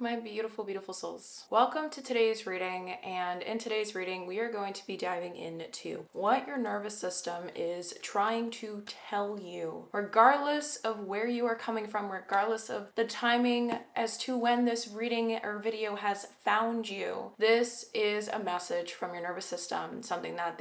my beautiful, beautiful souls. Welcome to today's reading, and in today's reading, we are going to be diving into what your nervous system is trying to tell you, regardless of where you are coming from, regardless of the timing as to when this reading or video has found you. This is a message from your nervous system, something that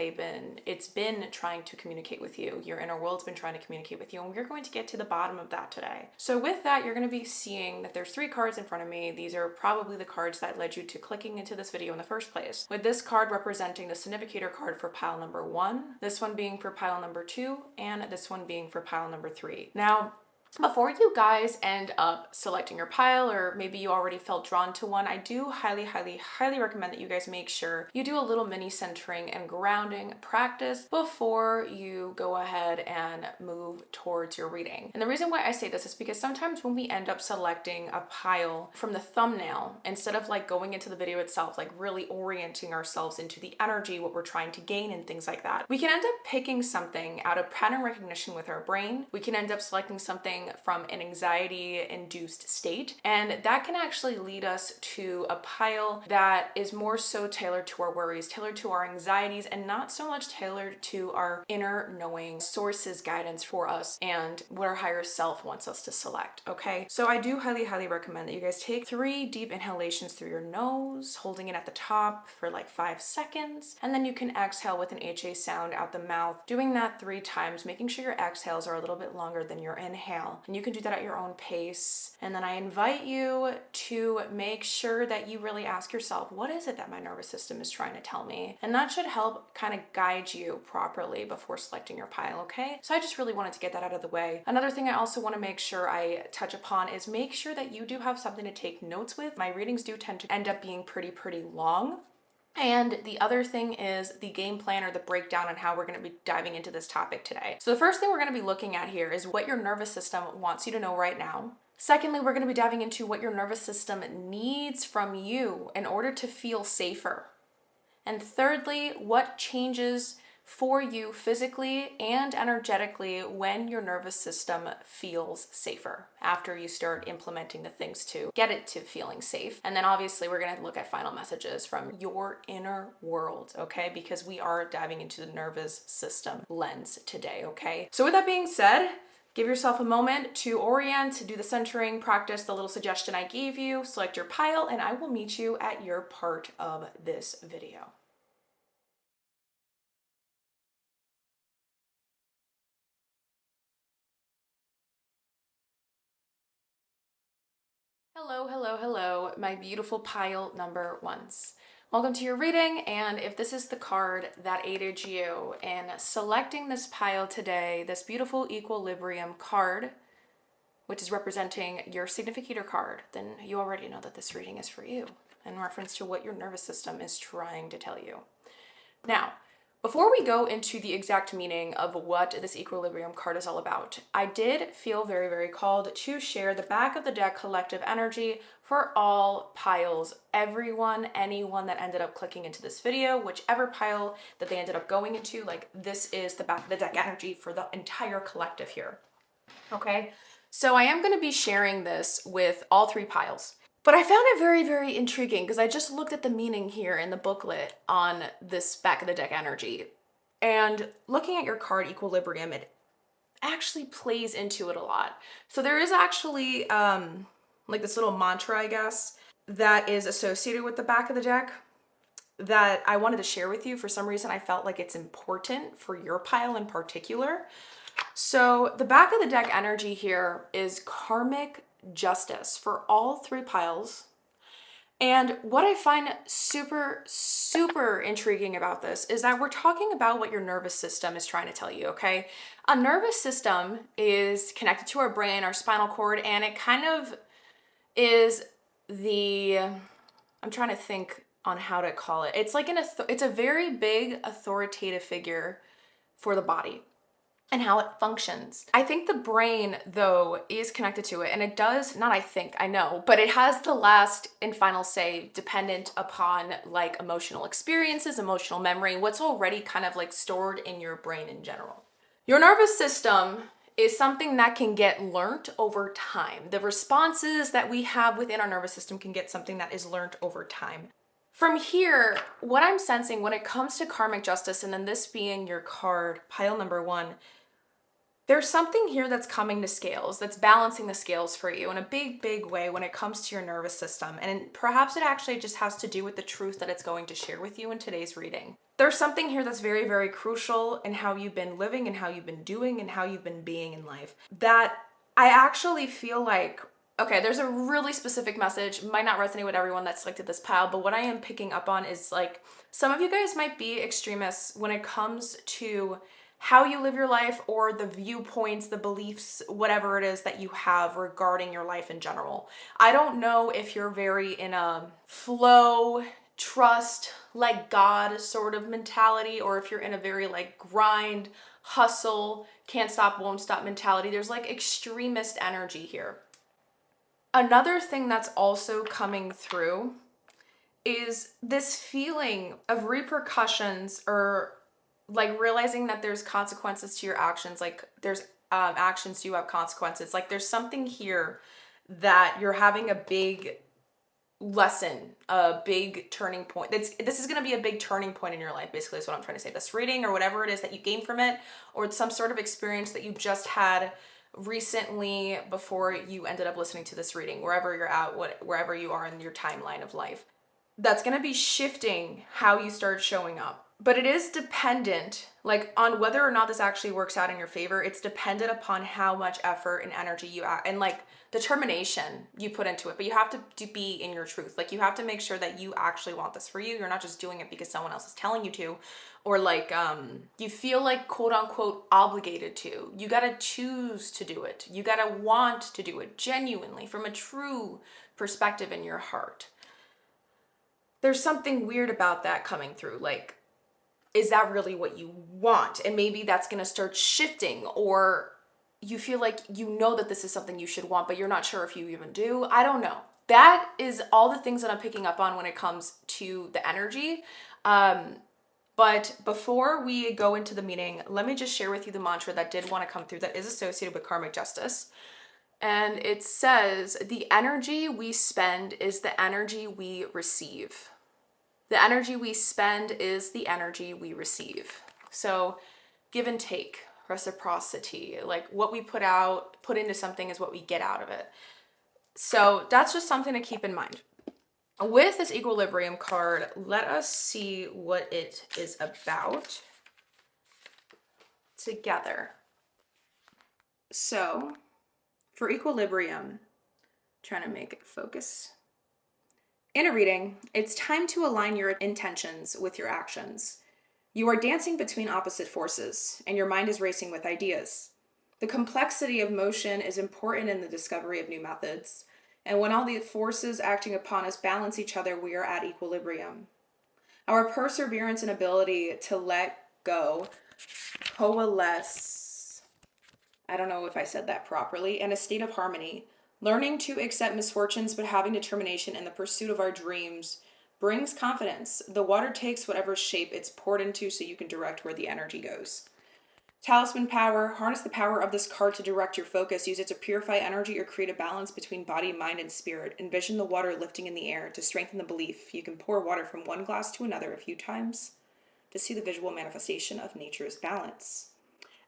it's been trying to communicate with you. Your inner world's been trying to communicate with you, and we're going to get to the bottom of that today. So with that, you're going to be seeing that there's 3 cards in front of me. These are probably the cards that led you to clicking into this video in the first place. With this card representing the significator card for pile number 1, this one being for pile number 2, and this one being for pile number 3. Now, before you guys end up selecting your pile, or maybe you already felt drawn to one, I do highly, highly, highly recommend that you guys make sure you do a little mini centering and grounding practice before you go ahead and move towards your reading. And the reason why I say this is because sometimes when we end up selecting a pile from the thumbnail, instead of like going into the video itself, like really orienting ourselves into the energy, what we're trying to gain and things like that, we can end up picking something out of pattern recognition with our brain. We can end up selecting something from an anxiety-induced state, and that can actually lead us to a pile that is more so tailored to our worries, tailored to our anxieties, and not so much tailored to our inner knowing sources guidance for us and what our higher self wants us to select. Okay, so I do highly, highly recommend that you guys take 3 deep inhalations through your nose, holding it at the top for like 5 seconds, and then you can exhale with an HA sound out the mouth, doing that 3 times, making sure your exhales are a little bit longer than your inhale. And you can do that at your own pace. And then I invite you to make sure that you really ask yourself, what is it that my nervous system is trying to tell me? And that should help kind of guide you properly before selecting your pile, okay? So I just really wanted to get that out of the way. Another thing I also want to make sure I touch upon is make sure that you do have something to take notes with. My readings do tend to end up being pretty long. And the other thing is the game plan, or the breakdown on how we're going to be diving into this topic today. So the first thing we're going to be looking at here is what your nervous system wants you to know right now. Secondly, we're going to be diving into what your nervous system needs from you in order to feel safer. And thirdly, what changes for you physically and energetically when your nervous system feels safer after you start implementing the things to get it to feeling safe. And then obviously we're going to look at final messages from your inner world, okay? Because we are diving into the nervous system lens today, okay? So with that being said, give yourself a moment to orient, to do the centering, practice the little suggestion I gave you, select your pile, and I will meet you at your part of this video. Hello, hello, hello, my beautiful pile number 1s. Welcome to your reading, and if this is the card that aided you in selecting this pile today, this beautiful equilibrium card, which is representing your significator card, then you already know that this reading is for you in reference to what your nervous system is trying to tell you. Now, before we go into the exact meaning of what this equilibrium card is all about, I did feel very, very called to share the back of the deck collective energy for all piles, everyone, anyone that ended up clicking into this video, whichever pile that they ended up going into, like this is the back of the deck energy for the entire collective here. Okay, so I am going to be sharing this with all 3 piles. But I found it very, very intriguing because I just looked at the meaning here in the booklet on this back of the deck energy. And looking at your card equilibrium, it actually plays into it a lot. So there is actually like this little mantra, I guess, that is associated with the back of the deck that I wanted to share with you. For some reason, I felt like it's important for your pile in particular. So the back of the deck energy here is karmic justice for all 3 piles. And what I find super, super intriguing about this is that we're talking about what your nervous system is trying to tell you, okay? A nervous system is connected to our brain, our spinal cord, and it kind of is I'm trying to think on how to call it. It's like it's a very big authoritative figure for the body and how it functions. I think the brain, though, is connected to it, and it does, not I think, I know, but it has the last and final say dependent upon like emotional experiences, emotional memory, what's already kind of like stored in your brain in general. Your nervous system is something that can get learnt over time. The responses that we have within our nervous system can get something that is learnt over time. From here, what I'm sensing when it comes to karmic justice, and then this being your card, pile number 1, there's something here that's coming to scales, that's balancing the scales for you in a big, big way when it comes to your nervous system. And perhaps it actually just has to do with the truth that it's going to share with you in today's reading. There's something here that's very, very crucial in how you've been living and how you've been doing and how you've been being in life. That I actually feel like, okay, there's a really specific message, might not resonate with everyone that selected this pile, but what I am picking up on is like, some of you guys might be extremists when it comes to how you live your life or the viewpoints, the beliefs, whatever it is that you have regarding your life in general. I don't know if you're very in a flow, trust, like God sort of mentality, or if you're in a very like grind, hustle, can't stop, won't stop mentality. There's like extremist energy here. Another thing that's also coming through is this feeling of repercussions, or like realizing that there's consequences to your actions, like there's actions do have consequences. Like there's something here that you're having a big lesson, a big turning point. This is going to be a big turning point in your life, basically is what I'm trying to say. This reading or whatever it is that you gain from it, or it's some sort of experience that you just had recently before you ended up listening to this reading, wherever you're at, wherever you are in your timeline of life. That's going to be shifting how you start showing up. But it is dependent, like, on whether or not this actually works out in your favor. It's dependent upon how much effort and energy you and like determination you put into it. But you have to be in your truth. Like, you have to make sure that you actually want this for you. You're not just doing it because someone else is telling you to, or like you feel like quote unquote obligated to. You got to choose to do it. You got to want to do it genuinely from a true perspective in your heart. There's something weird about that coming through. Like, is that really what you want? And maybe that's going to start shifting, or you feel like you know that this is something you should want, but you're not sure if you even do. I don't know. That is all the things that I'm picking up on when it comes to the energy. But before we go into the meaning, let me just share with you the mantra that did want to come through that is associated with karmic justice. And it says, the energy we spend is the energy we receive. The energy we spend is the energy we receive. So give and take, reciprocity, like what we put into something is what we get out of it. So that's just something to keep in mind. With this equilibrium card, let us see what it is about together. So for equilibrium, trying to make it focus. In a reading, it's time to align your intentions with your actions. You are dancing between opposite forces, and your mind is racing with ideas. The complexity of motion is important in the discovery of new methods, and when all the forces acting upon us balance each other, we are at equilibrium. Our perseverance and ability to let go coalesce, I don't know if I said that properly, in a state of harmony. Learning to accept misfortunes but having determination in the pursuit of our dreams brings confidence. The water takes whatever shape it's poured into so you can direct where the energy goes. Talisman power. Harness the power of this card to direct your focus. Use it to purify energy or create a balance between body, mind, and spirit. Envision the water lifting in the air to strengthen the belief. You can pour water from one glass to another a few times to see the visual manifestation of nature's balance.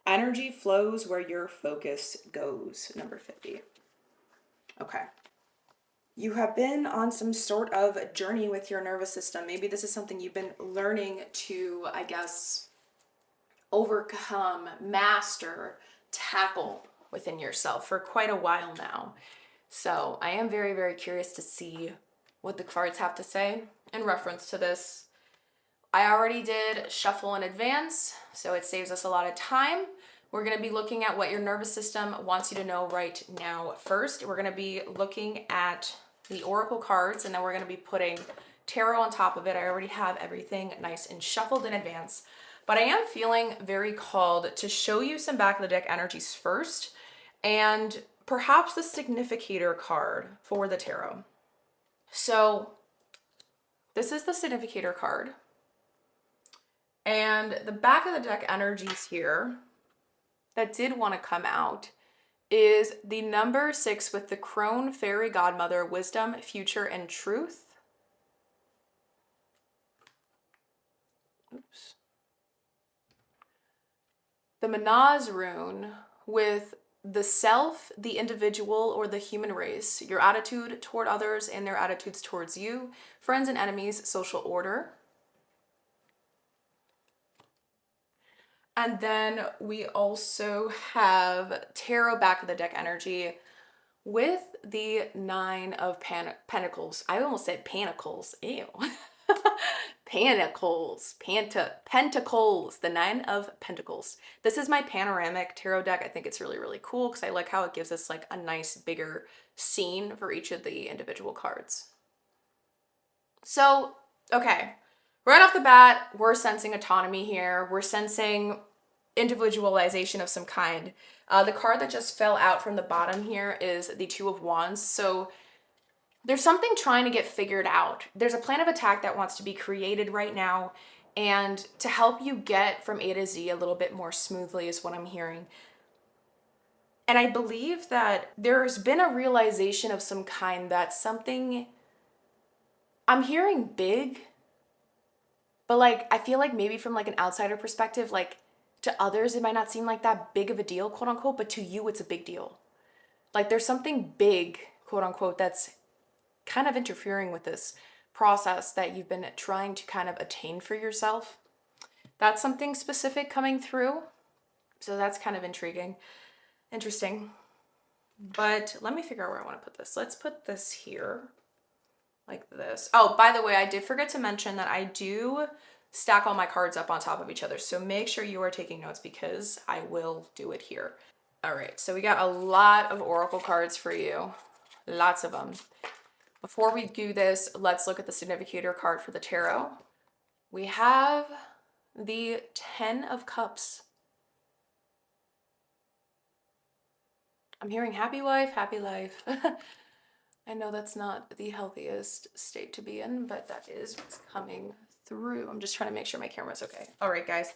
Energy flows where your focus goes. Number 50. Okay. You have been on some sort of journey with your nervous system. Maybe this is something you've been learning to, I guess, overcome, master, tackle within yourself for quite a while now. So I am very, very curious to see what the cards have to say in reference to this. I already did shuffle in advance, so it saves us a lot of time. We're going to be looking at what your nervous system wants you to know right now first. We're going to be looking at the oracle cards, and then we're going to be putting tarot on top of it. I already have everything nice and shuffled in advance, but I am feeling very called to show you some back of the deck energies first, and perhaps the significator card for the tarot. So this is the significator card, and the back of the deck energies here that did want to come out is the number 6 with the crone, fairy godmother, wisdom, future, and truth. Oops. The Manaz rune with the self, the individual, or the human race, your attitude toward others and their attitudes towards you, friends and enemies, social order. And then we also have tarot back of the deck energy with the 9 of Pentacles. I almost said Pentacles. Ew. Pentacles, the 9 of Pentacles. This is my panoramic tarot deck. I think it's really, really cool because I like how it gives us like a nice bigger scene for each of the individual cards. So, okay, right off the bat, we're sensing autonomy here. We're sensing individualization of some kind. The card that just fell out from the bottom here is the 2 of Wands. So there's something trying to get figured out. There's a plan of attack that wants to be created right now, and to help you get from A to Z a little bit more smoothly is what I'm hearing. And I believe that there's been a realization of some kind that something, I'm hearing big, but like I feel like maybe from like an outsider perspective, like to others it might not seem like that big of a deal, quote unquote, but to you it's a big deal. Like there's something big, quote unquote, that's kind of interfering with this process that you've been trying to kind of attain for yourself. That's something specific coming through. So that's kind of interesting. But let me figure out where I want to put this. Let's put this here like this. Oh, by the way, I did forget to mention that I do stack all my cards up on top of each other. So make sure you are taking notes because I will do it here. All right, so we got a lot of oracle cards for you. Lots of them. Before we do this, let's look at the significator card for the tarot. We have the 10 of Cups. I'm hearing happy wife, happy life. I know that's not the healthiest state to be in, but that is what's coming through. I'm just trying to make sure my camera's okay. All right, guys.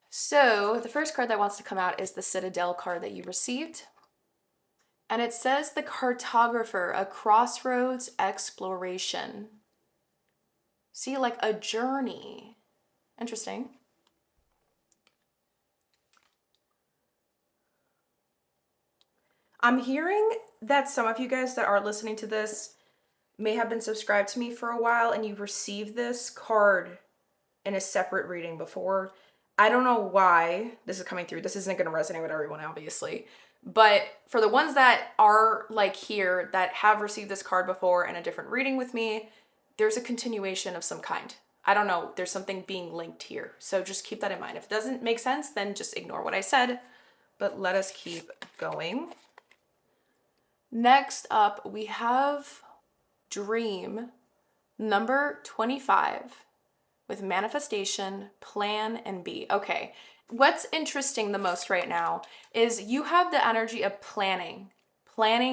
So the first card that wants to come out is the Citadel card that you received. And it says the cartographer, a crossroads exploration. See, like a journey. Interesting. I'm hearing that some of you guys that are listening to this may have been subscribed to me for a while and you've received this card in a separate reading before. I don't know why this is coming through. This isn't going to resonate with everyone, obviously. But for the ones that are like here that have received this card before in a different reading with me, there's a continuation of some kind. I don't know. There's something being linked here. So just keep that in mind. If it doesn't make sense, then just ignore what I said. But let us keep going. Next up, we have Dream number 25 with manifestation, plan, and be. Okay, what's interesting the most right now is you have the energy of planning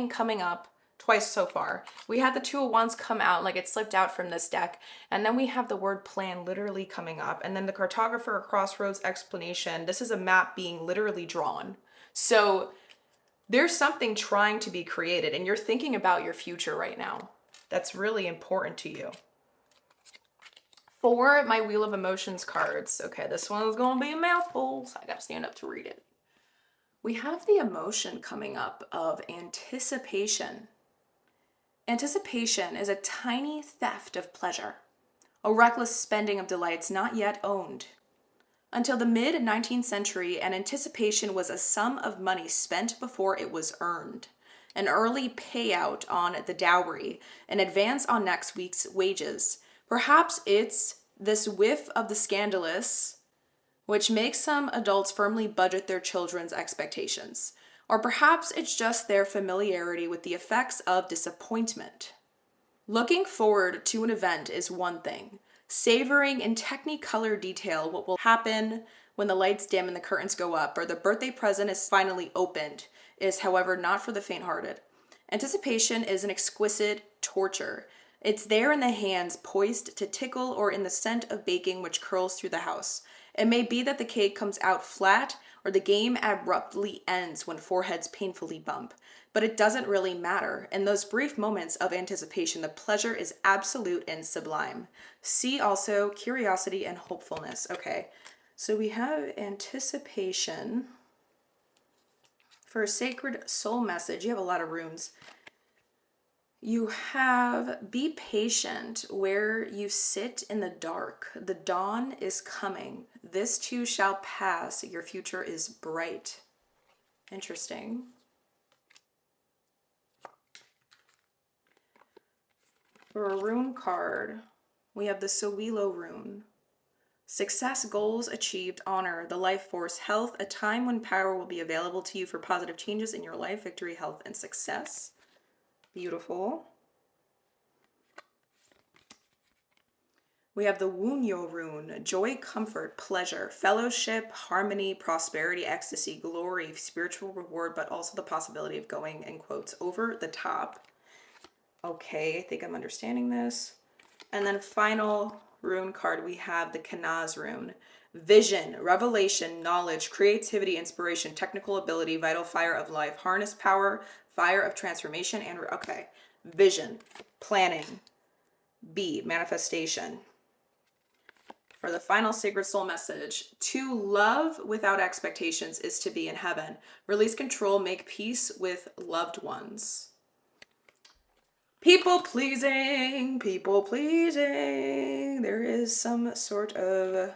coming up twice so far. We had the 2 of Wands come out, like it slipped out from this deck, and then we have the word plan literally coming up, and then the cartographer or crossroads explanation. This is a map being literally drawn. So there's something trying to be created, and you're thinking about your future right now. That's really important to you. For my Wheel of Emotions cards, okay, this one's gonna be a mouthful, so I gotta stand up to read it. We have the emotion coming up of anticipation. Anticipation is a tiny theft of pleasure, a reckless spending of delights not yet owned. Until the mid-19th century, an anticipation was a sum of money spent before it was earned, an early payout on the dowry, an advance on next week's wages. Perhaps it's this whiff of the scandalous, which makes some adults firmly budget their children's expectations. Or perhaps it's just their familiarity with the effects of disappointment. Looking forward to an event is one thing. Savoring in technicolor detail what will happen when the lights dim and the curtains go up, or the birthday present is finally opened, is, however, not for the faint-hearted. Anticipation is an exquisite torture. It's there in the hands poised to tickle, or in the scent of baking which curls through the house. It may be that the cake comes out flat, or the game abruptly ends when foreheads painfully bump. But it doesn't really matter. In those brief moments of anticipation, the pleasure is absolute and sublime. See also curiosity and hopefulness. Okay, so we have anticipation. For a sacred soul message, you have a lot of runes. You have be patient where you sit in the dark. The dawn is coming. This too shall pass. Your future is bright. Interesting. For a rune card, we have the Sowilo rune. Success, goals achieved, honor, the life force, health, a time when power will be available to you for positive changes in your life, victory, health, and success. Beautiful. We have the Wunyo rune, joy, comfort, pleasure, fellowship, harmony, prosperity, ecstasy, glory, spiritual reward, but also the possibility of going, in quotes, over the top. Okay, I think I'm understanding this. And then final rune card, we have the Kanaz rune. Vision, revelation, knowledge, creativity, inspiration, technical ability, vital fire of life, harness power, fire of transformation, and okay. Vision, planning, B, manifestation. For the final sacred soul message, to love without expectations is to be in heaven. Release control, make peace with loved ones. People pleasing, people pleasing. There is some sort of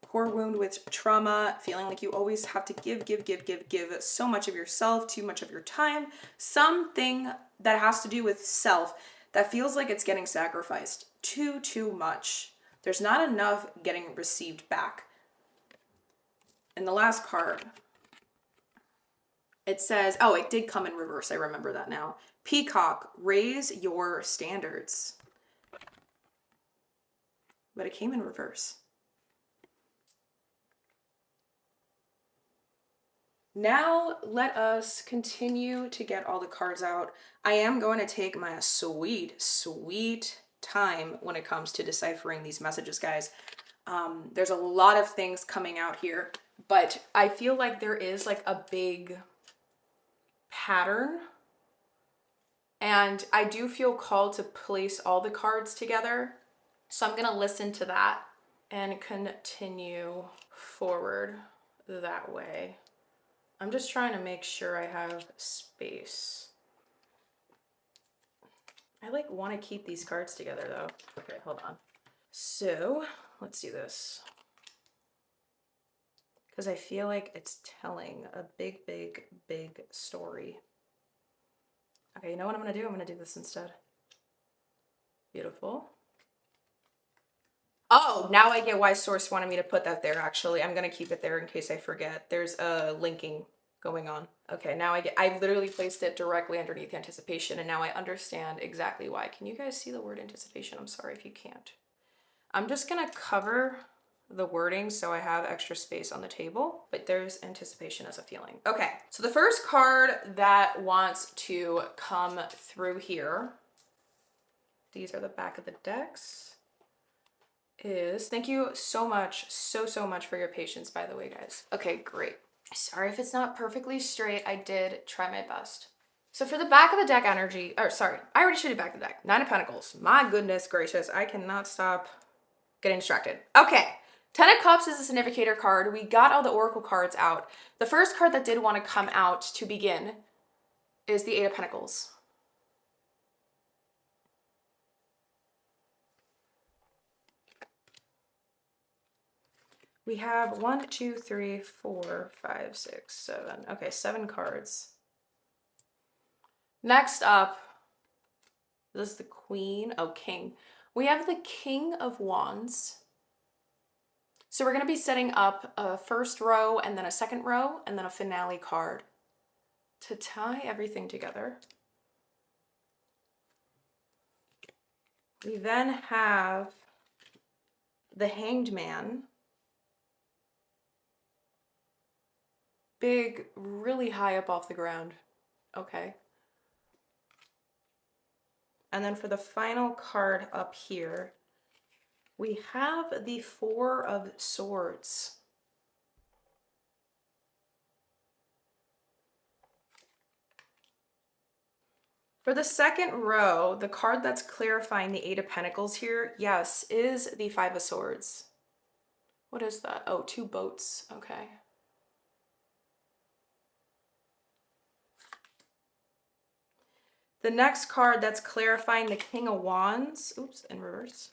core wound with trauma, feeling like you always have to give so much of yourself, too much of your time. Something that has to do with self that feels like it's getting sacrificed too much. There's not enough getting received back. In the last card, it says, oh, it did come in reverse. I remember that now. Peacock, raise your standards. But it came in reverse. Now let us continue to get all the cards out. I am going to take my sweet time when it comes to deciphering these messages, guys. There's a lot of things coming out here, but I feel like there is like a big pattern, and I do feel called to place all the cards together. So I'm gonna listen to that and continue forward that way. I'm just trying to make sure I have space. I like want to keep these cards together though. Okay, hold on. So let's do this, because I feel like it's telling a big story. Okay, you know what I'm gonna do? I'm gonna do this instead. Beautiful. Oh, now I get why Source wanted me to put that there, actually. I'm gonna keep it there in case I forget. There's a linking going on. Okay, now I literally placed it directly underneath anticipation, and now I understand exactly why. Can you guys see the word anticipation? I'm sorry if you can't. I'm just gonna cover the wording so I have extra space on the table, but there's anticipation as a feeling. Okay, so the first card that wants to come through here, these are the back of the decks, is, thank you so much, so much for your patience, by the way, guys. Okay, great. Sorry if it's not perfectly straight. I did try my best. So for the back of the deck energy, or sorry, I already showed you back of the deck. 9 of Pentacles. My goodness gracious, I cannot stop getting distracted. Okay, 10 of Cups is a significator card. We got all the Oracle cards out. The first card that did want to come out to begin is the 8 of Pentacles. We have 1, 2, 3, 4, 5, 6, 7. Okay, 7 cards. Next up, this is the Queen. Oh, King. We have the King of Wands. So we're going to be setting up a first row and then a second row and then a finale card to tie everything together. We then have the Hanged Man. Big, really high up off the ground. Okay. And then for the final card up here, we have the 4 of Swords. For the second row, the card that's clarifying the Eight of Pentacles here, yes, is the Five of Swords. What is that? Oh, two boats. Okay. The next card that's clarifying the King of Wands, oops, in reverse,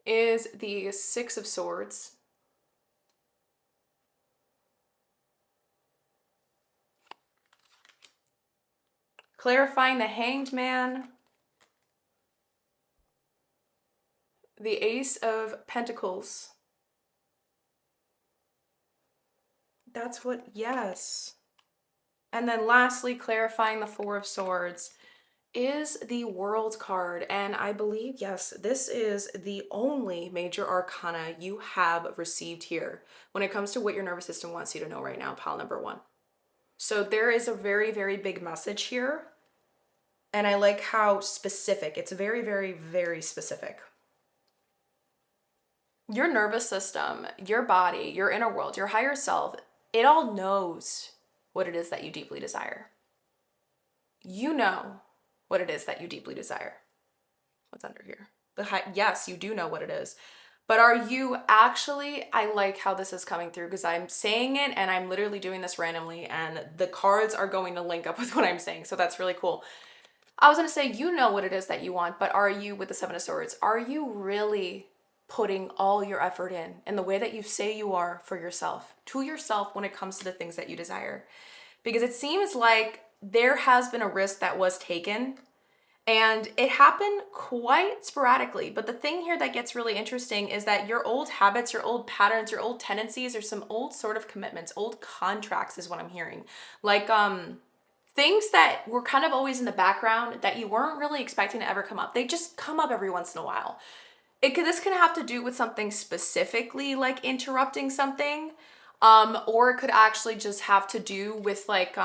is the Six of Swords. Clarifying the Hanged Man, the Ace of Pentacles. That's what, yes. And then lastly, clarifying the Four of Swords is the World card. And I believe, yes, this is the only major arcana you have received here when it comes to what your nervous system wants you to know right now, pile number one. So there is a very, very big message here. And I like how specific, it's very, very, very specific. Your nervous system, your body, your inner world, your higher self, it all knows what it is that you deeply desire. You know what it is that you deeply desire. What's under here? Yes, you do know what it is. But are you actually, I like how this is coming through because I'm saying it and I'm literally doing this randomly and the cards are going to link up with what I'm saying. So that's really cool. I was going to say, you know what it is that you want, but are you, with the Seven of Swords, are you really putting all your effort in the way that you say you are for yourself, to yourself when it comes to the things that you desire? Because it seems like there has been a risk that was taken and it happened quite sporadically. But the thing here that gets really interesting is that your old habits, your old patterns, your old tendencies, or some old sort of commitments, old contracts is what I'm hearing. Like, things that were kind of always in the background that you weren't really expecting to ever come up. They just come up every once in a while. This can have to do with something specifically like interrupting something, or it could actually just have to do with like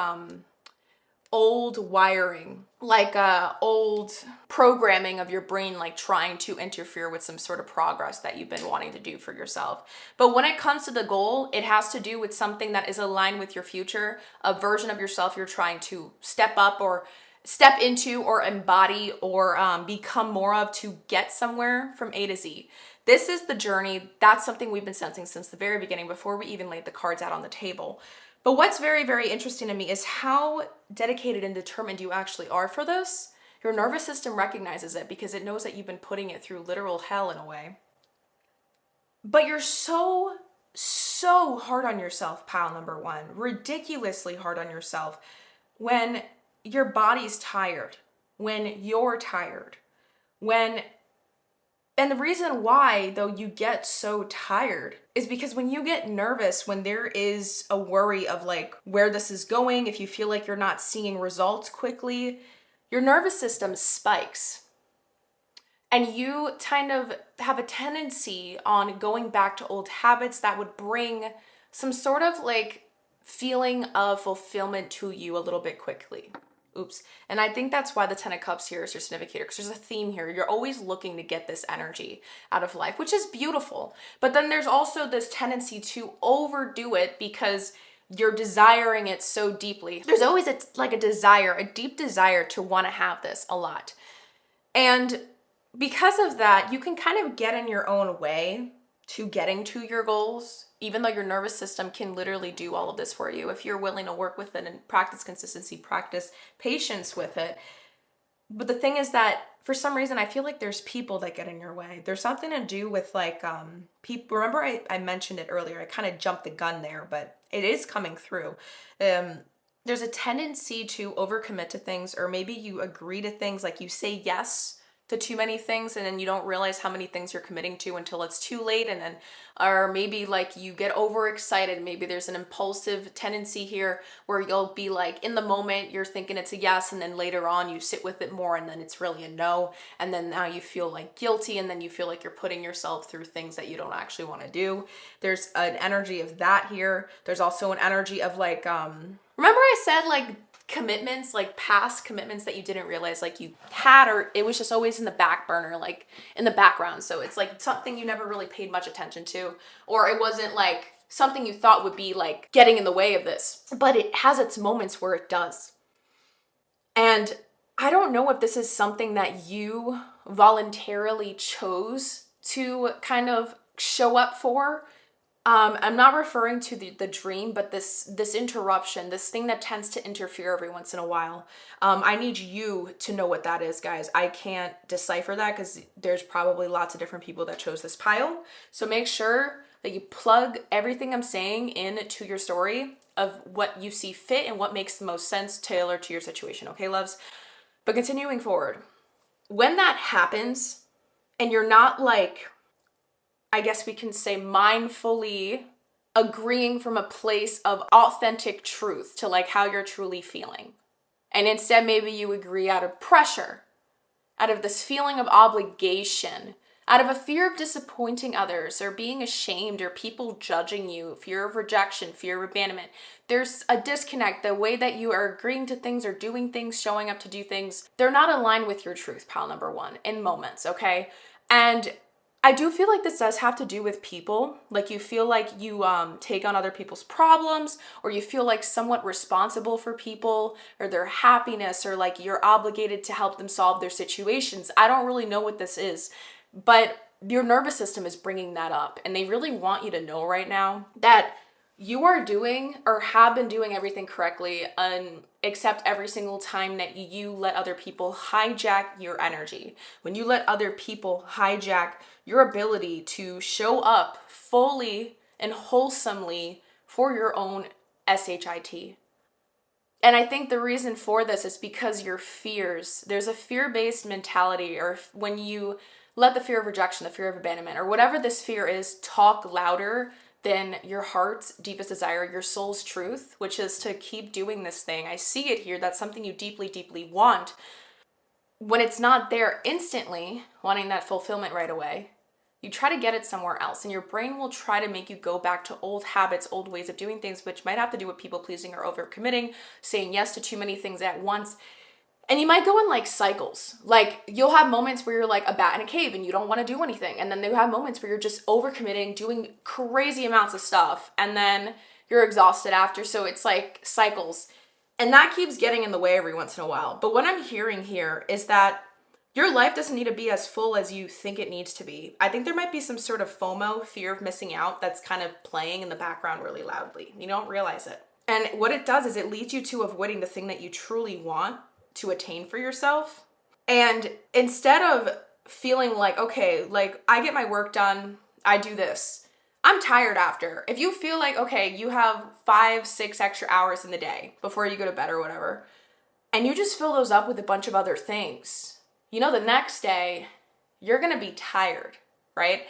old wiring, like old programming of your brain, like trying to interfere with some sort of progress that you've been wanting to do for yourself. But when it comes to the goal, it has to do with something that is aligned with your future, a version of yourself you're trying to step up or step into or embody or become more of to get somewhere from A to Z. This is the journey. That's something we've been sensing since the very beginning before we even laid the cards out on the table. But what's very, very interesting to me is how dedicated and determined you actually are for this. Your nervous system recognizes it because it knows that you've been putting it through literal hell in a way. But you're so hard on yourself, pile number one. Ridiculously hard on yourself when your body's tired, when you're tired, and the reason why, though, you get so tired is because when you get nervous, when there is a worry of like where this is going, if you feel like you're not seeing results quickly, your nervous system spikes. And you kind of have a tendency on going back to old habits that would bring some sort of like feeling of fulfillment to you a little bit quickly. Oops. And I think that's why the Ten of Cups here is your significator, because there's a theme here. You're always looking to get this energy out of life, which is beautiful. But then there's also this tendency to overdo it because you're desiring it so deeply. There's always a desire, a deep desire to want to have this a lot. And because of that, you can kind of get in your own way to getting to your goals, even though your nervous system can literally do all of this for you if you're willing to work with it and practice consistency, practice patience with it. But the thing is that for some reason, I feel like there's people that get in your way. There's something to do with like people. Remember, I mentioned it earlier. I kind of jumped the gun there, but it is coming through. There's a tendency to overcommit to things, or maybe you agree to things, like you say yes to too many things and then you don't realize how many things you're committing to until it's too late. And then, or maybe like you get overexcited. Maybe there's an impulsive tendency here where you'll be like in the moment you're thinking it's a yes, and then later on you sit with it more and then it's really a no. And then now you feel like guilty, and then you feel like you're putting yourself through things that you don't actually want to do. There's an energy of that here. There's also an energy of like, remember I said like commitments, like past commitments that you didn't realize like you had, or it was just always in the back burner, like in the background. So it's like something you never really paid much attention to, or it wasn't like something you thought would be like getting in the way of this, but it has its moments where it does. And I don't know if this is something that you voluntarily chose to kind of show up for. I'm not referring to the dream, but this interruption, this thing that tends to interfere every once in a while. I need you to know what that is, guys. I can't decipher that because there's probably lots of different people that chose this pile. So make sure that you plug everything I'm saying into your story of what you see fit and what makes the most sense tailored to your situation. Okay, loves? But continuing forward, when that happens and you're not like, I guess we can say mindfully agreeing from a place of authentic truth to like how you're truly feeling. And instead, maybe you agree out of pressure, out of this feeling of obligation, out of a fear of disappointing others or being ashamed or people judging you, fear of rejection, fear of abandonment. There's a disconnect. The way that you are agreeing to things or doing things, showing up to do things, they're not aligned with your truth, pile number one, in moments, okay? And I do feel like this does have to do with people. Like you feel like you take on other people's problems, or you feel like somewhat responsible for people or their happiness, or like you're obligated to help them solve their situations. I don't really know what this is, but your nervous system is bringing that up. And they really want you to know right now that you are doing or have been doing everything correctly, except every single time that you let other people hijack your energy. When you let other people hijack your ability to show up fully and wholesomely for your own SHIT. And I think the reason for this is because your fears, there's a fear-based mentality, or when you let the fear of rejection, the fear of abandonment, or whatever this fear is, talk louder than your heart's deepest desire, your soul's truth, which is to keep doing this thing. I see it here. That's something you deeply, deeply want. When it's not there instantly, wanting that fulfillment right away, you try to get it somewhere else, and your brain will try to make you go back to old habits, old ways of doing things, which might have to do with people pleasing or overcommitting, saying yes to too many things at once. And you might go in like cycles. Like you'll have moments where you're like a bat in a cave and you don't want to do anything. And then you have moments where you're just overcommitting, doing crazy amounts of stuff. And then you're exhausted after. So it's like cycles. And that keeps getting in the way every once in a while. But what I'm hearing here is that your life doesn't need to be as full as you think it needs to be. I think there might be some sort of FOMO, fear of missing out, that's kind of playing in the background really loudly. You don't realize it. And what it does is it leads you to avoiding the thing that you truly want to attain for yourself. And instead of feeling like, okay, like I get my work done, I do this, I'm tired after. If you feel like, okay, you have 5-6 extra hours in the day before you go to bed or whatever, and you just fill those up with a bunch of other things, you know, the next day you're going to be tired, right?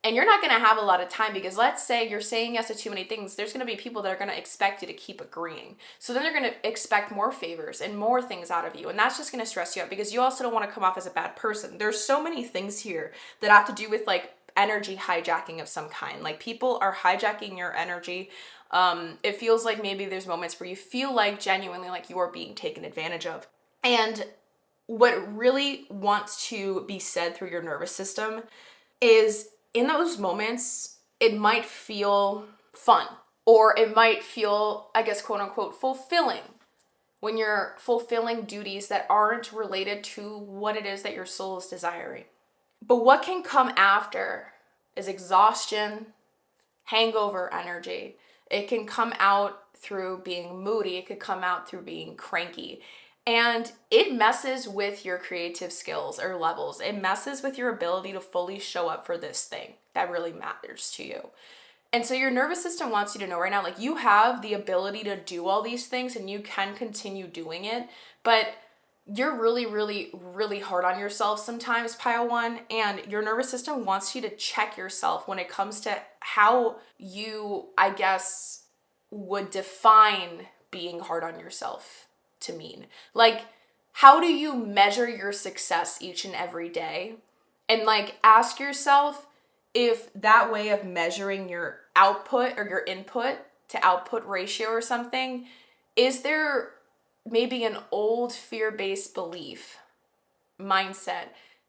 And you're not going to have a lot of time, because let's say you're saying yes to too many things. There's going to be people that are going to expect you to keep agreeing. So then they're going to expect more favors and more things out of you. And that's just going to stress you out, because you also don't want to come off as a bad person. There's so many things here that have to do with like energy hijacking of some kind. Like people are hijacking your energy. It feels like maybe there's moments where you feel like genuinely like you are being taken advantage of. And what really wants to be said through your nervous system is, in those moments, it might feel fun, or it might feel, I guess, quote unquote, fulfilling, when you're fulfilling duties that aren't related to what it is that your soul is desiring. But what can come after is exhaustion, hangover energy. It can come out through being moody. It could come out through being cranky. And it messes with your creative skills or levels. It messes with your ability to fully show up for this thing that really matters to you. And so your nervous system wants you to know right now, like you have the ability to do all these things and you can continue doing it, but you're really, really, really hard on yourself sometimes, pile one, and your nervous system wants you to check yourself when it comes to how you, I guess, would define being hard on yourself to mean. Like, how do you measure your success each and every day? And like, ask yourself if that way of measuring your output or your input to output ratio or something, is there maybe an old fear-based belief, mindset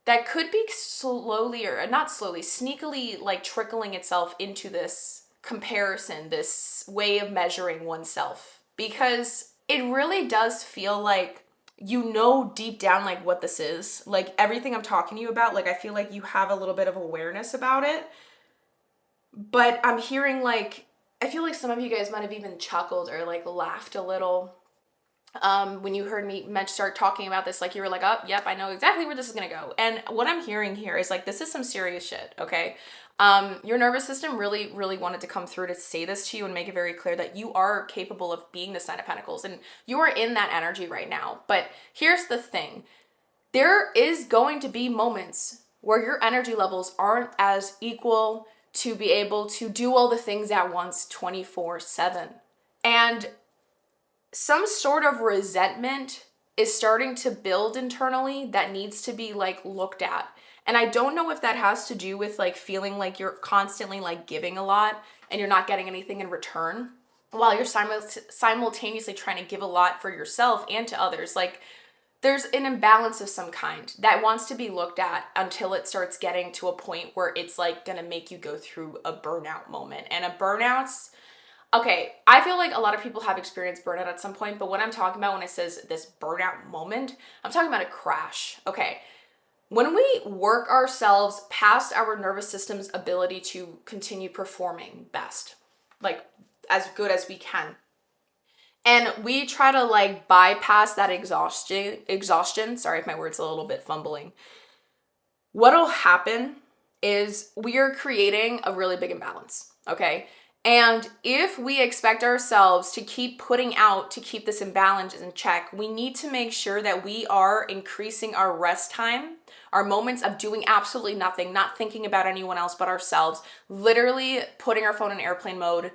that could be slowly, or not slowly, sneakily like trickling itself into this comparison, this way of measuring oneself? Because it really does feel like you know deep down like what this is. Like everything I'm talking to you about, like I feel like you have a little bit of awareness about it. But I'm hearing like, I feel like some of you guys might have even chuckled or like laughed a little when you heard me start talking about this. Like you were like, oh, yep, I know exactly where this is gonna go. And what I'm hearing here is like, this is some serious shit, okay? Your nervous system really, really wanted to come through to say this to you and make it very clear that you are capable of being the Nine of Pentacles and you are in that energy right now. But here's the thing. There is going to be moments where your energy levels aren't as equal to be able to do all the things at once 24/7. And some sort of resentment is starting to build internally that needs to be like looked at. And I don't know if that has to do with like feeling like you're constantly like giving a lot and you're not getting anything in return while you're simultaneously trying to give a lot for yourself and to others. Like there's an imbalance of some kind that wants to be looked at until it starts getting to a point where it's like gonna make you go through a burnout moment. And a burnout's, okay, I feel like a lot of people have experienced burnout at some point, but what I'm talking about when it says this burnout moment, I'm talking about a crash. Okay, when we work ourselves past our nervous system's ability to continue performing best, like as good as we can, and we try to like bypass that exhaustion, sorry if my word's a little bit fumbling, what'll happen is we are creating a really big imbalance, okay? And if we expect ourselves to keep putting out to keep this imbalance in check, we need to make sure that we are increasing our rest time, our moments of doing absolutely nothing, not thinking about anyone else but ourselves, literally putting our phone in airplane mode,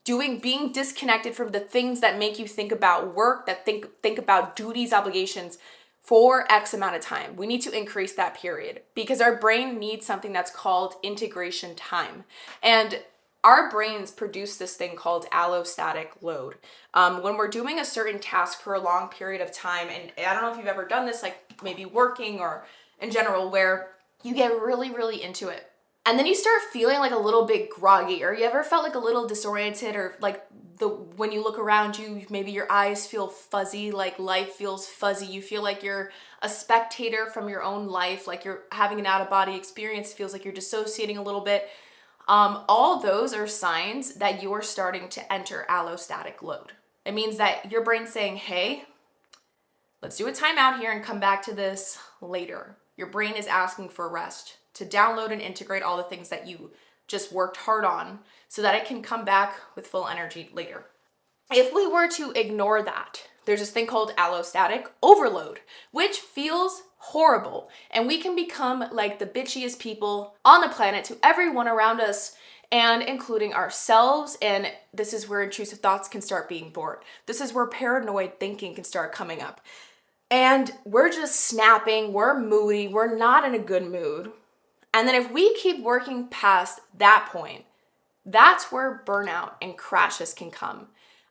being disconnected from the things that make you think about work, that think about duties, obligations for X amount of time. We need to increase that period because our brain needs something that's called integration time. And our brains produce this thing called allostatic load. When we're doing a certain task for a long period of time, and I don't know if you've ever done this, like maybe working or in general, where you get really, really into it. And then you start feeling like a little bit groggy, or you ever felt like a little disoriented, or like when you look around you, maybe your eyes feel fuzzy, like life feels fuzzy. You feel like you're a spectator from your own life, like you're having an out-of-body experience. It feels like you're dissociating a little bit. All those are signs that you are starting to enter allostatic load. It means that your brain's saying, hey, let's do a timeout here and come back to this later. Your brain is asking for rest, to download and integrate all the things that you just worked hard on so that it can come back with full energy later. If we were to ignore that, there's this thing called allostatic overload, which feels horrible. And we can become like the bitchiest people on the planet to everyone around us, and including ourselves. And this is where intrusive thoughts can start being born. This is where paranoid thinking can start coming up. And we're just snapping, we're moody, we're not in a good mood. And then if we keep working past that point, that's where burnout and crashes can come.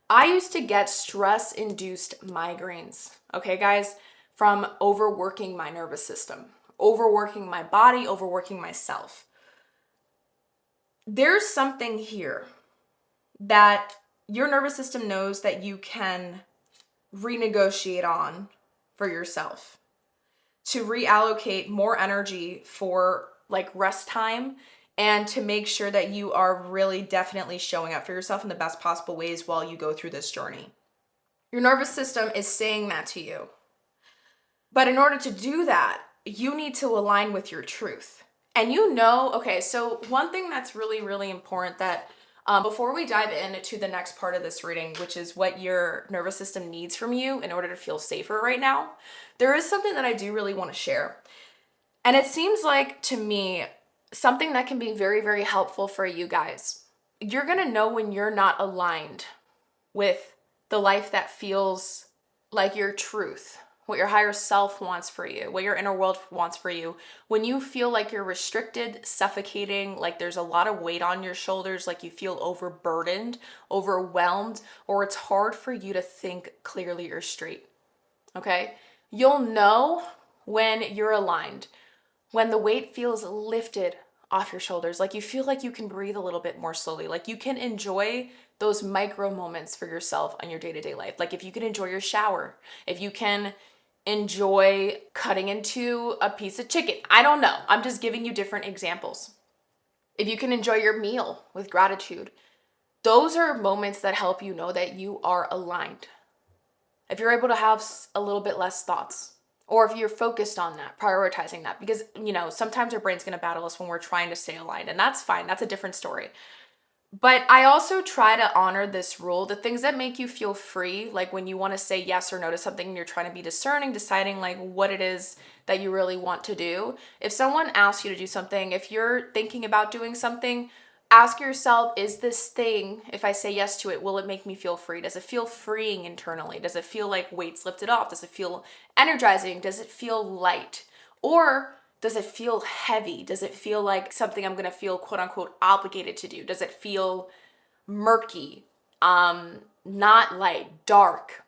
I used to get stress-induced migraines, okay, guys, from overworking my nervous system, overworking my body, overworking myself. There's something here that your nervous system knows that you can renegotiate on for yourself, to reallocate more energy for like rest time, and to make sure that you are really definitely showing up for yourself in the best possible ways while you go through this journey. Your nervous system is saying that to you. But in order to do that, you need to align with your truth. And okay, so one thing that's really, really important that before we dive into the next part of this reading, which is what your nervous system needs from you in order to feel safer right now, there is something that I do really want to share. And it seems like, to me, something that can be very, very helpful for you guys. You're going to know when you're not aligned with the life that feels like your truth, what your higher self wants for you, what your inner world wants for you. When you feel like you're restricted, suffocating, like there's a lot of weight on your shoulders, like you feel overburdened, overwhelmed, or it's hard for you to think clearly or straight, okay? You'll know when you're aligned, when the weight feels lifted off your shoulders, like you feel like you can breathe a little bit more slowly, like you can enjoy those micro moments for yourself on your day-to-day life. Like if you can enjoy your shower, if you can enjoy cutting into a piece of chicken. I don't know. I'm just giving you different examples. If you can enjoy your meal with gratitude, those are moments that help you know that you are aligned. If you're able to have a little bit less thoughts, or if you're focused on that, prioritizing that, because, sometimes our brain's going to battle us when we're trying to stay aligned, and that's fine. That's a different story. But I also try to honor this rule, the things that make you feel free, like when you want to say yes or no to something and you're trying to be discerning, deciding like what it is that you really want to do. If someone asks you to do something, if you're thinking about doing something, ask yourself, is this thing, if I say yes to it, will it make me feel free? Does it feel freeing internally? Does it feel like weights lifted off? Does it feel energizing? Does it feel light? Or does it feel heavy? Does it feel like something I'm gonna feel quote unquote obligated to do? Does it feel murky, not light, dark,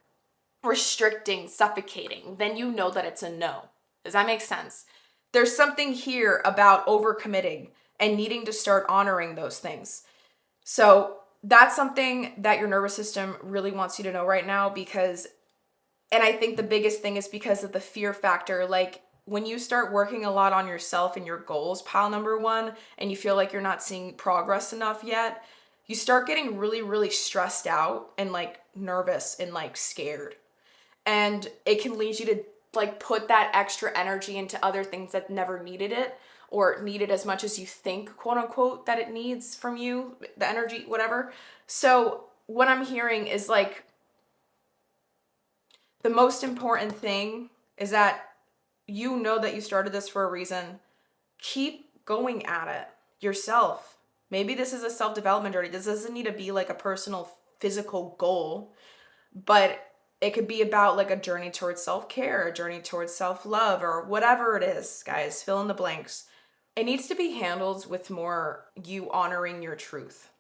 restricting, suffocating? Then you know that it's a no. Does that make sense? There's something here about overcommitting and needing to start honoring those things. So that's something that your nervous system really wants you to know right now, because, and I think the biggest thing is because of the fear factor. Like when you start working a lot on yourself and your goals, pile number one, and you feel like you're not seeing progress enough yet, you start getting really, really stressed out and like nervous and like scared. And it can lead you to like put that extra energy into other things that never needed it, or needed as much as you think, quote unquote, that it needs from you, the energy, whatever. So what I'm hearing is like, the most important thing is that you know that you started this for a reason. Keep going at it yourself. Maybe this is a self-development journey. This doesn't need to be like a personal physical goal, but it could be about like a journey towards self-care, a journey towards self-love, or whatever it is, guys, fill in the blanks. It needs to be handled with more you honoring your truth.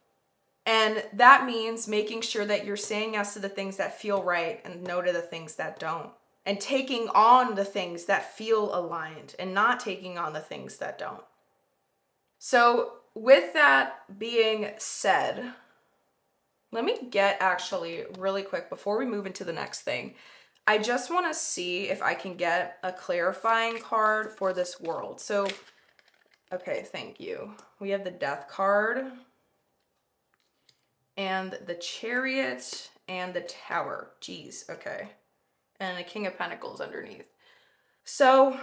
And that means making sure that you're saying yes to the things that feel right and no to the things that don't. And taking on the things that feel aligned and not taking on the things that don't. So with that being said, let me get actually really quick before we move into the next thing. I just want to see if I can get a clarifying card for this world. So, okay, thank you. We have the Death card and the Chariot and the Tower. Jeez, okay. And the King of Pentacles underneath. So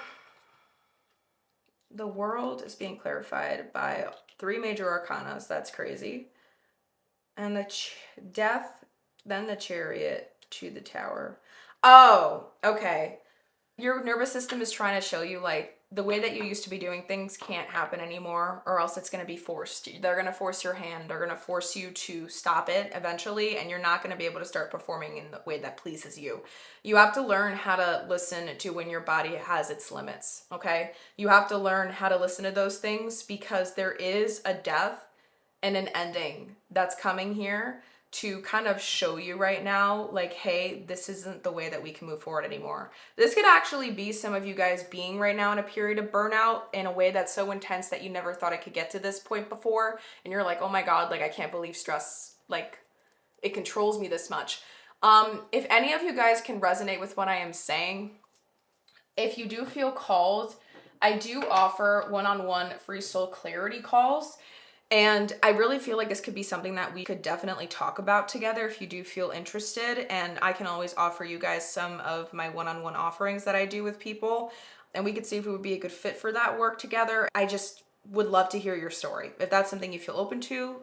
the world is being clarified by 3 major arcanas. That's crazy. And the Death, then the Chariot to the Tower. Oh, okay. Your nervous system is trying to show you like the way that you used to be doing things can't happen anymore, or else it's going to be forced. They're going to force your hand. They're going to force you to stop it eventually, and you're not going to be able to start performing in the way that pleases you. You have to learn how to listen to when your body has its limits, okay? You have to learn how to listen to those things, because there is a death and an ending that's coming here to kind of show you right now, like, hey, this isn't the way that we can move forward anymore. This could actually be some of you guys being right now in a period of burnout in a way that's so intense that you never thought it could get to this point before. And you're like, oh my God, like, I can't believe stress, like, it controls me this much. If any of you guys can resonate with what I am saying, if you do feel called, I do offer one-on-one free soul clarity calls. And I really feel like this could be something that we could definitely talk about together if you do feel interested. And I can always offer you guys some of my one-on-one offerings that I do with people. And we could see if it would be a good fit for that work together. I just would love to hear your story. If that's something you feel open to,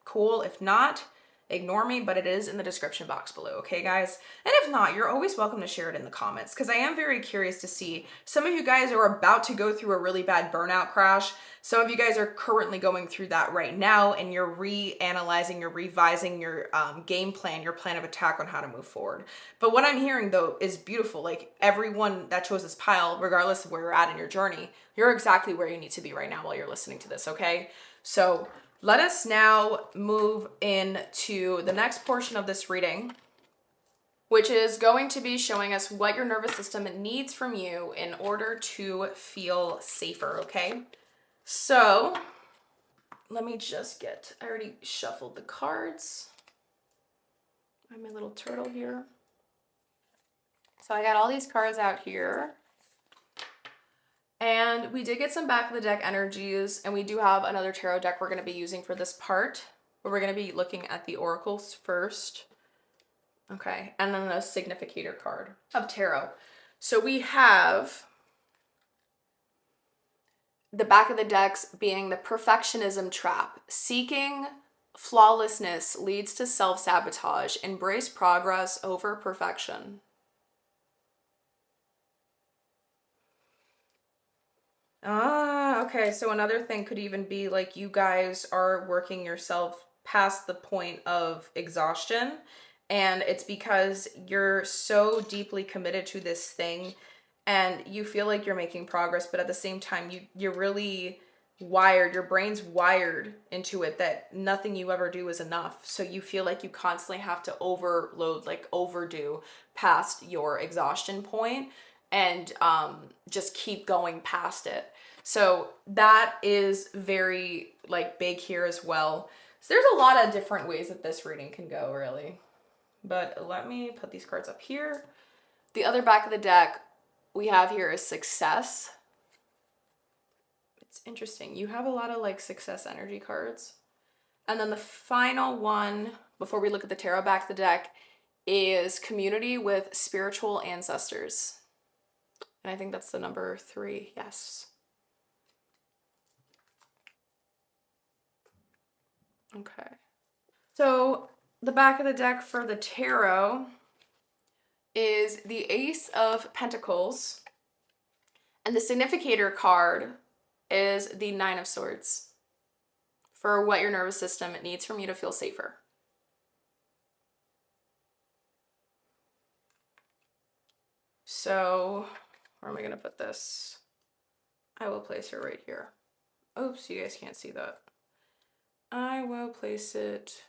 cool. If not, ignore me, but it is in the description box below, okay guys? And if not, you're always welcome to share it in the comments, because I am very curious to see. Some of you guys are about to go through a really bad burnout crash. Some of you guys are currently going through that right now, and you're reanalyzing, you're revising your game plan, your plan of attack on how to move forward. But what I'm hearing though is beautiful. Like everyone that chose this pile, regardless of where you're at in your journey, you're exactly where you need to be right now while you're listening to this, okay? So let us now move into the next portion of this reading, which is going to be showing us what your nervous system needs from you in order to feel safer, okay? So let me just I already shuffled the cards. I have my little turtle here. So I got all these cards out here. And we did get some back of the deck energies, and we do have another tarot deck we're going to be using for this part, but we're going to be looking at the oracles first. Okay, and then a significator card of tarot. So we have the back of the decks being the perfectionism trap. Seeking flawlessness leads to self-sabotage. Embrace progress over perfection. Okay. So another thing could even be like you guys are working yourself past the point of exhaustion, and it's because you're so deeply committed to this thing and you feel like you're making progress, but at the same time you're really wired, your brain's wired into it that nothing you ever do is enough. So you feel like you constantly have to overload, like overdo past your exhaustion point, and just keep going past it. So that is very like big here as well. So there's a lot of different ways that this reading can go, really. But let me put these cards up here. The other back of the deck we have here is success. It's interesting. You have a lot of like success energy cards. And then the final one, before we look at the tarot back of the deck, is community with spiritual ancestors. And I think that's the number 3. Yes. Okay. So the back of the deck for the tarot is the Ace of Pentacles. And the significator card is the 9 of Swords, for what your nervous system needs from you to feel safer. So where am I going to put this? I will place her right here. Oops, you guys can't see that. I will place it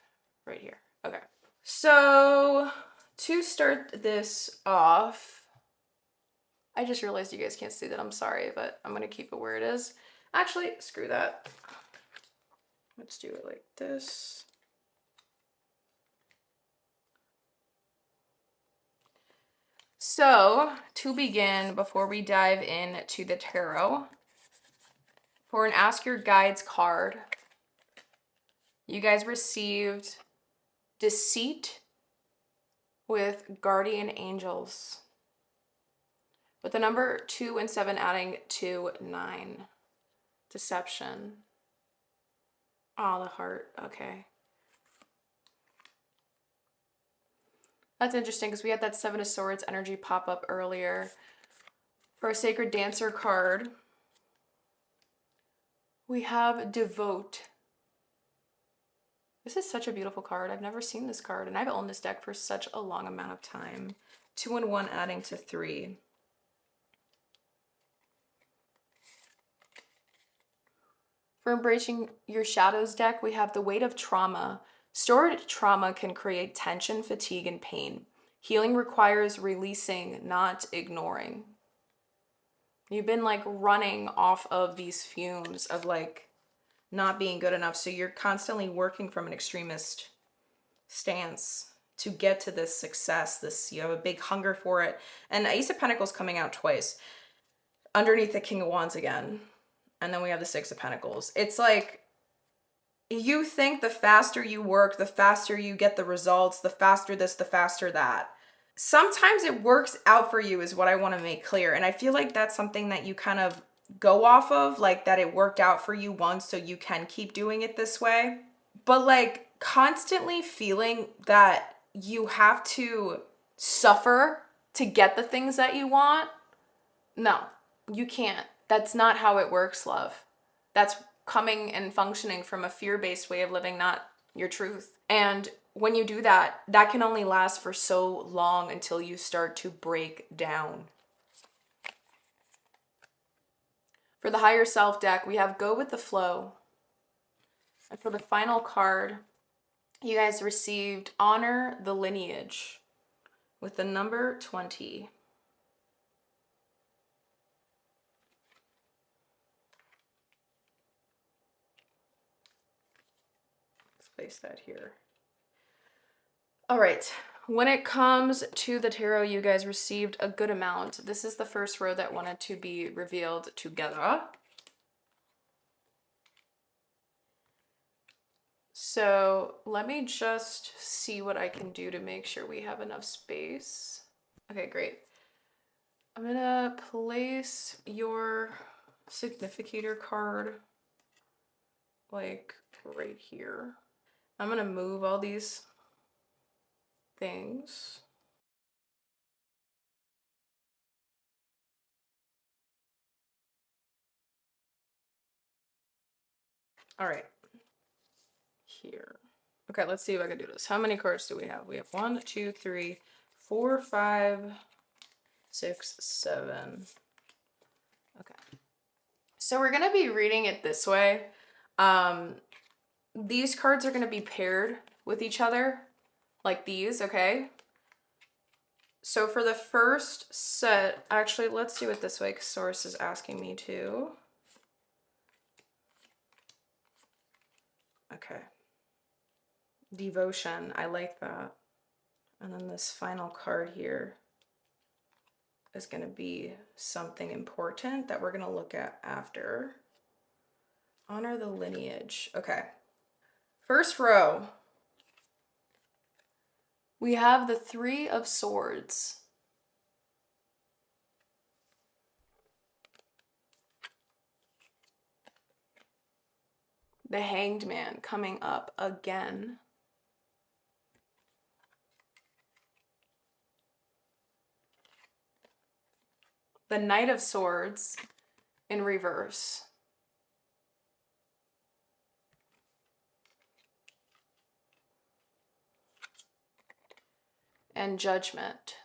right here. Okay. So to start this off, I just realized you guys can't see that. I'm sorry, but I'm going to keep it where it is. Actually, screw that. Let's do it like this. So to begin, before we dive into the tarot, for an Ask Your Guides card, you guys received Deceit with Guardian Angels, with the number 2 and 7 adding to 9. Deception. Oh, the heart. Okay. That's interesting because we had that 7 of Swords energy pop up earlier. For a Sacred Dancer card, we have Devote. This is such a beautiful card. I've never seen this card, and I've owned this deck for such a long amount of time. 2 and 1 adding to 3. For Embracing Your Shadows deck, we have the Weight of Trauma. Stored trauma can create tension, fatigue, and pain. Healing requires releasing, not ignoring. You've been like running off of these fumes of like not being good enough. So you're constantly working from an extremist stance to get to this success. This, you have a big hunger for it. And Ace of Pentacles coming out twice. Underneath the King of Wands again. And then we have the 6 of Pentacles. It's like, you think the faster you work, the faster you get the results, the faster this, the faster that. Sometimes it works out for you is what I want to make clear. And I feel like that's something that you kind of go off of, like that it worked out for you once so you can keep doing it this way. But like constantly feeling that you have to suffer to get the things that you want. No, you can't. That's not how it works, love. That's coming and functioning from a fear-based way of living, not your truth. And when you do that, that can only last for so long until you start to break down. For the Higher Self deck, we have Go with the Flow. And for the final card, you guys received Honor the Lineage with the number 20. Let's place that here. All right, When it comes to the tarot, you guys received a good amount. This is the first row that wanted to be revealed together. So let me just see what I can do to make sure we have enough space. Okay, great. I'm gonna place your significator card like right here. I'm gonna move all these things. All right, here. Okay, let's see if I can do this. How many cards do we have? We have 1, 2, 3, 4, 5, 6, 7. Okay. So we're gonna be reading it this way. These cards are gonna be paired with each other, like these, okay? So for the first set, actually, let's do it this way because Source is asking me to. Okay. Devotion, I like that. And then this final card here is going to be something important that we're going to look at after. Honor the lineage. Okay. First row. We have the 3 of Swords. The Hanged Man coming up again. The Knight of Swords in reverse. And Judgment.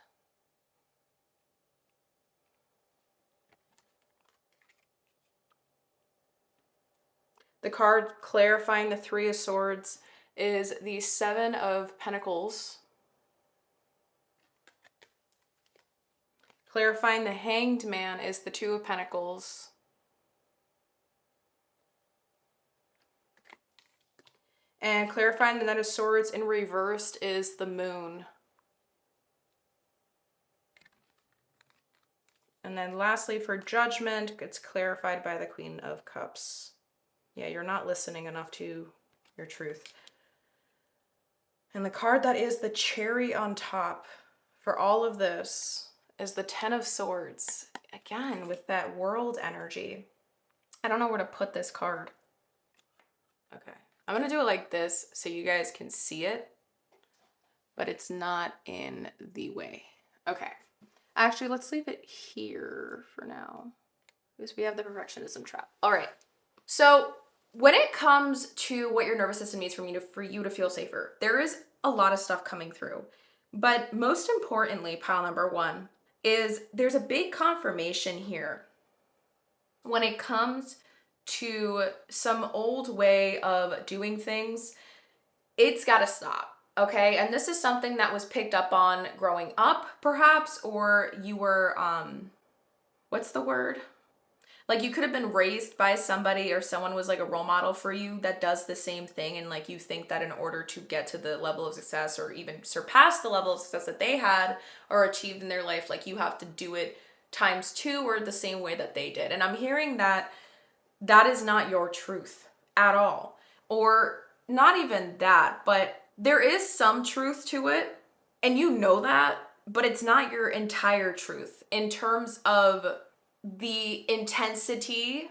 The card clarifying the 3 of Swords is the 7 of Pentacles. Clarifying the Hanged Man is the 2 of Pentacles. And clarifying the Knight of Swords in reversed is the Moon. And then lastly, for Judgment, it's clarified by the Queen of Cups. Yeah, you're not listening enough to your truth. And the card that is the cherry on top for all of this is the 10 of Swords. Again, with that world energy. I don't know where to put this card. Okay. I'm going to do it like this so you guys can see it, but it's not in the way. Okay. Actually, let's leave it here for now because we have the perfectionism trap. All right. So when it comes to what your nervous system needs for you to feel safer, there is a lot of stuff coming through. But most importantly, pile number 1 is there's a big confirmation here when it comes to some old way of doing things. It's got to stop, okay? And this is something that was picked up on growing up, perhaps, or you were, what's the word? Like you could have been raised by somebody or someone was like a role model for you that does the same thing. And like you think that in order to get to the level of success or even surpass the level of success that they had or achieved in their life, like you have to do it times 2 or the same way that they did. And I'm hearing that that is not your truth at all. Or not even that, but there is some truth to it. And you know that, but it's not your entire truth in terms of the intensity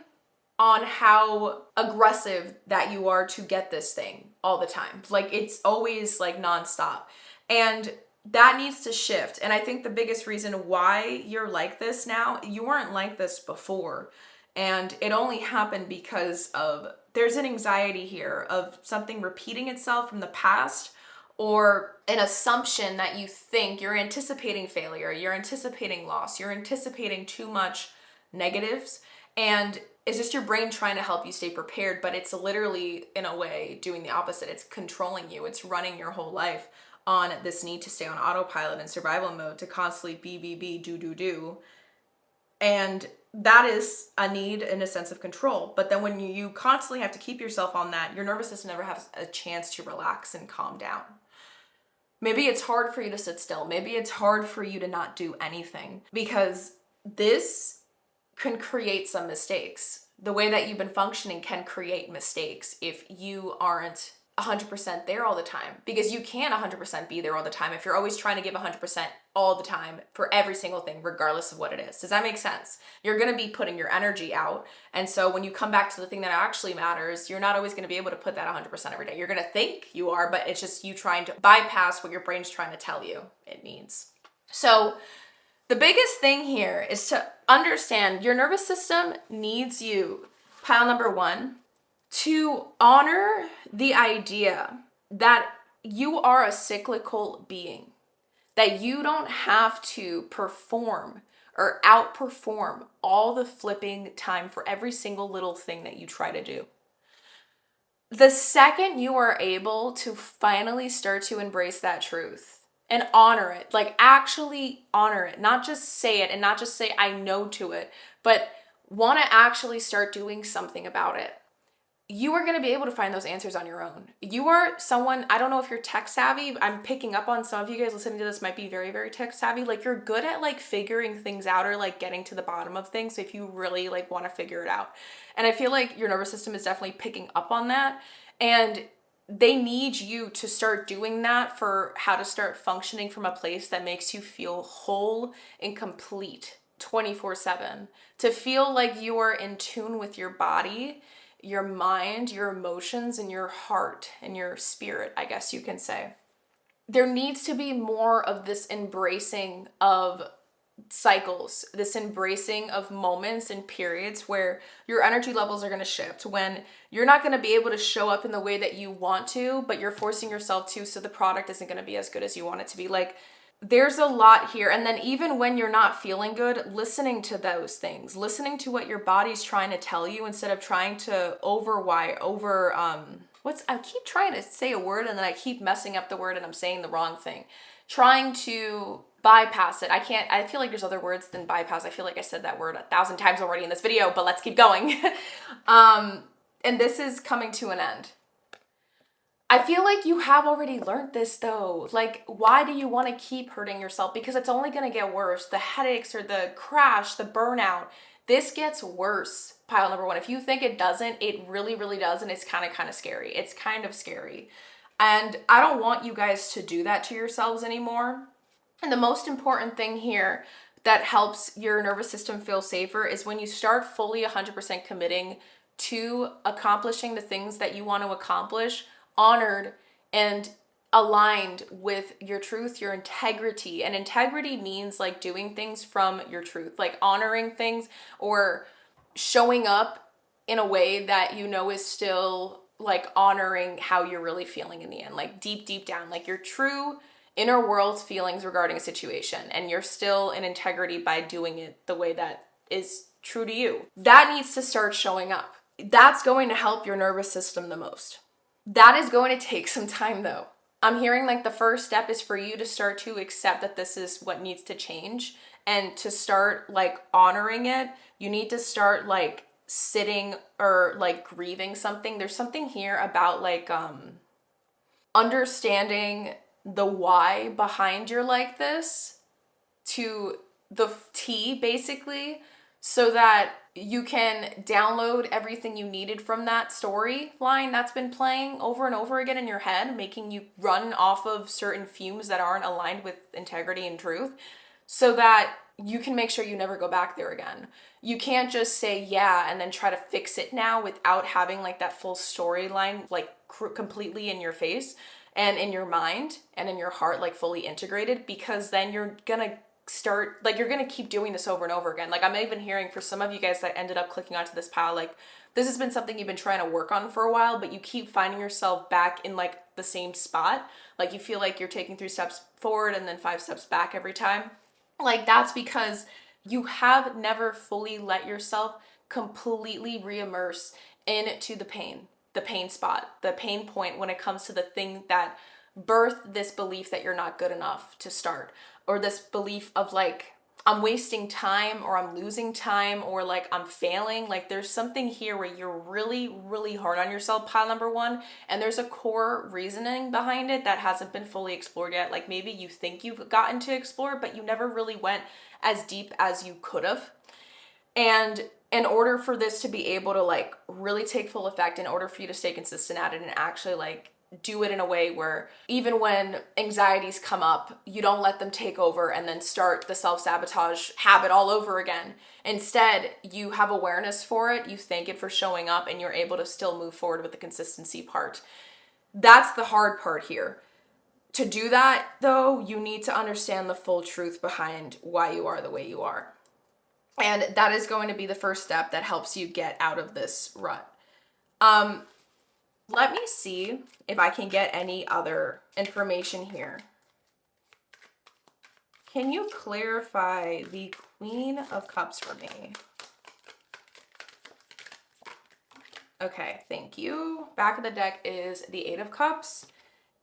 on how aggressive that you are to get this thing all the time. Like it's always like nonstop. And that needs to shift. And I think the biggest reason why you're like this now, you weren't like this before. And it only happened because of there's an anxiety here of something repeating itself from the past or an assumption that you think you're anticipating failure, you're anticipating loss, you're anticipating too much negatives, and it's just your brain trying to help you stay prepared, but it's literally in a way doing the opposite. It's controlling you. It's running your whole life on this need to stay on autopilot and survival mode to constantly be, do. And that is a need and a sense of control. But then when you constantly have to keep yourself on that, your nervous system never has a chance to relax and calm down. Maybe it's hard for you to sit still. Maybe it's hard for you to not do anything, because this can create some mistakes. The way that you've been functioning can create mistakes if you aren't 100% there all the time, because you can't 100% be there all the time if you're always trying to give 100% all the time for every single thing, regardless of what it is. Does that make sense? You're going to be putting your energy out. And so when you come back to the thing that actually matters, you're not always going to be able to put that 100% every day. You're going to think you are, but it's just you trying to bypass what your brain's trying to tell you it needs. So the biggest thing here is to understand your nervous system needs you, pile number one, to honor the idea that you are a cyclical being, that you don't have to perform or outperform all the flipping time for every single little thing that you try to do. The second you are able to finally start to embrace that truth and honor it, like actually honor it, not just say it and not just say I know to it, but want to actually start doing something about it, you are going to be able to find those answers on your own. You are someone, I don't know if you're tech savvy. I'm picking up on some of you guys listening to this might be very, very tech savvy. Like you're good at like figuring things out or like getting to the bottom of things if you really like want to figure it out. And I feel like your nervous system is definitely picking up on that. And they need you to start doing that for how to start functioning from a place that makes you feel whole and complete 24/7. To feel like you are in tune with your body, your mind, your emotions, and your heart and your spirit, I guess you can say. There needs to be more of this embracing of cycles, this embracing of moments and periods where your energy levels are going to shift, when you're not going to be able to show up in the way that you want to, but you're forcing yourself to, so the product isn't going to be as good as you want it to be. Like, there's a lot here. And then even when you're not feeling good, listening to those things, listening to what your body's trying to tell you instead of trying to I keep trying to say a word and then I keep messing up the word and I'm saying the wrong thing. Trying to bypass it. I feel like there's other words than bypass. I feel like I said that word 1,000 times already in this video, but let's keep going. And this is coming to an end. I feel like you have already learned this though. Like, why do you want to keep hurting yourself? Because it's only going to get worse. The headaches or the crash, the burnout, this gets worse. Pile number one. If you think it doesn't, it really, really does. And it's kind of scary. It's kind of scary. And I don't want you guys to do that to yourselves anymore. And the most important thing here that helps your nervous system feel safer is when you start fully 100% committing to accomplishing the things that you want to accomplish, honored and aligned with your truth, your integrity. And integrity means like doing things from your truth, like honoring things or showing up in a way that you know is still like honoring how you're really feeling in the end, like deep down, like your true inner world's feelings regarding a situation, and you're still in integrity by doing it the way that is true to you. That needs to start showing up. That's going to help your nervous system the most. That is going to take some time though. I'm hearing like the first step is for you to start to accept that this is what needs to change and to start like honoring it. You need to start like sitting or like grieving something. There's something here about like understanding the why behind your like this to the T basically, so that you can download everything you needed from that storyline that's been playing over and over again in your head, making you run off of certain fumes that aren't aligned with integrity and truth, so that you can make sure you never go back there again. You can't just say yeah and then try to fix it now without having like that full storyline like completely in your face and in your mind and in your heart, like fully integrated, because then you're gonna start, like you're gonna keep doing this over and over again. Like I'm even hearing for some of you guys that ended up clicking onto this pile, like this has been something you've been trying to work on for a while, but you keep finding yourself back in like the same spot. Like you feel like you're taking 3 steps forward and then 5 steps back every time. Like that's because you have never fully let yourself completely re-immerse into the pain spot, the pain point when it comes to the thing that birthed this belief that you're not good enough to start, or this belief of like, I'm wasting time, or I'm losing time, or like I'm failing. Like there's something here where you're really, really hard on yourself, pile number one, and there's a core reasoning behind it that hasn't been fully explored yet. Like maybe you think you've gotten to explore, but you never really went as deep as you could have. And in order for this to be able to like really take full effect, in order for you to stay consistent at it and actually like do it in a way where even when anxieties come up, you don't let them take over and then start the self-sabotage habit all over again. Instead, you have awareness for it, you thank it for showing up, and you're able to still move forward with the consistency part. That's the hard part here. To do that, though, you need to understand the full truth behind why you are the way you are. And that is going to be the first step that helps you get out of this rut. Let me see if I can get any other information here. Can you clarify the Queen of Cups for me? Okay, thank you. Back of the deck is the Eight of Cups,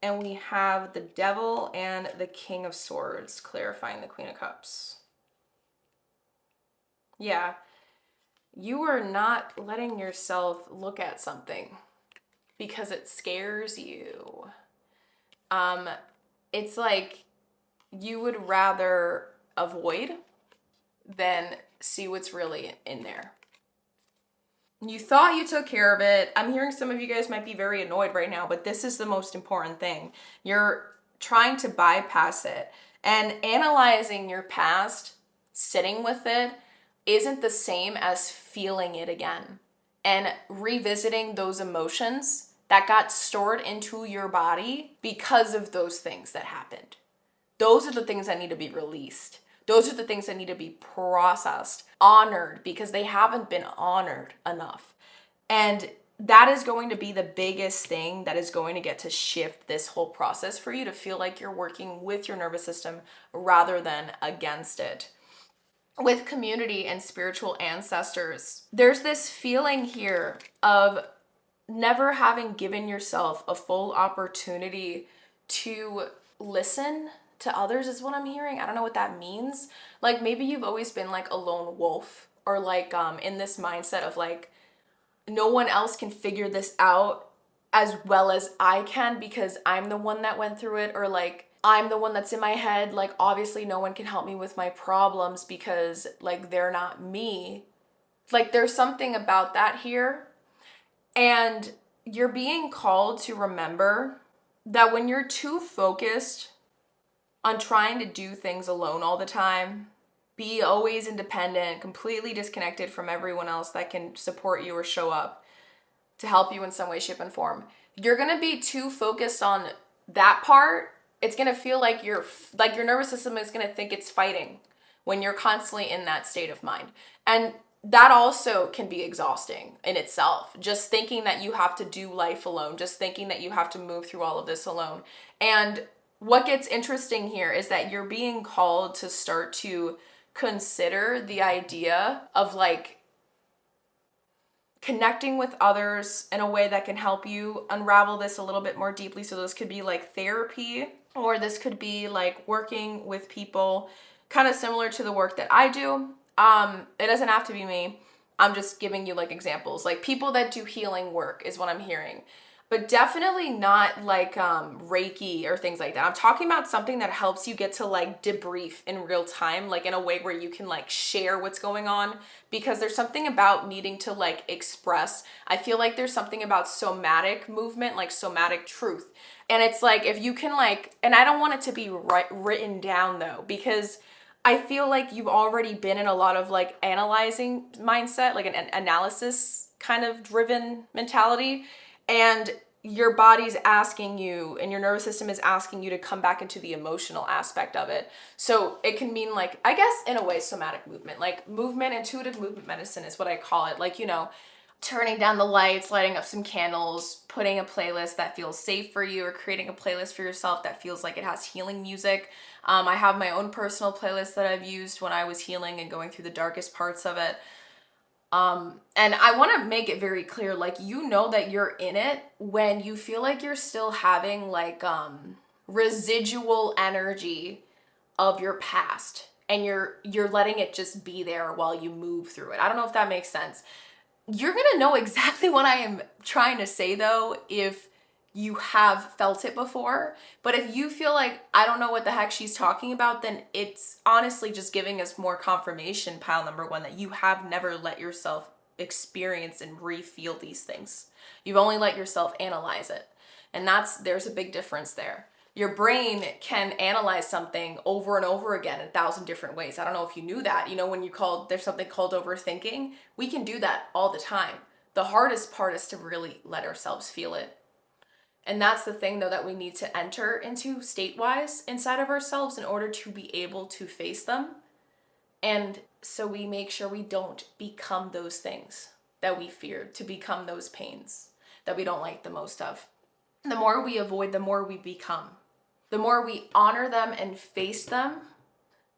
and we have the Devil and the King of Swords, clarifying the Queen of Cups. Yeah, you are not letting yourself look at something because it scares you. It's like you would rather avoid than see what's really in there. You thought you took care of it. I'm hearing some of you guys might be very annoyed right now, but this is the most important thing. You're trying to bypass it, and analyzing your past, sitting with it, isn't the same as feeling it again and revisiting those emotions that got stored into your body because of those things that happened. Those are the things that need to be released. Those are the things that need to be processed, honored, because they haven't been honored enough. And that is going to be the biggest thing that is going to get to shift this whole process for you to feel like you're working with your nervous system rather than against it. With community and spiritual ancestors, there's this feeling here of never having given yourself a full opportunity to listen to others is what I'm hearing. I don't know what that means. Like maybe you've always been like a lone wolf, or like in this mindset of like no one else can figure this out as well as I can because I'm the one that went through it, or like I'm the one that's in my head. Like obviously no one can help me with my problems because like they're not me. Like there's something about that here. And you're being called to remember that when you're too focused on trying to do things alone all the time, be always independent, completely disconnected from everyone else that can support you or show up to help you in some way, shape, and form, you're gonna be too focused on that part. It's gonna feel like your nervous system is gonna think it's fighting when you're constantly in that state of mind. And that also can be exhausting in itself. Just thinking that you have to do life alone, just thinking that you have to move through all of this alone. And what gets interesting here is that you're being called to start to consider the idea of like connecting with others in a way that can help you unravel this a little bit more deeply. So this could be like therapy, or this could be like working with people kind of similar to the work that I do. It doesn't have to be me. I'm just giving you like examples, like people that do healing work is what I'm hearing, but definitely not like Reiki or things like that. I'm talking about something that helps you get to like debrief in real time, like in a way where you can like share what's going on, because there's something about needing to like express. I feel like there's something about somatic movement, like somatic truth. And it's like, if you can like, and I don't want it to be written down though, because I feel like you've already been in a lot of like analyzing mindset, like an analysis kind of driven mentality. And your body's asking you and your nervous system is asking you to come back into the emotional aspect of it. So it can mean like, I guess in a way, somatic movement, like movement, intuitive movement medicine is what I call it. Like, you know, turning down the lights, lighting up some candles, putting a playlist that feels safe for you, or creating a playlist for yourself that feels like it has healing music. I have my own personal playlist that I've used when I was healing and going through the darkest parts of it. And I want to make it very clear, like, you know that you're in it when you feel like you're still having like residual energy of your past. and you're letting it just be there while you move through it. I don't know if that makes sense. You're gonna know exactly what I am trying to say though if you have felt it before. But if you feel like I don't know what the heck she's talking about, then it's honestly just giving us more confirmation, pile number one, that you have never let yourself experience and re-feel these things. You've only let yourself analyze it. And there's a big difference there. Your brain can analyze something over and over again in 1,000 different ways. I don't know if you knew that. You know, there's something called overthinking. We can do that all the time. The hardest part is to really let ourselves feel it. And that's the thing though that we need to enter into state-wise inside of ourselves in order to be able to face them. And so we make sure we don't become those things that we feared, to become those pains that we don't like the most of. The more we avoid, the more we become. The more we honor them and face them,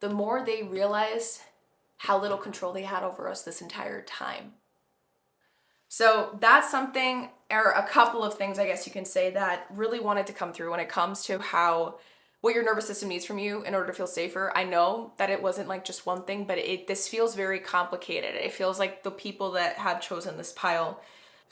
the more they realize how little control they had over us this entire time. So that's something, or a couple of things, I guess you can say, that really wanted to come through when it comes to what your nervous system needs from you in order to feel safer. I know that it wasn't like just one thing, but this feels very complicated. It feels like the people that have chosen this pile,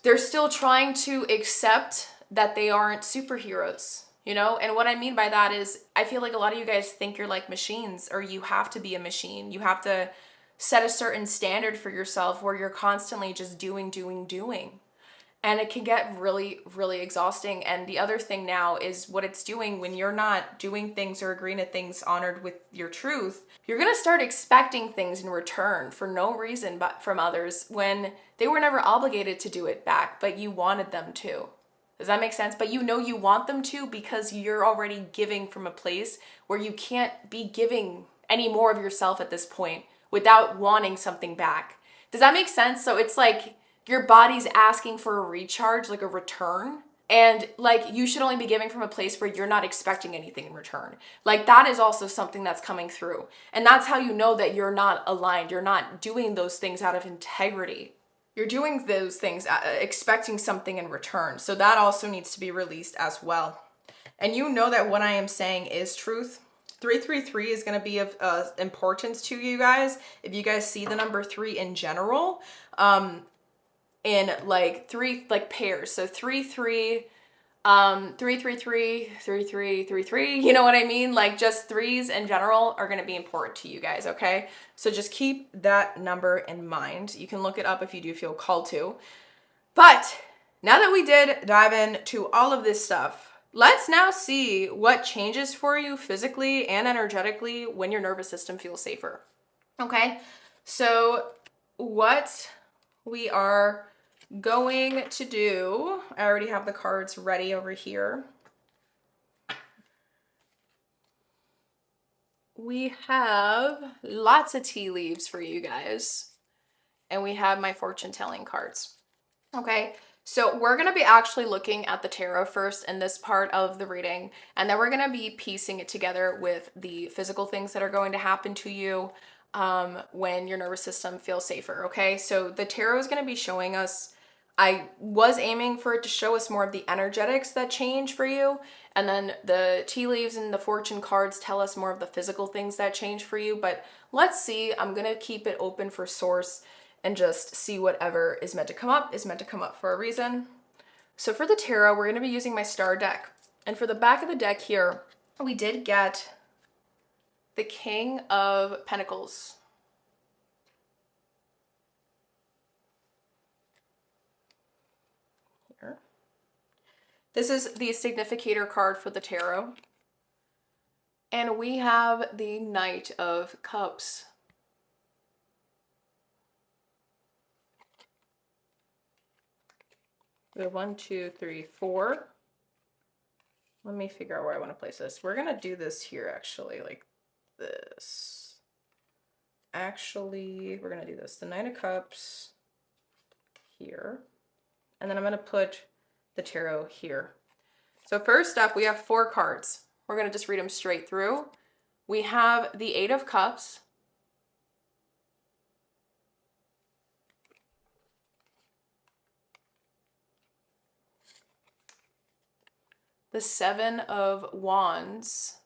they're still trying to accept that they aren't superheroes, you know? And what I mean by that is I feel like a lot of you guys think you're like machines, or you have to be a machine. You have to set a certain standard for yourself where you're constantly just doing. And it can get really, really exhausting. And the other thing now is what it's doing when you're not doing things or agreeing to things honored with your truth. You're going to start expecting things in return for no reason but from others when they were never obligated to do it back, but you wanted them to. Does that make sense? But you know you want them to because you're already giving from a place where you can't be giving any more of yourself at this point without wanting something back. Does that make sense? So it's like your body's asking for a recharge, like a return. And like you should only be giving from a place where you're not expecting anything in return. Like that is also something that's coming through. And that's how you know that you're not aligned. You're not doing those things out of integrity. You're doing those things expecting something in return. So that also needs to be released as well. And you know that what I am saying is truth. 333 is going to be of importance to you guys. If you guys see the number 3 in general, in like three like pairs. So 3-3, 3-3-3, 3-3-3-3, you know what I mean? Like just threes in general are going to be important to you guys, okay? So just keep that number in mind. You can look it up if you do feel called to. But now that we did dive into all of this stuff, let's now see what changes for you physically and energetically when your nervous system feels safer. Okay, so what we are going to do, I already have the cards ready over here. We have lots of tea leaves for you guys, and we have my fortune telling cards. Okay, so we're going to be actually looking at the tarot first in this part of the reading, and then we're going to be piecing it together with the physical things that are going to happen to you when your nervous system feels safer, okay? So the tarot is going to be showing us, I was aiming for it to show us more of the energetics that change for you, and then the tea leaves and the fortune cards tell us more of the physical things that change for you, but let's see. I'm going to keep it open for source and just see whatever is meant to come up is meant to come up for a reason. So for the tarot, we're going to be using my star deck. And for the back of the deck here, we did get the King of Pentacles. Here. This is the significator card for the tarot. And we have the Knight of Cups. We have 1, 2, 3, 4. Let me figure out where I want to place this. We're going to do this here, actually, like this. Actually, we're going to do this. The Nine of Cups here. And then I'm going to put the tarot here. So first up, we have 4 cards. We're going to just read them straight through. We have the Eight of Cups. The Seven of Wands.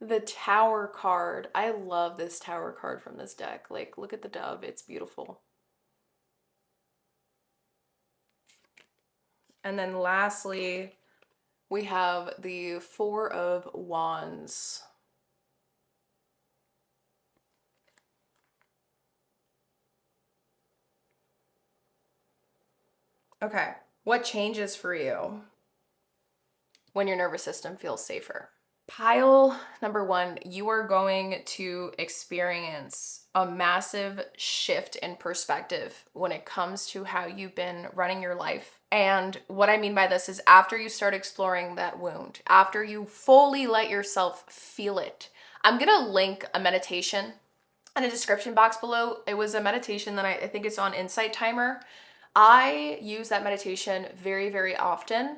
The Tower card. I love this Tower card from this deck. Like, look at the dove. It's beautiful. And then lastly, we have the Four of Wands. Okay, what changes for you when your nervous system feels safer? Pile number one, you are going to experience a massive shift in perspective when it comes to how you've been running your life. And what I mean by this is after you start exploring that wound, after you fully let yourself feel it, I'm going to link a meditation in a description box below. It was a meditation that I think it's on Insight Timer. I use that meditation very, very often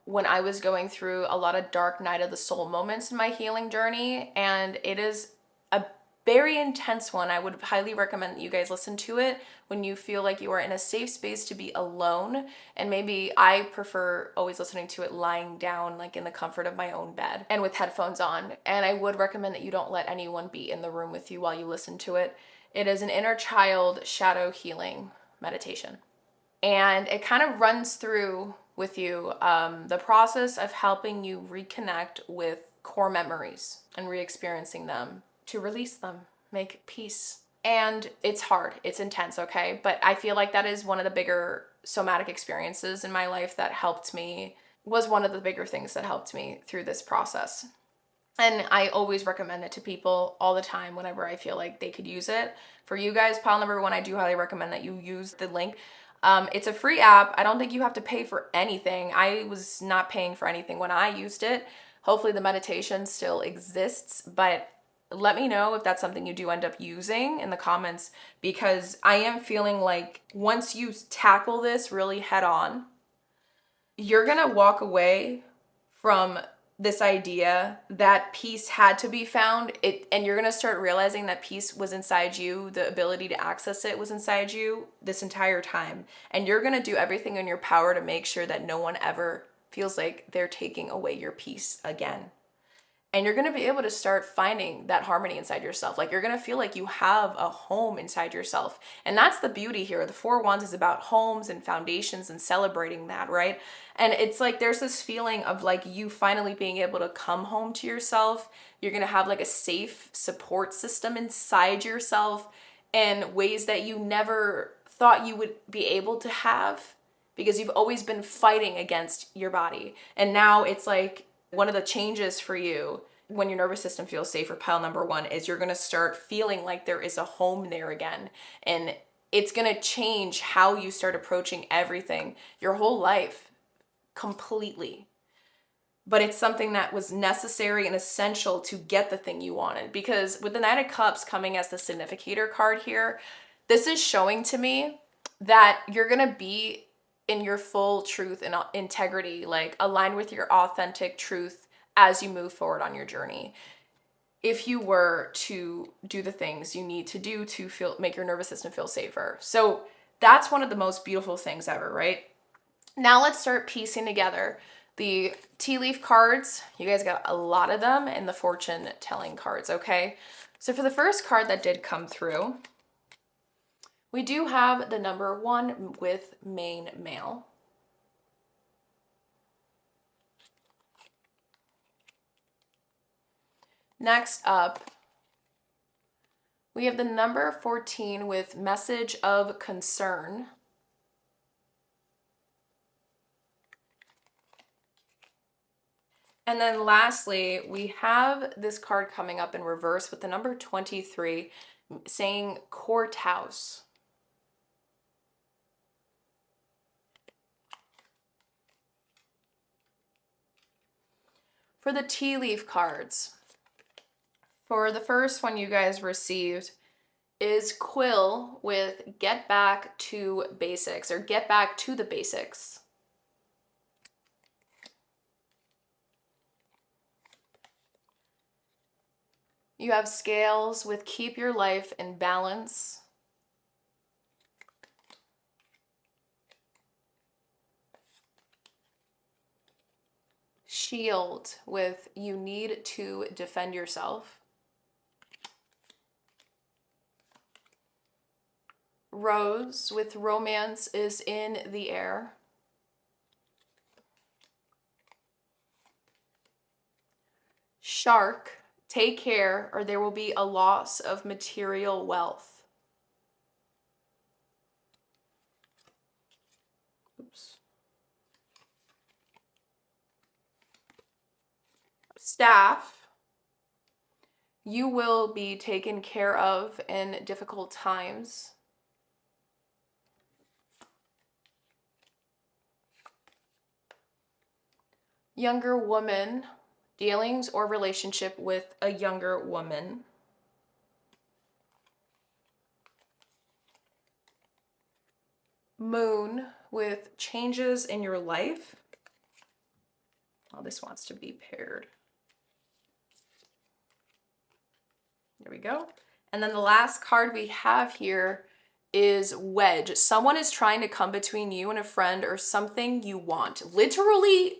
when I was going through a lot of dark night of the soul moments in my healing journey. And it is a very intense one. I would highly recommend that you guys listen to it when you feel like you are in a safe space to be alone. And maybe I prefer always listening to it lying down, like in the comfort of my own bed and with headphones on. And I would recommend that you don't let anyone be in the room with you while you listen to it. It is an inner child shadow healing meditation. And it kind of runs through with you the process of helping you reconnect with core memories and re-experiencing them to release them, make peace. And it's hard, it's intense, okay? But I feel like that is one of the bigger somatic experiences in my life that helped me, was one of the bigger things that helped me through this process. And I always recommend it to people all the time whenever I feel like they could use it. For you guys, pile number one, I do highly recommend that you use the link. It's a free app. I don't think you have to pay for anything. I was not paying for anything when I used it. Hopefully the meditation still exists, but let me know if that's something you do end up using in the comments, because I am feeling like once you tackle this really head on, you're gonna walk away from this idea that peace had to be found, and you're gonna start realizing that peace was inside you, the ability to access it was inside you this entire time. And you're gonna do everything in your power to make sure that no one ever feels like they're taking away your peace again. And you're going to be able to start finding that harmony inside yourself. Like, you're going to feel like you have a home inside yourself. And that's the beauty here. The Four Wands is about homes and foundations and celebrating that, right? And it's like there's this feeling of like you finally being able to come home to yourself. You're going to have like a safe support system inside yourself in ways that you never thought you would be able to have, because you've always been fighting against your body. And now it's like one of the changes for you when your nervous system feels safer, pile number one, is you're going to start feeling like there is a home there again. And it's going to change how you start approaching everything, your whole life, completely. But it's something that was necessary and essential to get the thing you wanted. Because with the Knight of Cups coming as the significator card here, this is showing to me that you're going to be in your full truth and integrity, like aligned with your authentic truth as you move forward on your journey. If you were to do the things you need to do to make your nervous system feel safer. So that's one of the most beautiful things ever, right? Now let's start piecing together the tea leaf cards. You guys got a lot of them, and the fortune telling cards, okay? So for the first card that did come through, we do have the number 1 with main male. Next up, we have the number 14 with message of concern. And then lastly, we have this card coming up in reverse with the number 23 saying courthouse. For the tea leaf cards, for the first one you guys received is Quill with get back to basics, or get back to the basics. You have Scales with keep your life in balance. Shield with you need to defend yourself. Rose with romance is in the air. Shark, take care or there will be a loss of material wealth. Oops. Staff, you will be taken care of in difficult times. Younger woman, dealings or relationship with a younger woman. Moon with changes in your life. Oh, this wants to be paired. There we go. And then the last card we have here is wedge. Someone is trying to come between you and a friend or something you want. Literally,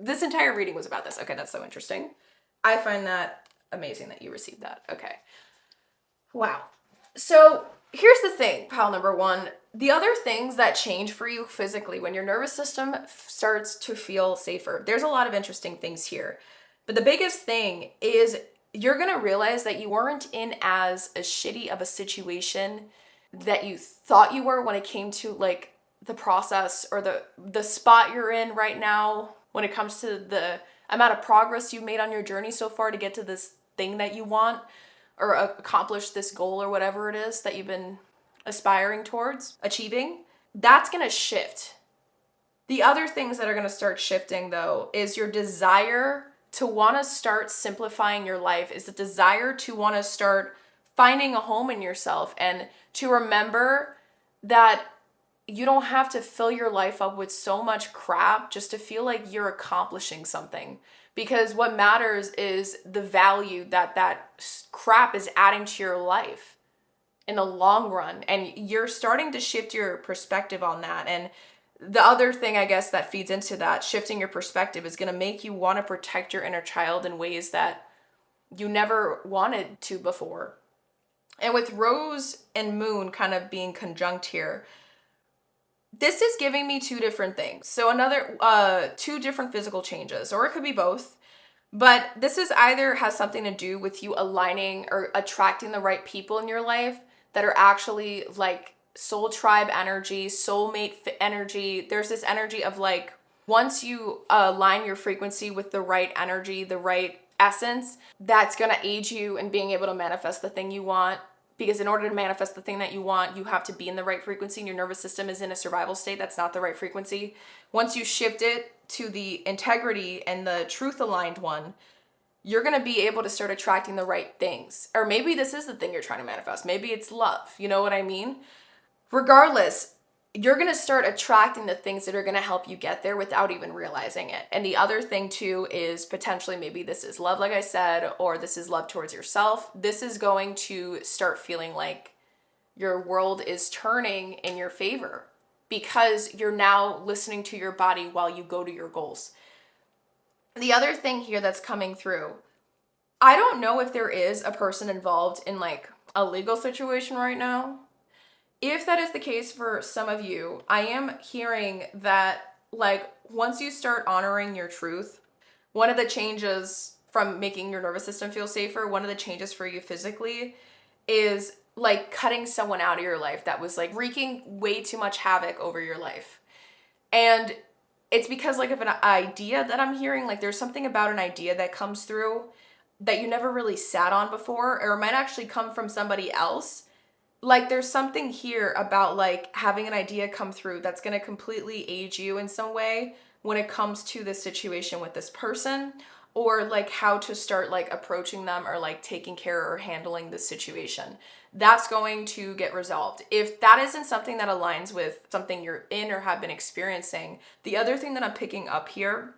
this entire reading was about this. Okay, that's so interesting. I find that amazing that you received that. Okay. Wow. So here's the thing, pile number one. The other things that change for you physically when your nervous system starts to feel safer, there's a lot of interesting things here. But the biggest thing is you're going to realize that you weren't in as a shitty of a situation that you thought you were when it came to like the process or the spot you're in right now when it comes to the amount of progress you've made on your journey so far to get to this thing that you want or accomplish this goal or whatever it is that you've been aspiring towards achieving. That's going to shift. The other things that are going to start shifting though is your desire to want to start simplifying your life, is the desire to want to start finding a home in yourself and to remember that you don't have to fill your life up with so much crap just to feel like you're accomplishing something. Because what matters is the value that that crap is adding to your life in the long run. And you're starting to shift your perspective on that. And the other thing, I guess, that feeds into that, shifting your perspective, is going to make you want to protect your inner child in ways that you never wanted to before. And with Rose and Moon kind of being conjunct here, this is giving me two different things. So two different physical changes, or it could be both. But this is either has something to do with you aligning or attracting the right people in your life that are actually like soul tribe energy, soulmate energy. There's this energy of like, once you align your frequency with the right energy, the right essence, that's going to aid you in being able to manifest the thing you want. Because in order to manifest the thing that you want, you have to be in the right frequency, and your nervous system is in a survival state. That's not the right frequency. Once you shift it to the integrity and the truth aligned one, you're going to be able to start attracting the right things. Or maybe this is the thing you're trying to manifest. Maybe it's love. You know what I mean? Regardless, you're going to start attracting the things that are going to help you get there without even realizing it. And the other thing too is potentially maybe this is love, like I said, or this is love towards yourself. This is going to start feeling like your world is turning in your favor because you're now listening to your body while you go to your goals. The other thing here that's coming through, I don't know if there is a person involved in like a legal situation right now. If that is the case for some of you, I am hearing that like once you start honoring your truth, one of the changes from making your nervous system feel safer, one of the changes for you physically is like cutting someone out of your life that was like wreaking way too much havoc over your life. And it's because like of an idea that I'm hearing, like there's something about an idea that comes through that you never really sat on before, or it might actually come from somebody else. Like there's something here about like having an idea come through that's going to completely aid you in some way when it comes to this situation with this person, or like how to start like approaching them or like taking care or handling this situation. That's going to get resolved. If that isn't something that aligns with something you're in or have been experiencing, the other thing that I'm picking up here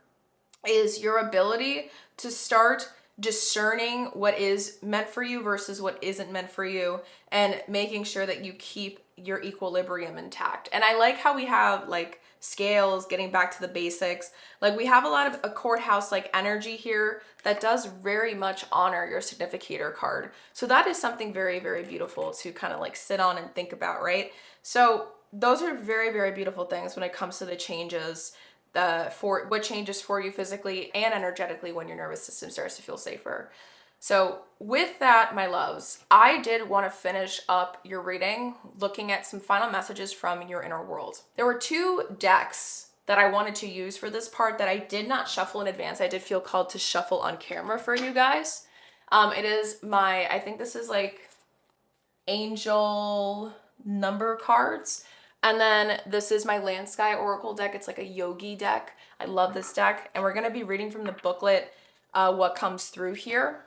is your ability to start discerning what is meant for you versus what isn't meant for you, and making sure that you keep your equilibrium intact. And I like how we have like scales, getting back to the basics. Like we have a lot of a courthouse like energy here that does very much honor your significator card. So that is something very, very beautiful to kind of like sit on and think about, right? So those are very, very beautiful things when it comes to the changes, for what changes for you physically and energetically when your nervous system starts to feel safer. So with that, my loves, I did want to finish up your reading looking at some final messages from your inner world. There were 2 decks that I wanted to use for this part that I did not shuffle in advance. I did feel called to shuffle on camera for you guys. It is I think this is like angel number cards. And then this is my Land Sky Oracle deck. It's like a yogi deck. I love this deck. And we're going to be reading from the booklet what comes through here,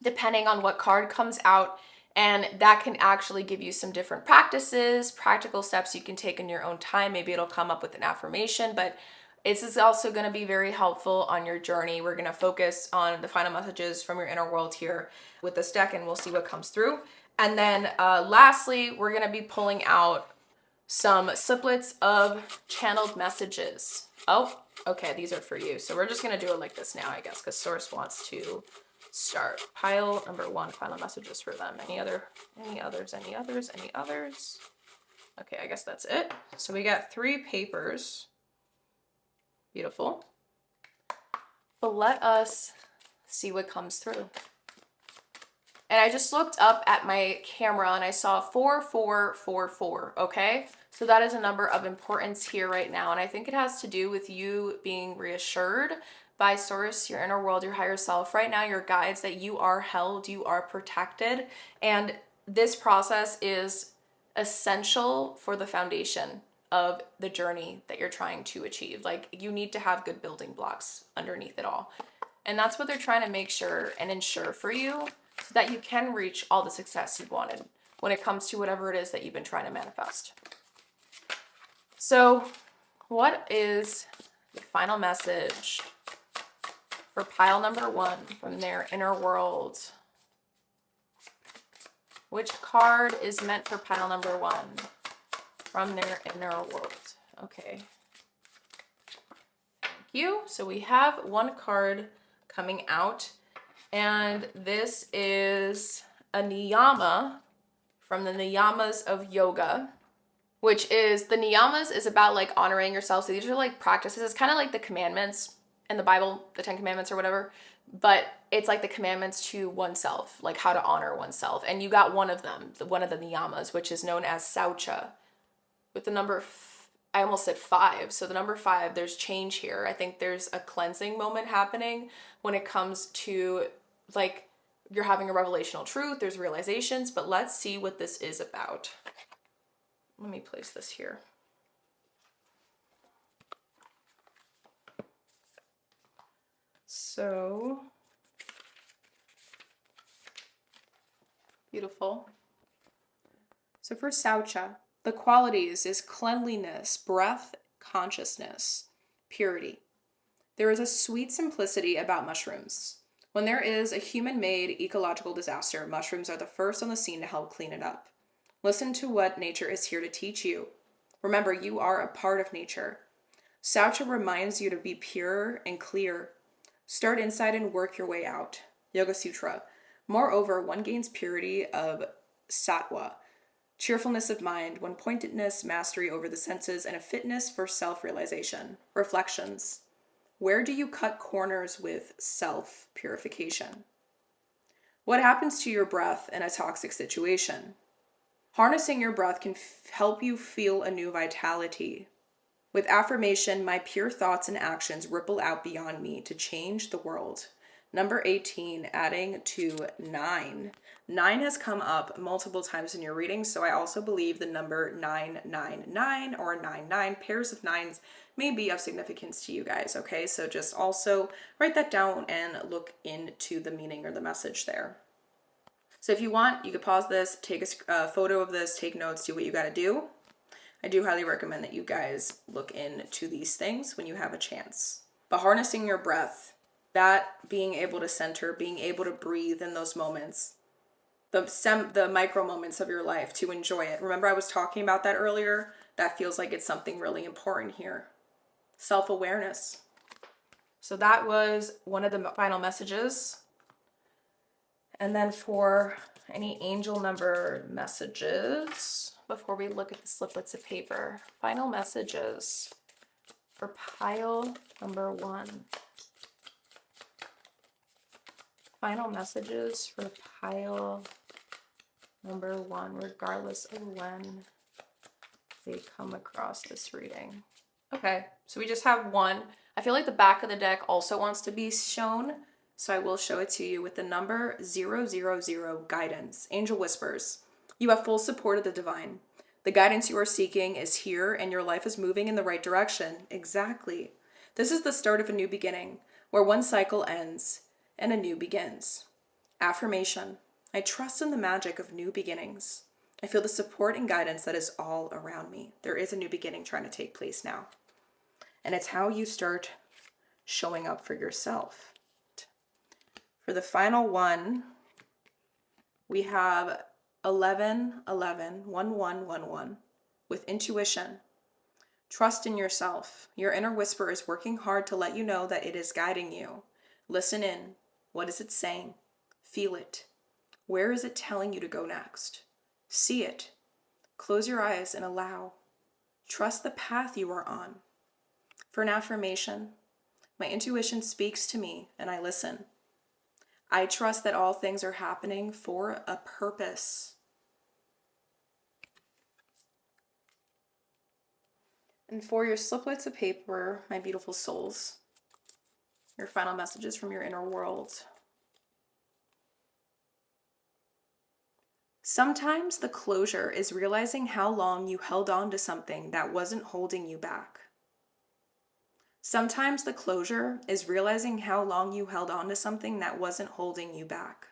depending on what card comes out. And that can actually give you some different practices, practical steps you can take in your own time. Maybe it'll come up with an affirmation, but this is also going to be very helpful on your journey. We're going to focus on the final messages from your inner world here with this deck, and we'll see what comes through. And then lastly, we're going to be pulling out some sliplets of channeled messages. Oh, okay, these are for you. So we're just going to do it like this now, I guess, because Source wants to start. Pile number 1, final messages for them. Any others? Okay, I guess that's it. So we got 3 papers. Beautiful. But let us see what comes through. And I just looked up at my camera and I saw 4444, okay? So that is a number of importance here right now. And I think it has to do with you being reassured by Source, your inner world, your higher self. Right now, your guides that you are held, you are protected. And this process is essential for the foundation of the journey that you're trying to achieve. Like you need to have good building blocks underneath it all. And that's what they're trying to make sure and ensure for you, so that you can reach all the success you've wanted when it comes to whatever it is that you've been trying to manifest. So what is the final message for pile number 1 from their inner world? Which card is meant for pile number 1 from their inner world? Okay. Thank you. So we have 1 card coming out. And this is a niyama from the niyamas of yoga, which is, the niyamas is about like honoring yourself. So these are like practices. It's kind of like the commandments in the Bible, the 10 commandments or whatever, but it's like the commandments to oneself, like how to honor oneself. And you got one of them, one of the niyamas, which is known as saucha, with the number, I almost said 5. So the number 5, there's change here. I think there's a cleansing moment happening when it comes to like you're having a revelational truth, there's realizations, but let's see what this is about. Let me place this here. So beautiful. So for Saucha, the qualities is cleanliness, breath, consciousness, purity. There is a sweet simplicity about mushrooms. When there is a human-made ecological disaster, mushrooms are the first on the scene to help clean it up. Listen to what nature is here to teach you. Remember, you are a part of nature. Saucha reminds you to be pure and clear. Start inside and work your way out. Yoga Sutra. Moreover, one gains purity of sattva, cheerfulness of mind, one-pointedness, mastery over the senses, and a fitness for self-realization. Reflections. Where do you cut corners with self-purification? What happens to your breath in a toxic situation? Harnessing your breath can help you feel a new vitality. With affirmation, my pure thoughts and actions ripple out beyond me to change the world. Number 18, adding to 9. 9 has come up multiple times in your reading, so I also believe the number 999 or 99, pairs of 9s, may be of significance to you guys, okay? So just also write that down and look into the meaning or the message there. So if you want, you could pause this, take a photo of this, take notes, do what you gotta do. I do highly recommend that you guys look into these things when you have a chance. But harnessing your breath, That being able to center, being able to breathe in those moments, the micro moments of your life, to enjoy it. Remember, I was talking about that earlier? That feels like it's something really important here. Self-awareness. So that was one of the final messages. And then for any angel number messages, before we look at the sliplets of paper, final messages for pile number 1. Final messages for pile number 1, regardless of when they come across this reading. Okay, so we just have 1. I feel like the back of the deck also wants to be shown, so I will show it to you with the number 000, guidance. Angel whispers, you have full support of the divine. The guidance you are seeking is here and your life is moving in the right direction. Exactly. This is the start of a new beginning, where one cycle ends and a new begins. Affirmation. I trust in the magic of new beginnings. I feel the support and guidance that is all around me. There is a new beginning trying to take place now. And it's how you start showing up for yourself. For the final one, we have 11, 11, 1, 1, 1, 1, with intuition. Trust in yourself. Your inner whisper is working hard to let you know that it is guiding you. Listen in. What is it saying? Feel it. Where is it telling you to go next? See it. Close your eyes and allow. Trust the path you are on. For an affirmation, my intuition speaks to me and I listen. I trust that all things are happening for a purpose. And for your sliplets of paper, my beautiful souls, your final messages from your inner world. Sometimes the closure is realizing how long you held on to something that wasn't holding you back. Sometimes the closure is realizing how long you held on to something that wasn't holding you back.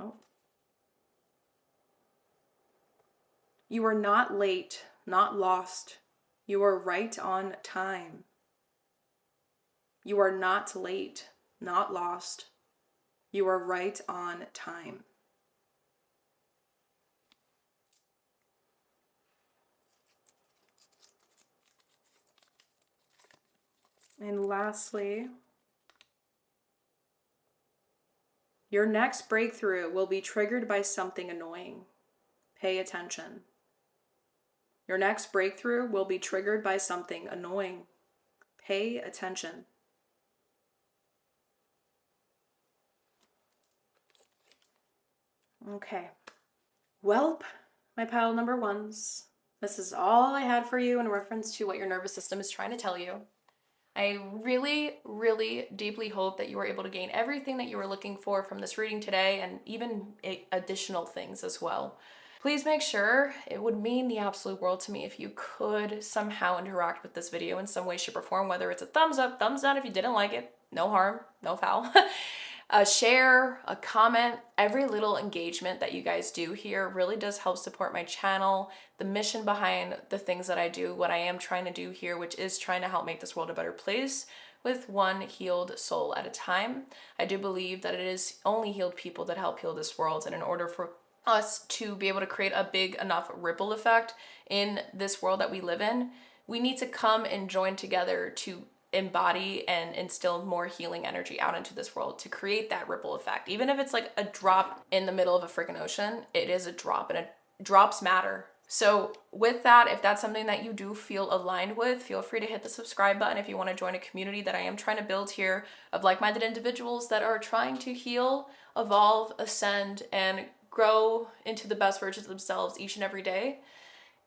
Oh. You are not late, not lost. You are right on time. You are not late, not lost. You are right on time. And lastly, your next breakthrough will be triggered by something annoying. Pay attention. Your next breakthrough will be triggered by something annoying. Pay attention. Okay. Welp, my pile number 1s. This is all I had for you in reference to what your nervous system is trying to tell you. I really, really deeply hope that you were able to gain everything that you were looking for from this reading today, and even additional things as well. Please make sure, it would mean the absolute world to me if you could somehow interact with this video in some way, shape, or form, whether it's a thumbs up, thumbs down if you didn't like it, no harm, no foul. A share, a comment, every little engagement that you guys do here really does help support my channel, the mission behind the things that I do, what I am trying to do here, which is trying to help make this world a better place with one healed soul at a time. I do believe that it is only healed people that help heal this world, and in order for us to be able to create a big enough ripple effect in this world that we live in, we need to come and join together to embody and instill more healing energy out into this world to create that ripple effect. Even if it's like a drop in the middle of a freaking ocean, it is a drop, and drops matter. So with that, if that's something that you do feel aligned with, feel free to hit the subscribe button if you want to join a community that I am trying to build here of like-minded individuals that are trying to heal, evolve, ascend, and grow into the best versions of themselves each and every day.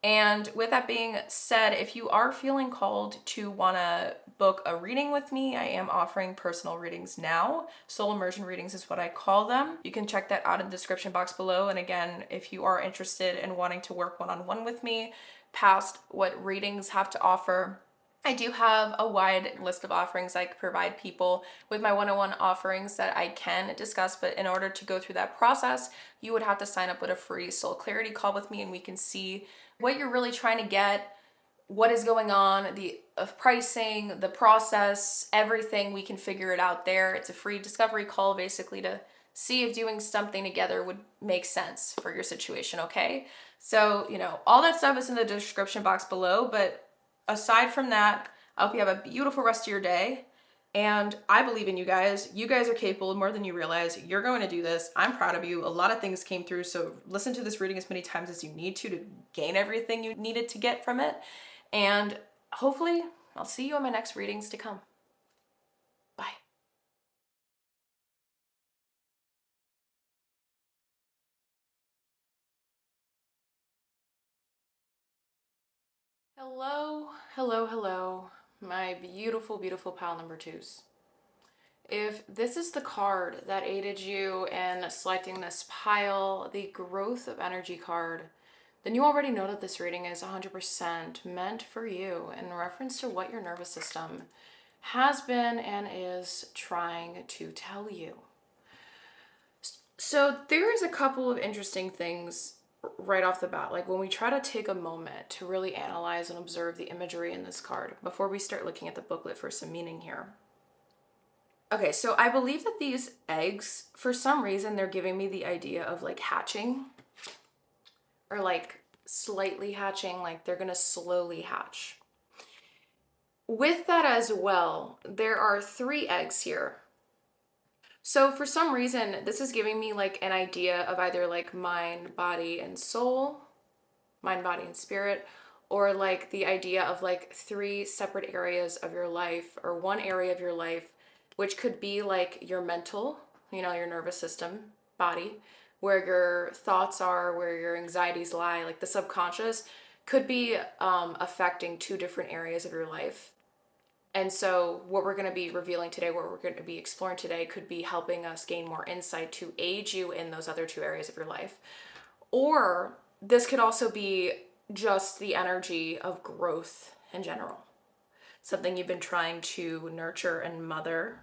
And with that being said, if you are feeling called to want to book a reading with me, I am offering personal readings now. Soul immersion readings is what I call them. You can check that out in the description box below. And again, if you are interested in wanting to work one-on-one with me, past what readings have to offer, I do have a wide list of offerings I provide people with my one-on-one offerings that I can discuss, but in order to go through that process, you would have to sign up with a free soul clarity call with me, and we can see what you're really trying to get, what is going on, the pricing, the process, everything. We can figure it out there. It's a free discovery call basically to see if doing something together would make sense for your situation, okay? So, all that stuff is in the description box below, but aside from that, I hope you have a beautiful rest of your day. And I believe in you guys. You guys are capable more than you realize. You're going to do this. I'm proud of you. A lot of things came through. So listen to this reading as many times as you need to gain everything you needed to get from it. And hopefully I'll see you in my next readings to come. Bye. Hello, hello, hello, my beautiful, beautiful pile number twos. If this is the card that aided you in selecting this pile, the growth of energy card, then you already know that this reading is 100% meant for you in reference to what your nervous system has been and is trying to tell you. So there is a couple of interesting things right off the bat. Like when we try to take a moment to really analyze and observe the imagery in this card before we start looking at the booklet for some meaning here. Okay, so I believe that these eggs, for some reason, they're giving me the idea of like hatching or like slightly hatching, like they're gonna slowly hatch. With that as well, there are 3 eggs here. So for some reason, this is giving me like an idea of either like mind, body, and soul, mind, body, and spirit, or like the idea of like 3 separate areas of your life or one area of your life, which could be like your mental, your nervous system, body, where your thoughts are, where your anxieties lie, like the subconscious could be affecting 2 different areas of your life. And so what we're going to be revealing today, what we're going to be exploring today could be helping us gain more insight to aid you in those other 2 areas of your life. Or this could also be just the energy of growth in general. Something you've been trying to nurture and mother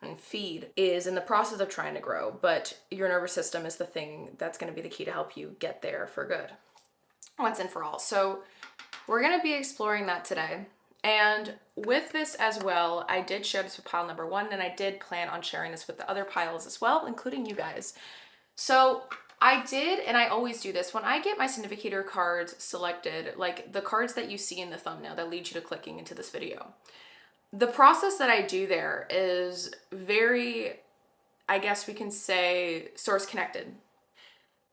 and feed is in the process of trying to grow, but your nervous system is the thing that's going to be the key to help you get there for good, once and for all. So we're going to be exploring that today. And with this as well, I did share this with pile number 1, and I did plan on sharing this with the other piles as well, including you guys. So I did, and I always do this, when I get my significator cards selected, like the cards that you see in the thumbnail that lead you to clicking into this video, the process that I do there is very, I guess we can say, source connected.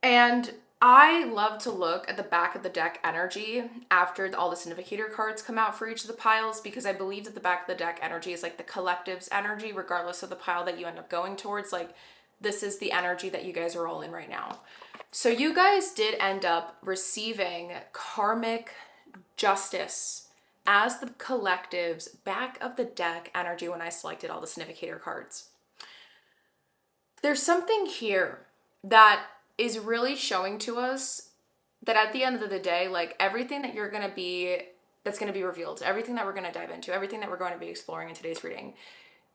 And I love to look at the back of the deck energy after all the significator cards come out for each of the piles, because I believe that the back of the deck energy is like the collective's energy, regardless of the pile that you end up going towards. Like, this is the energy that you guys are all in right now. So you guys did end up receiving karmic justice as the collective's back of the deck energy when I selected all the significator cards. There's something here that is really showing to us that at the end of the day, like everything that you're going to be, that's going to be revealed, everything that we're going to dive into, everything that we're going to be exploring in today's reading,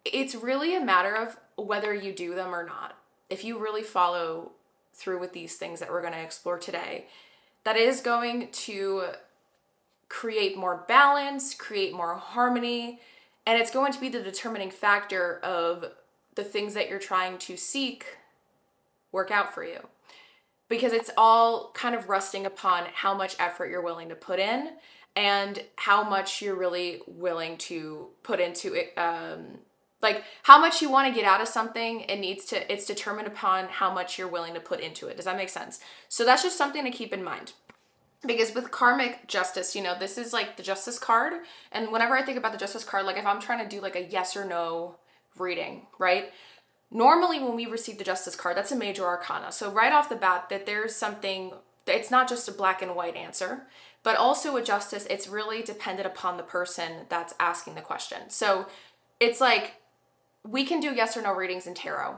it's really a matter of whether you do them or not. If you really follow through with these things that we're going to explore today, that is going to create more balance, create more harmony, and it's going to be the determining factor of the things that you're trying to seek work out for you. Because it's all kind of resting upon how much effort you're willing to put in and how much you're really willing to put into it. Like how much you want to get out of something, it's determined upon how much you're willing to put into it. Does that make sense? So that's just something to keep in mind. Because with karmic justice, this is like the justice card. And whenever I think about the justice card, like if I'm trying to do like a yes or no reading, right? Normally when we receive the justice card, that's a major arcana. So right off the bat that there's something, it's not just a black and white answer, but also a justice, it's really dependent upon the person that's asking the question. So it's like, we can do yes or no readings in tarot,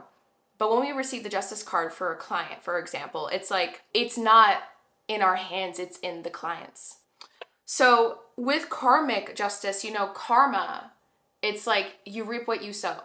but when we receive the justice card for a client, for example, it's like, it's not in our hands, it's in the client's. So with karmic justice, you know, karma, it's like you reap what you sow.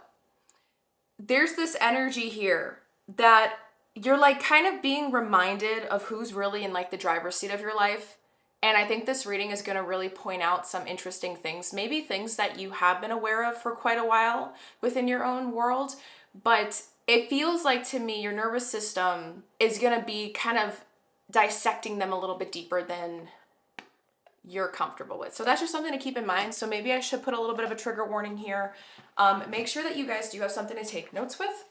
There's this energy here that you're like kind of being reminded of who's really in like the driver's seat of your life. And I think this reading is going to really point out some interesting things, maybe things that you have been aware of for quite a while within your own world. But it feels like to me, your nervous system is going to be kind of dissecting them a little bit deeper than you're comfortable with. So that's just something to keep in mind. So maybe I should put a little bit of a trigger warning here. Make sure that you guys do have something to take notes with.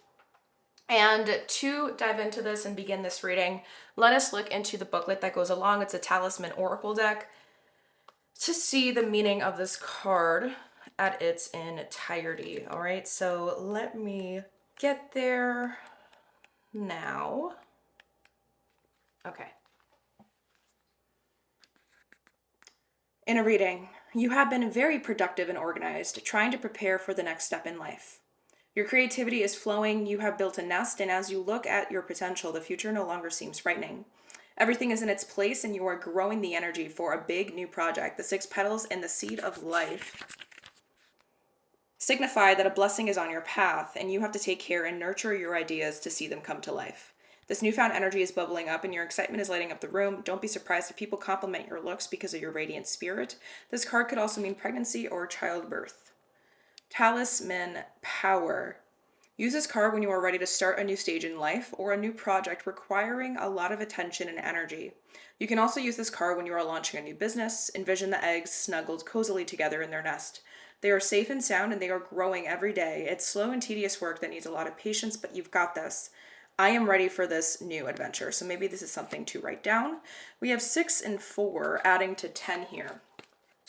And to dive into this and begin this reading, let us look into the booklet that goes along. It's a Talisman Oracle deck to see the meaning of this card at its entirety. All right, so let me get there now. Okay. In a reading, you have been very productive and organized, trying to prepare for the next step in life. Your creativity is flowing, you have built a nest, and as you look at your potential, the future no longer seems frightening. Everything is in its place, and you are growing the energy for a big new project. The 6 petals and the seed of life signify that a blessing is on your path, and you have to take care and nurture your ideas to see them come to life. This newfound energy is bubbling up and your excitement is lighting up the room. Don't be surprised if people compliment your looks because of your radiant spirit. This card could also mean pregnancy or childbirth. Talisman Power. Use this card when you are ready to start a new stage in life or a new project requiring a lot of attention and energy. You can also use this card when you are launching a new business. Envision the eggs snuggled cozily together in their nest. They are safe and sound and they are growing every day. It's slow and tedious work that needs a lot of patience, but you've got this. I am ready for this new adventure. So maybe this is something to write down. We have 6 and 4 adding to 10 here.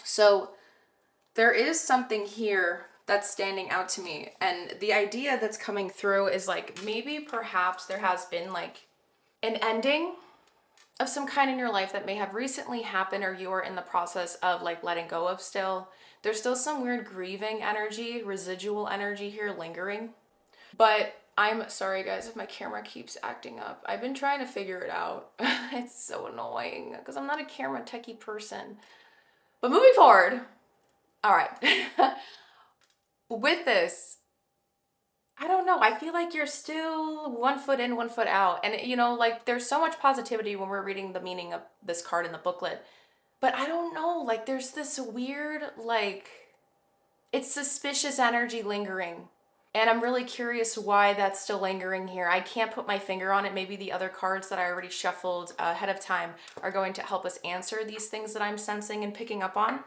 So there is something here that's standing out to me. And the idea that's coming through is like maybe perhaps there has been like an ending of some kind in your life that may have recently happened or you are in the process of like letting go of still. There's still some weird grieving energy, residual energy here lingering. But I'm sorry guys if my camera keeps acting up. I've been trying to figure it out. It's so annoying because I'm not a camera techie person. But moving forward, all right. With this, I don't know. I feel like you're still 1 foot in, 1 foot out. And you know, like there's so much positivity when we're reading the meaning of this card in the booklet. But I don't know, like there's this weird, like, it's suspicious energy lingering. And I'm really curious why that's still lingering here. I can't put my finger on it. Maybe the other cards that I already shuffled ahead of time are going to help us answer these things that I'm sensing and picking up on.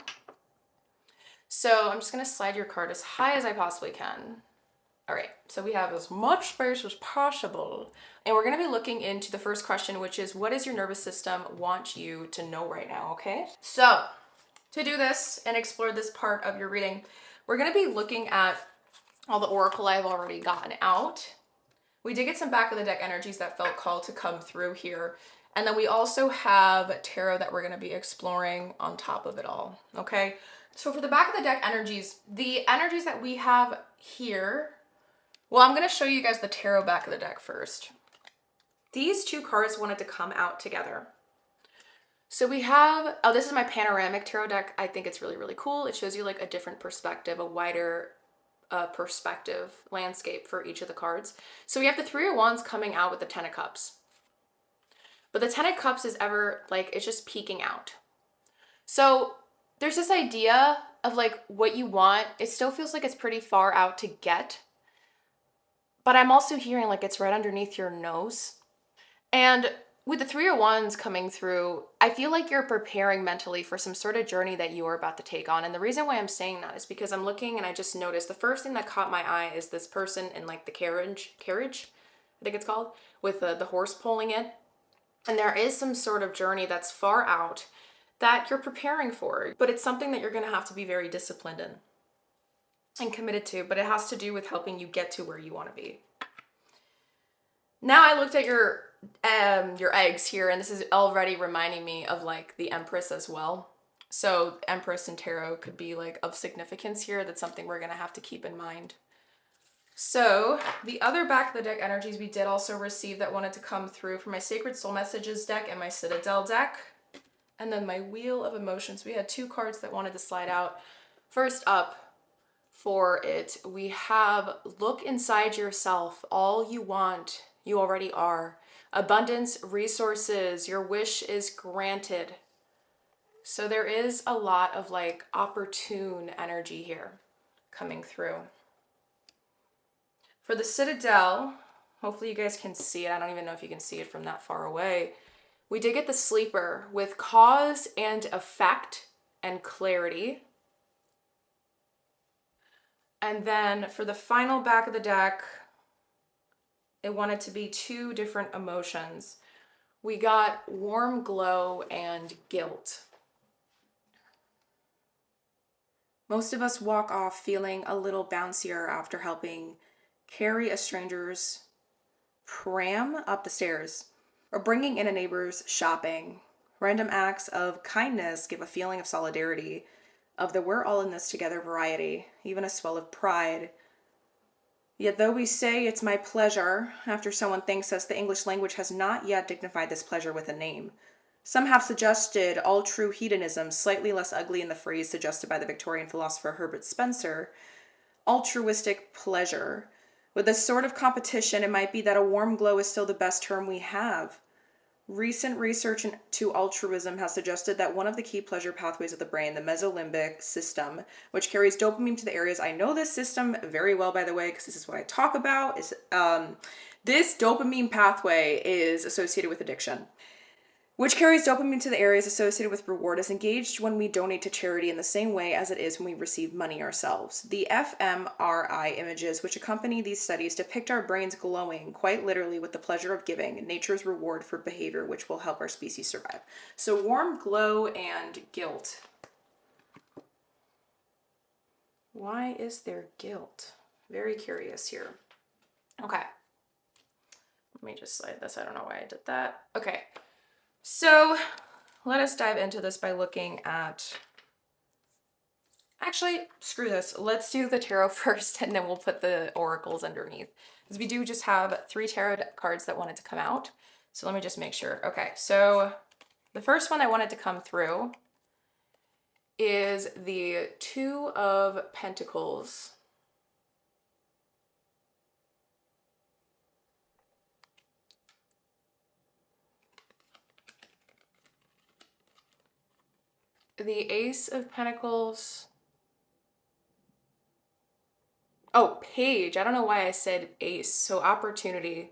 So I'm just going to slide your card as high as I possibly can. All right, so we have as much space as possible. And we're going to be looking into the first question, which is what does your nervous system want you to know right now, okay? So to do this and explore this part of your reading, we're going to be looking at all the oracle I've already gotten out. We did get some back of the deck energies that felt called to come through here. And then we also have tarot that we're going to be exploring on top of it all, okay? So for the back of the deck energies, the energies that we have here, well, I'm going to show you guys the tarot back of the deck first. These 2 cards wanted to come out together. So we have, oh, this is my panoramic tarot deck. I think it's really, really cool. It shows you like a different perspective, a wider perspective landscape for each of the cards. So we have the 3 of Wands coming out with the 10 of Cups. But the 10 of Cups is ever like, it's just peeking out. So there's this idea of like what you want. It still feels like it's pretty far out to get. But I'm also hearing like it's right underneath your nose. And with the 3 of Wands coming through, I feel like you're preparing mentally for some sort of journey that you are about to take on. And the reason why I'm saying that is because I'm looking and I just noticed the first thing that caught my eye is this person in like the carriage, I think it's called, with the horse pulling it. And there is some sort of journey that's far out that you're preparing for, but it's something that you're going to have to be very disciplined in and committed to, but it has to do with helping you get to where you want to be. Now I looked at your eggs here, and this is already reminding me of like the Empress as well. So Empress and tarot could be like of significance here. That's something we're going to have to keep in mind. So the other back of the deck energies we did also receive that wanted to come through from my Sacred Soul Messages deck and my Citadel deck. And then my wheel of emotions. We had two cards that wanted to slide out. First up for it, we have look inside yourself. All you want, you already are. Abundance, resources, your wish is granted. So there is a lot of like opportune energy here coming through. For the Citadel, hopefully you guys can see it. I don't even know if you can see it from that far away. We did get the Sleeper with cause and effect and clarity. And then for the final back of the deck, it wanted to be two different emotions. We got warm glow and guilt. Most of us walk off feeling a little bouncier after helping carry a stranger's pram up the stairs, or bringing in a neighbor's shopping. Random acts of kindness give a feeling of solidarity, of the we're all in this together variety, even a swell of pride. Yet though we say it's my pleasure, after someone thanks us, the English language has not yet dignified this pleasure with a name. Some have suggested all true hedonism, slightly less ugly in the phrase suggested by the Victorian philosopher Herbert Spencer, altruistic pleasure. With this sort of competition, it might be that a warm glow is still the best term we have. Recent research into altruism has suggested that one of the key pleasure pathways of the brain, the mesolimbic system, which carries dopamine to the areas, I know this system very well, by the way, because this is what I talk about, is this dopamine pathway is associated with addiction, which carries dopamine to the areas associated with reward, is engaged when we donate to charity in the same way as it is when we receive money ourselves. The fMRI images which accompany these studies depict our brains glowing, quite literally, with the pleasure of giving, nature's reward for behavior which will help our species survive. So warm glow and guilt. Why is there guilt? Very curious here. Okay. Let me just slide this. I don't know why I did that. Okay. So let us dive into this by looking at, actually, screw this. Let's do the tarot first and then we'll put the oracles underneath. Because we do just have 3 tarot cards that wanted to come out. So let me just make sure. Okay, so the first one I wanted to come through is the 2 of Pentacles. The Ace of Pentacles. Oh, Page. I don't know why I said Ace. So opportunity.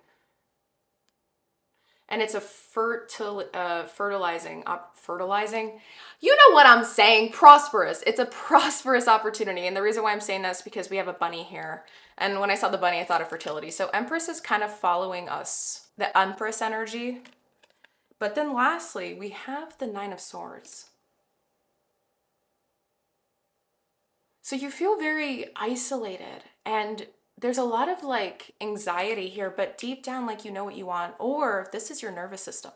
And it's a fertilizing. You know what I'm saying. Prosperous. It's a prosperous opportunity. And the reason why I'm saying that is because we have a bunny here. And when I saw the bunny, I thought of fertility. So Empress is kind of following us. The Empress energy. But then lastly, we have the 9 of Swords. So you feel very isolated, and there's a lot of like anxiety here, but deep down, like you know what you want, or this is your nervous system.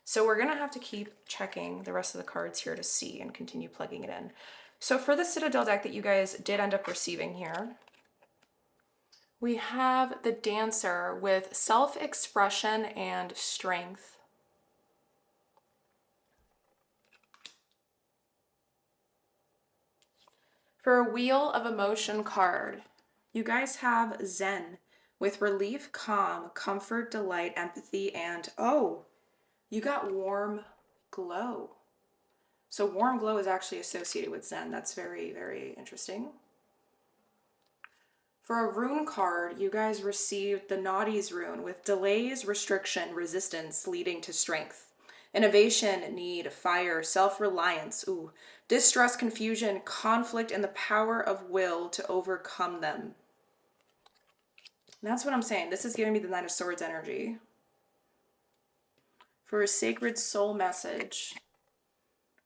So we're gonna have to keep checking the rest of the cards here to see and continue plugging it in. So for the Citadel deck that you guys did end up receiving here, we have the Dancer with self-expression and strength. For a Wheel of Emotion card, you guys have Zen with relief, calm, comfort, delight, empathy, and oh, you got warm glow. So warm glow is actually associated with Zen. That's very, very interesting. For a rune card, you guys received the Naughty's rune with delays, restriction, resistance leading to strength. Innovation, need, fire, self-reliance, distress, confusion, conflict, and the power of will to overcome them. And that's what I'm saying. This is giving me the 9 of Swords energy. For a sacred soul message,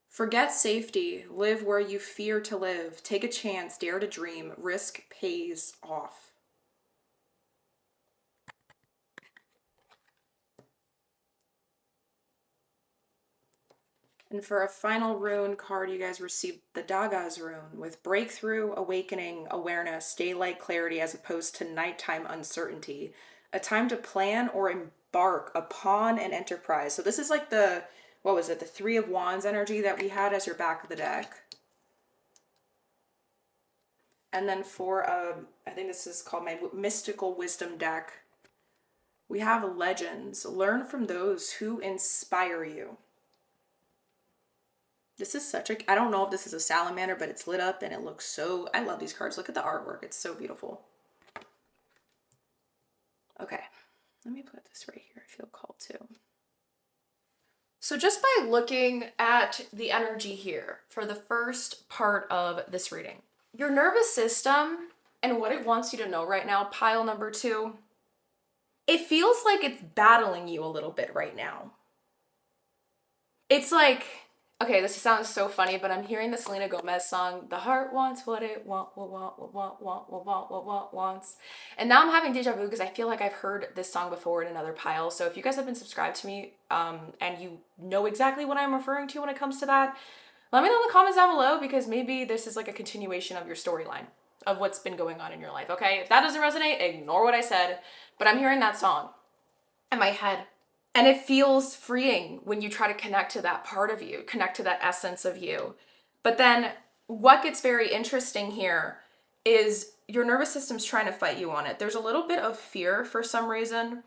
forget safety, live where you fear to live, take a chance, dare to dream, risk pays off. And for a final rune card, you guys received the Daga's rune with breakthrough, awakening, awareness, daylight clarity as opposed to nighttime uncertainty. A time to plan or embark upon an enterprise. So this is like the what was it? The Three of Wands energy that we had as your back of the deck. And then for, I think this is called my Mystical Wisdom deck, we have legends. Learn from those who inspire you. This is such a, I don't know if this is a salamander, but it's lit up and it looks so, I love these cards. Look at the artwork. It's so beautiful. Okay, let me put this right here. I feel called to. So just by looking at the energy here for the first part of this reading, your nervous system and what it wants you to know right now, pile number 2, it feels like it's battling you a little bit right now. It's like, okay, this sounds so funny, but I'm hearing the Selena Gomez song, "The heart wants what it wants." And now I'm having deja vu because I feel like I've heard this song before in another pile. So if you guys have been subscribed to me and you know exactly what I'm referring to when it comes to that, let me know in the comments down below, because maybe this is like a continuation of your storyline of what's been going on in your life, okay? If that doesn't resonate, ignore what I said, but I'm hearing that song in my head. And it feels freeing when you try to connect to that part of you, connect to that essence of you. But then what gets very interesting here is your nervous system's trying to fight you on it. There's a little bit of fear for some reason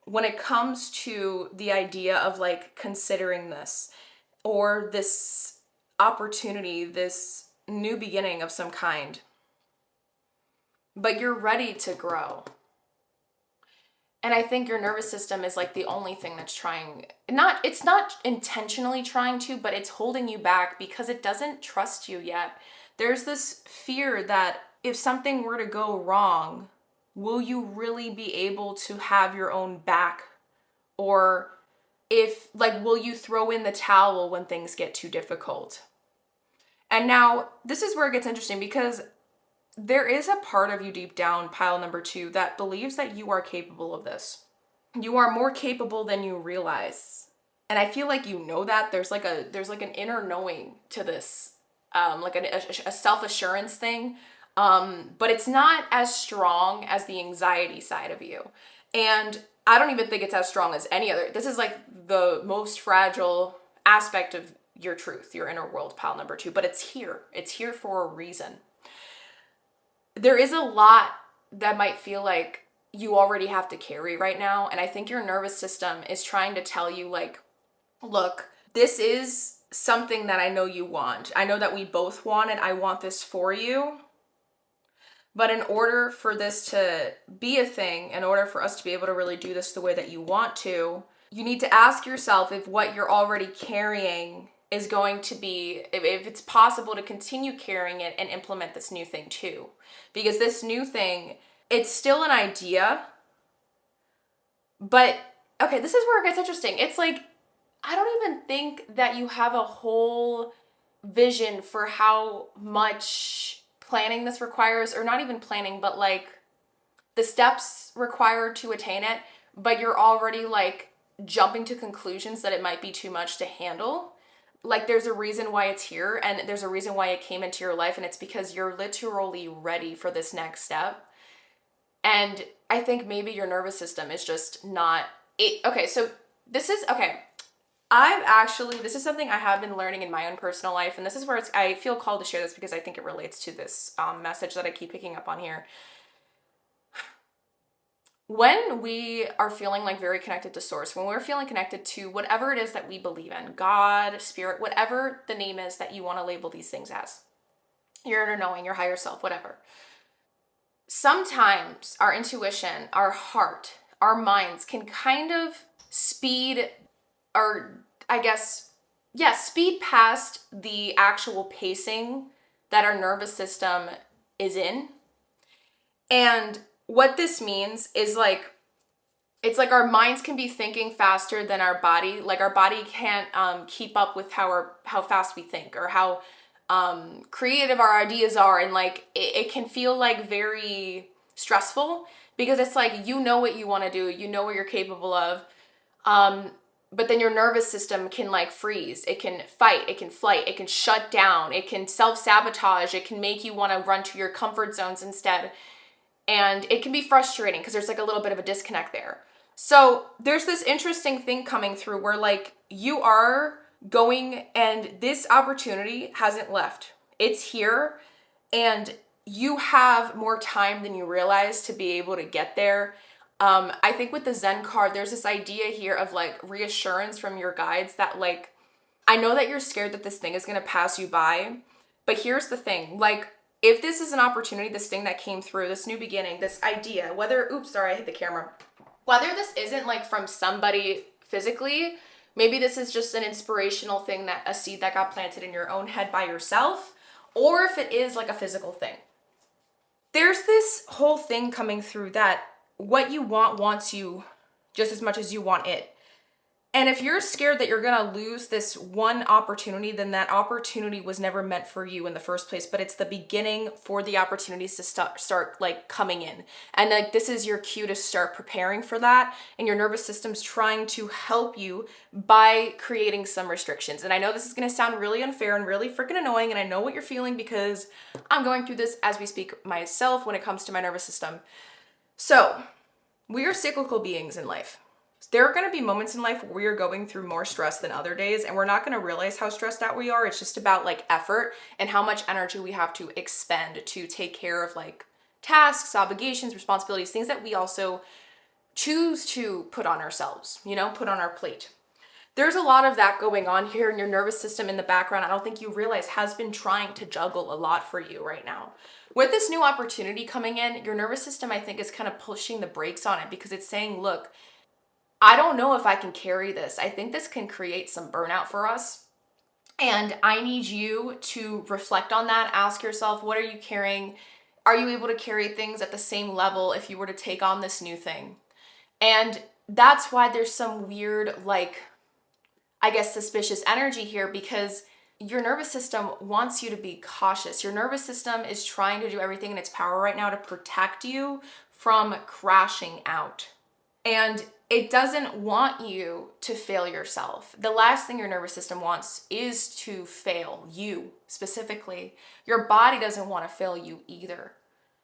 when it comes to the idea of like considering this or this opportunity, this new beginning of some kind. But you're ready to grow. And I think your nervous system is like the only thing that's trying, it's not intentionally trying to, but it's holding you back because it doesn't trust you yet. There's this fear that if something were to go wrong, will you really be able to have your own back? Or if, like, will you throw in the towel when things get too difficult? And now this is where it gets interesting, because there is a part of you deep down, pile number 2, that believes that you are capable of this. You are more capable than you realize. And I feel like you know that. There's like an inner knowing to this, like a self-assurance thing. But it's not as strong as the anxiety side of you. And I don't even think it's as strong as any other. This is like the most fragile aspect of your truth, your inner world, pile number 2. But it's here. It's here for a reason. There is a lot that might feel like you already have to carry right now. And I think your nervous system is trying to tell you, like, look, this is something that I know you want. I know that we both want it. I want this for you. But in order for this to be a thing, in order for us to be able to really do this the way that you want to, you need to ask yourself if what you're already carrying is going to be, if it's possible to continue carrying it and implement this new thing too. Because this new thing, it's still an idea, but okay, this is where it gets interesting. It's like, I don't even think that you have a whole vision for how much planning this requires, or not even planning, but like the steps required to attain it, but you're already like jumping to conclusions that it might be too much to handle. Like there's a reason why it's here, and there's a reason why it came into your life, and it's because you're literally ready for this next step. And I think maybe your nervous system is just not it. Okay, so this is this is something I have been learning in my own personal life, and this is where I feel called to share this because I think it relates to this message that I keep picking up on here. When we are feeling like very connected to source, when we're feeling connected to whatever it is that we believe in, God, spirit, whatever the name is that you want to label these things as, your inner knowing, your higher self, whatever. Sometimes our intuition, our heart, our minds can kind of speed past the actual pacing that our nervous system is in. And what this means is like, it's like our minds can be thinking faster than our body. Like our body can't keep up with how fast we think, or how creative our ideas are. And like, it can feel like very stressful, because it's like, you know what you want to do, you know what you're capable of. But then your nervous system can like freeze. It can fight, it can flight, it can shut down, it can self-sabotage, it can make you want to run to your comfort zones instead. And it can be frustrating because there's like a little bit of a disconnect there. So there's this interesting thing coming through where like you are going, and this opportunity hasn't left. It's here, and you have more time than you realize to be able to get there. I think with the Zen card, there's this idea here of like reassurance from your guides that like, I know that you're scared that this thing is going to pass you by, but here's the thing. Like, if this is an opportunity, this thing that came through, this new beginning, this idea, whether, oops, sorry, I hit the camera. Whether this isn't like from somebody physically, maybe this is just an inspirational thing, that a seed that got planted in your own head by yourself, or if it is like a physical thing. There's this whole thing coming through that what you want wants you just as much as you want it. And if you're scared that you're gonna lose this one opportunity, then that opportunity was never meant for you in the first place, but it's the beginning for the opportunities to start like coming in. And like, this is your cue to start preparing for that. And your nervous system's trying to help you by creating some restrictions. And I know this is gonna sound really unfair and really freaking annoying, and I know what you're feeling because I'm going through this as we speak myself when it comes to my nervous system. So, we are cyclical beings in life. There are going to be moments in life where we are going through more stress than other days, and we're not going to realize how stressed out we are. It's just about like effort and how much energy we have to expend to take care of like tasks, obligations, responsibilities, things that we also choose to put on ourselves, put on our plate. There's a lot of that going on here, and your nervous system in the background, I don't think you realize, has been trying to juggle a lot for you right now. With this new opportunity coming in, your nervous system, I think, is kind of pushing the brakes on it because it's saying, look, I don't know if I can carry this. I think this can create some burnout for us. And I need you to reflect on that. Ask yourself, what are you carrying? Are you able to carry things at the same level if you were to take on this new thing? And that's why there's some weird, like, I guess, suspicious energy here, because your nervous system wants you to be cautious. Your nervous system is trying to do everything in its power right now to protect you from crashing out. And it doesn't want you to fail yourself. The last thing your nervous system wants is to fail you specifically. Your body doesn't want to fail you either.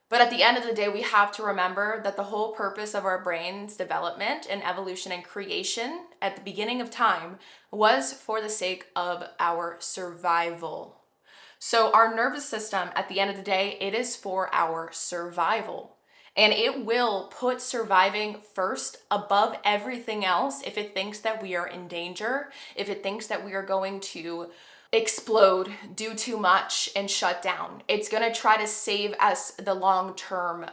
But at the end of the day, we have to remember that the whole purpose of our brain's development and evolution and creation at the beginning of time was for the sake of our survival. So our nervous system, at the end of the day, it is for our survival. And it will put surviving first above everything else if it thinks that we are in danger, if it thinks that we are going to explode, do too much, and shut down. It's going to try to save us the long-term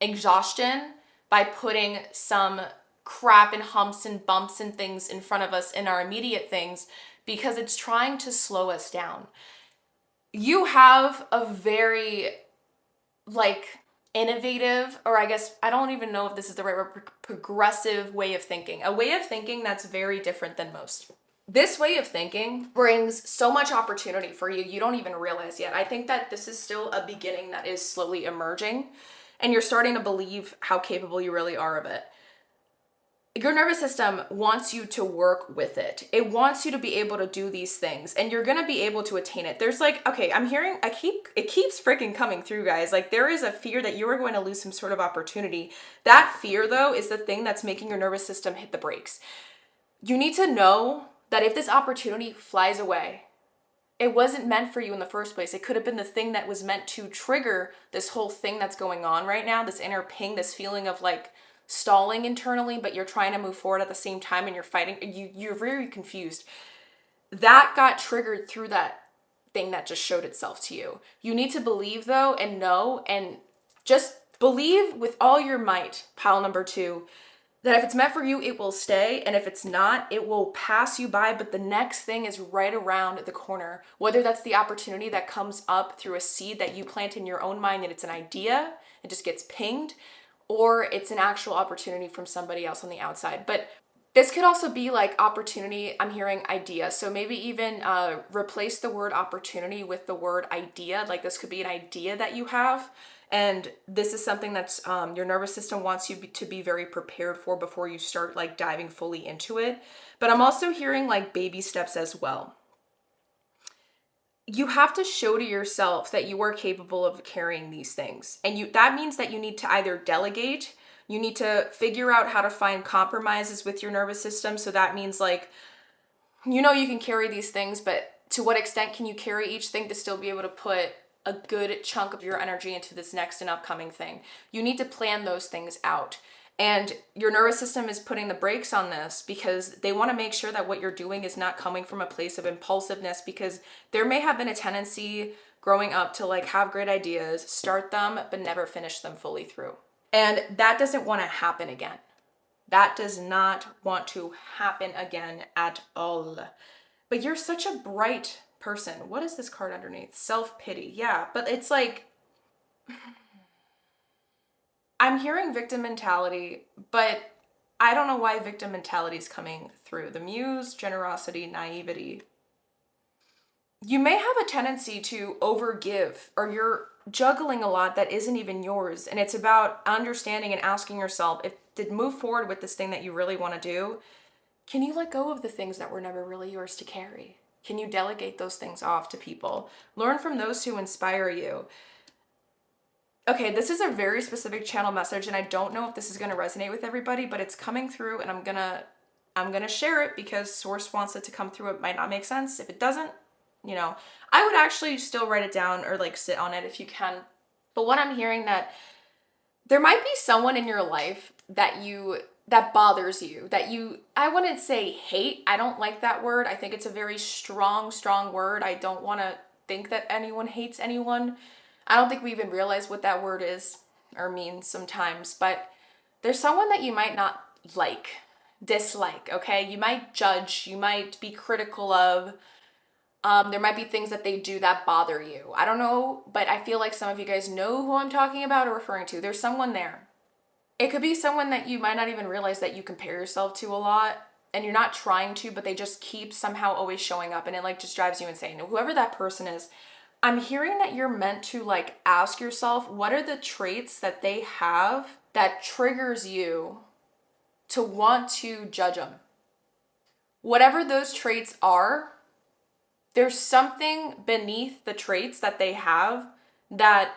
exhaustion by putting some crap and humps and bumps and things in front of us in our immediate things, because it's trying to slow us down. You have a very, innovative, or I guess, I don't even know if this is the right word, progressive way of thinking. A way of thinking that's very different than most. This way of thinking brings so much opportunity for you, you don't even realize yet. I think that this is still a beginning that is slowly emerging, and you're starting to believe how capable you really are of it. Your nervous system wants you to work with it. It wants you to be able to do these things, and you're going to be able to attain it. There's it keeps freaking coming through, guys. Like, there is a fear that you are going to lose some sort of opportunity. That fear, though, is the thing that's making your nervous system hit the brakes. You need to know that if this opportunity flies away, it wasn't meant for you in the first place. It could have been the thing that was meant to trigger this whole thing that's going on right now, this inner ping, this feeling of like stalling internally, but you're trying to move forward at the same time, and you're fighting. You're very confused. That got triggered through that thing that just showed itself to you. You need to believe, though, and know, and just believe with all your might, pile number 2, that if it's meant for you, it will stay, and if it's not, it will pass you by, but the next thing is right around the corner. Whether that's the opportunity that comes up through a seed that you plant in your own mind and it's an idea, it just gets pinged, or it's an actual opportunity from somebody else on the outside. But this could also be like opportunity, I'm hearing idea. So maybe even replace the word opportunity with the word idea. Like, this could be an idea that you have. And this is something that's your nervous system wants you to be very prepared for before you start like diving fully into it. But I'm also hearing like baby steps as well. You have to show to yourself that you are capable of carrying these things. And that means that you need to either delegate, You need to figure out how to find compromises with your nervous system. So that means like, you know, you can carry these things, but to what extent can you carry each thing to still be able to put a good chunk of your energy into this next and upcoming thing? You need to plan those things out. And your nervous system is putting the brakes on this because they want to make sure that what you're doing is not coming from a place of impulsiveness, because there may have been a tendency growing up to like have great ideas, start them, but never finish them fully through. And that doesn't want to happen again. That does not want to happen again at all. But you're such a bright person. What is this card underneath? Self-pity. Yeah, but it's like, I'm hearing victim mentality, but I don't know why victim mentality is coming through. The muse, generosity, naivety. You may have a tendency to overgive, or you're juggling a lot that isn't even yours. And it's about understanding and asking yourself, if to move forward with this thing that you really want to do, can you let go of the things that were never really yours to carry? Can you delegate those things off to people? Learn from those who inspire you. Okay, this is a very specific channel message, and I don't know if this is going to resonate with everybody, but it's coming through, and I'm gonna share it because source wants it to come through. It might not make sense. If it doesn't, you know, I would actually still write it down or like sit on it if you can. But what I'm hearing, that there might be someone in your life that bothers you, that you, I wouldn't say hate. I don't like that word. I think it's a very strong word. I don't want to think that anyone hates anyone. I don't think we even realize what that word is or means sometimes, but there's someone that you might not dislike, okay? You might judge, you might be critical of. There might be things that they do that bother you. I don't know, but I feel like some of you guys know who I'm talking about or referring to. There's someone there. It could be someone that you might not even realize that you compare yourself to a lot, and you're not trying to, but they just keep somehow always showing up, and it like just drives you insane. Whoever that person is, I'm hearing that you're meant to like ask yourself, what are the traits that they have that triggers you to want to judge them? Whatever those traits are, there's something beneath the traits that they have that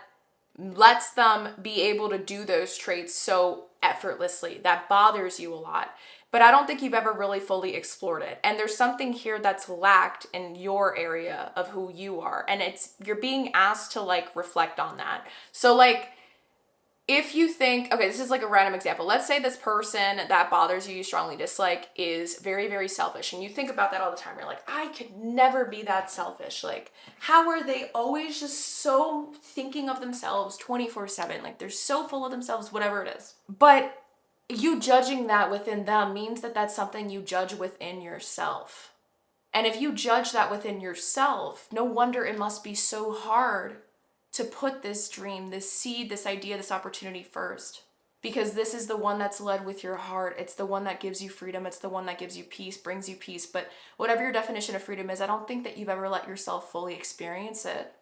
lets them be able to do those traits so effortlessly, that bothers you a lot. But I don't think you've ever really fully explored it. And there's something here that's lacked in your area of who you are. And you're being asked to like reflect on that. So like, if you think, okay, this is like a random example. Let's say this person that bothers you strongly dislike is very, very selfish. And you think about that all the time. You're like, I could never be that selfish. Like, how are they always just so thinking of themselves 24/7? Like, they're so full of themselves, whatever it is. But you judging that within them means that that's something you judge within yourself. And if you judge that within yourself, no wonder it must be so hard to put this dream, this seed, this idea, this opportunity first. Because this is the one that's led with your heart. It's the one that gives you freedom. It's the one that gives you peace, brings you peace. But whatever your definition of freedom is, I don't think that you've ever let yourself fully experience it.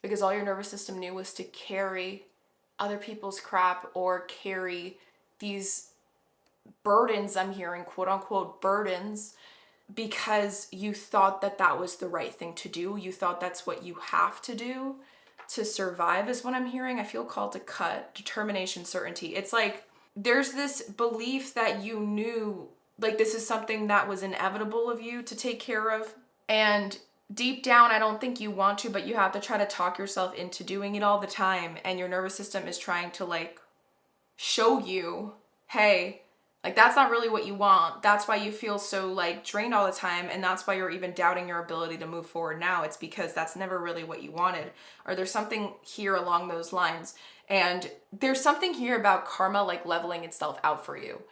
Because all your nervous system knew was to carry other people's crap or carry these burdens, I'm hearing, quote unquote burdens, because you thought that that was the right thing to do. You thought that's what you have to do to survive, is what I'm hearing. I feel called to cut, determination, certainty. It's like there's this belief that you knew, like this is something that was inevitable of you to take care of. And deep down, I don't think you want to, but you have to try to talk yourself into doing it all the time. And your nervous system is trying to like show you, hey, like that's not really what you want. That's why you feel so like drained all the time. And that's why you're even doubting your ability to move forward now. It's because that's never really what you wanted. Or there's something here along those lines. And there's something here about karma like leveling itself out for you.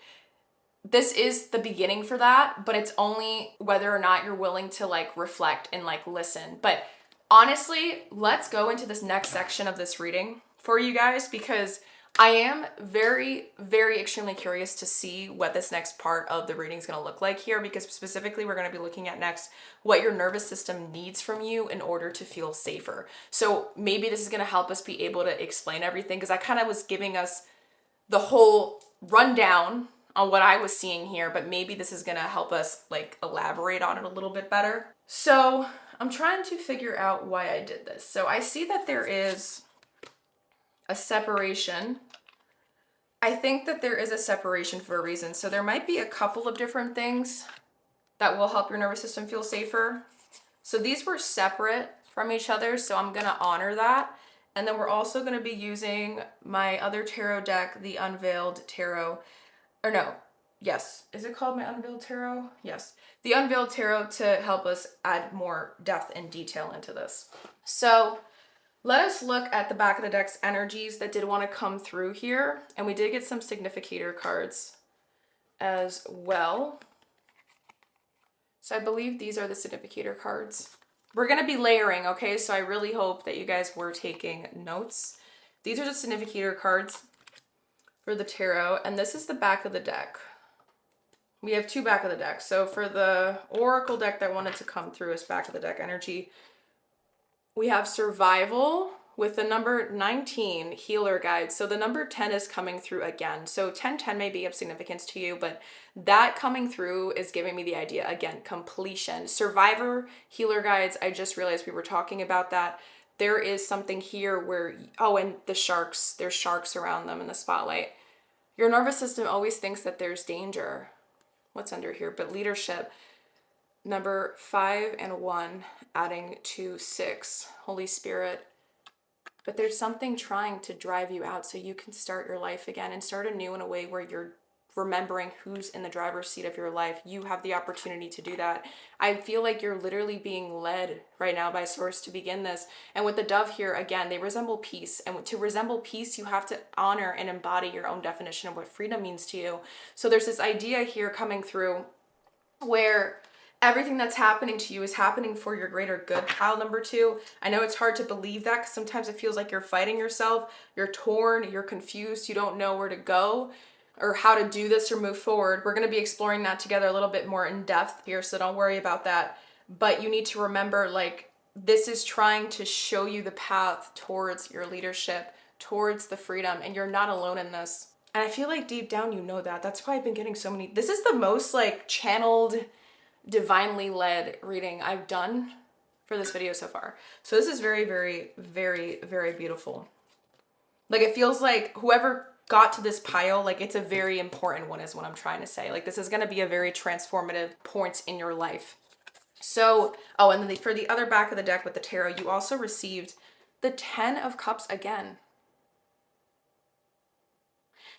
This is the beginning for that, but it's only whether or not you're willing to like reflect and like listen. But honestly, let's go into this next section of this reading for you guys, because I am very, very extremely curious to see what this next part of the reading is going to look like here, because specifically we're going to be looking at next what your nervous system needs from you in order to feel safer. So maybe this is going to help us be able to explain everything, because I kind of was giving us the whole rundown on what I was seeing here, but maybe this is going to help us like elaborate on it a little bit better. So I'm trying to figure out why I did this. So I see that there is a separation I think that there is a separation for a reason. So there might be a couple of different things that will help your nervous system feel safer. So these were separate from each other, so I'm gonna honor that. And then we're also gonna be using my other tarot deck, the Unveiled Tarot. Or no, yes. Is it called my Unveiled Tarot? Yes. The Unveiled Tarot to help us add more depth and detail into this. So let us look at the back of the deck's energies that did want to come through here. And we did get some significator cards as well. So I believe these are the significator cards. We're going to be layering, okay? So I really hope that you guys were taking notes. These are the significator cards for the tarot, and this is the back of the deck. We have two back of the deck. So for the oracle deck that wanted to come through as back of the deck energy, we have survival with the number 19, healer guide. So the number 10 is coming through again. So 1010 may be of significance to you, but that coming through is giving me the idea, again, completion. Survivor, healer guides, I just realized we were talking about that. There is something here where, oh, and the sharks, there's sharks around them in the spotlight. Your nervous system always thinks that there's danger. What's under here? But leadership, number 5 and 1, adding to 6, Holy Spirit. But there's something trying to drive you out so you can start your life again and start anew in a way where you're remembering who's in the driver's seat of your life. You have the opportunity to do that. I feel like you're literally being led right now by Source to begin this. And with the dove here, again, they resemble peace. And to resemble peace, you have to honor and embody your own definition of what freedom means to you. So there's this idea here coming through where everything that's happening to you is happening for your greater good, pile number 2. I know it's hard to believe that because sometimes it feels like you're fighting yourself, you're torn, you're confused, you don't know where to go or how to do this or move forward. We're going to be exploring that together a little bit more in depth here, so don't worry about that. But you need to remember, like, this is trying to show you the path towards your leadership, towards the freedom, and you're not alone in this. And I feel like deep down you know that. That's why I've been getting so many. This is the most like channeled, divinely led reading I've done for this video so far. So this is very, very, very, very beautiful. Like, it feels like whoever got to this pile, like, it's a very important one is what I'm trying to say. Like, this is going to be a very transformative point in your life. So, oh, and then for the other back of the deck with the tarot, you also received the 10 of Cups again.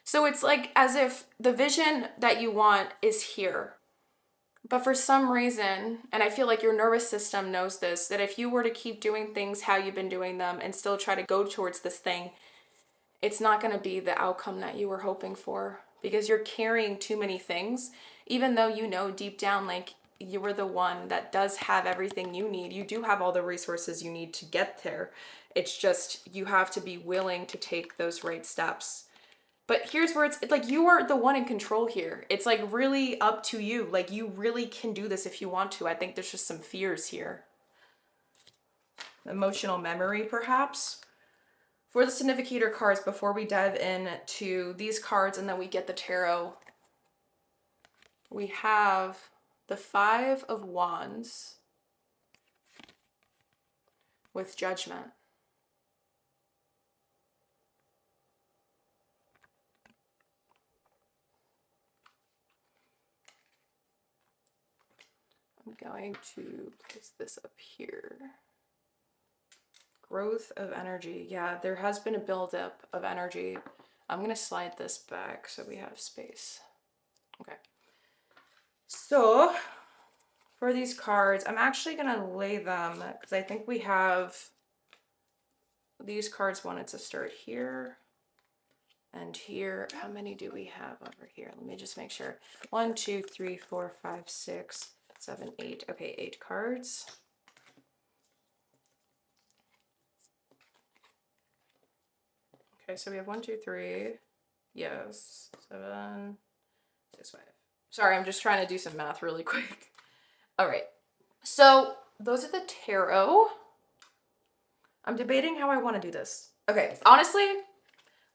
So it's like as if the vision that you want is here. But for some reason, and I feel like your nervous system knows this, that if you were to keep doing things how you've been doing them and still try to go towards this thing, it's not going to be the outcome that you were hoping for because you're carrying too many things, even though you know deep down, like, you were the one that does have everything you need. You do have all the resources you need to get there. It's just you have to be willing to take those right steps. But here's where it's like you are the one in control here. It's like really up to you. Like, you really can do this if you want to. I think there's just some fears here. Emotional memory, perhaps. For the significator cards, before we dive into these cards and then we get the tarot, we have the 5 of Wands with Judgment. I'm going to place this up here. Growth of energy. Yeah, there has been a buildup of energy. I'm going to slide this back so we have space. Okay. So for these cards, I'm actually going to lay them because I think we have these cards wanted to start here and here. How many do we have over here? Let me just make sure. 1, 2, 3, 4, 5, 6, 7, 8. Okay, 8 cards. Okay, so we have 1, 2, 3. Yes. 7, 6, 5. Sorry, I'm just trying to do some math really quick. All right. So those are the tarot. I'm debating how I want to do this. Okay, honestly,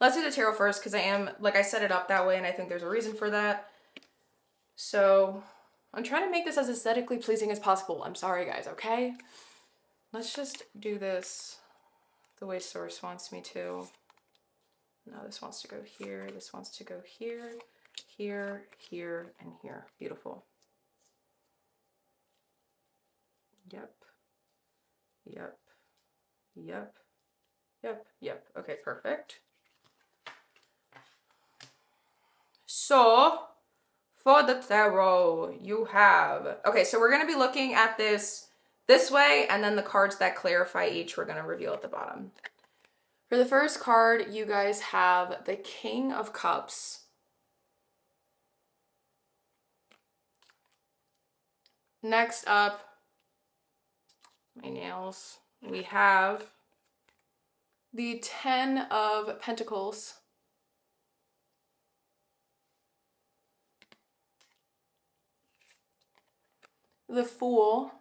let's do the tarot first because I set it up that way and I think there's a reason for that. So I'm trying to make this as aesthetically pleasing as possible. I'm sorry, guys, okay? Let's just do this the way Source wants me to. No, this wants to go here. This wants to go here, here, here, and here. Beautiful. Yep. Yep. Yep. Yep. Yep. Okay, perfect. So, for the tarot, you have... Okay, so we're going to be looking at this way, and then the cards that clarify each we're going to reveal at the bottom. For the first card, you guys have the King of Cups. Next up, my nails, we have the 10 of Pentacles. The Fool.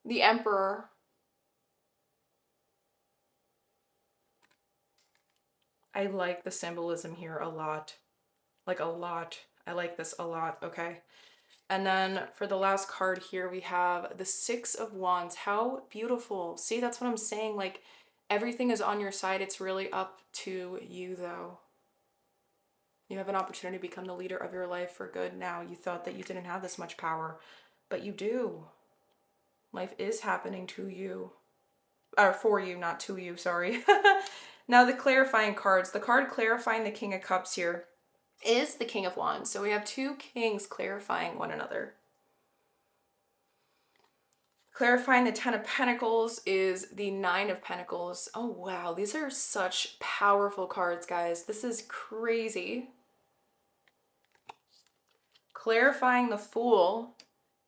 The Emperor. I like the symbolism here a lot. Like a lot. I like this a lot, okay? And then for the last card here, we have the 6 of Wands. How beautiful. See, that's what I'm saying. Like, everything is on your side. It's really up to you, though. You have an opportunity to become the leader of your life for good now. You thought that you didn't have this much power, but you do. Life is happening to you. Or for you, not to you, sorry. Now the clarifying cards. The card clarifying the King of Cups here is the King of Wands. So we have two kings clarifying one another. Clarifying the 10 of Pentacles is the 9 of Pentacles. Oh, wow. These are such powerful cards, guys. This is crazy. Clarifying the Fool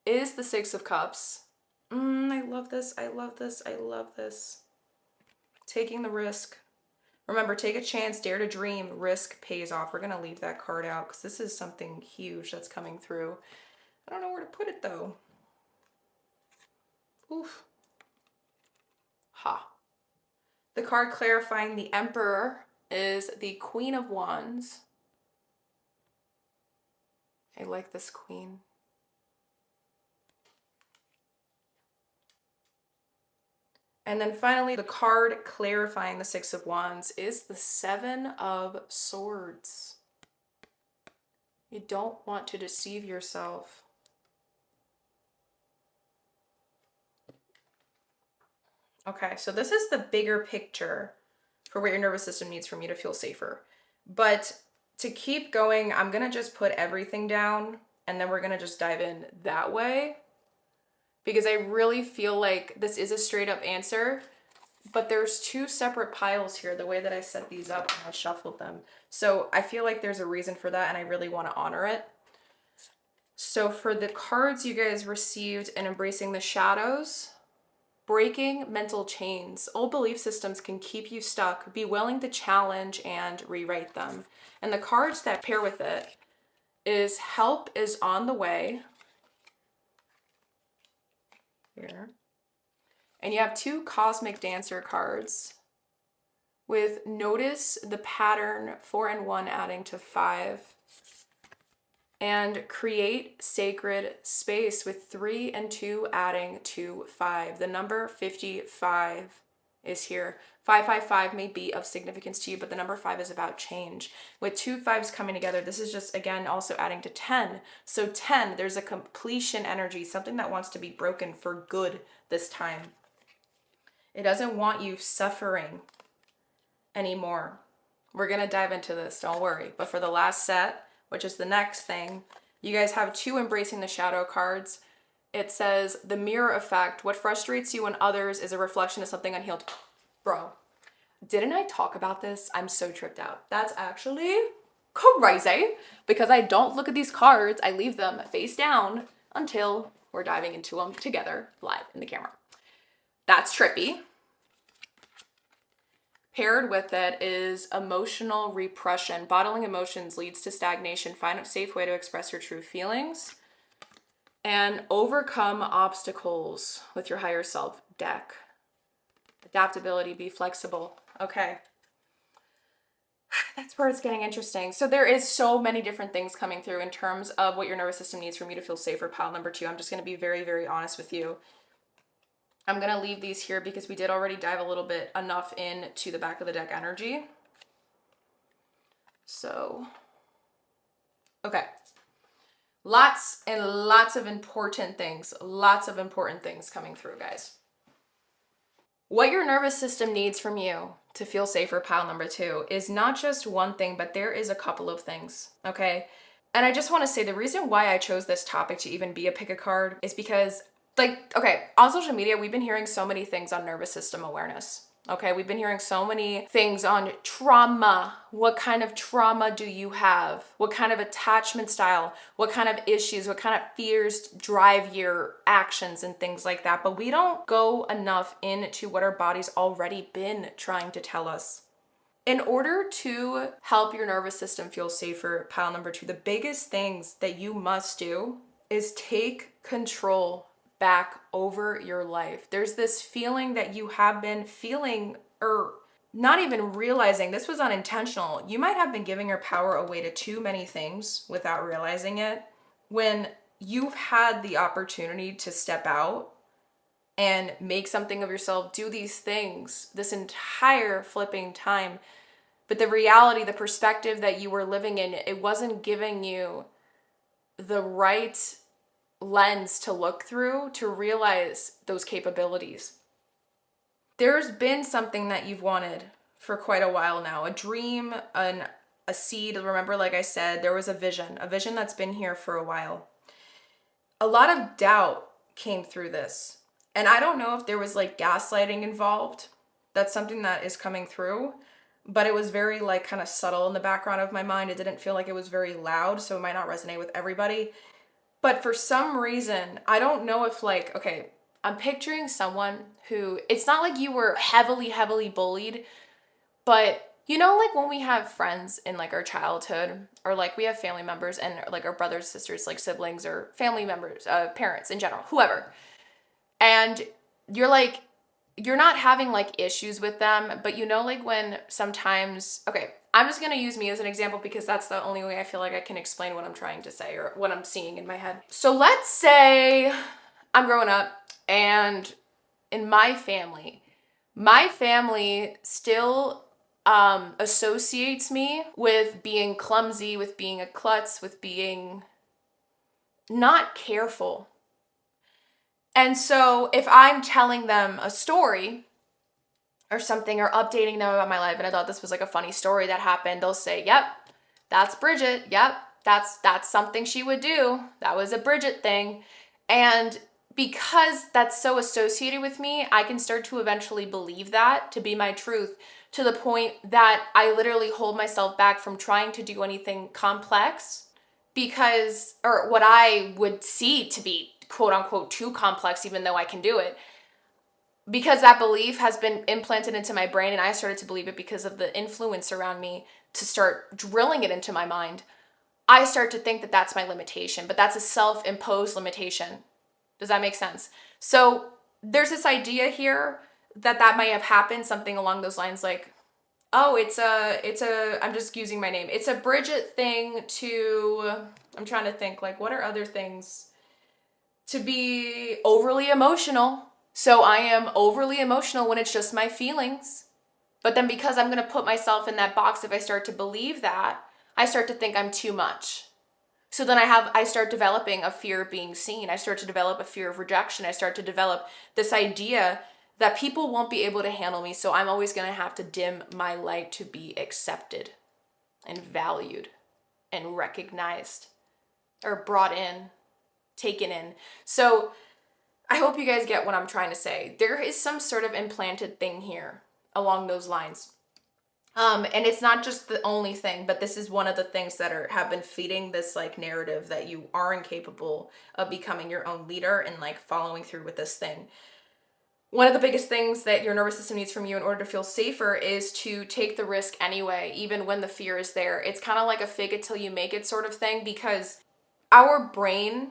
is the 6 of Cups. I love this. I love this. I love this. Taking the risk. Remember, take a chance, dare to dream, risk pays off. We're going to leave that card out because this is something huge that's coming through. I don't know where to put it, though. Oof. Ha. The card clarifying the Emperor is the Queen of Wands. I like this queen. And then finally, the card clarifying the 6 of Wands is the 7 of Swords. You don't want to deceive yourself. Okay, so this is the bigger picture for what your nervous system needs from you to feel safer. But to keep going, I'm going to just put everything down and then we're going to just dive in that way. Because I really feel like this is a straight up answer, but there's two separate piles here, the way that I set these up and I shuffled them. So I feel like there's a reason for that and I really want to honor it. So for the cards you guys received in Embracing the Shadows, breaking mental chains. Old belief systems can keep you stuck. Be willing to challenge and rewrite them. And the cards that pair with it is Help is on the Way. Here. And you have two Cosmic Dancer cards with Notice the Pattern, 4 and 1 adding to 5. And Create Sacred Space with 3 and 2 adding to 5. The number 55 is here. 555 may be of significance to you, but the number 5 is about change. With 2 5s coming together, this is just, again, also adding to 10. So 10, there's a completion energy, something that wants to be broken for good this time. It doesn't want you suffering anymore. We're going to dive into this, don't worry. But for the last set, which is the next thing, you guys have two Embracing the Shadow cards. It says, the mirror effect. What frustrates you in others is a reflection of something unhealed. Bro, didn't I talk about this? I'm so tripped out. That's actually crazy because I don't look at these cards. I leave them face down until we're diving into them together live in the camera. That's trippy. Paired with it is emotional repression. Bottling emotions leads to stagnation. Find a safe way to express your true feelings. And overcome obstacles with your higher self deck. Adaptability, be flexible. Okay. That's where it's getting interesting. So there is so many different things coming through in terms of what your nervous system needs for me to feel safer. Pile number 2. I'm just going to be very, very honest with you. I'm going to leave these here because we did already dive a little bit enough into the back of the deck energy. So, okay. Lots and lots of important things. Lots of important things coming through, guys. What your nervous system needs from you to feel safer, pile number 2, is not just one thing, but there is a couple of things, okay? And I just want to say the reason why I chose this topic to even be a pick a card is because, like, okay, on social media, we've been hearing so many things on nervous system awareness. Okay, we've been hearing so many things on trauma. What kind of trauma do you have? What kind of attachment style? What kind of issues? What kind of fears drive your actions and things like that? But we don't go enough into what our body's already been trying to tell us. In order to help your nervous system feel safer, pile number 2, the biggest things that you must do is take control back over your life. There's this feeling that you have been feeling, or not even realizing this was unintentional. You might have been giving your power away to too many things without realizing it. When you've had the opportunity to step out and make something of yourself, do these things this entire flipping time. But the reality, the perspective that you were living in, it wasn't giving you the right lens to look through to realize those capabilities. There's been something that you've wanted for quite a while now, a dream, a seed. Remember, like I said, there was a vision that's been here for a while. A lot of doubt came through this. And I don't know if there was like gaslighting involved. That's something that is coming through. But it was very like kind of subtle in the background of my mind. It didn't feel like it was very loud, so it might not resonate with everybody. But for some reason, I don't know if like, okay, I'm picturing someone who, it's not like you were heavily bullied, but you know, like when we have friends in like our childhood, or like we have family members and like our brothers, sisters, like siblings or family members, parents in general, whoever. And you're like, you're not having like issues with them, but you know, like when sometimes, okay, I'm just going to use me as an example because that's the only way I feel like I can explain what I'm trying to say or what I'm seeing in my head. So let's say I'm growing up and in my family still associates me with being clumsy, with being a klutz, with being not careful. And so if I'm telling them a story or something or updating them about my life and I thought this was like a funny story that happened, they'll say, yep, that's Bridget. Yep, that's something she would do. That was a Bridget thing. And because that's so associated with me, I can start to eventually believe that to be my truth, to the point that I literally hold myself back from trying to do anything complex because, or what I would see to be quote unquote too complex, even though I can do it. Because that belief has been implanted into my brain and I started to believe it because of the influence around me to start drilling it into my mind. I start to think that that's my limitation, but that's a self-imposed limitation. Does that make sense? So there's this idea here that may have happened, something along those lines like, oh, it's a, I'm just using my name. It's a Bridget thing to, I'm trying to think like, what are other things? To be overly emotional. So I am overly emotional when it's just my feelings. But then because I'm going to put myself in that box, if I start to believe that, I start to think I'm too much. So then I start developing a fear of being seen. I start to develop a fear of rejection. I start to develop this idea that people won't be able to handle me. So I'm always going to have to dim my light to be accepted and valued and recognized or brought in, taken in. So I hope you guys get what I'm trying to say. There is some sort of implanted thing here along those lines. And it's not just the only thing, but this is one of the things that have been feeding this like narrative that you are incapable of becoming your own leader and like following through with this thing. One of the biggest things that your nervous system needs from you in order to feel safer is to take the risk anyway, even when the fear is there. It's kind of like a fake it till you make it sort of thing, because our brain,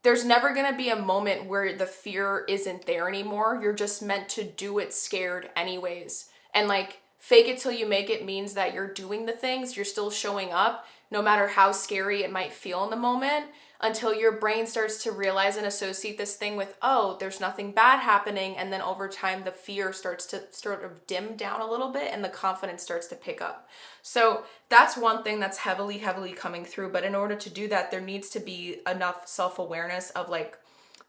there's never going to be a moment where the fear isn't there anymore. You're just meant to do it scared anyways. And like fake it till you make it means that you're doing the things, you're still showing up, no matter how scary it might feel in the moment. until your brain starts to realize and associate this thing with, oh, there's nothing bad happening. And then over time, the fear starts to sort of dim down a little bit and the confidence starts to pick up. So that's one thing that's heavily coming through. But in order to do that, there needs to be enough self-awareness of like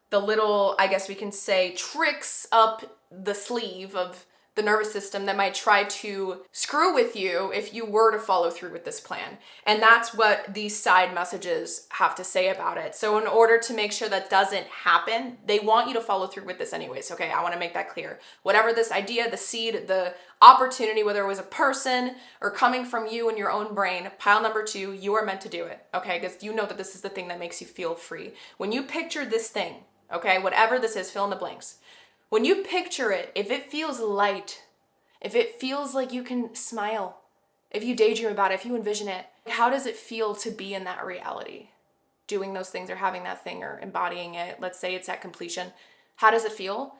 the little, I guess we can say, tricks up the sleeve of the nervous system that might try to screw with you if you were to follow through with this plan. And that's what these side messages have to say about it. So in order to make sure that doesn't happen, they want you to follow through with this anyways. Okay, I want to make that clear. Whatever this idea, the seed, the opportunity, whether it was a person or coming from you and your own brain, pile number 2, you are meant to do it. Okay, because you know that this is the thing that makes you feel free. When you picture this thing, okay, whatever this is, fill in the blanks. When you picture it, if it feels light, if it feels like you can smile, if you daydream about it, if you envision it, how does it feel to be in that reality? Doing those things or having that thing or embodying it, let's say it's at completion. How does it feel?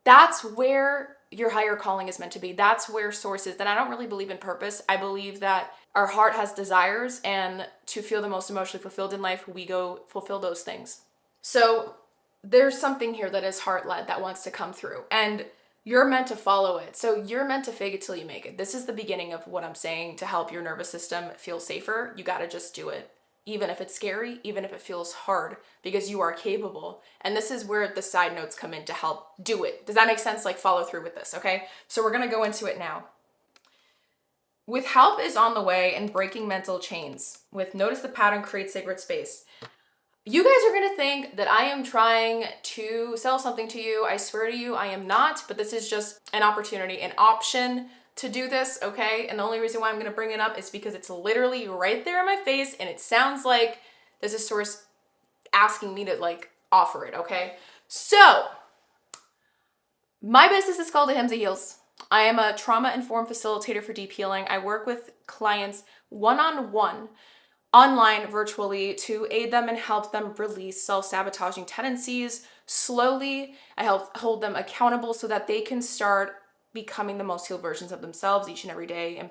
That's where your higher calling is meant to be. That's where source is. Then I don't really believe in purpose. I believe that our heart has desires, and to feel the most emotionally fulfilled in life, we go fulfill those things. So there's something here that is heart-led that wants to come through, and you're meant to follow it. So you're meant to fake it till you make it. This is the beginning of what I'm saying to help your nervous system feel safer. You got to just do it. Even if it's scary, even if it feels hard, because you are capable. And this is where the side notes come in to help do it. Does that make sense? Like, follow through with this, okay? So we're going to go into it now. With help is on the way and breaking mental chains. With notice the pattern, create sacred space. You guys are going to think that I am trying to sell something to you. I swear to you, I am not, but this is just an opportunity, an option to do this, okay? And the only reason why I'm going to bring it up is because it's literally right there in my face, and it sounds like there's a source asking me to like offer it, okay? So my business is called The Hymns of Heels. I am a trauma-informed facilitator for deep healing. I work with clients one-on-one, online, virtually, to aid them and help them release self-sabotaging tendencies slowly. I help hold them accountable so that they can start becoming the most healed versions of themselves each and every day,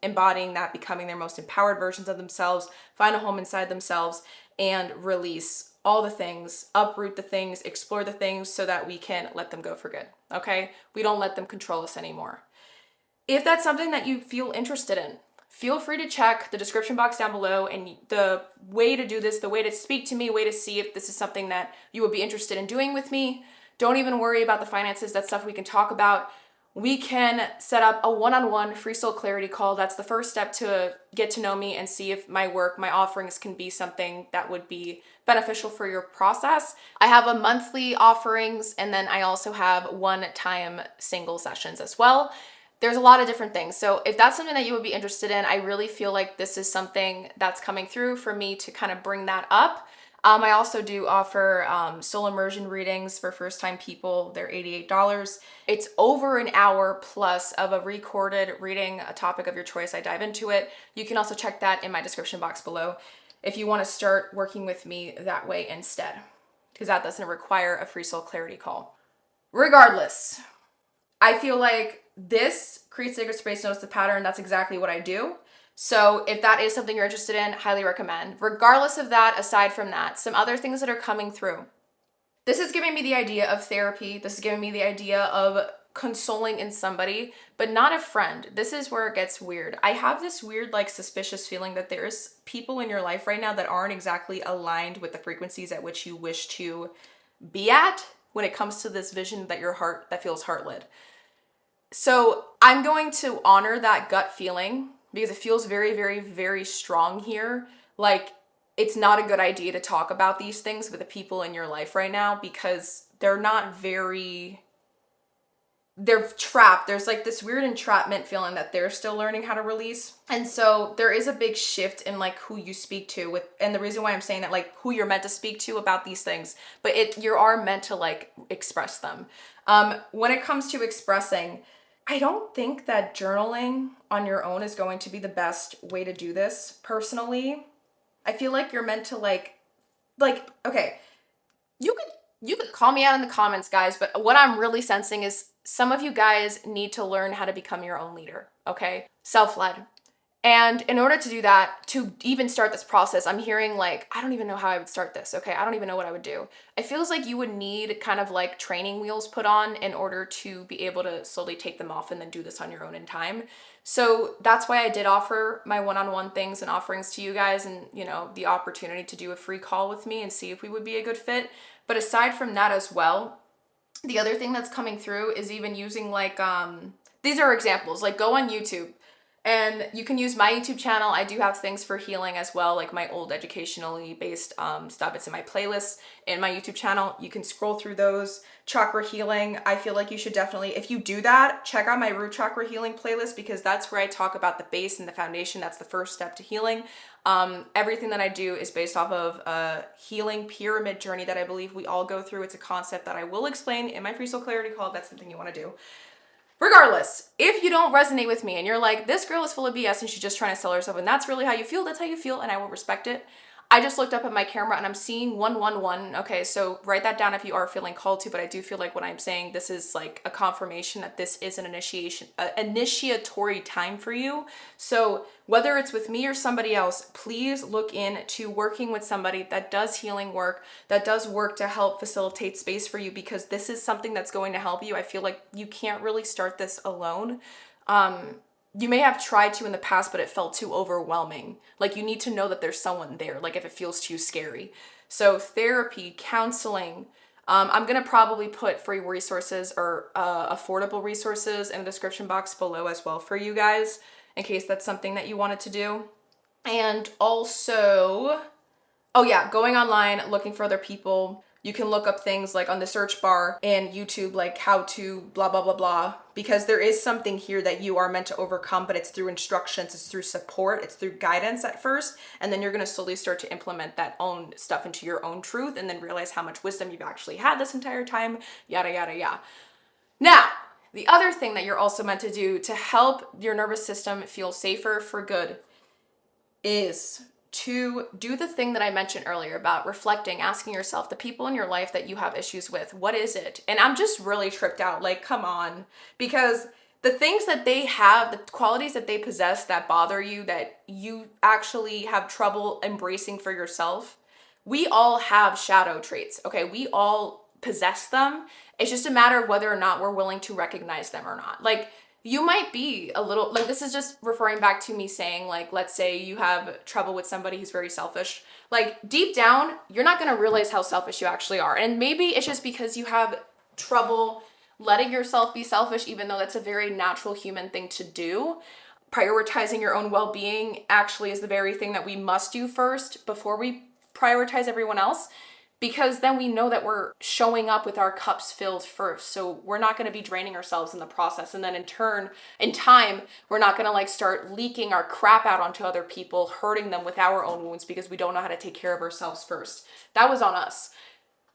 embodying that, becoming their most empowered versions of themselves, find a home inside themselves, and release all the things, uproot the things, explore the things so that we can let them go for good, okay? We don't let them control us anymore. If that's something that you feel interested in, feel free to check the description box down below, and the way to do this, the way to speak to me, way to see if this is something that you would be interested in doing with me. Don't even worry about the finances. That's stuff we can talk about. We can set up a one-on-one free soul clarity call. That's the first step to get to know me and see if my work, my offerings can be something that would be beneficial for your process. I have a monthly offerings, and then I also have one-time single sessions as well. There's a lot of different things. So if that's something that you would be interested in, I really feel like this is something that's coming through for me to kind of bring that up. I also do offer soul immersion readings for first-time people. They're $88. It's over an hour plus of a recorded reading, a topic of your choice. I dive into it. You can also check that in my description box below if you want to start working with me that way instead, because that doesn't require a free soul clarity call. Regardless, I feel like this creates sacred space, notice the pattern. That's exactly what I do. So if that is something you're interested in, highly recommend. Regardless of that, aside from that, some other things that are coming through. This is giving me the idea of therapy. This is giving me the idea of consoling in somebody, but not a friend. This is where it gets weird. I have this weird, like, suspicious feeling that there's people in your life right now that aren't exactly aligned with the frequencies at which you wish to be at when it comes to this vision that your heart, that feels heart-led. So I'm going to honor that gut feeling because it feels very, very, very strong here. Like, it's not a good idea to talk about these things with the people in your life right now because they're trapped. There's like this weird entrapment feeling that they're still learning how to release. And so there is a big shift in like who you speak to with, and the reason why I'm saying that, like, who you're meant to speak to about these things, but you are meant to like express them. When it comes to expressing, I don't think that journaling on your own is going to be the best way to do this personally. I feel like you're meant to like, okay, you could call me out in the comments, guys, but what I'm really sensing is some of you guys need to learn how to become your own leader, okay? Self-led. And in order to do that, to even start this process, I'm hearing like, I don't even know how I would start this. Okay. I don't even know what I would do. It feels like you would need kind of like training wheels put on in order to be able to slowly take them off and then do this on your own in time. So that's why I did offer my one-on-one things and offerings to you guys, and, you know, the opportunity to do a free call with me and see if we would be a good fit. But aside from that as well, the other thing that's coming through is even using like, these are examples, like go on YouTube. And you can use my YouTube channel. I do have things for healing as well, like my old educationally based stuff. It's in my playlist in my YouTube channel. You can scroll through those. Chakra healing, I feel like you should definitely, if you do that, check out my root chakra healing playlist, because that's where I talk about the base and the foundation. That's the first step to healing. Everything that I do is based off of a healing pyramid journey that I believe we all go through. It's a concept that I will explain in my Free Soul Clarity call if that's something you want to do. Regardless, if you don't resonate with me and you're like, this girl is full of BS and she's just trying to sell herself, and that's really how you feel, that's how you feel, and I will respect it. I just looked up at my camera and I'm seeing 111. Okay, so write that down if you are feeling called to, but I do feel like what I'm saying, this is like a confirmation that this is an initiatory time for you. So whether it's with me or somebody else, please look into working with somebody that does healing work, that does work to help facilitate space for you, because this is something that's going to help you. I feel like you can't really start this alone. You may have tried to in the past, but it felt too overwhelming. Like you need to know that there's someone there, like if it feels too scary. So therapy, counseling, I'm going to probably put free resources or affordable resources in the description box below as well for you guys, in case that's something that you wanted to do. And also, oh yeah, going online, looking for other people. You can look up things like on the search bar in YouTube, like how to blah, blah, blah, blah, because there is something here that you are meant to overcome, but it's through instructions, it's through support, it's through guidance at first. And then you're going to slowly start to implement that own stuff into your own truth, and then realize how much wisdom you've actually had this entire time, yada, yada, yada. Now, the other thing that you're also meant to do to help your nervous system feel safer for good is to do the thing that I mentioned earlier about reflecting, asking yourself, the people in your life that you have issues with, what is it? And I'm just really tripped out, like, come on, because the things that they have, the qualities that they possess that bother you, that you actually have trouble embracing for yourself, we all have shadow traits, okay? We all possess them. It's just a matter of whether or not we're willing to recognize them or not. Like, you might be a little, like, this is just referring back to me saying, like, let's say you have trouble with somebody who's very selfish. Like, deep down, you're not going to realize how selfish you actually are. And maybe it's just because you have trouble letting yourself be selfish, even though that's a very natural human thing to do. Prioritizing your own well-being actually is the very thing that we must do first before we prioritize everyone else, because then we know that we're showing up with our cups filled first. So we're not going to be draining ourselves in the process. And then in turn, in time, we're not going to like start leaking our crap out onto other people, hurting them with our own wounds because we don't know how to take care of ourselves first. That was on us.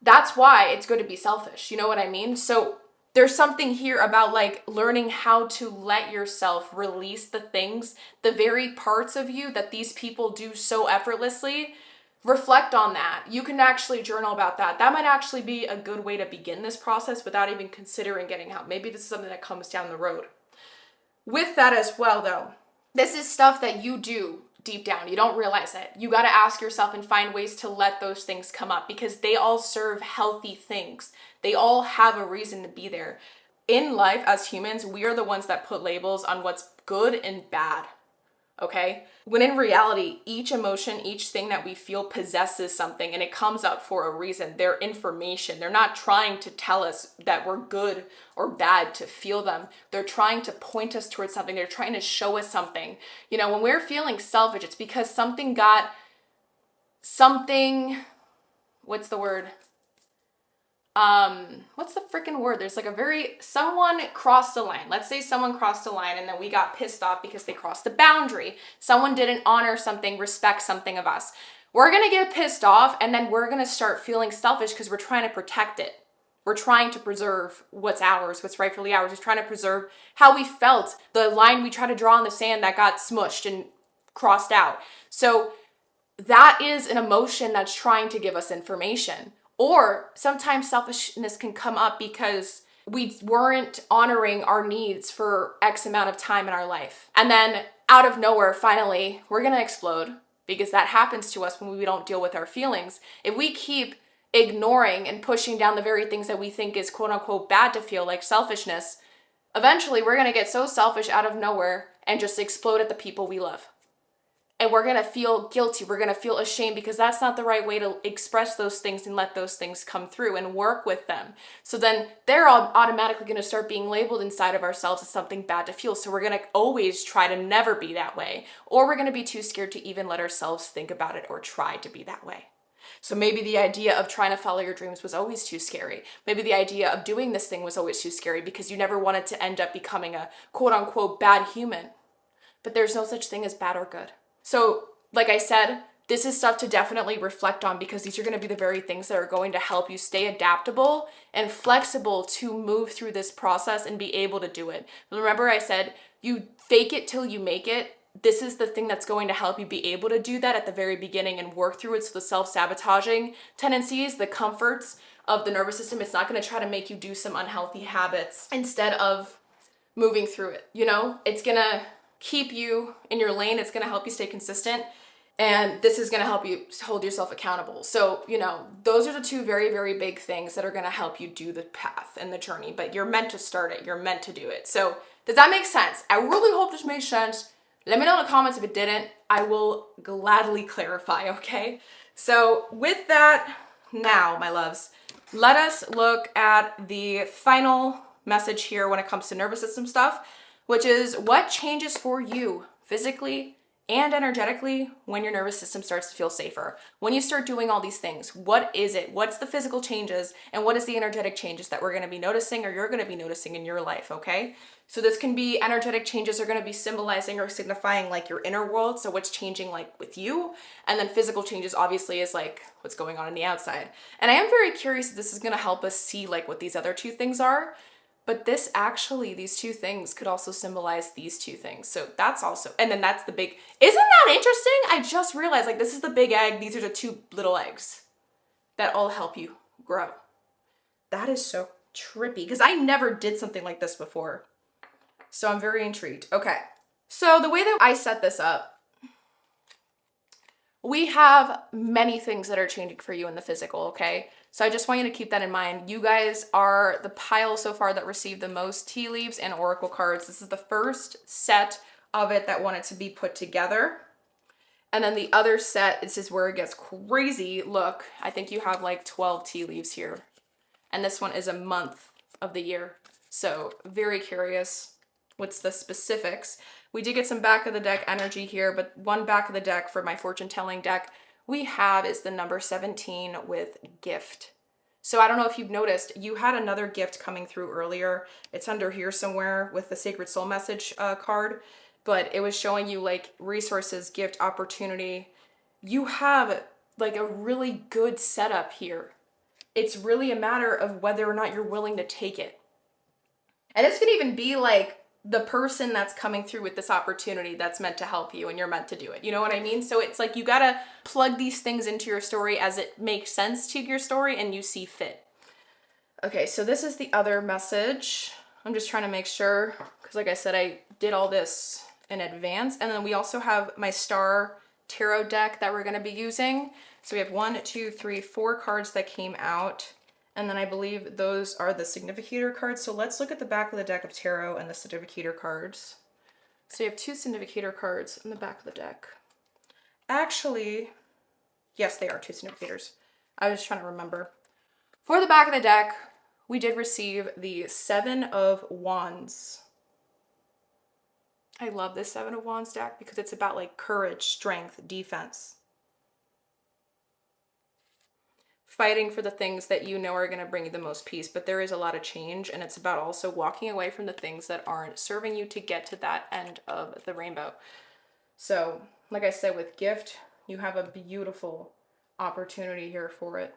That's why it's good to be selfish. You know what I mean? So there's something here about like learning how to let yourself release the things, the very parts of you that these people do so effortlessly. Reflect on that. You can actually journal about that. That might actually be a good way to begin this process without even considering getting help. Maybe this is something that comes down the road. With that as well, though, this is stuff that you do deep down. You don't realize it. You got to ask yourself and find ways to let those things come up, because they all serve healthy things. They all have a reason to be there. In life, as humans, we are the ones that put labels on what's good and bad. Okay? When in reality, each emotion, each thing that we feel possesses something, and it comes up for a reason. They're information. They're not trying to tell us that we're good or bad to feel them. They're trying to point us towards something. They're trying to show us something. You know, when we're feeling selfish, it's because what's the word? What's the freaking word? There's like someone crossed a line. Let's say someone crossed a line and then we got pissed off because they crossed the boundary. Someone didn't honor something, respect something of us. We're going to get pissed off, and then we're going to start feeling selfish because we're trying to protect it. We're trying to preserve what's ours, what's rightfully ours. We're trying to preserve how we felt, the line we try to draw in the sand that got smushed and crossed out. So that is an emotion that's trying to give us information. Or sometimes selfishness can come up because we weren't honoring our needs for X amount of time in our life. And then out of nowhere, finally, we're going to explode, because that happens to us when we don't deal with our feelings. If we keep ignoring and pushing down the very things that we think is quote unquote bad to feel, like selfishness, eventually we're going to get so selfish out of nowhere and just explode at the people we love. And we're going to feel guilty. We're going to feel ashamed, because that's not the right way to express those things and let those things come through and work with them. So then they're all automatically going to start being labeled inside of ourselves as something bad to feel. So we're going to always try to never be that way. Or we're going to be too scared to even let ourselves think about it or try to be that way. So maybe the idea of trying to follow your dreams was always too scary. Maybe the idea of doing this thing was always too scary because you never wanted to end up becoming a quote unquote bad human. But there's no such thing as bad or good. So, like I said, this is stuff to definitely reflect on, because these are going to be the very things that are going to help you stay adaptable and flexible to move through this process and be able to do it. Remember, I said you fake it till you make it. This is the thing that's going to help you be able to do that at the very beginning and work through it. So the self-sabotaging tendencies, the comforts of the nervous system, it's not going to try to make you do some unhealthy habits instead of moving through it. You know, it's going to keep you in your lane. It's going to help you stay consistent. And this is going to help you hold yourself accountable. So, you know, those are the two very, very big things that are going to help you do the path and the journey. But you're meant to start it. You're meant to do it. So does that make sense? I really hope this made sense. Let me know in the comments if it didn't. I will gladly clarify, okay? So with that, now, my loves, let us look at the final message here when it comes to nervous system stuff, which is what changes for you physically and energetically when your nervous system starts to feel safer. When you start doing all these things, what is it? What's the physical changes and what is the energetic changes that we're going to be noticing or you're going to be noticing in your life, okay? So this can be energetic changes are going to be symbolizing or signifying like your inner world, so what's changing like with you, and then physical changes obviously is like what's going on in the outside. And I am very curious if this is going to help us see like what these other two things are. But this actually, these two things could also symbolize these two things. So that's also, and then that's the big, isn't that interesting? I just realized like this is the big egg. These are the two little eggs that all help you grow. That is so trippy because I never did something like this before. So I'm very intrigued. Okay. So the way that I set this up, we have many things that are changing for you in the physical, okay? So I just want you to keep that in mind. You guys are the pile so far that received the most tea leaves and oracle cards. This is the first set of it that wanted to be put together. And then the other set, this is where it gets crazy. Look, I think you have like 12 tea leaves here. And this one is a month of the year. So very curious. What's the specifics? We did get some back of the deck energy here, but one back of the deck for my fortune telling deck we have is the number 17 with gift. So I don't know if you've noticed, you had another gift coming through earlier. It's under here somewhere with the Sacred Soul Message card, but it was showing you like resources, gift, opportunity. You have like a really good setup here. It's really a matter of whether or not you're willing to take it. And this could even be like the person that's coming through with this opportunity that's meant to help you and you're meant to do it. You know what I mean? So it's like you gotta plug these things into your story as it makes sense to your story and you see fit. Okay, so this is the other message. I'm just trying to make sure, because like I said, I did all this in advance. And then we also have my Star Tarot deck that we're gonna be using. So we have 1, 2, 3, 4 cards that came out. And then I believe those are the significator cards. So let's look at the back of the deck of tarot and the significator cards. So you have 2 significator cards in the back of the deck. Actually, yes, they are 2 significators. I was just trying to remember. For the back of the deck, we did receive the 7 of Wands. I love this 7 of Wands deck because it's about like courage, strength, defense. Fighting for the things that you know are going to bring you the most peace, but there is a lot of change, and it's about also walking away from the things that aren't serving you to get to that end of the rainbow. So, like I said, with gift, you have a beautiful opportunity here for it.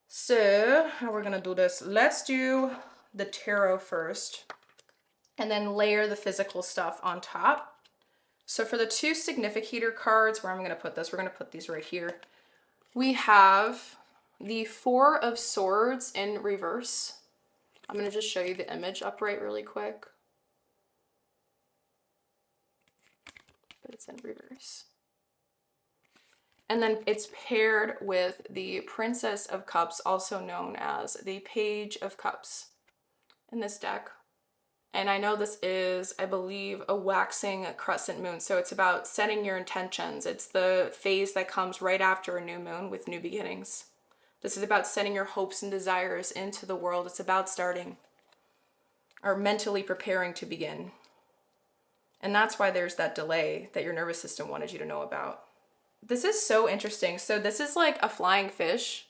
So, how we're going to do this, let's do the tarot first, and then layer the physical stuff on top. So for the 2 significator cards, where I'm going to put this, we're going to put these right here. We have the 4 of Swords in reverse. I'm going to just show you the image upright really quick. but it's in reverse. And then it's paired with the Princess of Cups, also known as the Page of Cups in this deck. And I know this is, I believe, a waxing crescent moon. So it's about setting your intentions. It's the phase that comes right after a new moon with new beginnings. This is about setting your hopes and desires into the world. It's about starting or mentally preparing to begin. And that's why there's that delay that your nervous system wanted you to know about. This is so interesting. So this is like a flying fish.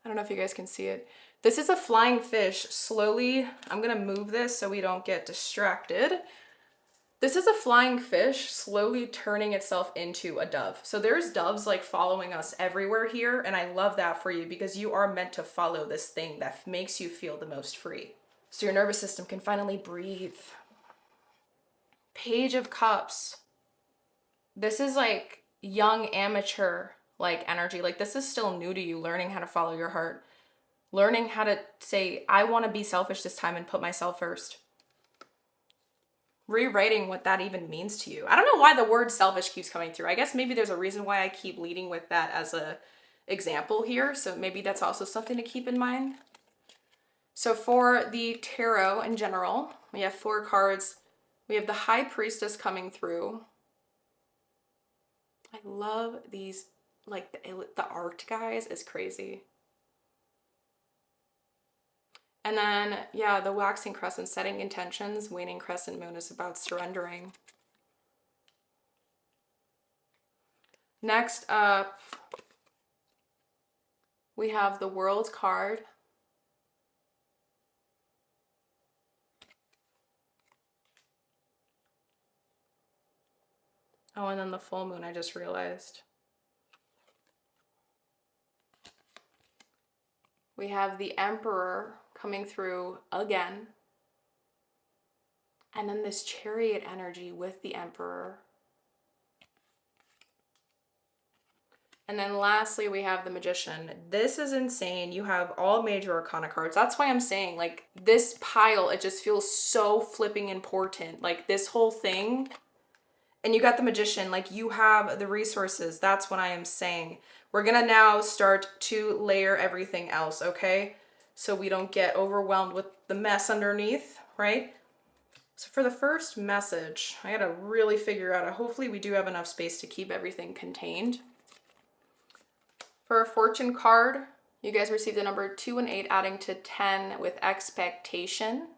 I don't know if you guys can see it. This is a flying fish slowly. I'm going to move this so we don't get distracted. This is a flying fish slowly turning itself into a dove. So there's doves like following us everywhere here. And I love that for you because you are meant to follow this thing that makes you feel the most free. So your nervous system can finally breathe. Page of Cups. This is like young amateur like energy. Like this is still new to you, learning how to follow your heart, learning how to say, I want to be selfish this time and put myself first. Rewriting what that even means to you. I don't know why the word selfish keeps coming through. I guess maybe there's a reason why I keep leading with that as a example here. So maybe that's also something to keep in mind. So for the tarot in general, we have 4 cards. We have the High Priestess coming through. I love these, like the art, guys, is crazy. And then, yeah, the waxing crescent, setting intentions. Waning crescent moon is about surrendering. Next up, we have the World card. Oh, and then the full moon, I just realized. We have the Emperor coming through again. And then this Chariot energy with the Emperor. And then lastly, we have the Magician. This is insane. You have all major arcana cards. That's why I'm saying, like, this pile, it just feels so flipping important. Like, this whole thing. And you got the Magician. Like, you have the resources. That's what I am saying. We're going to now start to layer everything else, okay? So we don't get overwhelmed with the mess underneath, right? So for the first message, I got to really figure out, hopefully we do have enough space to keep everything contained. For a fortune card, you guys received the number 2 and 8, adding to 10 with expectation.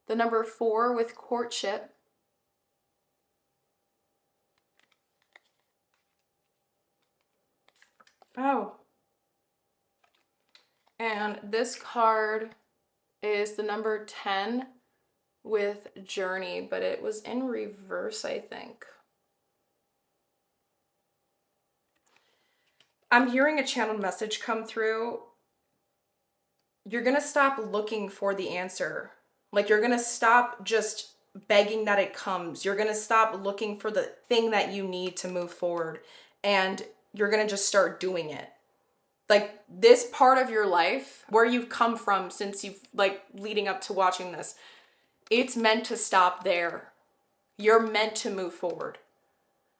The number 4 with courtship. Oh. And this card is the number 10 with journey, but it was in reverse, I think. I'm hearing a channeled message come through. You're going to stop looking for the answer. Like, you're going to stop just begging that it comes. You're going to stop looking for the thing that you need to move forward. And you're going to just start doing it. Like, this part of your life, where you've come from since you've, like, leading up to watching this, it's meant to stop there. You're meant to move forward.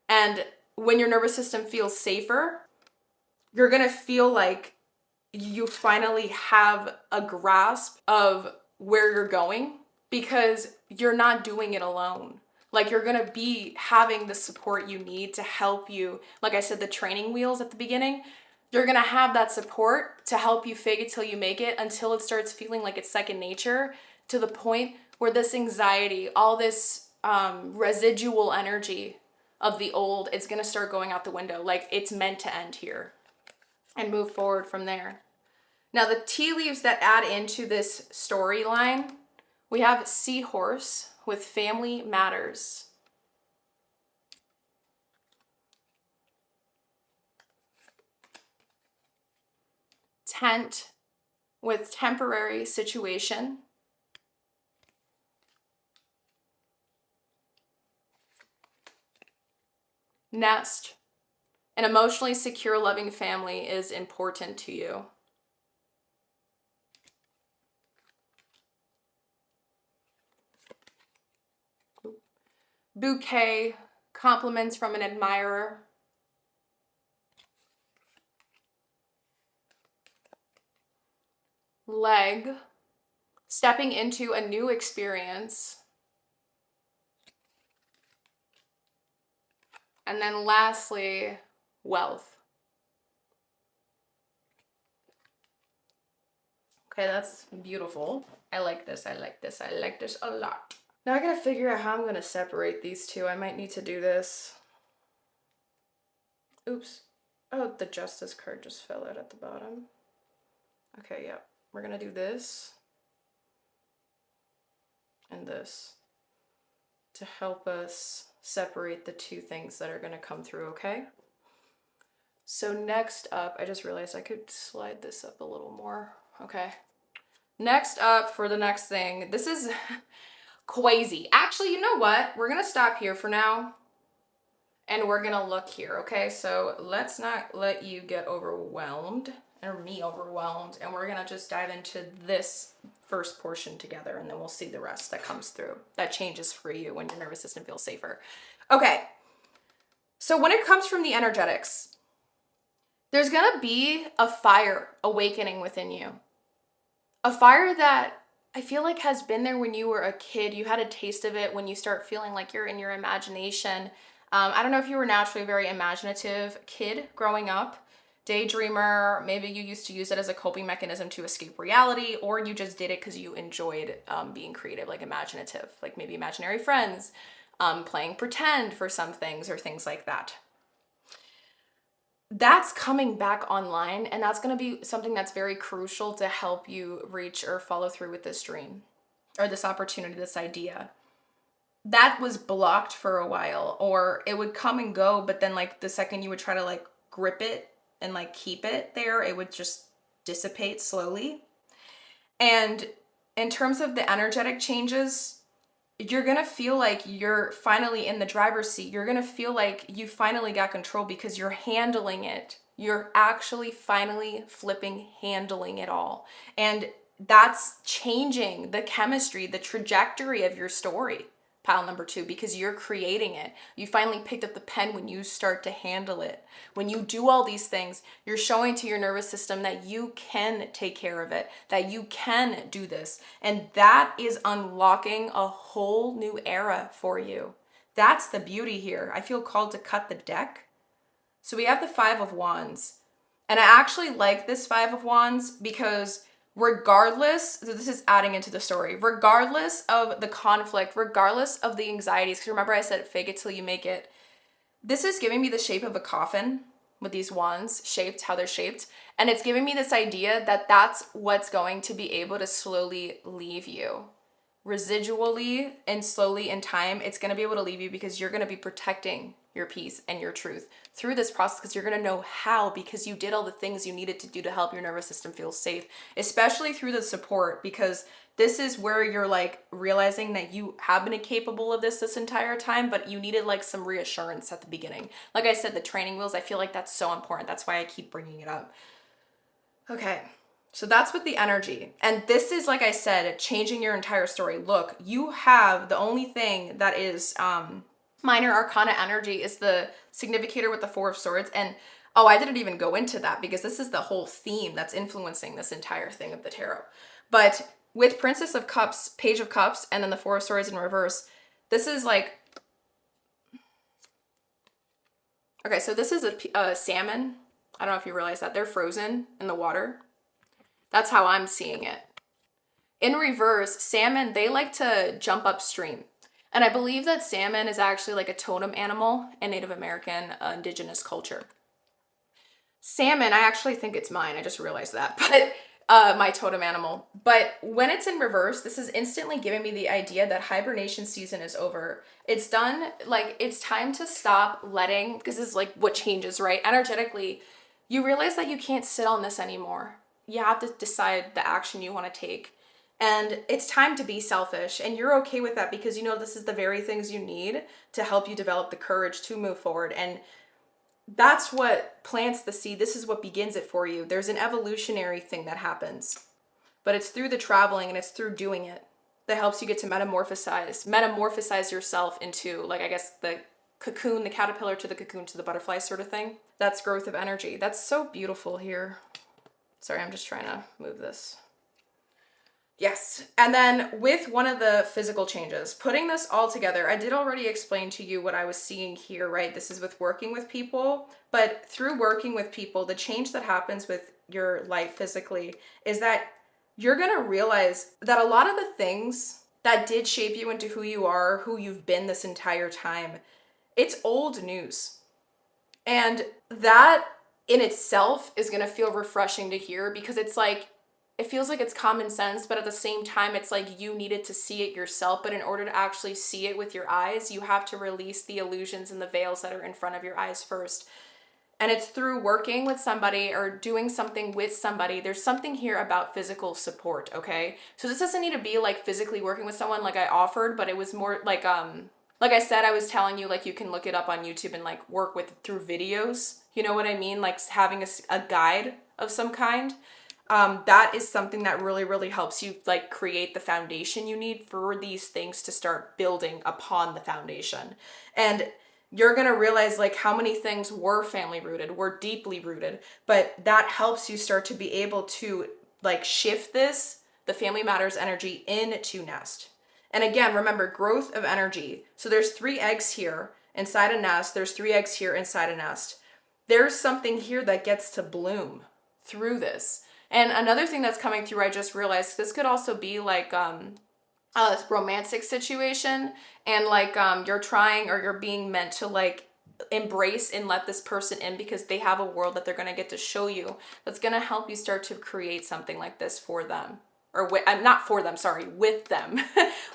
And when your nervous system feels safer, you're going to feel like you finally have a grasp of where you're going because you're not doing it alone. Like, you're going to be having the support you need to help you. Like I said, the training wheels at the beginning, you're going to have that support to help you fake it till you make it, until it starts feeling like it's second nature, to the point where this anxiety, all this residual energy of the old, it's going to start going out the window. Like, it's meant to end here and move forward from there. Now, the tea leaves that add into this storyline, we have Seahorse with Family Matters. Tent with Temporary Situation. Nest, an emotionally secure, loving family is important to you. Bouquet, compliments from an admirer. Leg, stepping into a new experience. And then lastly, wealth. Okay, that's beautiful. I like this, I like this, I like this a lot. Now I gotta figure out how I'm gonna separate these two. I might need to do this. Oops. Oh, the justice card just fell out at the bottom. Okay, yeah. We're gonna do this and this to help us separate the two things that are gonna come through, okay? So next up, I just realized I could slide this up a little more. Okay. Next up for the next thing, this is crazy. Actually, you know what? We're gonna stop here for now and we're gonna look here, okay? So let's not let you get overwhelmed or me overwhelmed, and we're gonna just dive into this first portion together and then we'll see the rest that comes through. That changes for you when your nervous system feels safer. Okay. So when it comes from the energetics, there's gonna be a fire awakening within you. A fire that I feel like has been there when you were a kid. You had a taste of it when you start feeling like you're in your imagination. I don't know if you were naturally a very imaginative kid growing up, daydreamer. Maybe you used to use it as a coping mechanism to escape reality, or you just did it because you enjoyed being creative, like imaginative, like maybe imaginary friends, playing pretend for some things or things like that. That's coming back online, and that's going to be something that's very crucial to help you reach or follow through with this dream or this opportunity, this idea. That was blocked for a while, or it would come and go, but then like the second you would try to like grip it and like keep it there, it would just dissipate slowly. And in terms of the energetic changes, you're going to feel like you're finally in the driver's seat. You're going to feel like you finally got control because you're handling it. You're actually finally flipping handling it all. And that's changing the chemistry, the trajectory of your story, pile number 2, because you're creating it. You finally picked up the pen when you start to handle it. When you do all these things, you're showing to your nervous system that you can take care of it, that you can do this. And that is unlocking a whole new era for you. That's the beauty here. I feel called to cut the deck. So we have the 5 of Wands. And I actually like this 5 of Wands because regardless, this is adding into the story, regardless of the conflict, regardless of the anxieties, because remember I said fake it till you make it, this is giving me the shape of a coffin with these wands shaped, how they're shaped. And it's giving me this idea that that's what's going to be able to slowly leave you. Residually and slowly in time, it's going to be able to leave you because you're going to be protecting your peace and your truth through this process because you're going to know how, because you did all the things you needed to do to help your nervous system feel safe, especially through the support, because this is where you're like realizing that you have been capable of this entire time, but you needed like some reassurance at the beginning. Like I said, the training wheels, I feel like that's so important. That's why I keep bringing it up. Okay. So that's with the energy. And this is, like I said, changing your entire story. Look, you have the only thing that is minor arcana energy is the significator with the 4 of Swords. And oh, I didn't even go into that because this is the whole theme that's influencing this entire thing of the tarot. But with Princess of Cups, Page of Cups, and then the 4 of Swords in reverse, this is like, okay, so this is a salmon. I don't know if you realize that. They're frozen in the water. That's how I'm seeing it. In reverse, salmon, they like to jump upstream. And I believe that salmon is actually like a totem animal in Native American indigenous culture. Salmon, I actually think it's mine. I just realized that. But my totem animal. But when it's in reverse, this is instantly giving me the idea that hibernation season is over. It's done. Like, it's time to stop letting, because this is like what changes, right? Energetically, you realize that you can't sit on this anymore. You have to decide the action you want to take. And it's time to be selfish. And you're okay with that because you know this is the very things you need to help you develop the courage to move forward. And that's what plants the seed. This is what begins it for you. There's an evolutionary thing that happens. But it's through the traveling and it's through doing it. that helps you get to metamorphosize yourself into, like, I guess the cocoon, the caterpillar to the cocoon to the butterfly sort of thing. That's growth of energy. That's so beautiful here. Sorry, I'm just trying to move this. Yes. And then with one of the physical changes, putting this all together, I did already explain to you what I was seeing here, right? This is with working with people, but through working with people, the change that happens with your life physically is that you're going to realize that a lot of the things that did shape you into who you are, who you've been this entire time, it's old news. And that in itself is going to feel refreshing to hear, because it's like, it feels like it's common sense, but at the same time, it's like you needed to see it yourself. But in order to actually see it with your eyes, you have to release the illusions and the veils that are in front of your eyes first. And it's through working with somebody or doing something with somebody. There's something here about physical support, okay? So this doesn't need to be like physically working with someone like I offered, but it was more like I said, I was telling you, like, you can look it up on YouTube and like work with through videos. You know what I mean? Like having a guide of some kind. That is something that really, really helps you like create the foundation you need for these things to start building upon the foundation. And you're going to realize like how many things were family rooted, were deeply rooted, but that helps you start to be able to like shift the family matters energy into nest. And again, remember, growth of energy. So there's 3 eggs here inside a nest. There's 3 eggs here inside a nest. There's something here that gets to bloom through this. And another thing that's coming through, I just realized, this could also be like a romantic situation, and like you're trying, or you're being meant to like embrace and let this person in, because they have a world that they're going to get to show you that's going to help you start to create something like this for them. Or not for them, sorry, with them.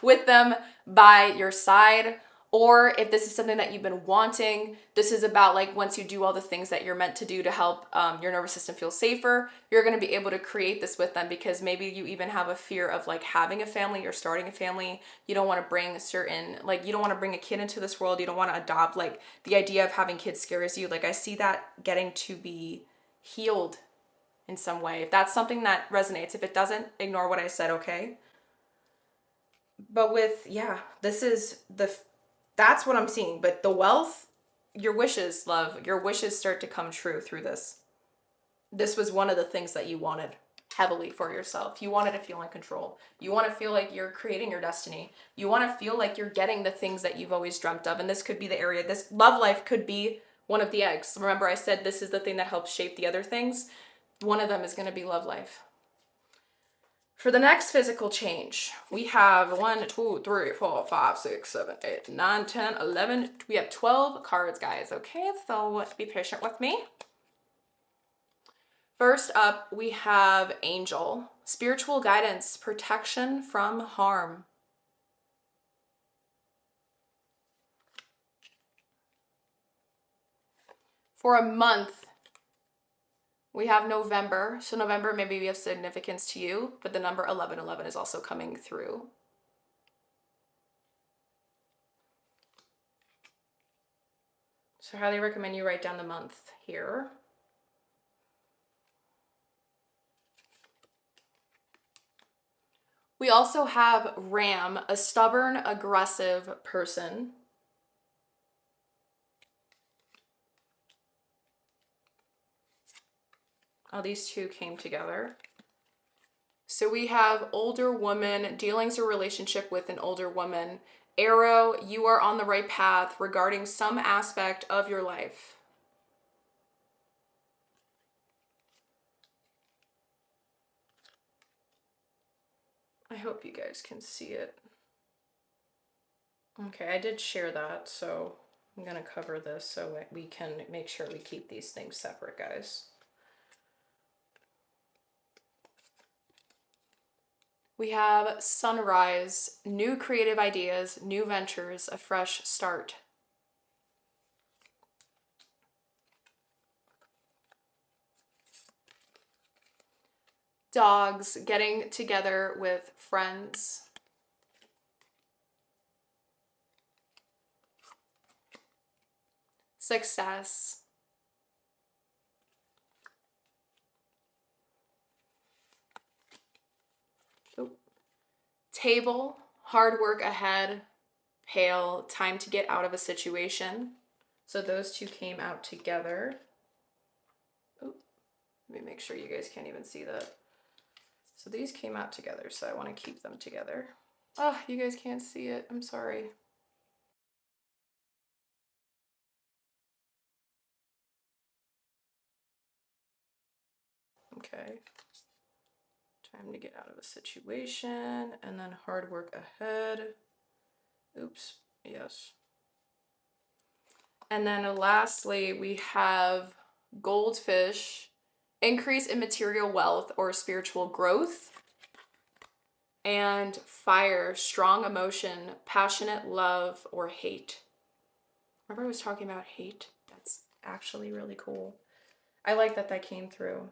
With them by your side. Or if this is something that you've been wanting, this is about like once you do all the things that you're meant to do to help your nervous system feel safer, you're going to be able to create this with them, because maybe you even have a fear of like having a family or starting a family. You don't want to bring you don't want to bring a kid into this world. You don't want to adopt. Like the idea of having kids scares you. Like I see that getting to be healed in some way. If that's something that resonates, if it doesn't, ignore what I said, okay? But that's what I'm seeing. But the wealth, your wishes, love, your wishes start to come true through this. This was one of the things that you wanted heavily for yourself. You wanted to feel in control. You want to feel like you're creating your destiny. You want to feel like you're getting the things that you've always dreamt of. And this could be the area. This love life could be one of the eggs. Remember, I said this is the thing that helps shape the other things. One of them is going to be love life. For the next physical change, we have 1, 2, 3, 4, 5, 6, 7, 8, 9, 10, 11. We have 12 cards, guys. Okay, so be patient with me. First up, we have Angel. Spiritual guidance, protection from harm. For a month, we have November. So November maybe we have significance to you, but the number 1111 is also coming through. So I highly recommend you write down the month here. We also have Ram, a stubborn, aggressive person. Oh, these two came together. So we have older woman, dealings or relationship with an older woman. Arrow, you are on the right path regarding some aspect of your life. I hope you guys can see it. Okay, I did share that, so I'm going to cover this so we can make sure we keep these things separate, guys. We have sunrise, new creative ideas, new ventures, a fresh start. Dogs, getting together with friends. Success. Table, hard work ahead, pale, time to get out of a situation. So those two came out together. Oh, let me make sure you guys can't even see that. So these came out together, so I want to keep them together. Oh, you guys can't see it. I'm sorry. Okay. Time to get out of a situation, and then hard work ahead. Oops, yes. And then lastly, we have goldfish, increase in material wealth or spiritual growth, and fire, strong emotion, passionate love or hate. Remember I was talking about hate? That's actually really cool. I like that that came through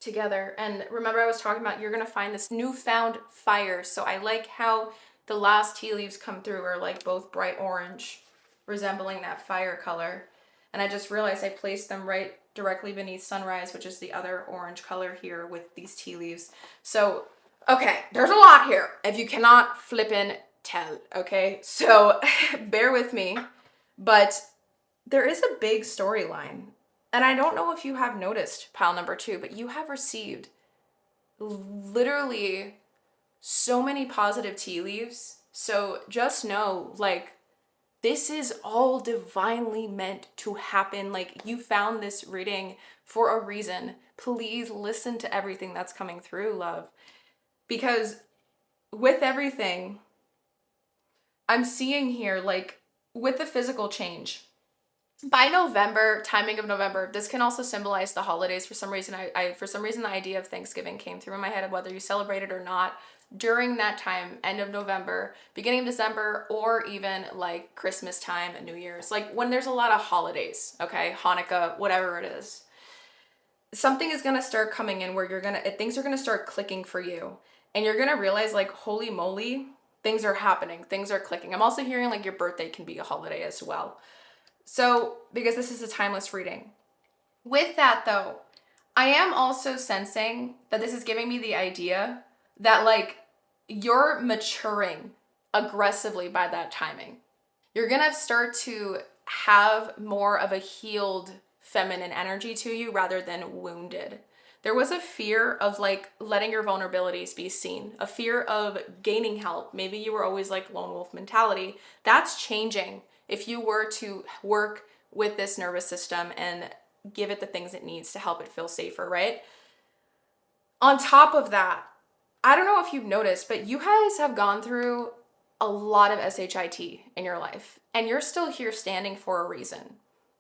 together. And remember I was talking about you're going to find this newfound fire. So I like how the last tea leaves come through are like both bright orange, resembling that fire color. And I just realized I placed them right directly beneath sunrise, which is the other orange color here with these tea leaves. So, okay, there's a lot here. If you cannot flippin' tell, okay? So bear with me. But there is a big storyline. And I don't know if you have noticed, pile number 2, but you have received literally so many positive tea leaves. So just know, like, this is all divinely meant to happen. Like, you found this reading for a reason. Please listen to everything that's coming through, love. Because with everything, I'm seeing here, like, with the physical change, by November, timing of November, this can also symbolize the holidays. For some reason, for some reason the idea of Thanksgiving came through in my head of whether you celebrate it or not during that time, end of November, beginning of December, or even like Christmas time and New Year's, like when there's a lot of holidays, okay, Hanukkah, whatever it is. Something is gonna start coming in where things are gonna start clicking for you, and you're gonna realize, like, holy moly, things are happening, things are clicking. I'm also hearing like your birthday can be a holiday as well. So, because this is a timeless reading. With that though, I am also sensing that this is giving me the idea that, like, you're maturing aggressively by that timing. You're gonna start to have more of a healed feminine energy to you rather than wounded. There was a fear of like letting your vulnerabilities be seen, a fear of gaining help. Maybe you were always like lone wolf mentality. That's changing if you were to work with this nervous system and give it the things it needs to help it feel safer, right? On top of that, I don't know if you've noticed, but you guys have gone through a lot of SHIT in your life, and you're still here standing for a reason.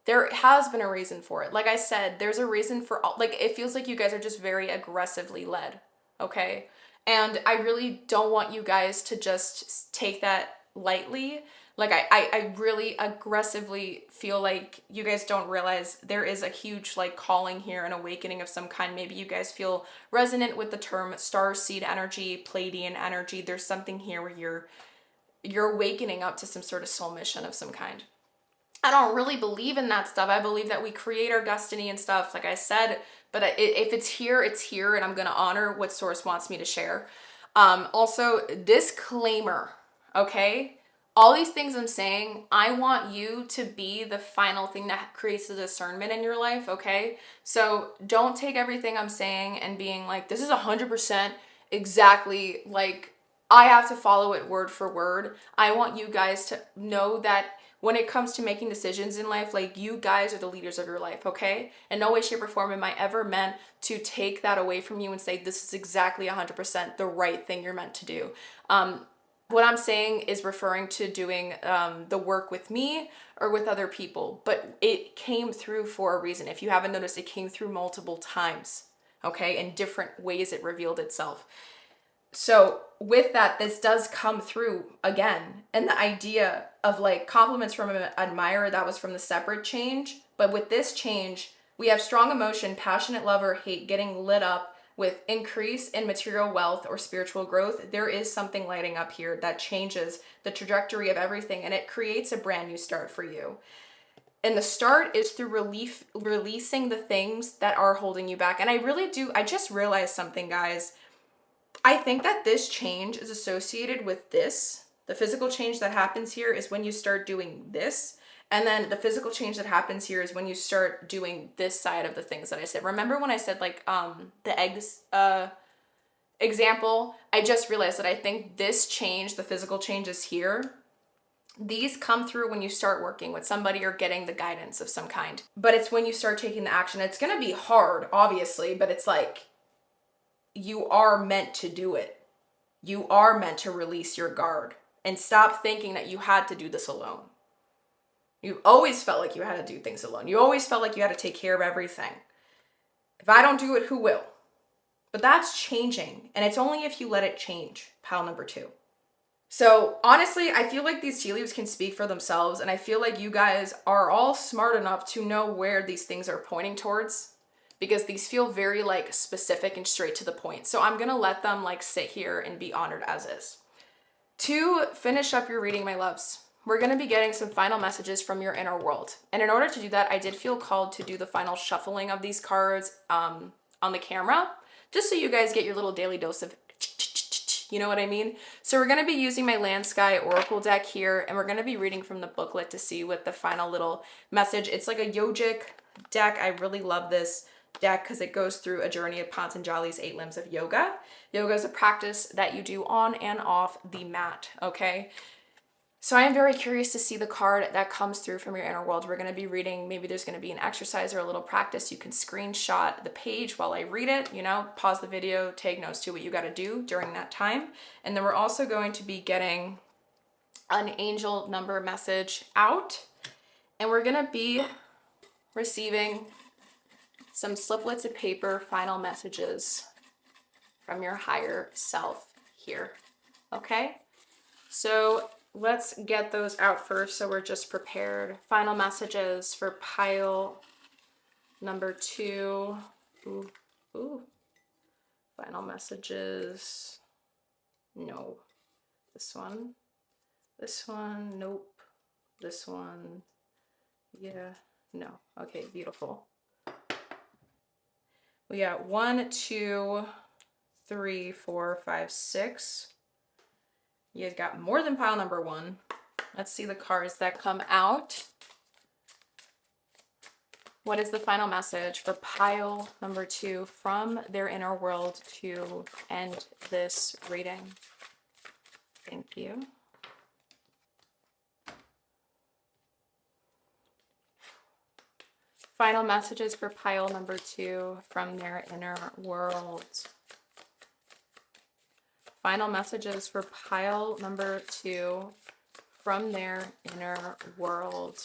There has been a reason for it. Like I said, there's a reason for all, like, it feels like you guys are just very aggressively led, okay? And I really don't want you guys to just take that lightly. Like, I really aggressively feel like you guys don't realize there is a huge, like, calling here, an awakening of some kind. Maybe you guys feel resonant with the term starseed energy, Pleiadian energy. There's something here where you're awakening up to some sort of soul mission of some kind. I don't really believe in that stuff. I believe that we create our destiny and stuff, like I said, but if it's here, it's here, and I'm going to honor what source wants me to share. Also, disclaimer, okay? All these things I'm saying, I want you to be the final thing that creates the discernment in your life, okay? So don't take everything I'm saying and being like, this is 100% exactly like, I have to follow it word for word. I want you guys to know that when it comes to making decisions in life, like, you guys are the leaders of your life, okay? In no way, shape, or form am I ever meant to take that away from you and say, this is exactly 100% the right thing you're meant to do. What I'm saying is referring to doing the work with me or with other people, but it came through for a reason. If you haven't noticed, it came through multiple times, okay? In different ways it revealed itself. So with that, this does come through again. And the idea of like compliments from an admirer, that was from the separate change. But with this change, we have strong emotion, passionate love or hate getting lit up with increase in material wealth or spiritual growth. There is something lighting up here that changes the trajectory of everything, and it creates a brand new start for you. And the start is through releasing the things that are holding you back. And I just realized something, guys. I think that this change is associated with this. The physical change that happens here is when you start doing this. And then the physical change that happens here is when you start doing this side of the things that I said. Remember when I said like the eggs example? I just realized that I think this change, the physical changes here, these come through when you start working with somebody or getting the guidance of some kind. But it's when you start taking the action. It's going to be hard, obviously, but it's like you are meant to do it. You are meant to release your guard and stop thinking that you had to do this alone. You always felt like you had to do things alone. You always felt like you had to take care of everything. If I don't do it, who will? But that's changing, and it's only if you let it change. Pile number 2. So honestly, I feel like these tea leaves can speak for themselves, and I feel like you guys are all smart enough to know where these things are pointing towards, because these feel very like specific and straight to the point. So I'm gonna let them like sit here and be honored as is. To finish up your reading, my loves, we're gonna be getting some final messages from your inner world. And in order to do that, I did feel called to do the final shuffling of these cards on the camera, just so you guys get your little daily dose of, you know what I mean? So we're going to be using my Land Sky Oracle deck here, and we're going to be reading from the booklet to see what the final little message. It's like a yogic deck. I really love this deck because it goes through a journey of Patanjali's 8 limbs of yoga. Yoga is a practice that you do on and off the mat, okay? So I am very curious to see the card that comes through from your inner world. We're going to be reading, maybe there's going to be an exercise or a little practice. You can screenshot the page while I read it, you know, pause the video, take notes, do what you got to do during that time. And then we're also going to be getting an angel number message out. And we're going to be receiving some sliplets of paper, final messages from your higher self here. Okay? So let's get those out first so we're just prepared. Final messages for pile number 2. Ooh. Final messages. No. This one. This one. Nope. This one. Yeah. No. Okay, beautiful. We got 1, 2, 3, 4, 5, 6. You guys got more than pile number 1. Let's see the cards that come out. What is the final message for pile number 2 from their inner world to end this reading? Thank you. Final messages for pile number 2 from their inner world. Final messages for pile number 2 from their inner world.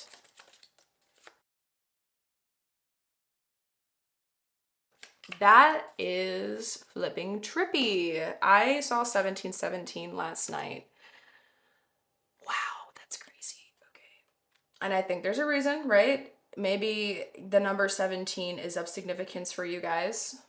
That is flipping trippy. I saw 1717 last night. Wow, that's crazy. Okay. And I think there's a reason, right? Maybe the number 17 is of significance for you guys,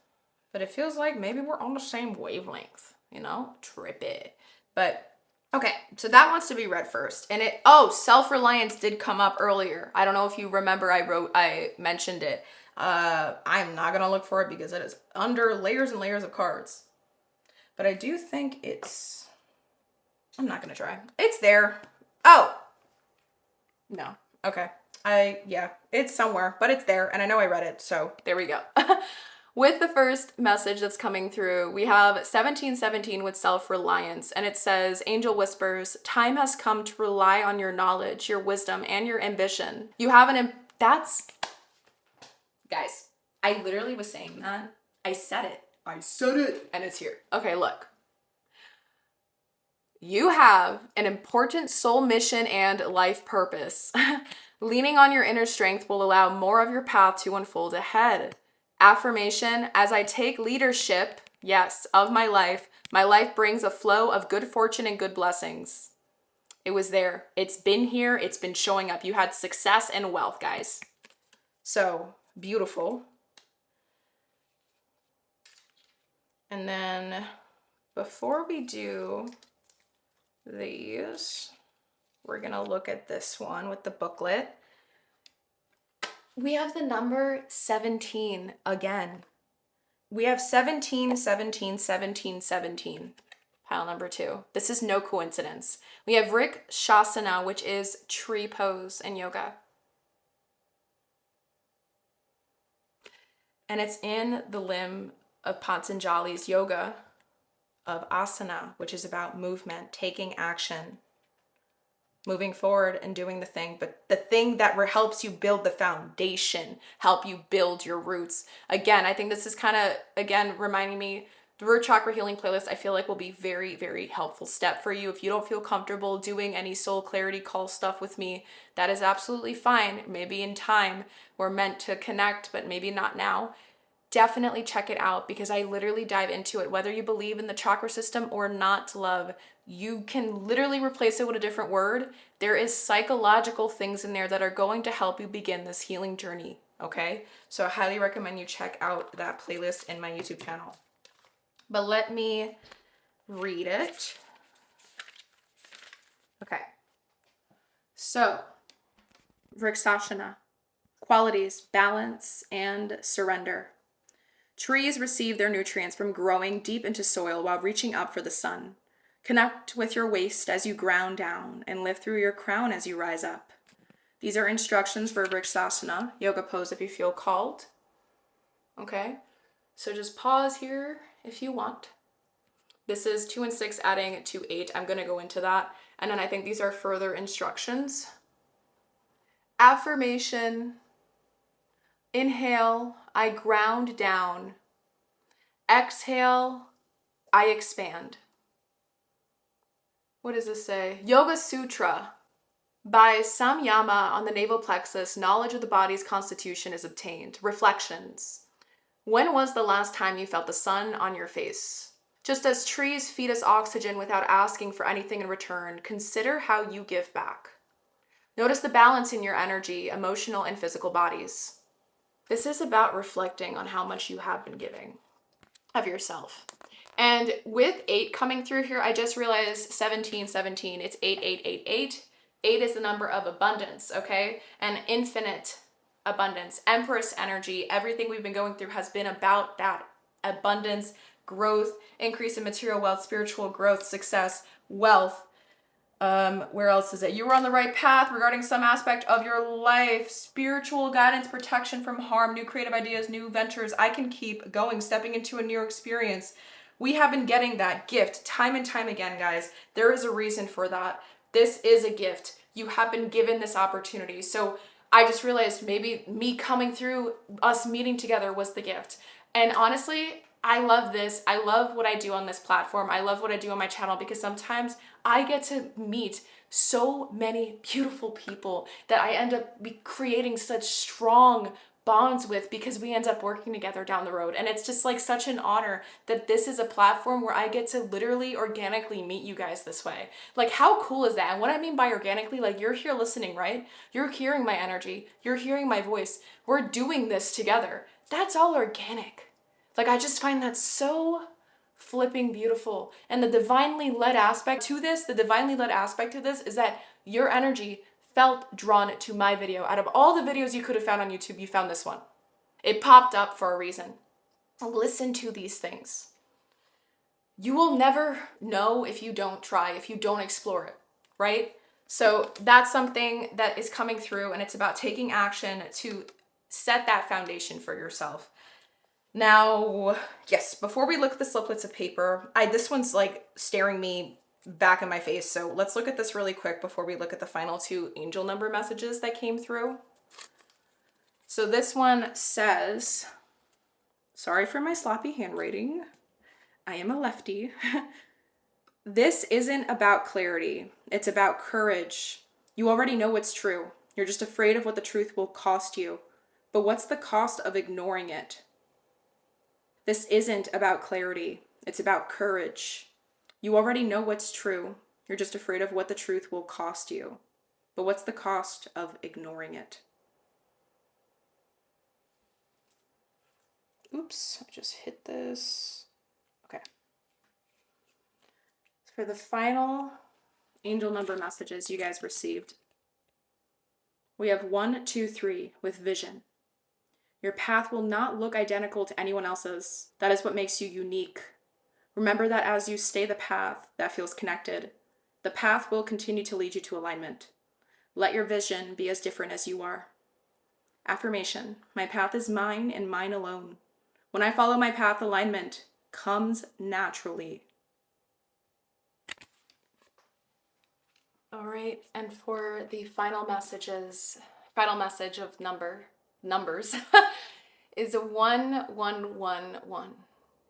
but it feels like maybe we're on the same wavelength, you know? Trippy. But okay, so that wants to be read first. And self-reliance did come up earlier. I don't know if you remember I mentioned it. I'm not gonna look for it because it is under layers and layers of cards. But I do think I'm not gonna try. It's there. Oh! No. Okay. It's somewhere, but it's there, and I know I read it, so there we go. With the first message that's coming through, we have 1717 with self-reliance, and it says, Angel whispers, time has come to rely on your knowledge, your wisdom, and your ambition. You have guys, I literally was saying that. I said it, and it's here. Okay, look. You have an important soul mission and life purpose. Leaning on your inner strength will allow more of your path to unfold ahead. Affirmation, as I take leadership, yes, of my life brings a flow of good fortune and good blessings. It was there. It's been here. It's been showing up. You had success and wealth, guys. So beautiful. And then before we do these, we're going to look at this one with the booklet. We have the number 17 again. We have 17, 17, 17, 17. Pile number 2. This is no coincidence. We have Vrikshasana, which is tree pose in yoga. And it's in the limb of Patanjali's yoga of asana, which is about movement, taking action, moving forward and doing the thing, but the thing that helps you build the foundation, help you build your roots. Again, I think this is kind of, again, reminding me, the root chakra healing playlist, I feel like will be very, very helpful step for you. If you don't feel comfortable doing any soul clarity call stuff with me, that is absolutely fine. Maybe in time we're meant to connect, but maybe not now. Definitely check it out because I literally dive into it. Whether you believe in the chakra system or not, love, you can literally replace it with a different word. There is psychological things in there that are going to help you begin this healing journey, okay? So I highly recommend you check out that playlist in my YouTube channel. But let me read it. Okay. So, Vrikshasana, qualities, balance, and surrender. Trees receive their nutrients from growing deep into soil while reaching up for the sun. Connect with your waist as you ground down and lift through your crown as you rise up. These are instructions for Vrikshasana, yoga pose if you feel called. Okay, so just pause here if you want. This is 2 and 6 adding to 8. I'm going to go into that. And then I think these are further instructions. Affirmation. Inhale, I ground down. Exhale, I expand. What does this say? Yoga Sutra. By samyama on the navel plexus, knowledge of the body's constitution is obtained. Reflections. When was the last time you felt the sun on your face? Just as trees feed us oxygen without asking for anything in return, consider how you give back. Notice the balance in your energy, emotional and physical bodies. This is about reflecting on how much you have been giving of yourself. And with 8 coming through here, I just realized 17, 17, it's 8, 8, 8, 8. 8 is the number of abundance, okay? And infinite abundance, Empress energy, everything we've been going through has been about that abundance, growth, increase in material wealth, spiritual growth, success, wealth. Where else is it? You were on the right path regarding some aspect of your life, spiritual guidance, protection from harm, new creative ideas, new ventures. I can keep going, stepping into a new experience. We have been getting that gift time and time again, guys. There is a reason for that. This is a gift. You have been given this opportunity. So I just realized maybe me coming through, us meeting together was the gift. And honestly, I love this. I love what I do on this platform. I love what I do on my channel because sometimes I get to meet so many beautiful people that I end up creating such strong bonds with because we end up working together down the road. And it's just like such an honor that this is a platform where I get to literally organically meet you guys this way. Like, how cool is that? And what I mean by organically, like, you're here listening, right? You're hearing my energy. You're hearing my voice. We're doing this together. That's all organic. Like, I just find that so flipping beautiful. And the divinely led aspect to this, is that your energy felt drawn to my video. Out of all the videos you could have found on YouTube, you found this one. It popped up for a reason. Listen to these things. You will never know if you don't try, if you don't explore it, right? So that's something that is coming through, and it's about taking action to set that foundation for yourself. Now, yes, before we look at the sliplets of paper, this one's like staring me back in my face. So let's look at this really quick before we look at the final 2 angel number messages that came through. So this one says, sorry for my sloppy handwriting. I am a lefty. This isn't about clarity. It's about courage. You already know what's true. You're just afraid of what the truth will cost you. But what's the cost of ignoring it? This isn't about clarity. It's about courage. You already know what's true. You're just afraid of what the truth will cost you. But what's the cost of ignoring it? Oops, I just hit this. Okay. For the final angel number messages you guys received, we have 1, 2, 3 with vision. Your path will not look identical to anyone else's. That is what makes you unique. Remember that as you stay the path that feels connected, the path will continue to lead you to alignment. Let your vision be as different as you are. Affirmation: my path is mine and mine alone. When I follow my path, alignment comes naturally. All right, and for the final message of numbers is a 1111.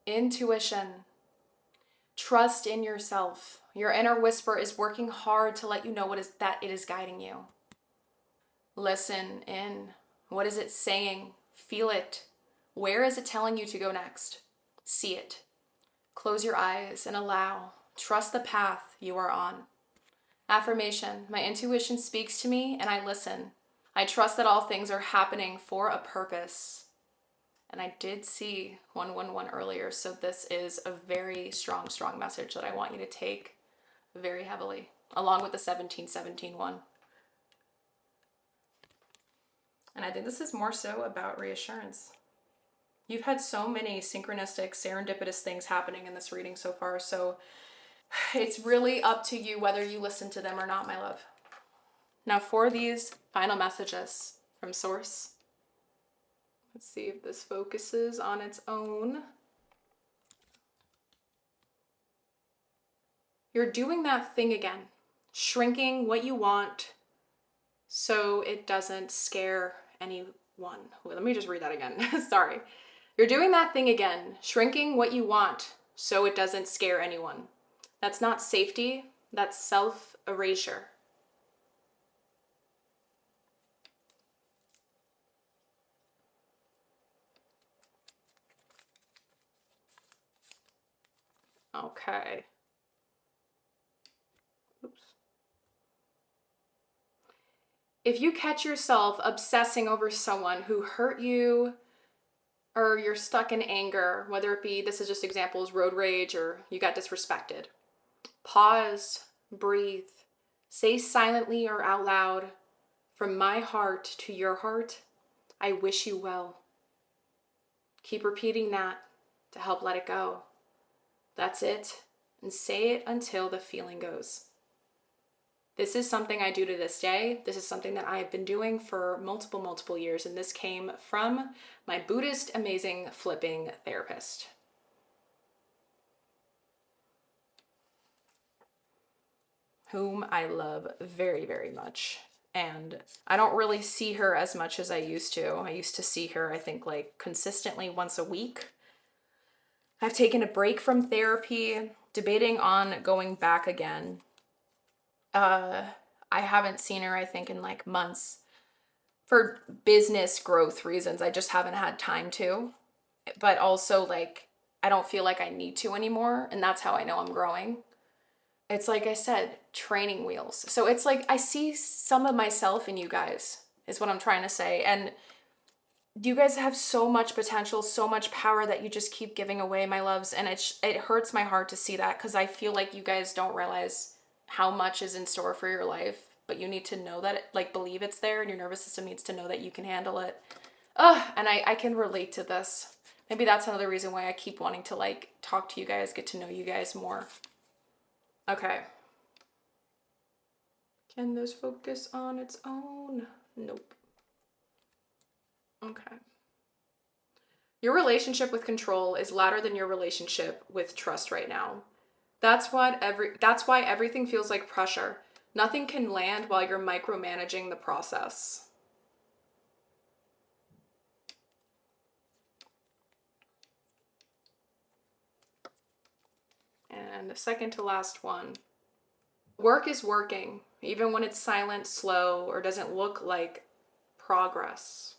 Intuition. Trust in yourself. Your inner whisper is working hard to let you know that it is guiding you. Listen in. What is it saying? Feel it. Where is it telling you to go next? See it. Close your eyes and allow. Trust the path you are on. Affirmation: my intuition speaks to me and I listen. I trust that all things are happening for a purpose. And I did see 111 earlier, so this is a very strong message that I want you to take very heavily, along with the 1717 one. And I think this is more so about reassurance. You've had so many synchronistic, serendipitous things happening in this reading so far, so it's really up to you whether you listen to them or not, my love. Now for these final messages from Source, let's see if this focuses on its own. You're doing that thing again, shrinking what you want so it doesn't scare anyone. Wait, let me just read that again. Sorry. You're doing that thing again, shrinking what you want so it doesn't scare anyone. That's not safety, that's self-erasure. Okay. Oops. If you catch yourself obsessing over someone who hurt you, or you're stuck in anger, whether it be, this is just examples, road rage, or you got disrespected, pause, breathe, say silently or out loud, from my heart to your heart, I wish you well. Keep repeating that to help let it go. That's it. And say it until the feeling goes. This is something I do to this day. This is something that I've been doing for multiple years. And this came from my Buddhist amazing flipping therapist. Whom I love very much. And I don't really see her as much as I used to. I used to see her, I think, like consistently once a week. I've taken a break from therapy, debating on going back again. I haven't seen her, I think, in like months for business growth reasons. I just haven't had time to. But also, like, I don't feel like I need to anymore. And that's how I know I'm growing. It's like I said, training wheels. So it's like I see some of myself in you guys, is what I'm trying to say. And you guys have so much potential, so much power that you just keep giving away, my loves. And it hurts my heart to see that, because I feel like you guys don't realize how much is in store for your life. But you need to know that, like, believe it's there, and your nervous system needs to know that you can handle it. And I can relate to this. Maybe that's another reason why I keep wanting to, like, talk to you guys, get to know you guys more. Okay. Can this focus on its own? Nope. Okay. Your relationship with control is louder than your relationship with trust right now. That's why everything feels like pressure. Nothing can land while you're micromanaging the process. And the second to last one. Work is working, even when it's silent, slow, or doesn't look like progress.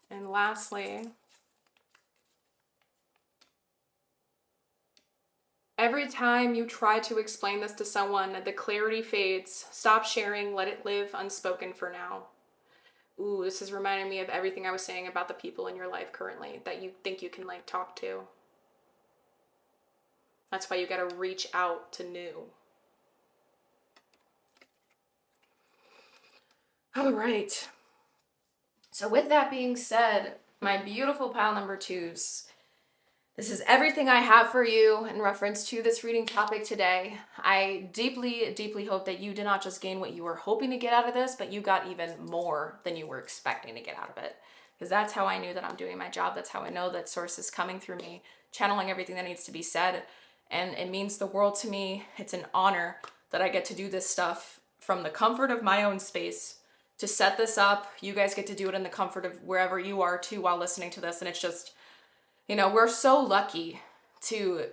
And lastly, every time you try to explain this to someone, the clarity fades. Stop sharing, let it live unspoken for now. Ooh, this is reminding me of everything I was saying about the people in your life currently that you think you can, like, talk to. That's why you gotta reach out to new. All right. So with that being said, my beautiful pile number twos, this is everything I have for you in reference to this reading topic today. I deeply, deeply hope that you did not just gain what you were hoping to get out of this, but you got even more than you were expecting to get out of it. Because that's how I knew that I'm doing my job. That's how I know that source is coming through me, channeling everything that needs to be said. And it means the world to me. It's an honor that I get to do this stuff from the comfort of my own space, to set this up. You guys get to do it in the comfort of wherever you are too while listening to this. And it's just, we're so lucky to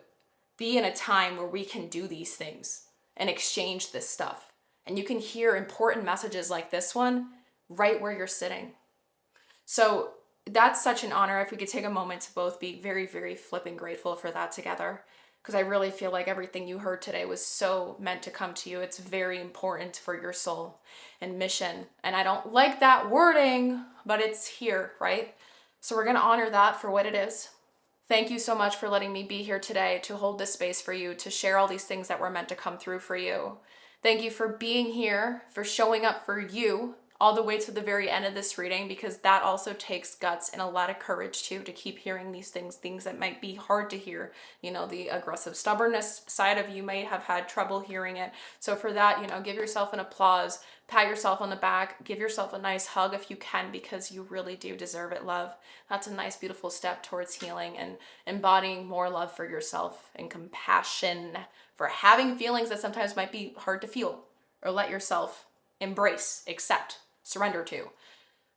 be in a time where we can do these things and exchange this stuff. And you can hear important messages like this one right where you're sitting. So that's such an honor. If we could take a moment to both be very, very flipping grateful for that together. Because I really feel like everything you heard today was so meant to come to you. It's very important for your soul and mission. And I don't like that wording, but it's here, right? So we're going to honor that for what it is. Thank you so much for letting me be here today to hold this space for you, to share all these things that were meant to come through for you. Thank you for being here, for showing up for you all the way to the very end of this reading, because that also takes guts and a lot of courage too, to keep hearing these things that might be hard to hear. The aggressive stubbornness side of you may have had trouble hearing it. So for that, give yourself an applause, pat yourself on the back, give yourself a nice hug if you can, because you really do deserve it, love. That's a nice, beautiful step towards healing and embodying more love for yourself and compassion for having feelings that sometimes might be hard to feel or let yourself embrace, accept, surrender to.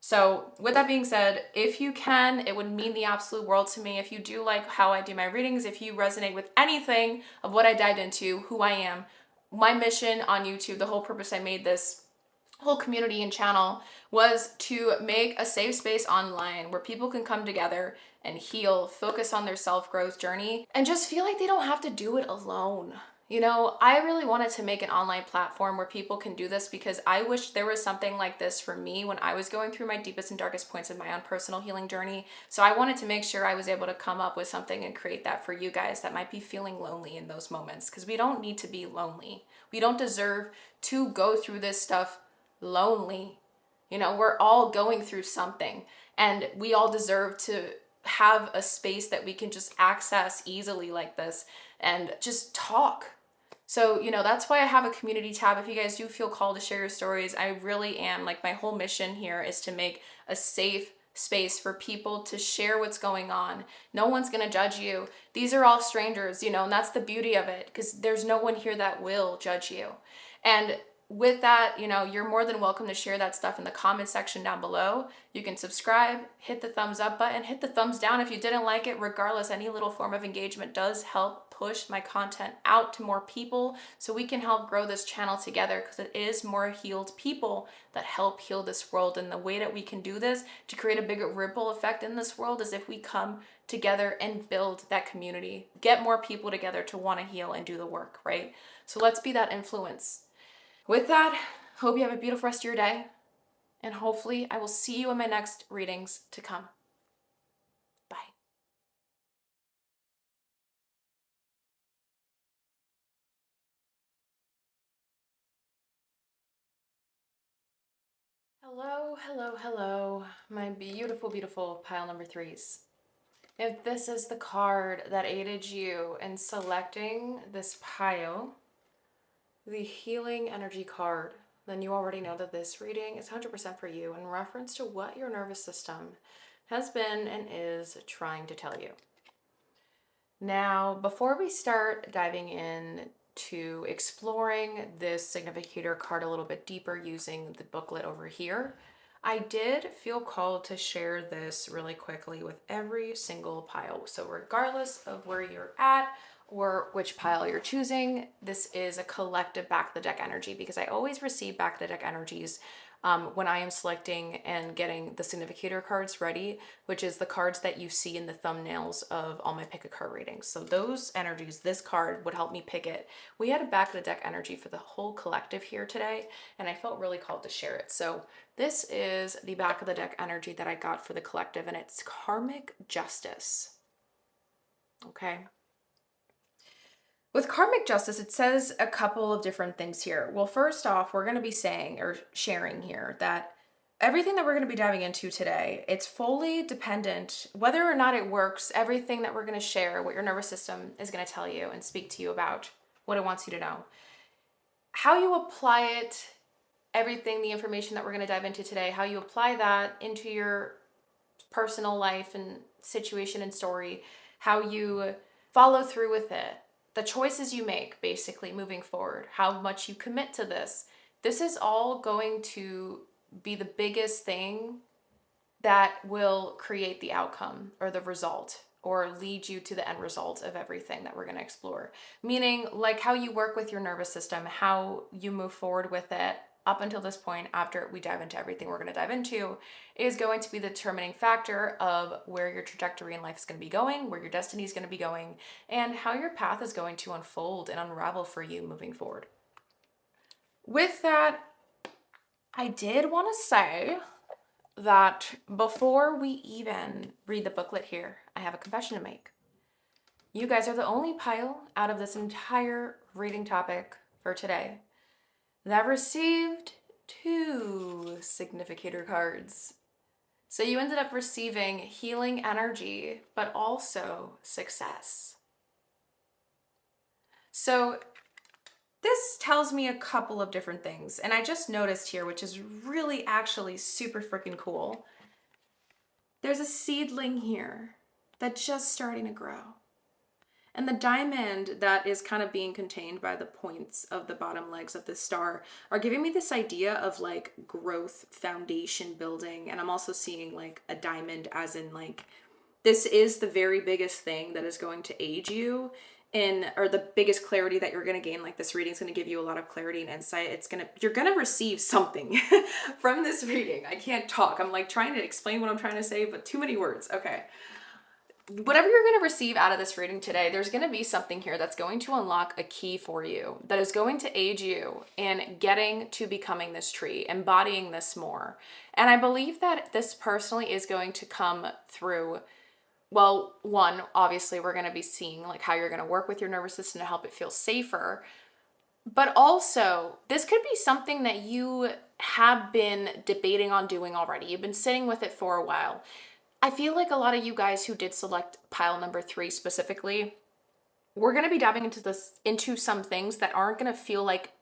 So with that being said, if you can, it would mean the absolute world to me. If you do like how I do my readings, if you resonate with anything of what I dived into, who I am, my mission on YouTube, the whole purpose I made this whole community and channel was to make a safe space online where people can come together and heal, focus on their self-growth journey, and just feel like they don't have to do it alone. I really wanted to make an online platform where people can do this, because I wish there was something like this for me when I was going through my deepest and darkest points of my own personal healing journey. So I wanted to make sure I was able to come up with something and create that for you guys that might be feeling lonely in those moments, because we don't need to be lonely. We don't deserve to go through this stuff lonely. We're all going through something, and we all deserve to have a space that we can just access easily like this and just talk. So, that's why I have a community tab. If you guys do feel called to share your stories, I really am. Like, my whole mission here is to make a safe space for people to share what's going on. No one's going to judge you. These are all strangers, and that's the beauty of it, because there's no one here that will judge you. And with that, you're more than welcome to share that stuff in the comment section down below. You can subscribe, hit the thumbs up button, hit the thumbs down if you didn't like it. Regardless, any little form of engagement does help push my content out to more people, so we can help grow this channel together, because it is more healed people that help heal this world. And the way that we can do this to create a bigger ripple effect in this world is if we come together and build that community, get more people together to want to heal and do the work, right? So let's be that influence. With that, hope you have a beautiful rest of your day, and hopefully I will see you in my next readings to come. Bye. Hello, hello, hello, my beautiful, beautiful pile number threes. If this is the card that aided you in selecting this pile, the healing energy card, then you already know that this reading is 100% for you in reference to what your nervous system has been and is trying to tell you. Now, before we start diving in to exploring this significator card a little bit deeper using the booklet over here, I did feel called to share this really quickly with every single pile. So regardless of where you're at or which pile you're choosing, this is a collective back of the deck energy, because I always receive back of the deck energies when I am selecting and getting the significator cards ready, which is the cards that you see in the thumbnails of all my pick a card readings. So those energies, this card would help me pick it. We had a back of the deck energy for the whole collective here today, and I felt really called to share it. So this is the back of the deck energy that I got for the collective, and it's karmic justice. Okay. With karmic justice, it says a couple of different things here. Well, first off, we're going to be saying or sharing here that everything that we're going to be diving into today, it's fully dependent, whether or not it works, everything that we're going to share, what your nervous system is going to tell you and speak to you about, what it wants you to know. How you apply it, everything, the information that we're going to dive into today, how you apply that into your personal life and situation and story, how you follow through with it, the choices you make basically moving forward, how much you commit to this. This is all going to be the biggest thing that will create the outcome or the result or lead you to the end result of everything that we're going to explore. Meaning, like how you work with your nervous system, how you move forward with it up until this point, after we dive into everything we're going to dive into, is going to be the determining factor of where your trajectory in life is going to be going, where your destiny is going to be going, and how your path is going to unfold and unravel for you moving forward. With that, I did want to say that before we even read the booklet here, I have a confession to make. You guys are the only pile out of this entire reading topic for today that received 2 significator cards. So you ended up receiving healing energy, but also success. So this tells me a couple of different things. And I just noticed here, which is really actually super freaking cool. There's a seedling here that's just starting to grow. And the diamond that is kind of being contained by the points of the bottom legs of the star are giving me this idea of like growth, foundation building. And I'm also seeing like a diamond as in like, this is the very biggest thing that is going to aid you in, or the biggest clarity that you're going to gain. Like this reading is going to give you a lot of clarity and insight. You're going to receive something from this reading. I can't talk. I'm like trying to explain what I'm trying to say, but too many words. Okay. Whatever you're going to receive out of this reading today, there's going to be something here that's going to unlock a key for you that is going to aid you in getting to becoming this tree, embodying this more. And I believe that this personally is going to come through. Well, one, obviously we're going to be seeing like how you're going to work with your nervous system to help it feel safer. But also, this could be something that you have been debating on doing already. You've been sitting with it for a while. I feel like a lot of you guys who did select pile number 3 specifically, we're going to be diving into some things that aren't going to feel like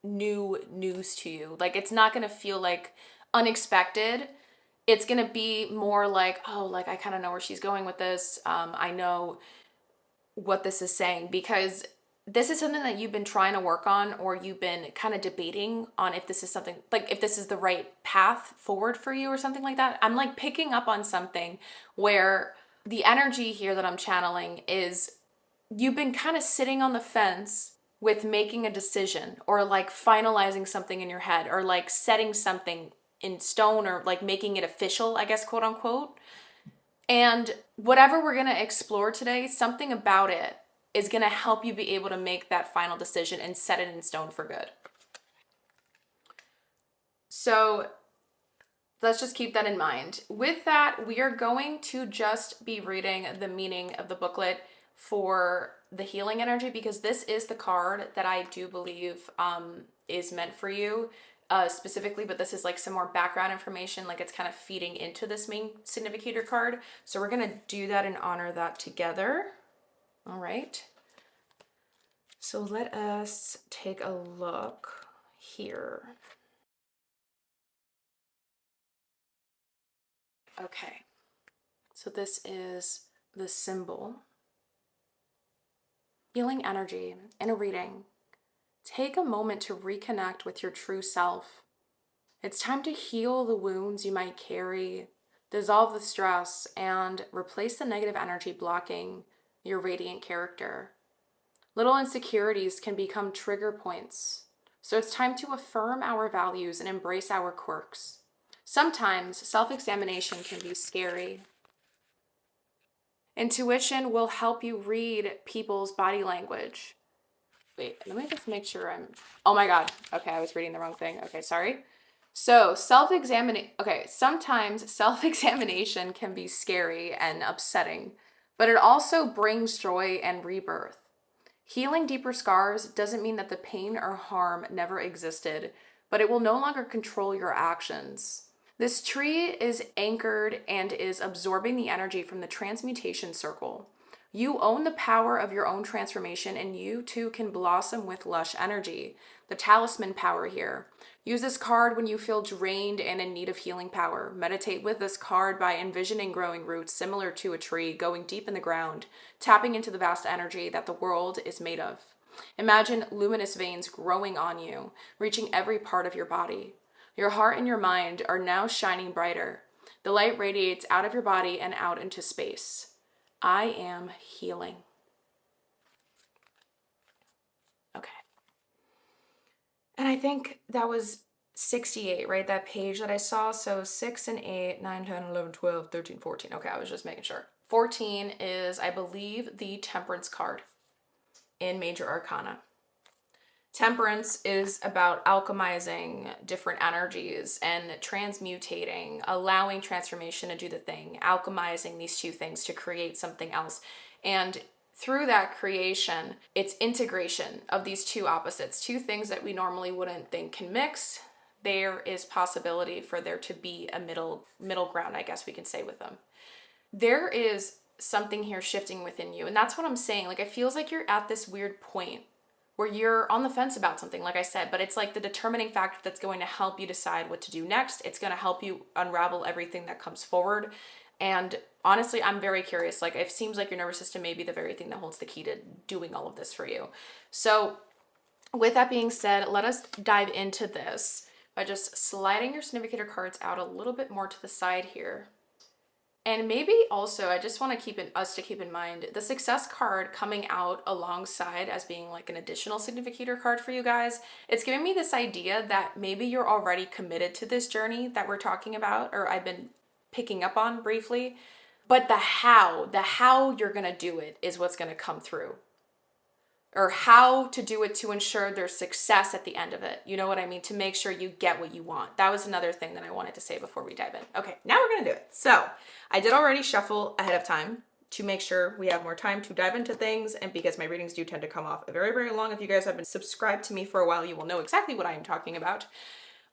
new news to you. Like it's not going to feel like unexpected. It's going to be more like, oh, like I kind of know where she's going with this. I know what this is saying, because this is something that you've been trying to work on, or you've been kind of debating on if this is something, like if this is the right path forward for you or something like that. I'm like picking up on something where the energy here that I'm channeling is you've been kind of sitting on the fence with making a decision, or like finalizing something in your head, or like setting something in stone, or like making it official, I guess, quote unquote. And whatever we're going to explore today, something about it is going to help you be able to make that final decision and set it in stone for good. So let's just keep that in mind. With that, we are going to just be reading the meaning of the booklet for the healing energy, because this is the card that I do believe is meant for you specifically, but this is like some more background information, like it's kind of feeding into this main significator card. So we're going to do that and honor that together. All right. So let us take a look here. Okay. So this is the symbol. Healing energy in a reading. Take a moment to reconnect with your true self. It's time to heal the wounds you might carry, dissolve the stress, and replace the negative energy blocking your radiant character. Little insecurities can become trigger points, so it's time to affirm our values and embrace our quirks. Sometimes self-examination can be scary. Intuition will help you read people's body language. Wait, let me just make sure oh my God. Okay, I was reading the wrong thing. Okay, sorry. So sometimes self-examination can be scary and upsetting, but it also brings joy and rebirth. Healing deeper scars doesn't mean that the pain or harm never existed, but it will no longer control your actions. This tree is anchored and is absorbing the energy from the transmutation circle. You own the power of your own transformation, and you too can blossom with lush energy. The talisman power here. Use this card when you feel drained and in need of healing power. Meditate with this card by envisioning growing roots similar to a tree, going deep in the ground, tapping into the vast energy that the world is made of. Imagine luminous veins growing on you, reaching every part of your body. Your heart and your mind are now shining brighter. The light radiates out of your body and out into space. I am healing. Okay. And I think that was 68, right? That page that I saw. So 6 and 8, 9, 10, 11, 12, 13, 14. Okay, I was just making sure. 14 is, I believe, the Temperance card in Major Arcana. Temperance is about alchemizing different energies and transmutating, allowing transformation to do the thing, alchemizing these two things to create something else. And through that creation, it's integration of these two opposites, two things that we normally wouldn't think can mix. There is possibility for there to be a middle ground, I guess we can say, with them. There is something here shifting within you. And that's what I'm saying. Like, it feels like you're at this weird point where you're on the fence about something, like I said, but it's like the determining factor that's going to help you decide what to do next. It's going to help you unravel everything that comes forward. And honestly, I'm very curious. Like, it seems like your nervous system may be the very thing that holds the key to doing all of this for you. So with that being said, let us dive into this by just sliding your significator cards out a little bit more to the side here. And maybe also, I just want to keep in mind the success card coming out alongside as being like an additional significator card for you guys. It's giving me this idea that maybe you're already committed to this journey that we're talking about, or I've been picking up on briefly. But the how you're going to do it is what's going to come through. Or how to do it to ensure there's success at the end of it. You know what I mean? To make sure you get what you want. That was another thing that I wanted to say before we dive in. Okay, now we're gonna do it. So I did already shuffle ahead of time to make sure we have more time to dive into things, and because my readings do tend to come off very, very long. If you guys have been subscribed to me for a while, you will know exactly what I am talking about.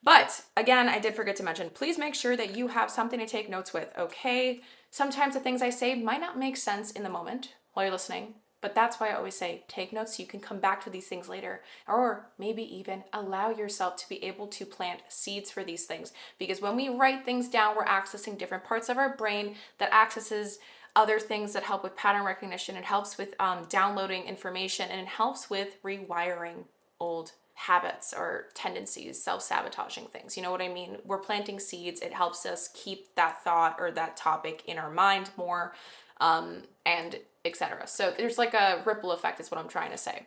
But again, I did forget to mention, please make sure that you have something to take notes with, okay? Sometimes the things I say might not make sense in the moment while you're listening. But that's why I always say, take notes so you can come back to these things later. Or maybe even allow yourself to be able to plant seeds for these things. Because when we write things down, we're accessing different parts of our brain that accesses other things that help with pattern recognition. It helps with downloading information, and it helps with rewiring old habits or tendencies, self-sabotaging things. You know what I mean? We're planting seeds. It helps us keep that thought or that topic in our mind more, and etc. So there's like a ripple effect is what I'm trying to say.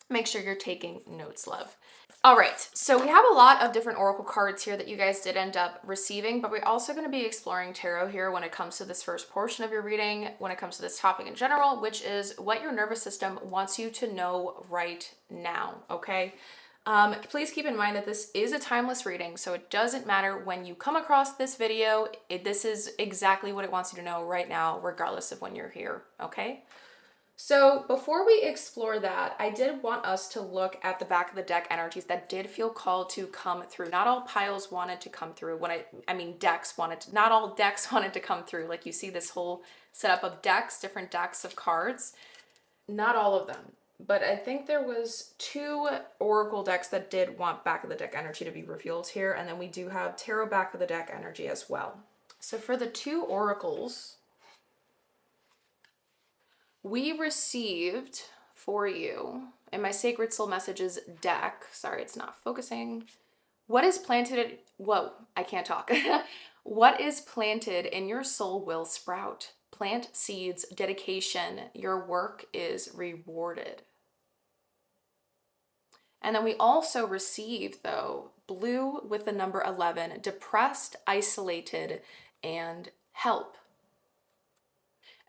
Make sure you're taking notes, love. All right, so we have a lot of different oracle cards here that you guys did end up receiving, but we're also going to be exploring tarot here when it comes to this first portion of your reading, when it comes to this topic in general, which is what your nervous system wants you to know right now, okay? Please keep in mind that this is a timeless reading, so it doesn't matter when you come across this video. This is exactly what it wants you to know right now, regardless of when you're here, okay? So before we explore that, I did want us to look at the back of the deck energies that did feel called to come through. Not all piles wanted to come through. Not all decks wanted to come through. Like, you see this whole setup of decks, different decks of cards. Not all of them. But I think there was 2 oracle decks that did want back of the deck energy to be revealed here. And then we do have tarot back of the deck energy as well. So for the 2 oracles, we received for you in my Sacred Soul Messages deck, sorry, it's not focusing. What is planted, I can't talk. What is planted in your soul will sprout. Plant seeds, dedication, your work is rewarded. And then we also received, though, blue with the number 11, depressed, isolated, and help.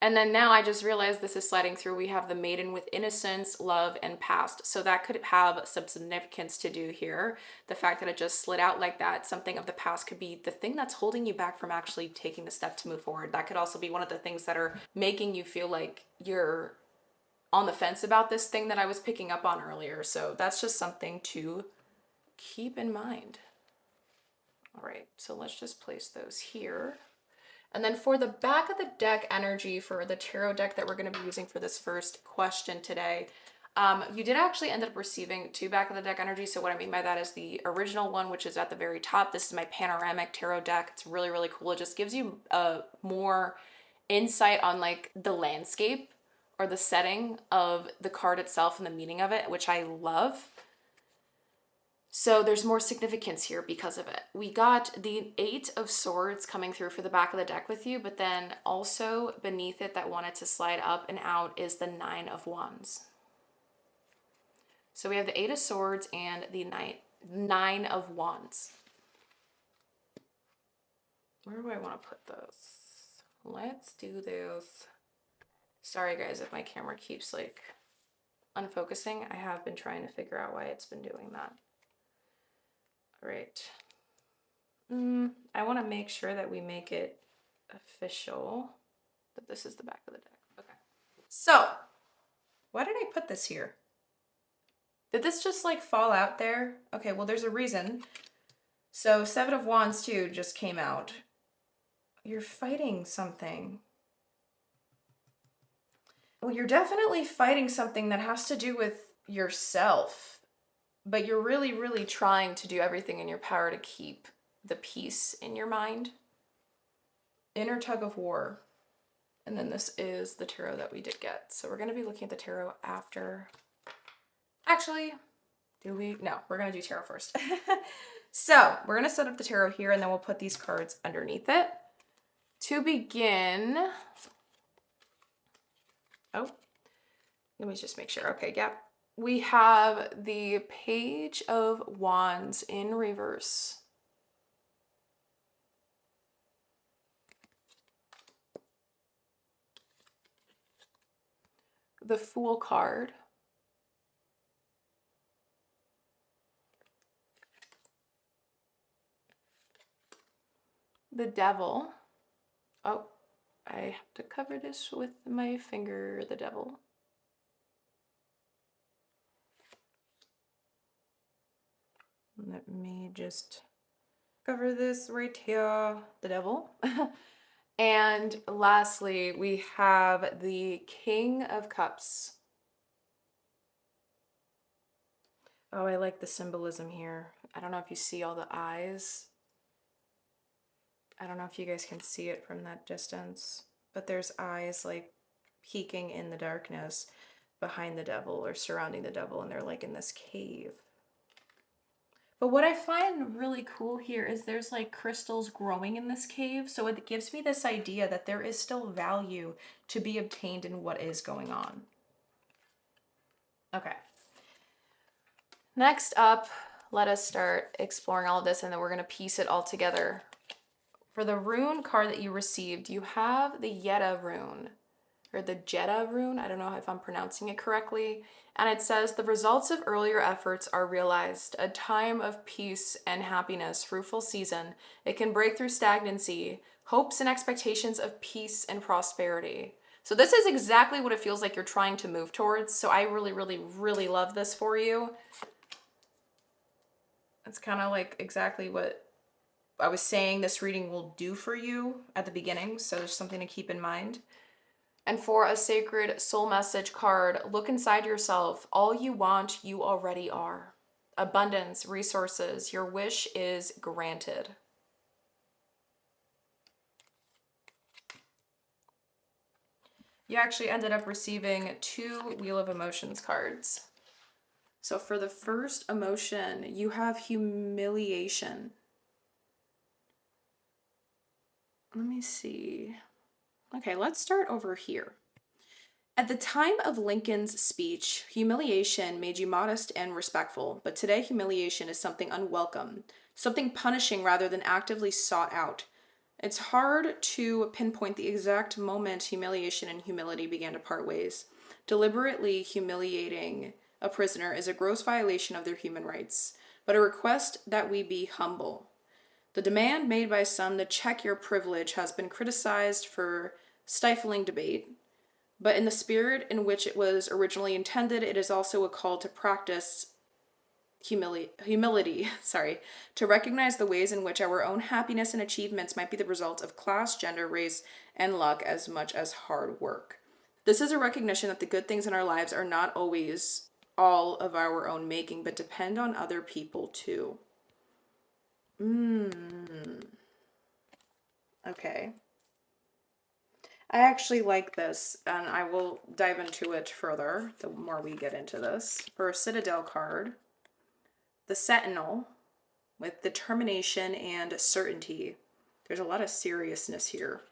And then now I just realized this is sliding through. We have the maiden with innocence, love, and past. So that could have some significance to do here. The fact that it just slid out like that, something of the past could be the thing that's holding you back from actually taking the step to move forward. That could also be one of the things that are making you feel like you're on the fence about this thing that I was picking up on earlier. So that's just something to keep in mind. All right, so let's just place those here. And then for the back of the deck energy for the tarot deck that we're going to be using for this first question today, you did actually end up receiving 2 back of the deck energy. So what I mean by that is the original one, which is at the very top. This is my panoramic tarot deck. It's really, really cool. It just gives you more insight on like the landscape or the setting of the card itself and the meaning of it, which I love. So there's more significance here because of it. We got the 8 of Swords coming through for the back of the deck with you, but then also beneath it that wanted to slide up and out is the 9 of Wands. So we have the 8 of Swords and the 9 of Wands. Where do I want to put this? Let's do this. Sorry guys if my camera keeps like unfocusing. I have been trying to figure out why it's been doing that. All right. I want to make sure that we make it official that this is the back of the deck. Okay. So, why did I put this here? Did this just like fall out there? Okay, well there's a reason. So 7 of Wands too just came out. You're fighting something. Well, you're definitely fighting something that has to do with yourself. But you're really, really trying to do everything in your power to keep the peace in your mind. Inner tug of war. And then this is the tarot that we did get. So we're going to be looking at the tarot after. Actually, do we? No, we're going to do tarot first. So we're going to set up the tarot here and then we'll put these cards underneath it. To begin. Oh, let me just make sure. Okay, yeah. We have the Page of Wands in reverse. The Fool card. The Devil. Oh, I have to cover this with my finger, the Devil. Let me just cover this right here, the Devil. And lastly, we have the King of Cups. Oh, I like the symbolism here. I don't know if you see all the eyes. I don't know if you guys can see it from that distance, but there's eyes like peeking in the darkness behind the Devil or surrounding the Devil, and they're like in this cave. But what I find really cool here is there's like crystals growing in this cave. So it gives me this idea that there is still value to be obtained in what is going on. Okay. Next up, let us start exploring all of this and then we're going to piece it all together. For the rune card that you received, you have the Yetta rune. Or the Jetta rune, I don't know if I'm pronouncing it correctly. And it says, the results of earlier efforts are realized. A time of peace and happiness, fruitful season. It can break through stagnancy, hopes and expectations of peace and prosperity. So this is exactly what it feels like you're trying to move towards. So I really, really, really love this for you. It's kind of like exactly what I was saying this reading will do for you at the beginning. So there's something to keep in mind. And for a sacred soul message card, look inside yourself. All you want, you already are. Abundance, resources, your wish is granted. You actually ended up receiving 2 Wheel of Emotions cards. So for the first emotion, you have humiliation. Let me see. Okay, let's start over here. At the time of Lincoln's speech, humiliation made you modest and respectful, but today humiliation is something unwelcome, something punishing rather than actively sought out. It's hard to pinpoint the exact moment humiliation and humility began to part ways. Deliberately humiliating a prisoner is a gross violation of their human rights, but a request that we be humble. The demand made by some to check your privilege has been criticized for stifling debate, but in the spirit in which it was originally intended, it is also a call to practice humility, sorry, to recognize the ways in which our own happiness and achievements might be the result of class, gender, race, and luck as much as hard work. This is a recognition that the good things in our lives are not always all of our own making, but depend on other people too. Okay. I actually like this, and I will dive into it further the more we get into this. For a Citadel card, the Sentinel with determination and certainty. There's a lot of seriousness here.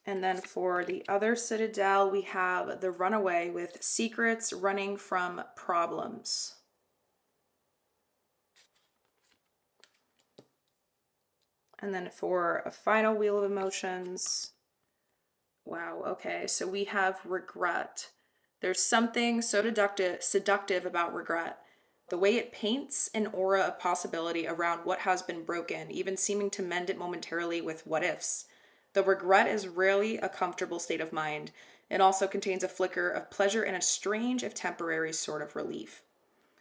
And then for the other Citadel, we have the Runaway with secrets running from problems. And then for a final Wheel of Emotions, wow, okay, so we have regret. There's something so seductive about regret. The way it paints an aura of possibility around what has been broken, even seeming to mend it momentarily with what ifs. The regret is rarely a comfortable state of mind. It also contains a flicker of pleasure and a strange, if temporary, sort of relief.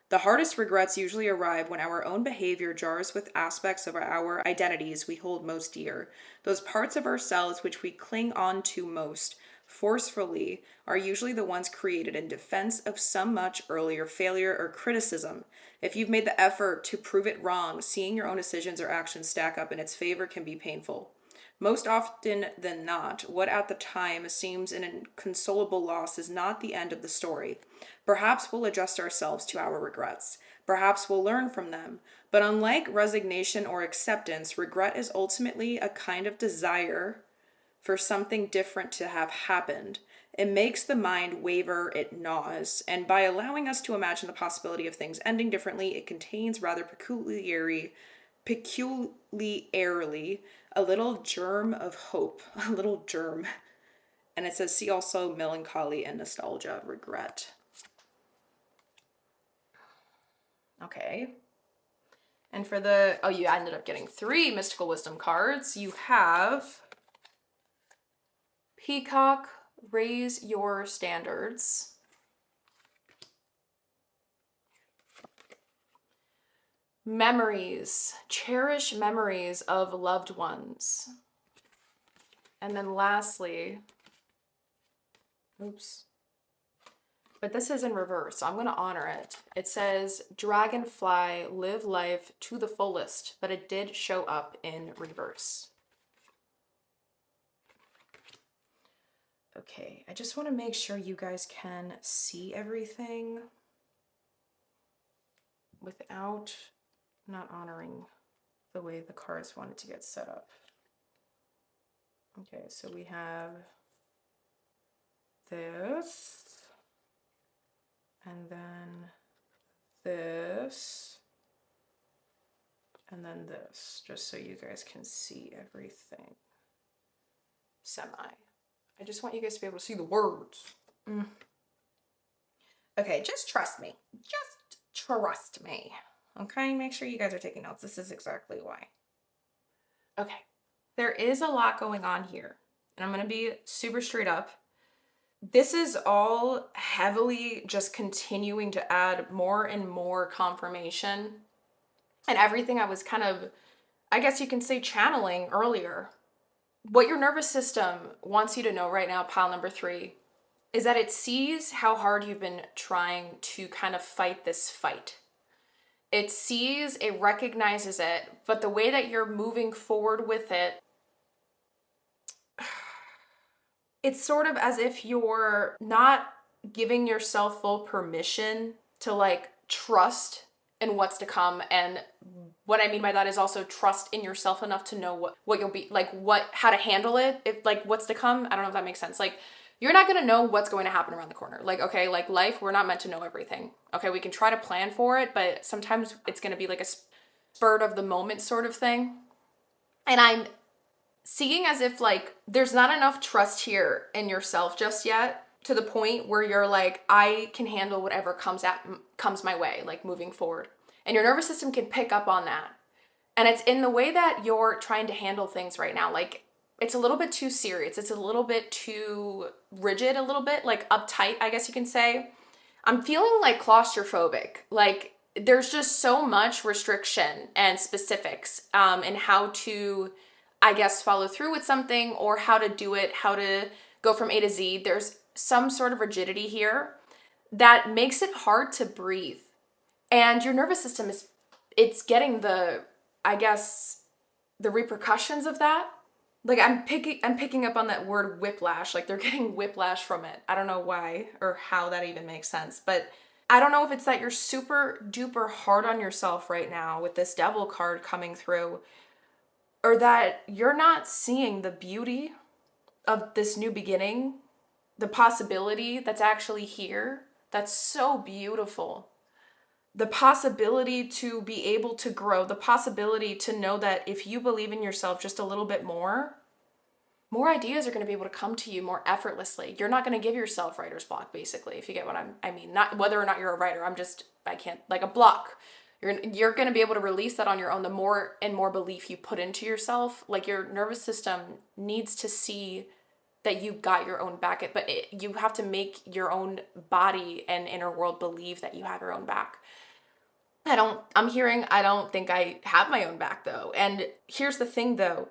The hardest regrets usually arrive when our own behavior jars with aspects of our identities we hold most dear. Those parts of ourselves which we cling on to most forcefully are usually the ones created in defense of some much earlier failure or criticism. If you've made the effort to prove it wrong, seeing your own decisions or actions stack up in its favor can be painful. Most often than not, what at the time seems an inconsolable loss is not the end of the story. Perhaps we'll adjust ourselves to our regrets. Perhaps we'll learn from them. But unlike resignation or acceptance, regret is ultimately a kind of desire for something different to have happened. It makes the mind waver, it gnaws, and by allowing us to imagine the possibility of things ending differently, it contains rather peculiarly a little germ of hope, a little germ. And it says, see also melancholy and nostalgia, regret. Okay. And for the, oh, you ended up getting 3 mystical wisdom cards. You have Peacock, raise your standards. Memories, cherish memories of loved ones. And then lastly, oops, but this is in reverse, so I'm going to honor it. It says, Dragonfly, live life to the fullest, but it did show up in reverse. Okay, I just want to make sure you guys can see everything without not honoring the way the cards wanted to get set up. Okay, so we have this, and then this, and then this, just so you guys can see everything. Semi. I just want you guys to be able to see the words. Okay, just trust me. Just trust me. Okay, make sure you guys are taking notes. This is exactly why. Okay, there is a lot going on here, and I'm going to be super straight up. This is all heavily just continuing to add more and more confirmation and everything I was kind of, I guess you can say, channeling earlier. What your nervous system wants you to know right now, pile number 3, is that it sees how hard you've been trying to kind of fight this fight. It sees, it recognizes it, but the way that you're moving forward with it, it's sort of as if you're not giving yourself full permission to like trust in what's to come. And what I mean by that is also trust in yourself enough to know what you'll be like, how to handle it, if like what's to come. I don't know if that makes sense. Like, you're not going to know what's going to happen around the corner. Like, okay, like life, we're not meant to know everything. Okay, we can try to plan for it, but sometimes it's going to be like a spurt of the moment sort of thing. And I'm seeing as if like there's not enough trust here in yourself just yet to the point where you're like, I can handle whatever comes my way, like moving forward. And your nervous system can pick up on that. And it's in the way that you're trying to handle things right now. Like, it's a little bit too serious. It's a little bit too rigid, a little bit like uptight, I guess you can say. I'm feeling like claustrophobic. Like there's just so much restriction and specifics in how to, I guess, follow through with something or how to do it, how to go from A to Z. There's some sort of rigidity here that makes it hard to breathe. And your nervous system it's getting the, I guess, the repercussions of that. Like I'm picking up on that word whiplash. Like they're getting whiplash from it. I don't know why or how that even makes sense, but I don't know if it's that you're super duper hard on yourself right now with this devil card coming through, or that you're not seeing the beauty of this new beginning, the possibility that's actually here. That's so beautiful. The possibility to be able to grow, the possibility to know that if you believe in yourself just a little bit more ideas are going to be able to come to you more effortlessly. You're not going to give yourself writer's block, basically, if you get what I mean. Not whether or not you're a writer. I can't, like a block. You're going to be able to release that on your own. The more and more belief you put into yourself, like your nervous system needs to see that you got your own back. But you have to make your own body and inner world believe that you have your own back. I don't think I have my own back though. And here's the thing though.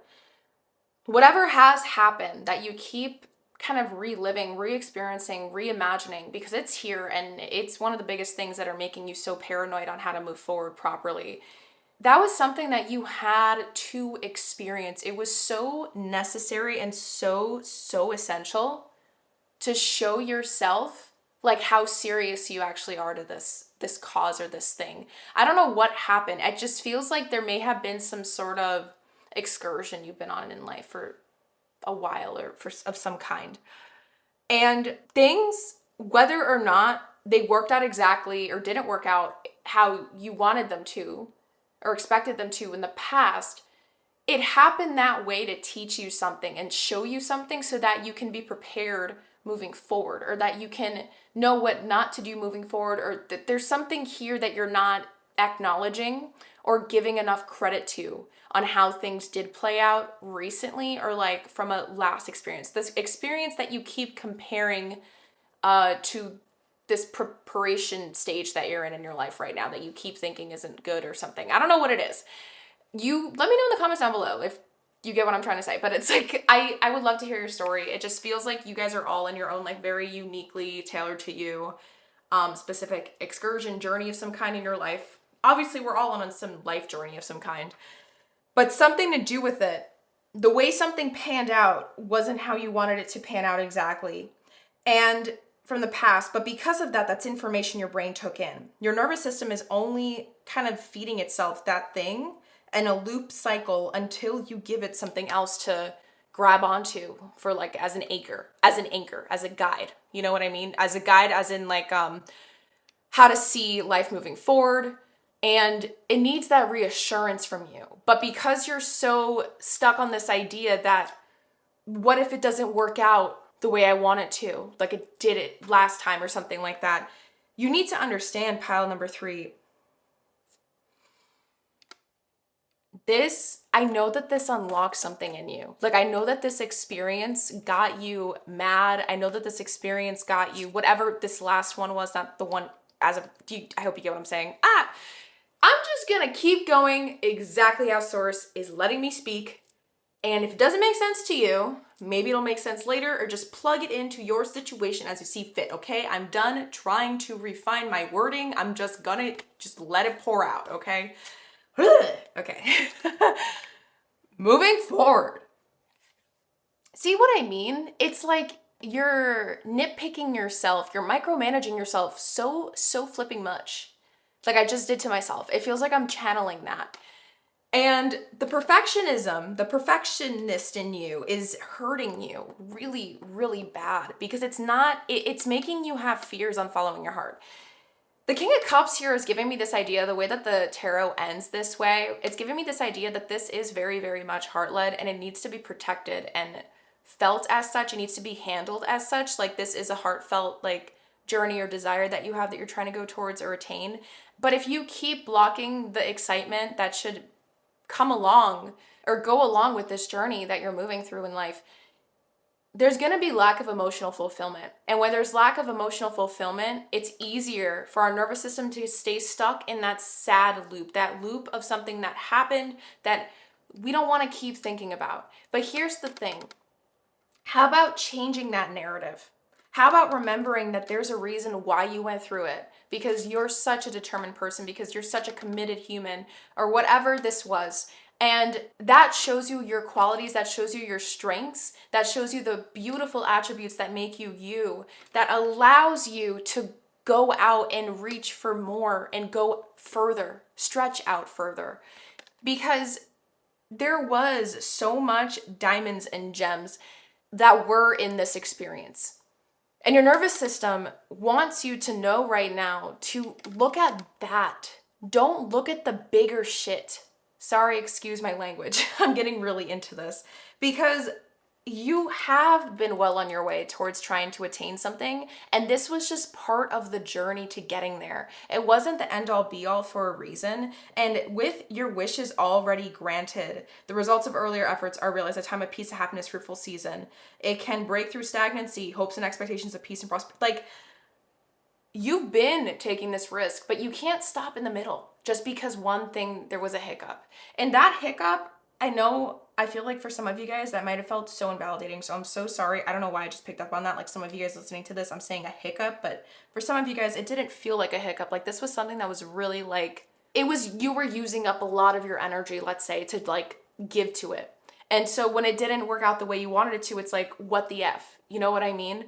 Whatever has happened that you keep kind of reliving, re-experiencing, reimagining, because it's here and it's one of the biggest things that are making you so paranoid on how to move forward properly. That was something that you had to experience. It was so necessary and so essential to show yourself like how serious you actually are to this cause or this thing. I don't know what happened. It just feels like there may have been some sort of excursion you've been on in life for a while or of some kind. And things, whether or not they worked out exactly or didn't work out how you wanted them to or expected them to in the past, it happened that way to teach you something and show you something so that you can be prepared moving forward, or that you can know what not to do moving forward, or that there's something here that you're not acknowledging or giving enough credit to on how things did play out recently, or like from a last experience. This experience that you keep comparing to this preparation stage that you're in your life right now that you keep thinking isn't good or something. I don't know what it is. You let me know in the comments down below if you get what I'm trying to say, but it's like, I would love to hear your story. It just feels like you guys are all in your own, like very uniquely tailored to you, specific excursion journey of some kind in your life. Obviously we're all on some life journey of some kind, but something to do with it. The way something panned out wasn't how you wanted it to pan out exactly. And from the past, but because of that, that's information your brain took in. Your nervous system is only kind of feeding itself that thing in a loop cycle until you give it something else to grab onto for, like, as an anchor, as a guide. You know what I mean? As a guide, as in like how to see life moving forward. And it needs that reassurance from you. But because you're so stuck on this idea that what if it doesn't work out the way I want it to, like it did it last time or something like that, you need to understand, pile number 3, I know that this unlocks something in you. Like, I know that this experience got you mad. I know that this experience got you, whatever this last one was, not the one I hope you get what I'm saying. I'm just gonna keep going exactly how Source is letting me speak. And if it doesn't make sense to you, maybe it'll make sense later, or just plug it into your situation as you see fit, okay? I'm done trying to refine my wording. I'm just gonna let it pour out, okay? Okay. Moving forward. See what I mean? It's like you're nitpicking yourself, you're micromanaging yourself so flipping much. Like I just did to myself. It feels like I'm channeling that. And the perfectionist in you is hurting you really, really bad, because it's making you have fears on following your heart. The King of Cups here is giving me this idea, the way that the tarot ends this way, it's giving me this idea that this is very, very much heart-led, and it needs to be protected and felt as such. It needs to be handled as such. Like, this is a heartfelt, like, journey or desire that you have that you're trying to go towards or attain. But if you keep blocking the excitement that should come along, or go along with this journey that you're moving through in life, there's going to be lack of emotional fulfillment. And when there's lack of emotional fulfillment, it's easier for our nervous system to stay stuck in that sad loop, that loop of something that happened that we don't want to keep thinking about. But here's the thing. How about changing that narrative? How about remembering that there's a reason why you went through it? Because you're such a determined person, because you're such a committed human, or whatever this was. And that shows you your qualities, that shows you your strengths, that shows you the beautiful attributes that make you you, that allows you to go out and reach for more and go further, stretch out further. Because there was so much diamonds and gems that were in this experience. And your nervous system wants you to know right now to look at that. Don't look at the bigger shit. Sorry, excuse my language. I'm getting really into this because you have been well on your way towards trying to attain something, and this was just part of the journey to getting there. It wasn't the end all be all for a reason, and with your wishes already granted, the results of earlier efforts are realized, a time of peace, happiness, fruitful season. It can break through stagnancy, hopes and expectations of peace and prosperity. Like, you've been taking this risk, but you can't stop in the middle just because one thing, there was a hiccup. And that hiccup, I feel like for some of you guys that might have felt so invalidating. So I'm so sorry. I don't know why I just picked up on that. Like, some of you guys listening to this, I'm saying a hiccup, but for some of you guys, it didn't feel like a hiccup. Like, this was something that was really like, you were using up a lot of your energy, let's say, to like give to it. And so when it didn't work out the way you wanted it to, it's like, what the F? You know what I mean?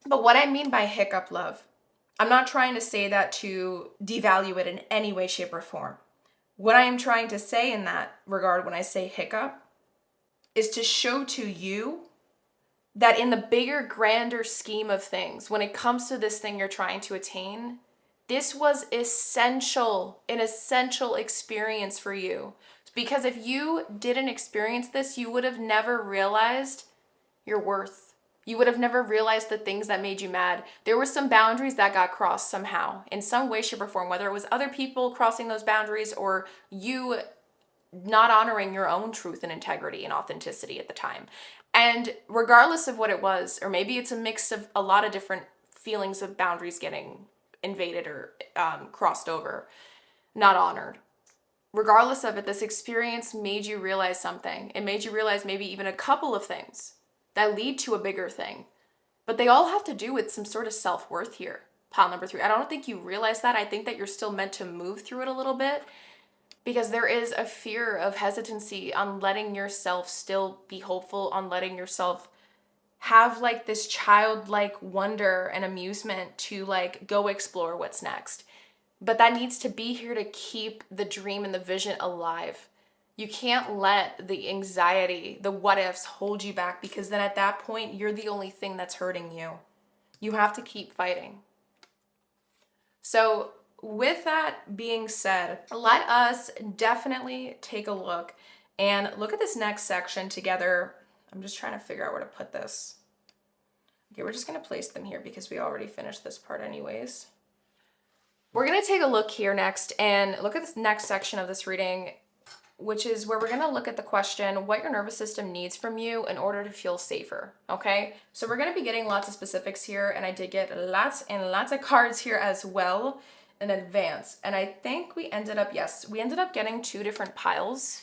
But what I mean by hiccup, love, I'm not trying to say that to devalue it in any way, shape, or form. What I am trying to say in that regard when I say hiccup is to show to you that in the bigger, grander scheme of things, when it comes to this thing you're trying to attain, this was an essential experience for you. Because if you didn't experience this, you would have never realized your worth. You would have never realized the things that made you mad. There were some boundaries that got crossed somehow, in some way, shape, or form, whether it was other people crossing those boundaries or you not honoring your own truth and integrity and authenticity at the time. And regardless of what it was, or maybe it's a mix of a lot of different feelings of boundaries getting invaded or crossed over, not honored. Regardless of it, this experience made you realize something. It made you realize maybe even a couple of things that lead to a bigger thing. But they all have to do with some sort of self-worth here. Pile number 3. I don't think you realize that. I think that you're still meant to move through it a little bit because there is a fear of hesitancy on letting yourself still be hopeful, on letting yourself have like this childlike wonder and amusement to like go explore what's next. But that needs to be here to keep the dream and the vision alive. You can't let the anxiety, the what ifs hold you back, because then at that point, you're the only thing that's hurting you. You have to keep fighting. So with that being said, let us definitely take a look at this next section together. I'm just trying to figure out where to put this. Okay, we're just going to place them here because we already finished this part anyways. We're going to take a look here next and look at this next section of this reading, which is where we're going to look at the question, what your nervous system needs from you in order to feel safer, okay? So we're going to be getting lots of specifics here, and I did get lots and lots of cards here as well in advance. And I think we ended up getting 2 different piles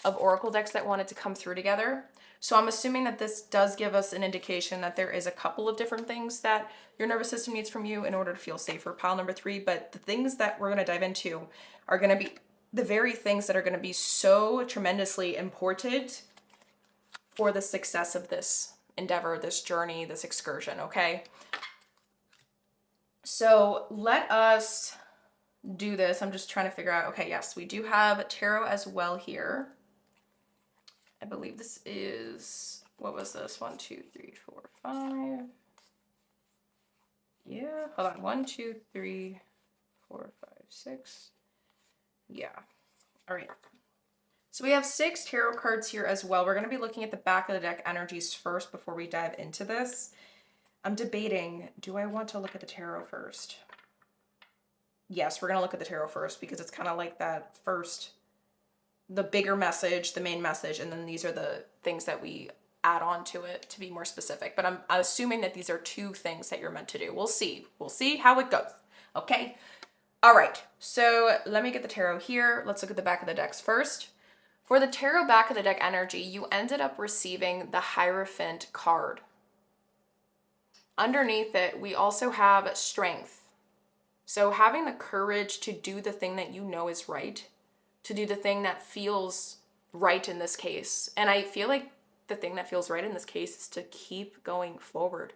of oracle decks that wanted to come through together. So I'm assuming that this does give us an indication that there is a couple of different things that your nervous system needs from you in order to feel safer, pile number 3. But the things that we're going to dive into are going to be the very things that are going to be so tremendously important for the success of this endeavor, this journey, this excursion, okay? So let us do this. I'm just trying to figure out, okay, yes, we do have tarot as well here. I believe this is, what was this? 1, 2, 3, 4, 5. Yeah, hold on. 1, 2, 3, 4, 5, 6. Yeah. All right. So we have 6 tarot cards here as well. We're going to be looking at the back of the deck energies first before we dive into this. I'm debating, do I want to look at the tarot first? Yes, we're going to look at the tarot first because it's kind of like that first the bigger message, the main message, and then these are the things that we add on to it to be more specific. But I'm assuming that these are 2 things that you're meant to do. We'll see. We'll see how it goes. Okay? All right. So let me get the tarot here. Let's look at the back of the decks first. For the tarot back of the deck energy, you ended up receiving the Hierophant card. Underneath it, we also have strength. So having the courage to do the thing that you know is right, to do the thing that feels right in this case. And I feel like the thing that feels right in this case is to keep going forward.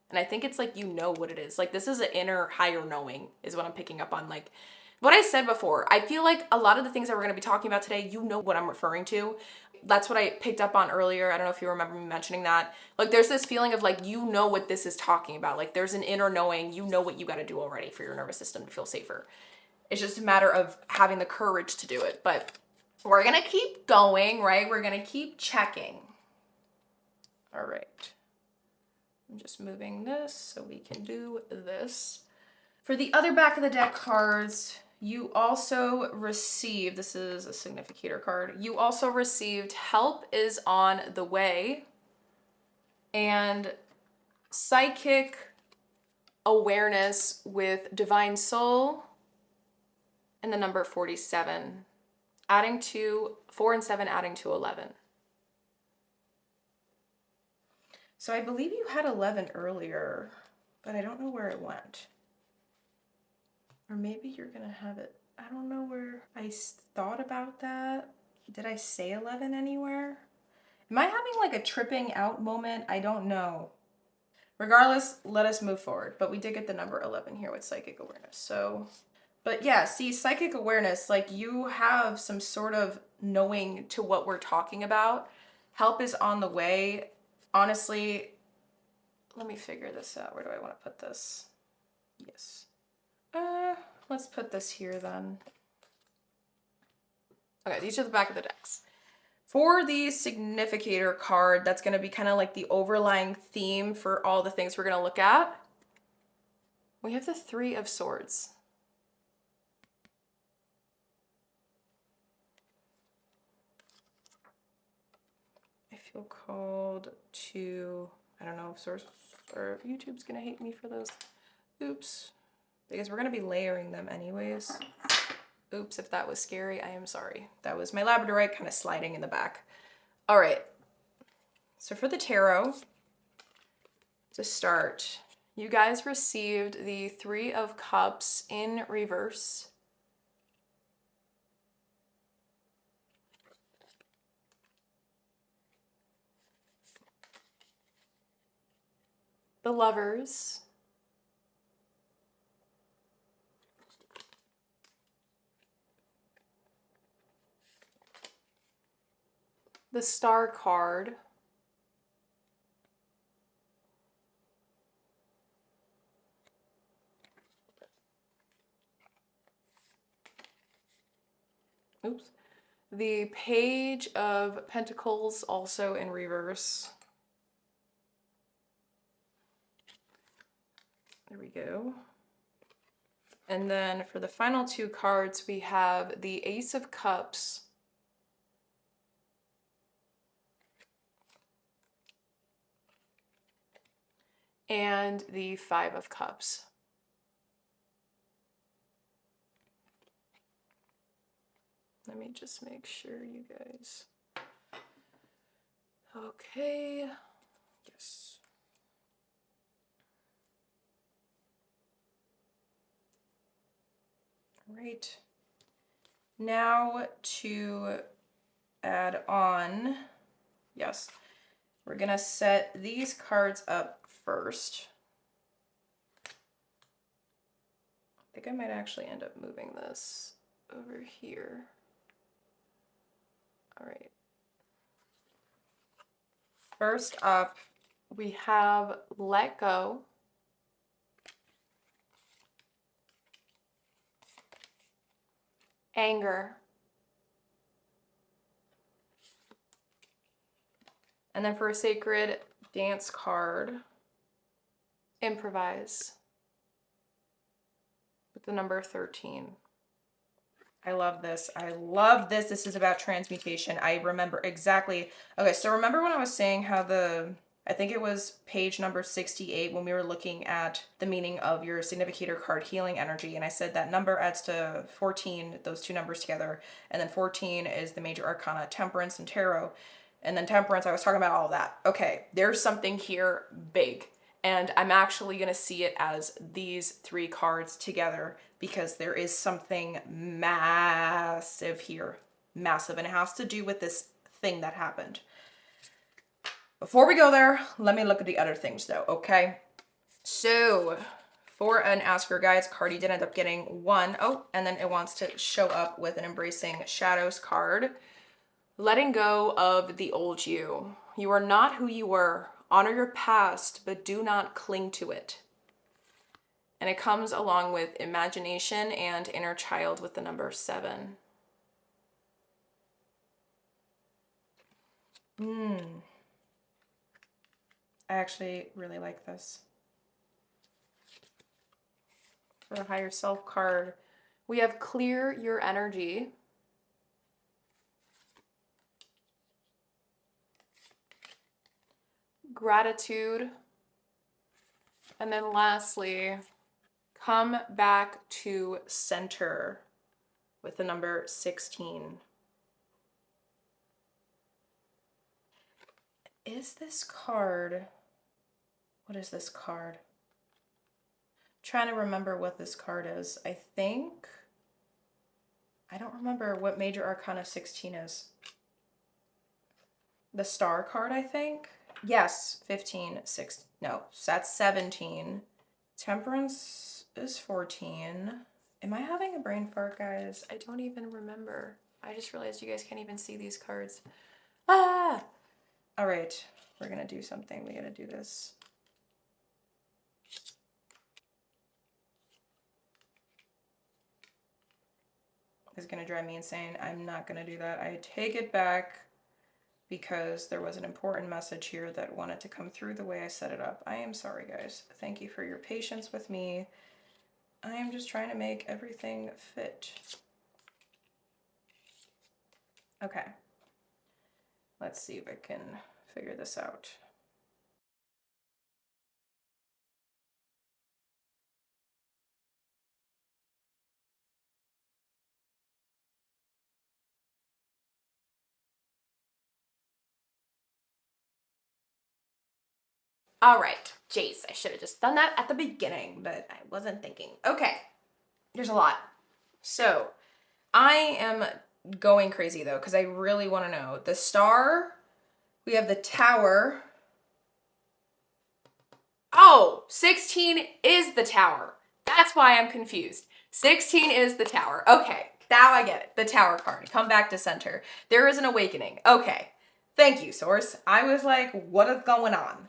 And I think it's like, you know what it is. Like, this is an inner higher knowing is what I'm picking up on. Like what I said before, I feel like a lot of the things that we're going to be talking about today, you know what I'm referring to. That's what I picked up on earlier. I don't know if you remember me mentioning that. Like, there's this feeling of like, you know what this is talking about. Like, there's an inner knowing, you know what you got to do already for your nervous system to feel safer. It's just a matter of having the courage to do it. But we're going to keep going, right? We're going to keep checking. All right. I'm just moving this so we can do this. For the other back of the deck cards, you also received, this is a significator card, you also received help is on the way and psychic awareness with divine soul and the number 47, adding to 4 and 7, adding to 11. So I believe you had 11 earlier, but I don't know where it went. Or maybe you're going to have it. I don't know where I thought about that. Did I say 11 anywhere? Am I having like a tripping out moment? I don't know. Regardless, let us move forward. But we did get the number 11 here with psychic awareness. So, but yeah, see, psychic awareness, like you have some sort of knowing to what we're talking about. Help is on the way. Honestly, let me figure this out. Where do I want to put this? Yes. Let's put this here then. Okay, these are the back of the decks. For the significator card, that's going to be kind of like the overlying theme for all the things we're going to look at. We have the 3 of Swords. I feel called to, I don't know if source or YouTube's going to hate me for those. Oops. Because we're going to be layering them anyways. Oops, if that was scary, I am sorry. That was my Labradorite kind of sliding in the back. All right. So for the tarot, to start, you guys received the 3 of Cups in reverse. The Lovers. The Star card. Oops. The Page of Pentacles, also in reverse. There we go. And then for the final 2 cards, we have the Ace of Cups and the 5 of Cups. Let me just make sure you guys. Okay. Yes. Right. Now to add on, yes, we're gonna set these cards up first. I think I might actually end up moving this over here. All right. First up, we have Let Go. Anger. And then for a sacred dance card, Improvise with the number 13. I love this. I love this. This is about transmutation. I remember exactly. Okay, so remember when I was saying how I think it was page number 68 when we were looking at the meaning of your significator card healing energy. And I said that number adds to 14, those two numbers together. And then 14 is the major arcana, temperance and tarot. And then temperance, I was talking about all of that. Okay, there's something here big. And I'm actually going to see it as these three cards together because there is something massive here. Massive. And it has to do with this thing that happened. Before we go there, let me look at the other things though, okay? So, for an Ask Your Guides card, you did end up getting one. Oh, and then it wants to show up with an Embracing Shadows card. Letting go of the old you. You are not who you were. Honor your past, but do not cling to it. And it comes along with imagination and inner child with the number 7. I actually really like this. For the higher self card, we have clear your energy. Gratitude. And then lastly, come back to center with the number 16. Is this card, what is this card? I'm trying to remember what this card is. I don't remember what major arcana 16 is. The star card, I think. Yes, 15, 6, no, that's 17. Temperance is 14. Am I having a brain fart, guys? I don't even remember. I just realized you guys can't even see these cards. Ah! All right, we're gonna do something. We gotta do this. This is gonna drive me insane. I'm not gonna do that. I take it back because there was an important message here that wanted to come through the way I set it up. I am sorry, guys. Thank you for your patience with me. I am just trying to make everything fit. Okay. Let's see if I can figure this out. All right, Jace, I should have just done that at the beginning, but I wasn't thinking. Okay, there's a lot. So I am going crazy though, because I really want to know. The star, we have the tower. Oh, 16 is the tower. That's why I'm confused. 16 is the tower. Okay, now I get it. The tower card. Come back to center. There is an awakening. Okay, thank you, Source. I was like, what is going on?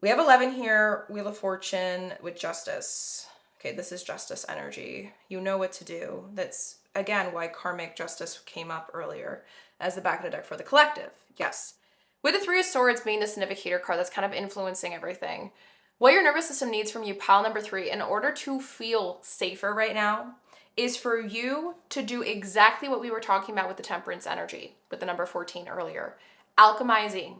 We have 11 here, Wheel of Fortune with Justice. Okay, this is Justice energy. You know what to do. That's, again, why Karmic Justice came up earlier as the back of the deck for the collective. Yes. With the Three of Swords being the significator card that's kind of influencing everything. What your nervous system needs from you, pile number 3, in order to feel safer right now, is for you to do exactly what we were talking about with the Temperance energy, with the number 14 earlier. Alchemizing.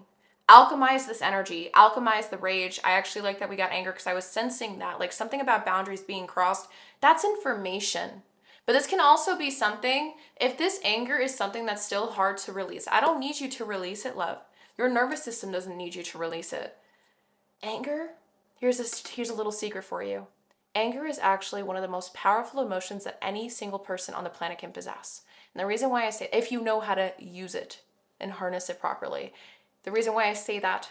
Alchemize this energy, alchemize the rage. I actually like that we got anger because I was sensing that, like something about boundaries being crossed. That's information. But this can also be something, if this anger is something that's still hard to release, I don't need you to release it, love. Your nervous system doesn't need you to release it. Anger, here's a little secret for you. Anger is actually one of the most powerful emotions that any single person on the planet can possess. And the reason why I say, if you know how to use it and harness it properly, the reason why I say that,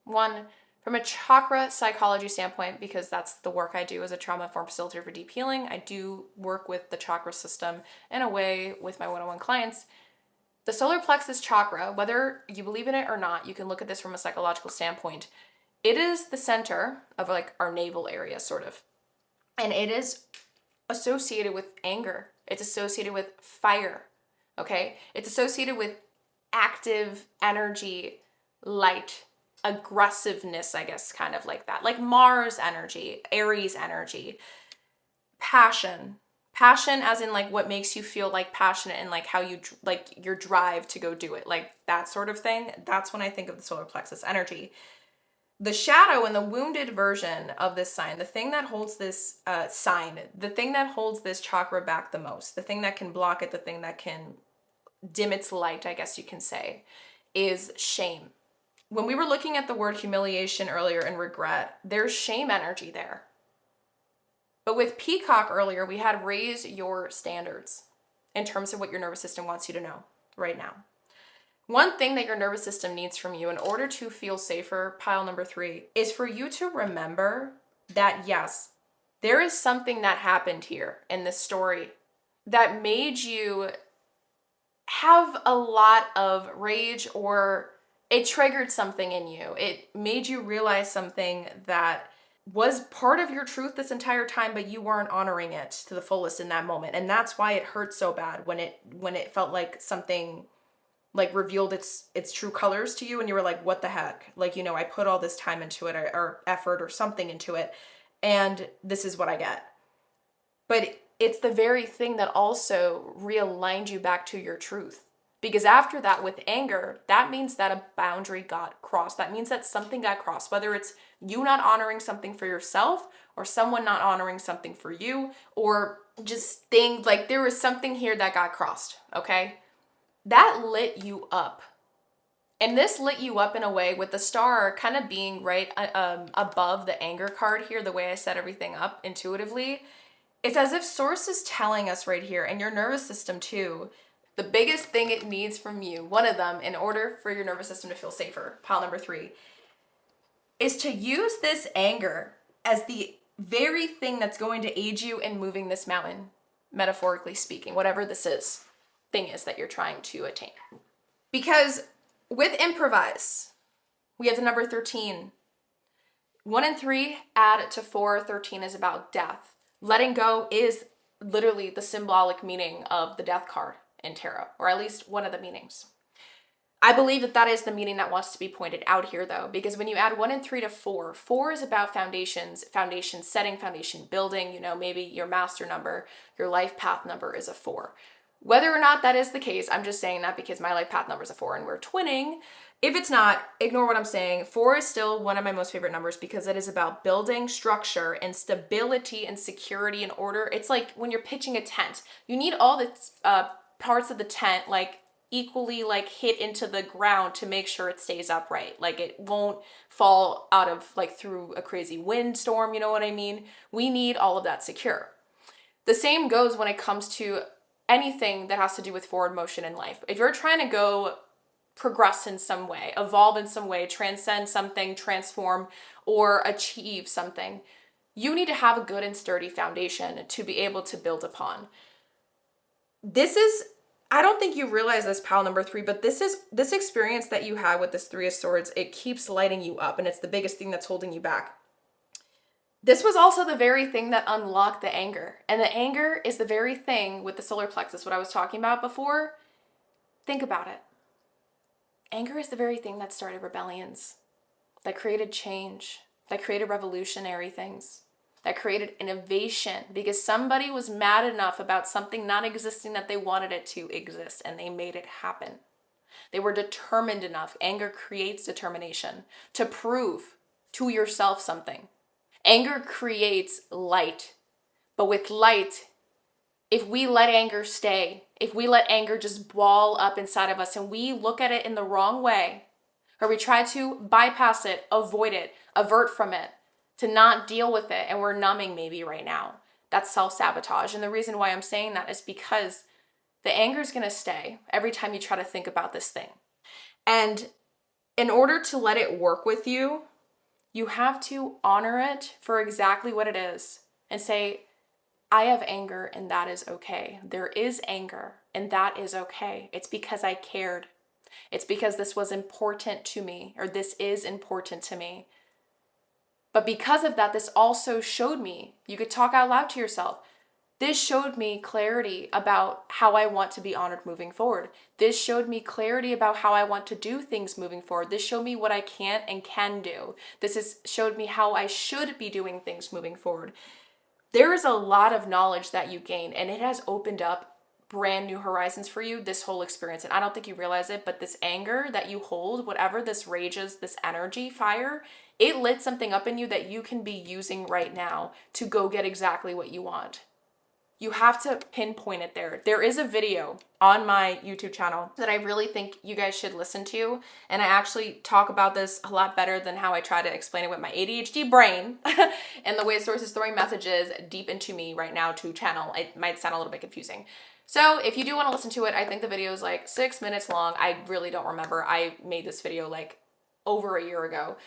one, from a chakra psychology standpoint, because that's the work I do as a trauma-informed facilitator for deep healing, I do work with the chakra system in a way with my one-on-one clients. The solar plexus chakra, whether you believe in it or not, you can look at this from a psychological standpoint. It is the center of like our navel area, sort of. And it is associated with anger. It's associated with fire, okay? It's associated with active energy, light, aggressiveness, I guess, kind of like that. Like Mars energy, Aries energy, passion, Passion as in like what makes you feel like passionate and like how you like your drive to go do it, like that sort of thing. That's when I think of the solar plexus energy. The shadow and the wounded version of this sign, the thing that holds this sign, the thing that holds this chakra back the most, the thing that can block it, the thing that can dim its light, I guess you can say, is shame. When we were looking at the word humiliation earlier and regret, there's shame energy there. But with peacock earlier, we had raise your standards in terms of what your nervous system wants you to know right now. One thing that your nervous system needs from you in order to feel safer, pile number 3, is for you to remember that yes, there is something that happened here in this story that made you have a lot of rage, or it triggered something in you. It made you realize something that was part of your truth this entire time, but you weren't honoring it to the fullest in that moment. And that's why it hurt so bad when it felt like something like revealed its true colors to you and you were like, what the heck? Like, you know, I put all this time into it, or effort or something into it, and this is what I get. But it's the very thing that also realigned you back to your truth. Because after that, with anger, that means that a boundary got crossed. That means that something got crossed, whether it's you not honoring something for yourself, or someone not honoring something for you, or just things like there was something here that got crossed, okay? That lit you up. And this lit you up in a way with the star kind of being right above the anger card here, the way I set everything up intuitively. It's as if source is telling us right here, and your nervous system too, the biggest thing it needs from you, one of them, in order for your nervous system to feel safer, pile number 3, is to use this anger as the very thing that's going to aid you in moving this mountain, metaphorically speaking, whatever this thing is that you're trying to attain. Because with improvise, we have the number 13. 1 and 3 add to 4. 13 is about death. Letting go is literally the symbolic meaning of the death card in tarot, or at least one of the meanings. I believe that is the meaning that wants to be pointed out here, though, because when you add 1 and 3 to 4, 4 is about foundations, foundation setting, foundation building. You know, maybe your master number, your life path number is a 4. Whether or not that is the case, I'm just saying that because my life path number is a 4 and we're twinning. If it's not, ignore what I'm saying. 4 is still one of my most favorite numbers because it is about building structure and stability and security and order. It's like when you're pitching a tent. You need all the parts of the tent like equally like hit into the ground to make sure it stays upright. Like it won't fall out of like through a crazy windstorm, you know what I mean? We need all of that secure. The same goes when it comes to anything that has to do with forward motion in life. If you're trying to go progress in some way, evolve in some way, transcend something, transform, or achieve something, you need to have a good and sturdy foundation to be able to build upon. This is, I don't think you realize this, pile number 3, but this experience that you had with this 3 of Swords, it keeps lighting you up, and it's the biggest thing that's holding you back. This was also the very thing that unlocked the anger. And the anger is the very thing with the solar plexus, what I was talking about before. Think about it. Anger is the very thing that started rebellions, that created change, that created revolutionary things, that created innovation, because somebody was mad enough about something not existing that they wanted it to exist, and they made it happen. They were determined enough. Anger creates determination to prove to yourself something. Anger creates light, but with light, if we let anger stay, if we let anger just ball up inside of us and we look at it in the wrong way, or we try to bypass it, avoid it, avert from it, to not deal with it, and we're numbing maybe right now, that's self-sabotage. And the reason why I'm saying that is because the anger is going to stay every time you try to think about this thing. And in order to let it work with you, you have to honor it for exactly what it is and say, I have anger and that is okay. There is anger and that is okay. It's because I cared. It's because this was important to me, or this is important to me. But because of that, this also showed me, you could talk out loud to yourself. This showed me clarity about how I want to be honored moving forward. This showed me clarity about how I want to do things moving forward. This showed me what I can't and can do. Showed me how I should be doing things moving forward. there is a lot of knowledge that you gain, and it has opened up brand new horizons for you, this whole experience. And I don't think you realize it, but this anger that you hold, whatever this rage is, this energy fire, it lit something up in you that you can be using right now to go get exactly what you want. You have to pinpoint it there. There is a video on my YouTube channel that I really think you guys should listen to. And I actually talk about this a lot better than how I try to explain it with my ADHD brain and the way Source is throwing messages deep into me right now to channel. It might sound a little bit confusing. So if you do want to listen to it, I think the video is like 6 minutes long. I really don't remember. I made this video like over a year ago,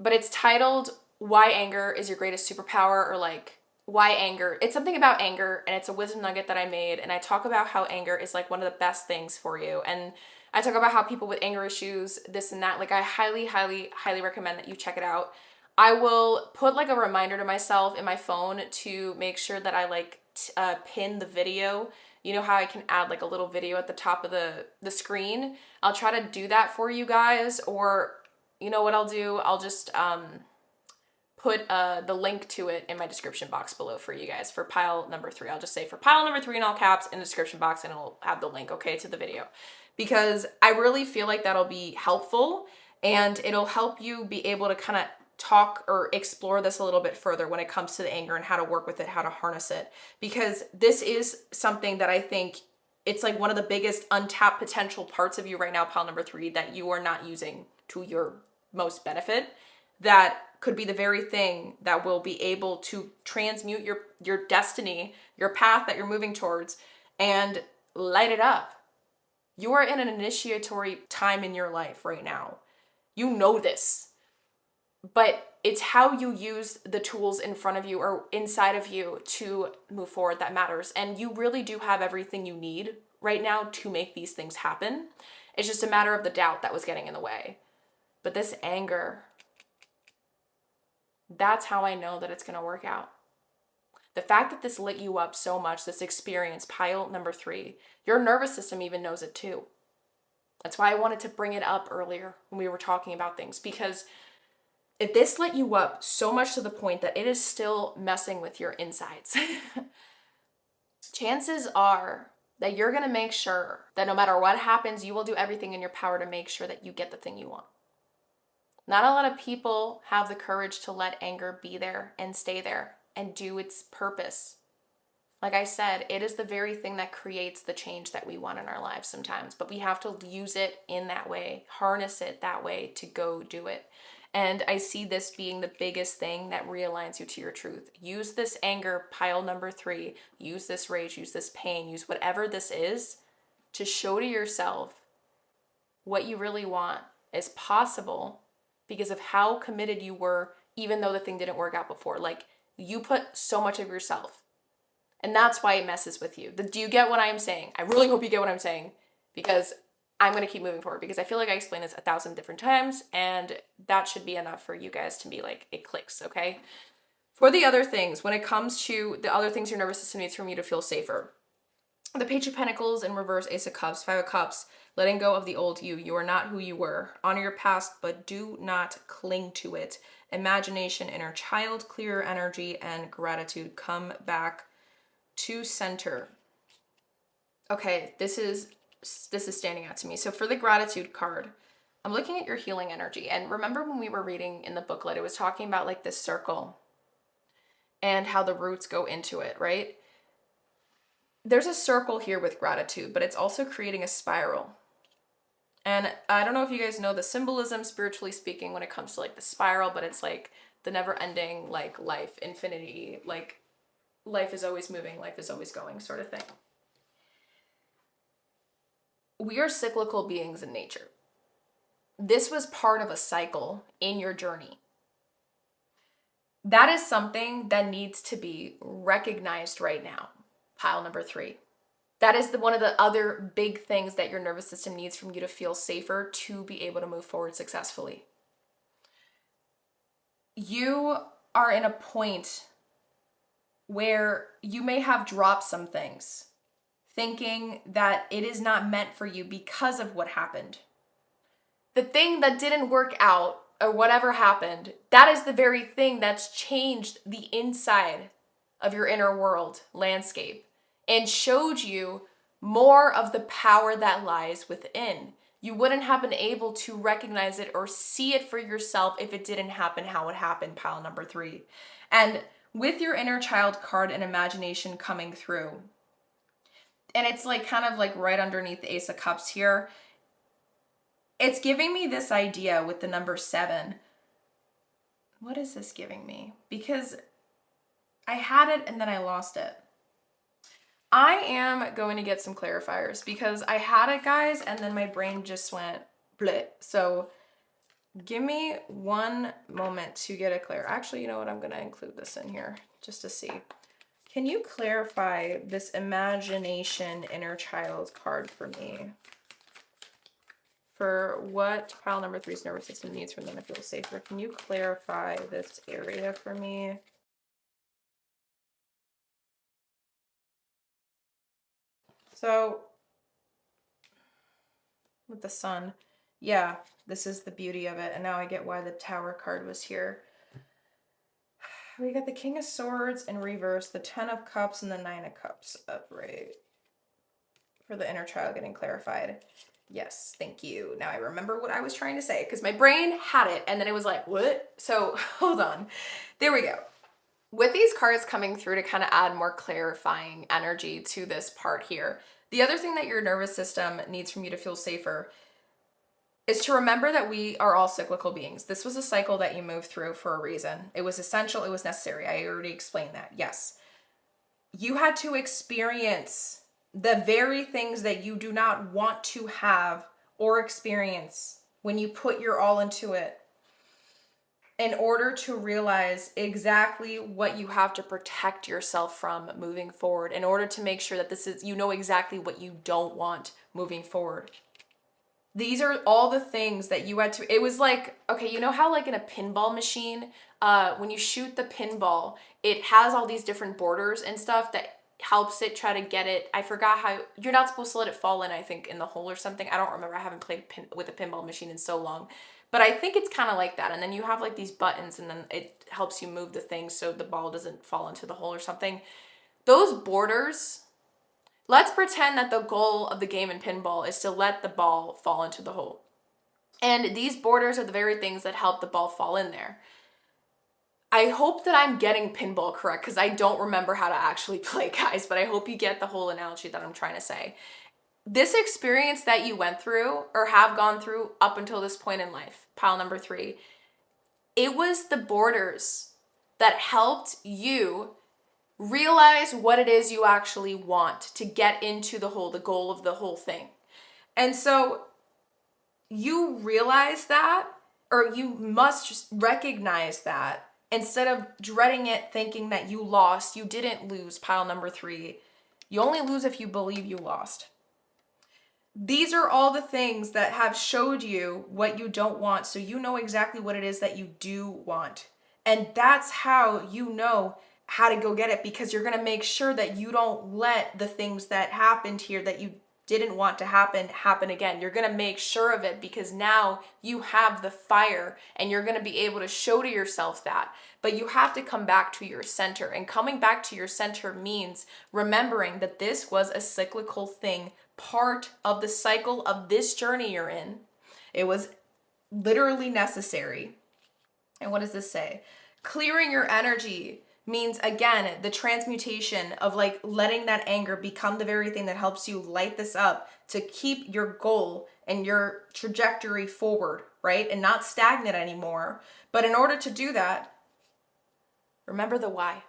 but it's titled Why Anger is Your Greatest Superpower, or like why anger. It's something about anger, and it's a wisdom nugget that I made, and I talk about how anger is like one of the best things for you. And I talk about how people with anger issues, this and that, like I highly recommend that you check it out. I will put like a reminder to myself in my phone to make sure that I like pin the video. You know how I can add like a little video at the top of the screen? I'll try to do that for you guys, or you know what I'll do? I'll just put the link to it in my description box below for you guys for pile number 3. I'll just say for pile number 3 in all caps in the description box, and it'll have the link, okay, to the video. Because I really feel like that'll be helpful, and it'll help you be able to kind of talk or explore this a little bit further when it comes to the anger and how to work with it, how to harness it. Because this is something that I think it's like one of the biggest untapped potential parts of you right now, pile number 3, that you are not using to your most benefit. That could be the very thing that will be able to transmute your destiny, your path that you're moving towards, and light it up. You are in an initiatory time in your life right now. You know this, but it's how you use the tools in front of you or inside of you to move forward that matters. And you really do have everything you need right now to make these things happen. It's just a matter of the doubt that was getting in the way. But this anger, that's how I know that it's going to work out. The fact that this lit you up so much, this experience, pile number 3, your nervous system even knows it too. That's why I wanted to bring it up earlier when we were talking about things, because if this lit you up so much to the point that it is still messing with your insides, chances are that you're going to make sure that no matter what happens, you will do everything in your power to make sure that you get the thing you want. Not a lot of people have the courage to let anger be there and stay there and do its purpose. Like I said, it is the very thing that creates the change that we want in our lives sometimes, but we have to use it in that way, harness it that way to go do it. And I see this being the biggest thing that realigns you to your truth. Use this anger, pile number 3, use this rage, use this pain, use whatever this is to show to yourself what you really want is possible, because of how committed you were, even though the thing didn't work out before. Like, you put so much of yourself, and that's why it messes with you. Do you get what I'm saying? I really hope you get what I'm saying, because I'm going to keep moving forward, because I feel like I explained this 1,000 different times, and that should be enough for you guys to be like, it clicks, okay? For the other things, when it comes to the other things your nervous system needs from you to feel safer, the Page of Pentacles in reverse, Ace of Cups, 5 of Cups, letting go of the old you. You are not who you were. Honor your past, but do not cling to it. Imagination, inner child, clearer energy, and gratitude. Come back to center. Okay, this is standing out to me. So for the gratitude card, I'm looking at your healing energy. And remember when we were reading in the booklet, it was talking about like this circle and how the roots go into it, right? There's a circle here with gratitude, but it's also creating a spiral. And I don't know if you guys know the symbolism, spiritually speaking, when it comes to like the spiral, but it's like the never ending, like life, infinity, like life is always moving, life is always going sort of thing. We are cyclical beings in nature. This was part of a cycle in your journey. That is something that needs to be recognized right now. Pile number 3. That is one of the other big things that your nervous system needs from you to feel safer to be able to move forward successfully. You are in a point where you may have dropped some things, thinking that it is not meant for you because of what happened. The thing that didn't work out or whatever happened, that is the very thing that's changed the inside of your inner world landscape and showed you more of the power that lies within. You wouldn't have been able to recognize it or see it for yourself if it didn't happen how it happened, pile number 3. And with your inner child card and imagination coming through, and it's like kind of like right underneath the Ace of Cups here, it's giving me this idea with the number 7. What is this giving me? Because I had it and then I lost it. I am going to get some clarifiers because I had it, guys, and then my brain just went bleh. So give me one moment to get it clear. Actually, you know what? I'm going to include this in here just to see. Can you clarify this imagination inner child card for me? For what pile number 3's nervous system needs for them to feel safer. Can you clarify this area for me? So, with the sun, yeah, this is the beauty of it. And now I get why the Tower card was here. We got the King of Swords in reverse, the 10 of Cups, and the 9 of Cups upright. For the inner child getting clarified. Yes, thank you. Now I remember what I was trying to say because my brain had it and then it was like, what? So hold on. There we go. With these cards coming through to kind of add more clarifying energy to this part here, the other thing that your nervous system needs from you to feel safer is to remember that we are all cyclical beings. This was a cycle that you moved through for a reason. It was essential. It was necessary. I already explained that. Yes. You had to experience the very things that you do not want to have or experience when you put your all into it in order to realize exactly what you have to protect yourself from moving forward, in order to make sure that this is, you know exactly what you don't want moving forward. These are all the things that you had to, it was like, okay, you know how like in a pinball machine, when you shoot the pinball, it has all these different borders and stuff that helps it try to get it. I forgot how, you're not supposed to let it fall in, I think, in the hole or something. I don't remember. I haven't played with a pinball machine in so long. But I think it's kind of like that. And then you have like these buttons and then it helps you move the thing so the ball doesn't fall into the hole or something. Those borders, let's pretend that the goal of the game in pinball is to let the ball fall into the hole. And these borders are the very things that help the ball fall in there. I hope that I'm getting pinball correct because I don't remember how to actually play, guys, but I hope you get the whole analogy that I'm trying to say. This experience that you went through or have gone through up until this point in life, pile number 3, it was the borders that helped you realize what it is you actually want to get into the goal of the whole thing. And so you realize that, or you must just recognize that instead of dreading it, thinking that you lost. You didn't lose, pile number 3. You only lose if you believe you lost. These are all the things that have showed you what you don't want, so you know exactly what it is that you do want. And that's how you know how to go get it, because you're going to make sure that you don't let the things that happened here that you didn't want to happen again. You're going to make sure of it because now you have the fire and you're going to be able to show to yourself that. But you have to come back to your center, and coming back to your center means remembering that this was a cyclical thing, part of the cycle of this journey you're in. It was literally necessary. And what does this say? Clearing your energy means, again, the transmutation of like letting that anger become the very thing that helps you light this up to keep your goal and your trajectory forward, right? And not stagnant anymore. But in order to do that, remember the why.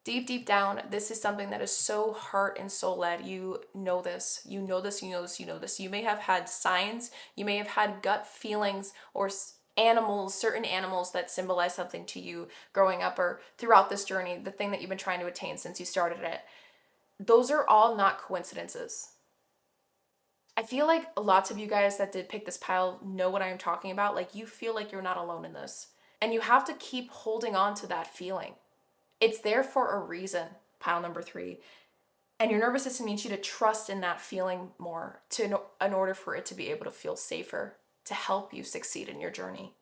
Deep, deep down, this is something that is so heart and soul led. You know this. You know this. You know this. You know this. You may have had signs. You may have had gut feelings or animals, certain animals that symbolize something to you growing up or throughout this journey, the thing that you've been trying to attain since you started it. Those are all not coincidences. I feel like lots of you guys that did pick this pile know what I'm talking about. Like, you feel like you're not alone in this. And you have to keep holding on to that feeling. It's there for a reason, pile number 3. And your nervous system needs you to trust in that feeling more in order for it to be able to feel safer, to help you succeed in your journey.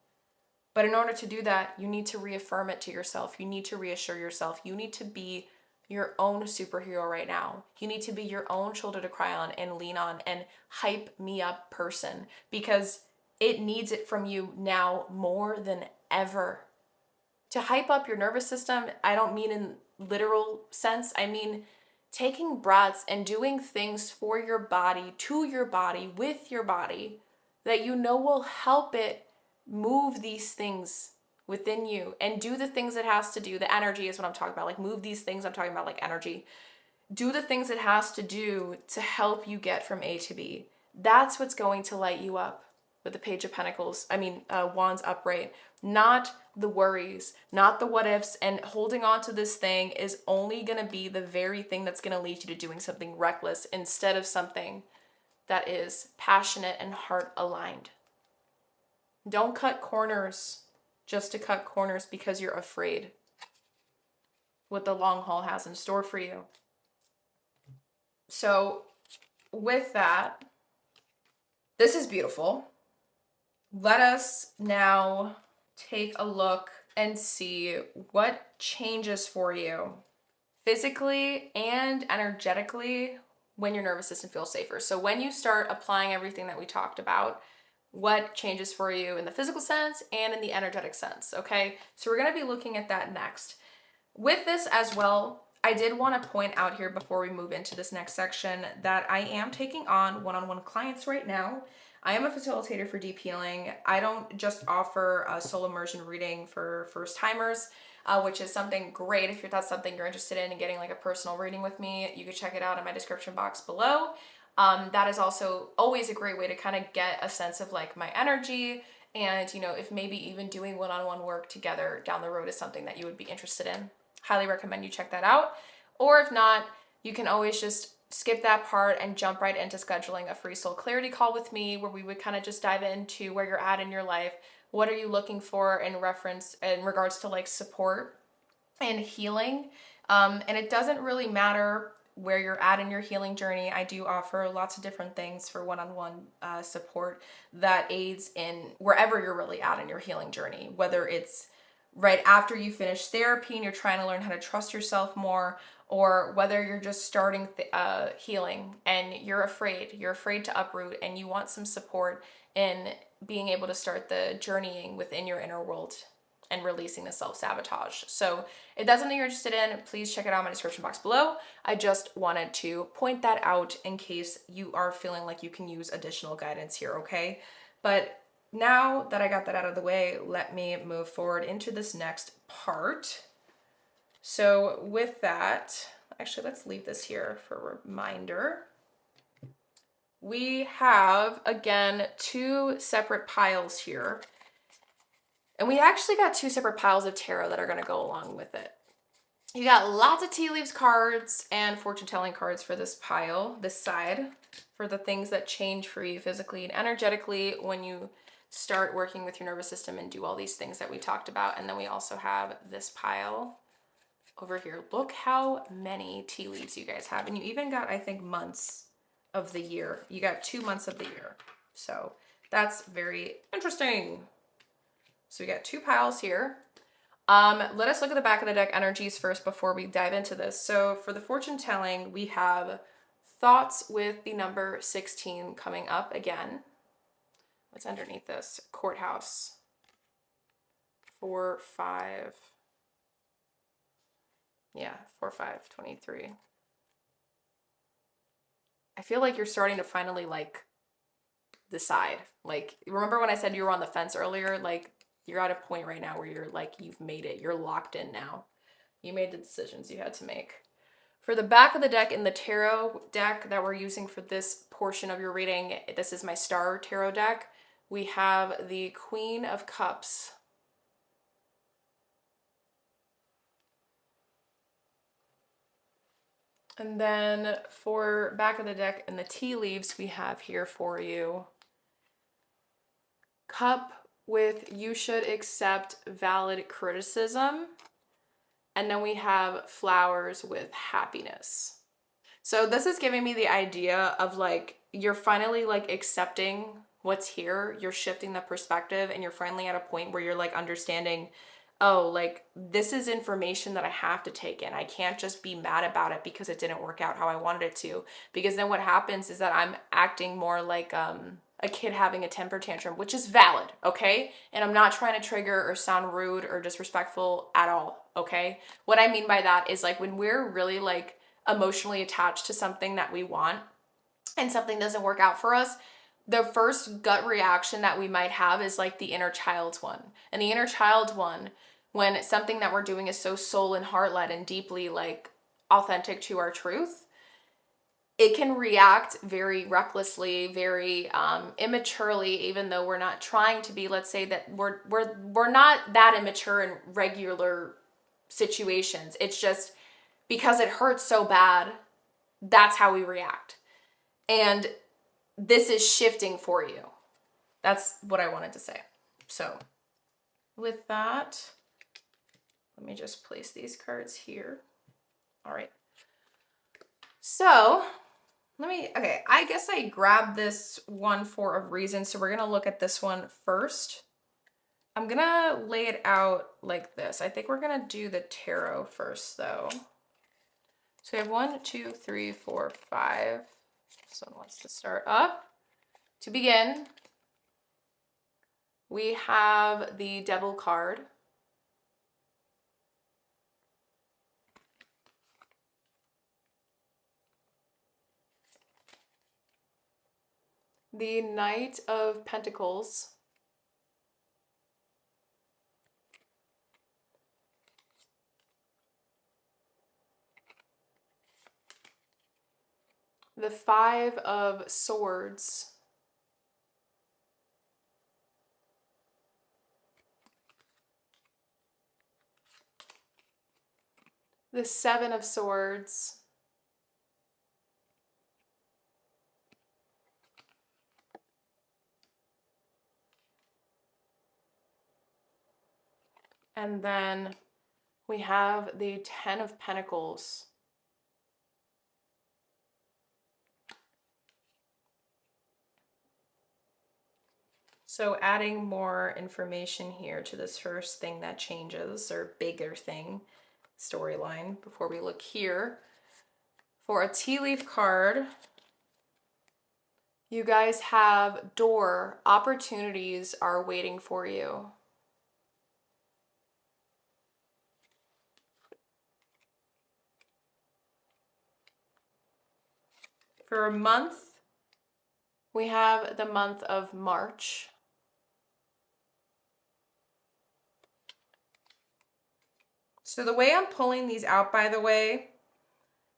But in order to do that, you need to reaffirm it to yourself. You need to reassure yourself. You need to be your own superhero right now. You need to be your own shoulder to cry on and lean on and hype me up person, because it needs it from you now more than ever. To hype up your nervous system, I don't mean in literal sense. I mean taking breaths and doing things for your body, to your body, with your body, that you know will help it move these things within you and do the things it has to do. The energy is what I'm talking about. Like move these things, I'm talking about like energy. Do the things it has to do to help you get from A to B. That's what's going to light you up with the Page of Pentacles. Wands upright. Not the worries, not the what ifs, and holding on to this thing is only going to be the very thing that's going to lead you to doing something reckless instead of something that is passionate and heart aligned. Don't cut corners just to cut corners because you're afraid what the long haul has in store for you. So with that, this is beautiful. Let us now take a look and see what changes for you physically and energetically when your nervous system feels safer. So when you start applying everything that we talked about, what changes for you in the physical sense and in the energetic sense, okay? So we're going to be looking at that next. With this as well, I did want to point out here before we move into this next section that I am taking on one-on-one clients right now. I am a facilitator for deep healing. I don't just offer a soul immersion reading for first timers, which is something great. If that's something you're interested in and getting like a personal reading with me, you can check it out in my description box below. That is also always a great way to kind of get a sense of like my energy, and if maybe even doing one-on-one work together down the road is something that you would be interested in. Highly recommend you check that out. Or if not, you can always just skip that part and jump right into scheduling a free soul clarity call with me, where we would kind of just dive into where you're at in your life. What are you looking for in regards to like support and healing? And it doesn't really matter where you're at in your healing journey. I do offer lots of different things for one-on-one support that aids in wherever you're really at in your healing journey, whether it's right after you finish therapy and you're trying to learn how to trust yourself more, or whether you're just starting healing and you're afraid to uproot and you want some support in being able to start the journeying within your inner world and releasing the self-sabotage. So if that's something you're interested in, please check it out in my description box below. I just wanted to point that out in case you are feeling like you can use additional guidance here, okay? But now that I got that out of the way, let me move forward into this next part. So with that, actually, let's leave this here for a reminder. We have, again, two separate piles here. And we actually got two separate piles of tarot that are going to go along with it. You got lots of tea leaves cards and fortune telling cards for this pile, this side, for the things that change for you physically and energetically when you start working with your nervous system and do all these things that we talked about. And then we also have this pile over here. Look how many tea leaves you guys have. And you even got, I think, months of the year. You got 2 months of the year. So that's very interesting. So we got two piles here. Let us look at the back of the deck energies first before we dive into this. So for the fortune telling, we have thoughts with the number 16 coming up again. What's underneath this? Courthouse. 4, 5. Yeah, 4, 5, 23. I feel like you're starting to finally like decide. Like, remember when I said you were on the fence earlier? Like, you're at a point right now where you're like, you've made it. You're locked in now. You made the decisions you had to make. For the back of the deck in the tarot deck that we're using for this portion of your reading, this is my star tarot deck. We have the Queen of Cups. And then for back of the deck in the tea leaves, we have here for you Cup with you should accept valid criticism. And then we have flowers with happiness. So this is giving me the idea of like, you're finally like accepting what's here, you're shifting the perspective, and you're finally at a point where you're like understanding, oh, like this is information that I have to take in. I can't just be mad about it because it didn't work out how I wanted it to. Because then what happens is that I'm acting more like a kid having a temper tantrum, which is valid, okay? And I'm not trying to trigger or sound rude or disrespectful at all, okay? What I mean by that is like when we're really like emotionally attached to something that we want and something doesn't work out for us, the first gut reaction that we might have is like the inner child's one. And the inner child one, when something that we're doing is so soul and heart led and deeply like authentic to our truth, it can react very recklessly, very immaturely, even though we're not trying to be. Let's say that we're not that immature in regular situations. It's just because it hurts so bad, that's how we react. And this is shifting for you. That's what I wanted to say. So with that, let me just place these cards here. All right. So okay, I guess I grabbed this one for a reason. So we're going to look at this one first. I'm going to lay it out like this. I think we're going to do the tarot first though. So we have 1, 2, 3, 4, 5. This one wants to start up. To begin, we have the Devil card. The Knight of Pentacles. The Five of Swords. The Seven of Swords. And then we have the Ten of Pentacles. So adding more information here to this first thing that changes, or bigger thing, storyline, before we look here. For a tea leaf card, you guys have door. Opportunities are waiting for you. For a month, we have the month of March. So the way I'm pulling these out, by the way,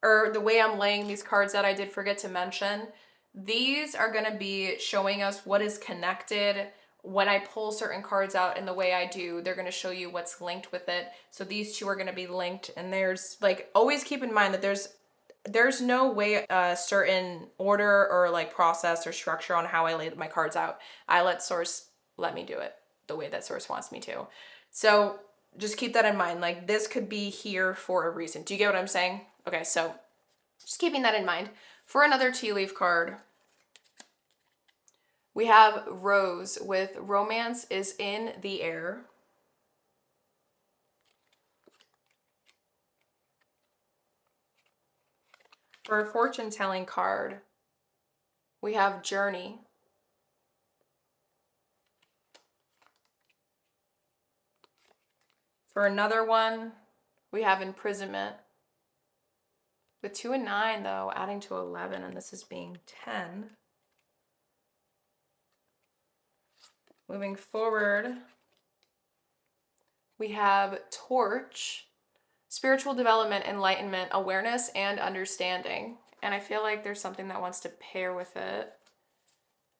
or the way I'm laying these cards out, I did forget to mention, these are going to be showing us what is connected. When I pull certain cards out in the way I do, they're going to show you what's linked with it. So these two are going to be linked, and there's like, always keep in mind that there's no way a certain order or like process or structure on how I lay my cards out. I let source let me do it the way that source wants me to. So just keep that in mind. Like this could be here for a reason. Do you get what I'm saying? Okay, so just keeping that in mind. For another tea leaf card, we have Rose with romance is in the air. For a fortune telling card, we have journey. For another one, we have imprisonment. With 2 and 9 though, adding to 11, and this is being 10. Moving forward, we have torch, spiritual development, enlightenment, awareness, and understanding. And I feel like there's something that wants to pair with it.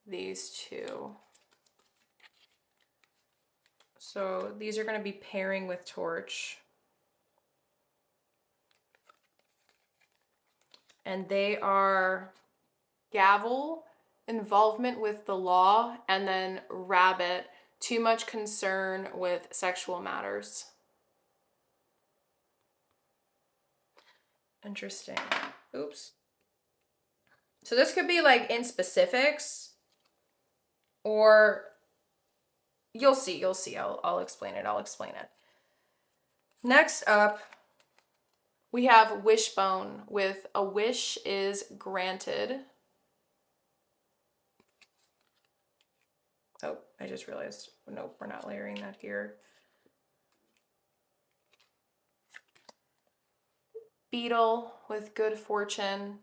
These two. So these are going to be pairing with torch. And they are gavel, involvement with the law, and then rabbit, too much concern with sexual matters. Interesting. Oops. So this could be like in specifics. Or you'll see. I'll explain it. Next up, we have wishbone with a wish is granted. Oh, I just realized, nope, we're not layering that here. Beetle with good fortune.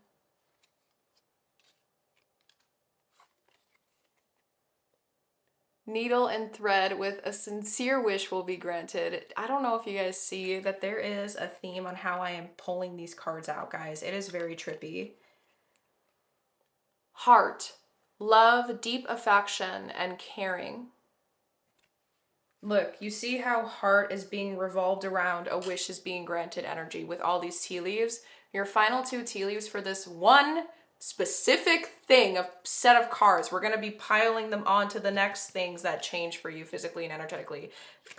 Needle and thread with a sincere wish will be granted. I don't know if you guys see that there is a theme on how I am pulling these cards out, guys. It is very trippy. Heart, love, deep affection, and caring. Look, you see how heart is being revolved around a wish is being granted energy with all these tea leaves. Your final 2 tea leaves for this one specific thing, a set of cards. We're going to be piling them on to the next things that change for you physically and energetically.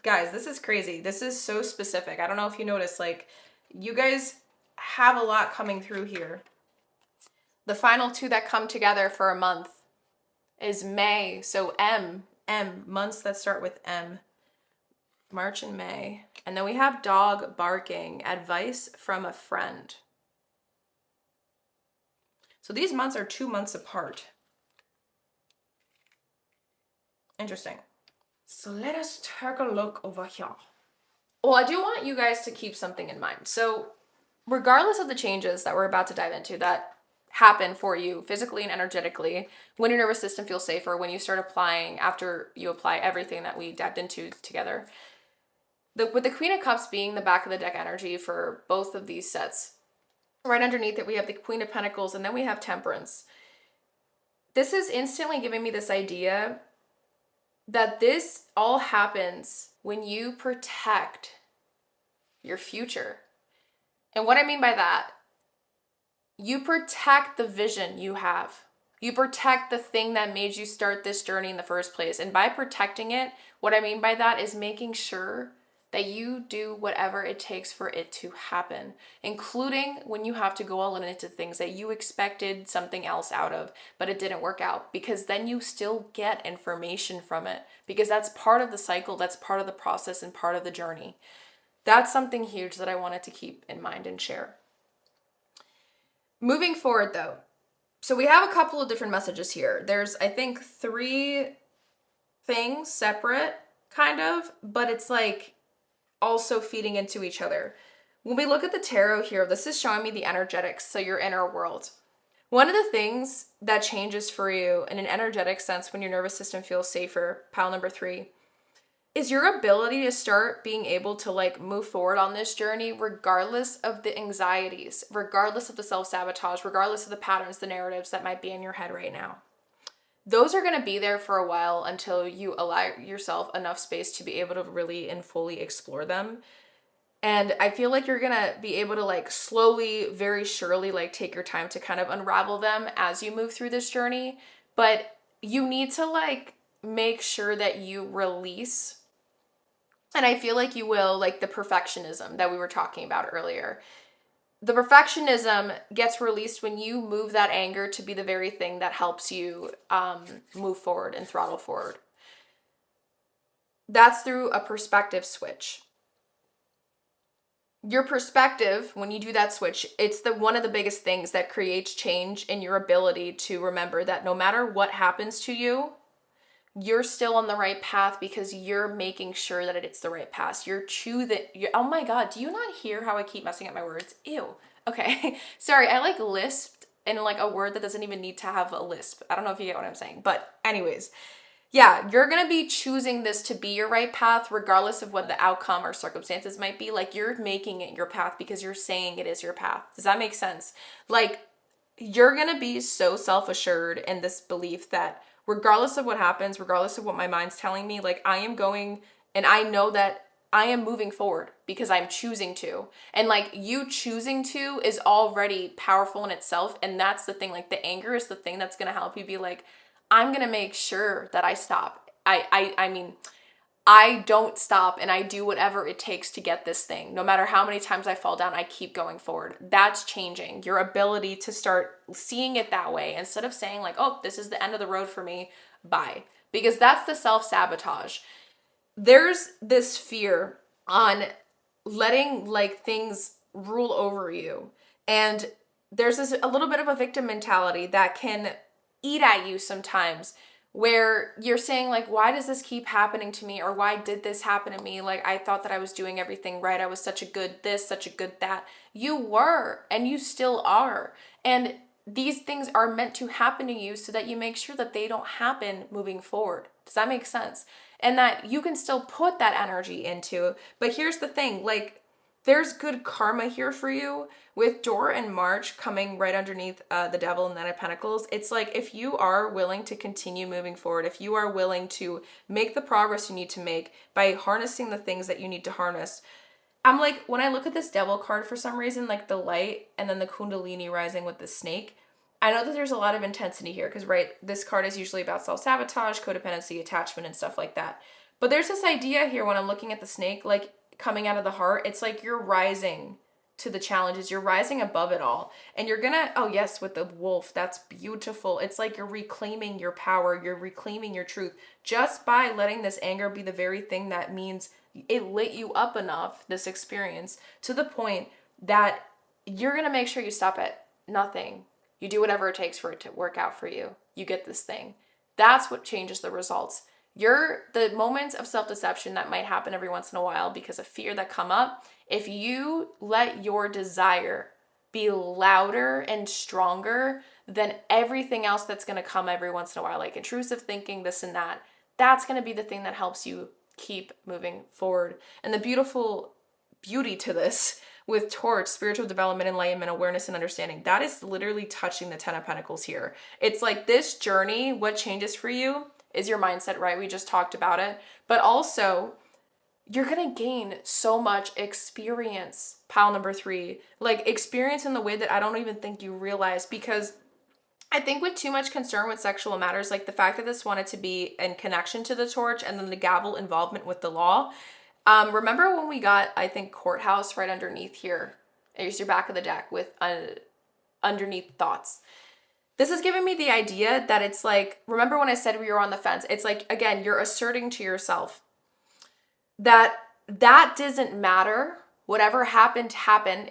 Guys, this is crazy. This is so specific. I don't know if you noticed, like, you guys have a lot coming through here. The final 2 that come together for a month is May. So M, months that start with M. March and May. And then we have dog barking, advice from a friend. So these months are 2 months apart. Interesting. So let us take a look over here. Well, I do want you guys to keep something in mind. So regardless of the changes that we're about to dive into that happen for you physically and energetically, when your nervous system feels safer, when you start applying, after you apply everything that we dived into together, with the Queen of Cups being the back of the deck energy for both of these sets, right underneath it we have the Queen of Pentacles, and then we have Temperance. This is instantly giving me this idea that this all happens when you protect your future. And what I mean by that, you protect the vision you have. You protect the thing that made you start this journey in the first place. And by protecting it, what I mean by that is making sure that you do whatever it takes for it to happen, including when you have to go all in into things that you expected something else out of, but it didn't work out, because then you still get information from it, because that's part of the cycle, that's part of the process and part of the journey. That's something huge that I wanted to keep in mind and share. Moving forward though, so we have a couple of different messages here. There's, I think, 3 things separate, kind of, but it's like also feeding into each other. When we look at the tarot here, this is showing me the energetics, so your inner world. One of the things that changes for you in an energetic sense when your nervous system feels safer, pile number 3, is your ability to start being able to like move forward on this journey regardless of the anxieties, regardless of the self-sabotage, regardless of the patterns, the narratives that might be in your head right now. Those are going to be there for a while until you allow yourself enough space to be able to really and fully explore them. And I feel like you're going to be able to like slowly, very surely like take your time to kind of unravel them as you move through this journey. But you need to like make sure that you release. And I feel like you will, like the perfectionism that we were talking about earlier. The perfectionism gets released when you move that anger to be the very thing that helps you move forward and throttle forward. That's through a perspective switch. Your perspective, when you do that switch, it's one of the biggest things that creates change in your ability to remember that no matter what happens to you, you're still on the right path because you're making sure that it's the right path. Oh my God, do you not hear how I keep messing up my words? Ew. Okay. Sorry, I like lisped in like a word that doesn't even need to have a lisp. I don't know if you get what I'm saying, but anyways, yeah, you're going to be choosing this to be your right path regardless of what the outcome or circumstances might be. Like you're making it your path because you're saying it is your path. Does that make sense? Like you're going to be so self-assured in this belief that regardless of what happens, regardless of what my mind's telling me, like I am going and I know that I am moving forward because I'm choosing to. And like you choosing to is already powerful in itself. And that's the thing, like the anger is the thing that's going to help you be like, I'm going to make sure that I stop. I mean, I don't stop and I do whatever it takes to get this thing. No matter how many times I fall down, I keep going forward. That's changing your ability to start seeing it that way instead of saying like, oh, this is the end of the road for me, bye. Because that's the self-sabotage. There's this fear on letting like things rule over you. And there's this a little bit of a victim mentality that can eat at you sometimes, where you're saying like, why does this keep happening to me? Or why did this happen to me? Like, I thought that I was doing everything right. I was such a good this, such a good that. You were, and you still are. And these things are meant to happen to you so that you make sure that they don't happen moving forward. Does that make sense? And that you can still put that energy into. But here's the thing, like, there's good karma here for you. With Door and March coming right underneath the Devil and Nine of Pentacles, it's like if you are willing to continue moving forward, if you are willing to make the progress you need to make by harnessing the things that you need to harness. I'm like, when I look at this Devil card for some reason, like the light and then the Kundalini rising with the snake, I know that there's a lot of intensity here because, right, this card is usually about self-sabotage, codependency, attachment, and stuff like that. But there's this idea here when I'm looking at the snake, like coming out of the heart, it's like you're rising to the challenges, you're rising above it all. And you're gonna, oh yes, with the wolf, that's beautiful. It's like you're reclaiming your power, you're reclaiming your truth just by letting this anger be the very thing that means it lit you up enough, this experience, to the point that you're gonna make sure you stop at nothing. You do whatever it takes for it to work out for you. You get this thing. That's what changes the results. The moments of self-deception that might happen every once in a while because of fear that come up, if you let your desire be louder and stronger than everything else that's going to come every once in a while, like intrusive thinking, this and that, that's going to be the thing that helps you keep moving forward. And the beautiful beauty to this with Torch, spiritual development, enlightenment, awareness, and understanding, that is literally touching the Ten of Pentacles here. It's like this journey, what changes for you is your mindset, right? We just talked about it. But also, you're going to gain so much experience, pile number 3. Like, experience in the way that I don't even think you realize, because I think with too much concern with sexual matters, like the fact that this wanted to be in connection to the Torch and then the gavel involvement with the law. Remember when we got, I think, courthouse right underneath here? Here's your back of the deck with underneath thoughts. This is giving me the idea that it's like, remember when I said we were on the fence? It's like, again, you're asserting to yourself that doesn't matter. Whatever happened,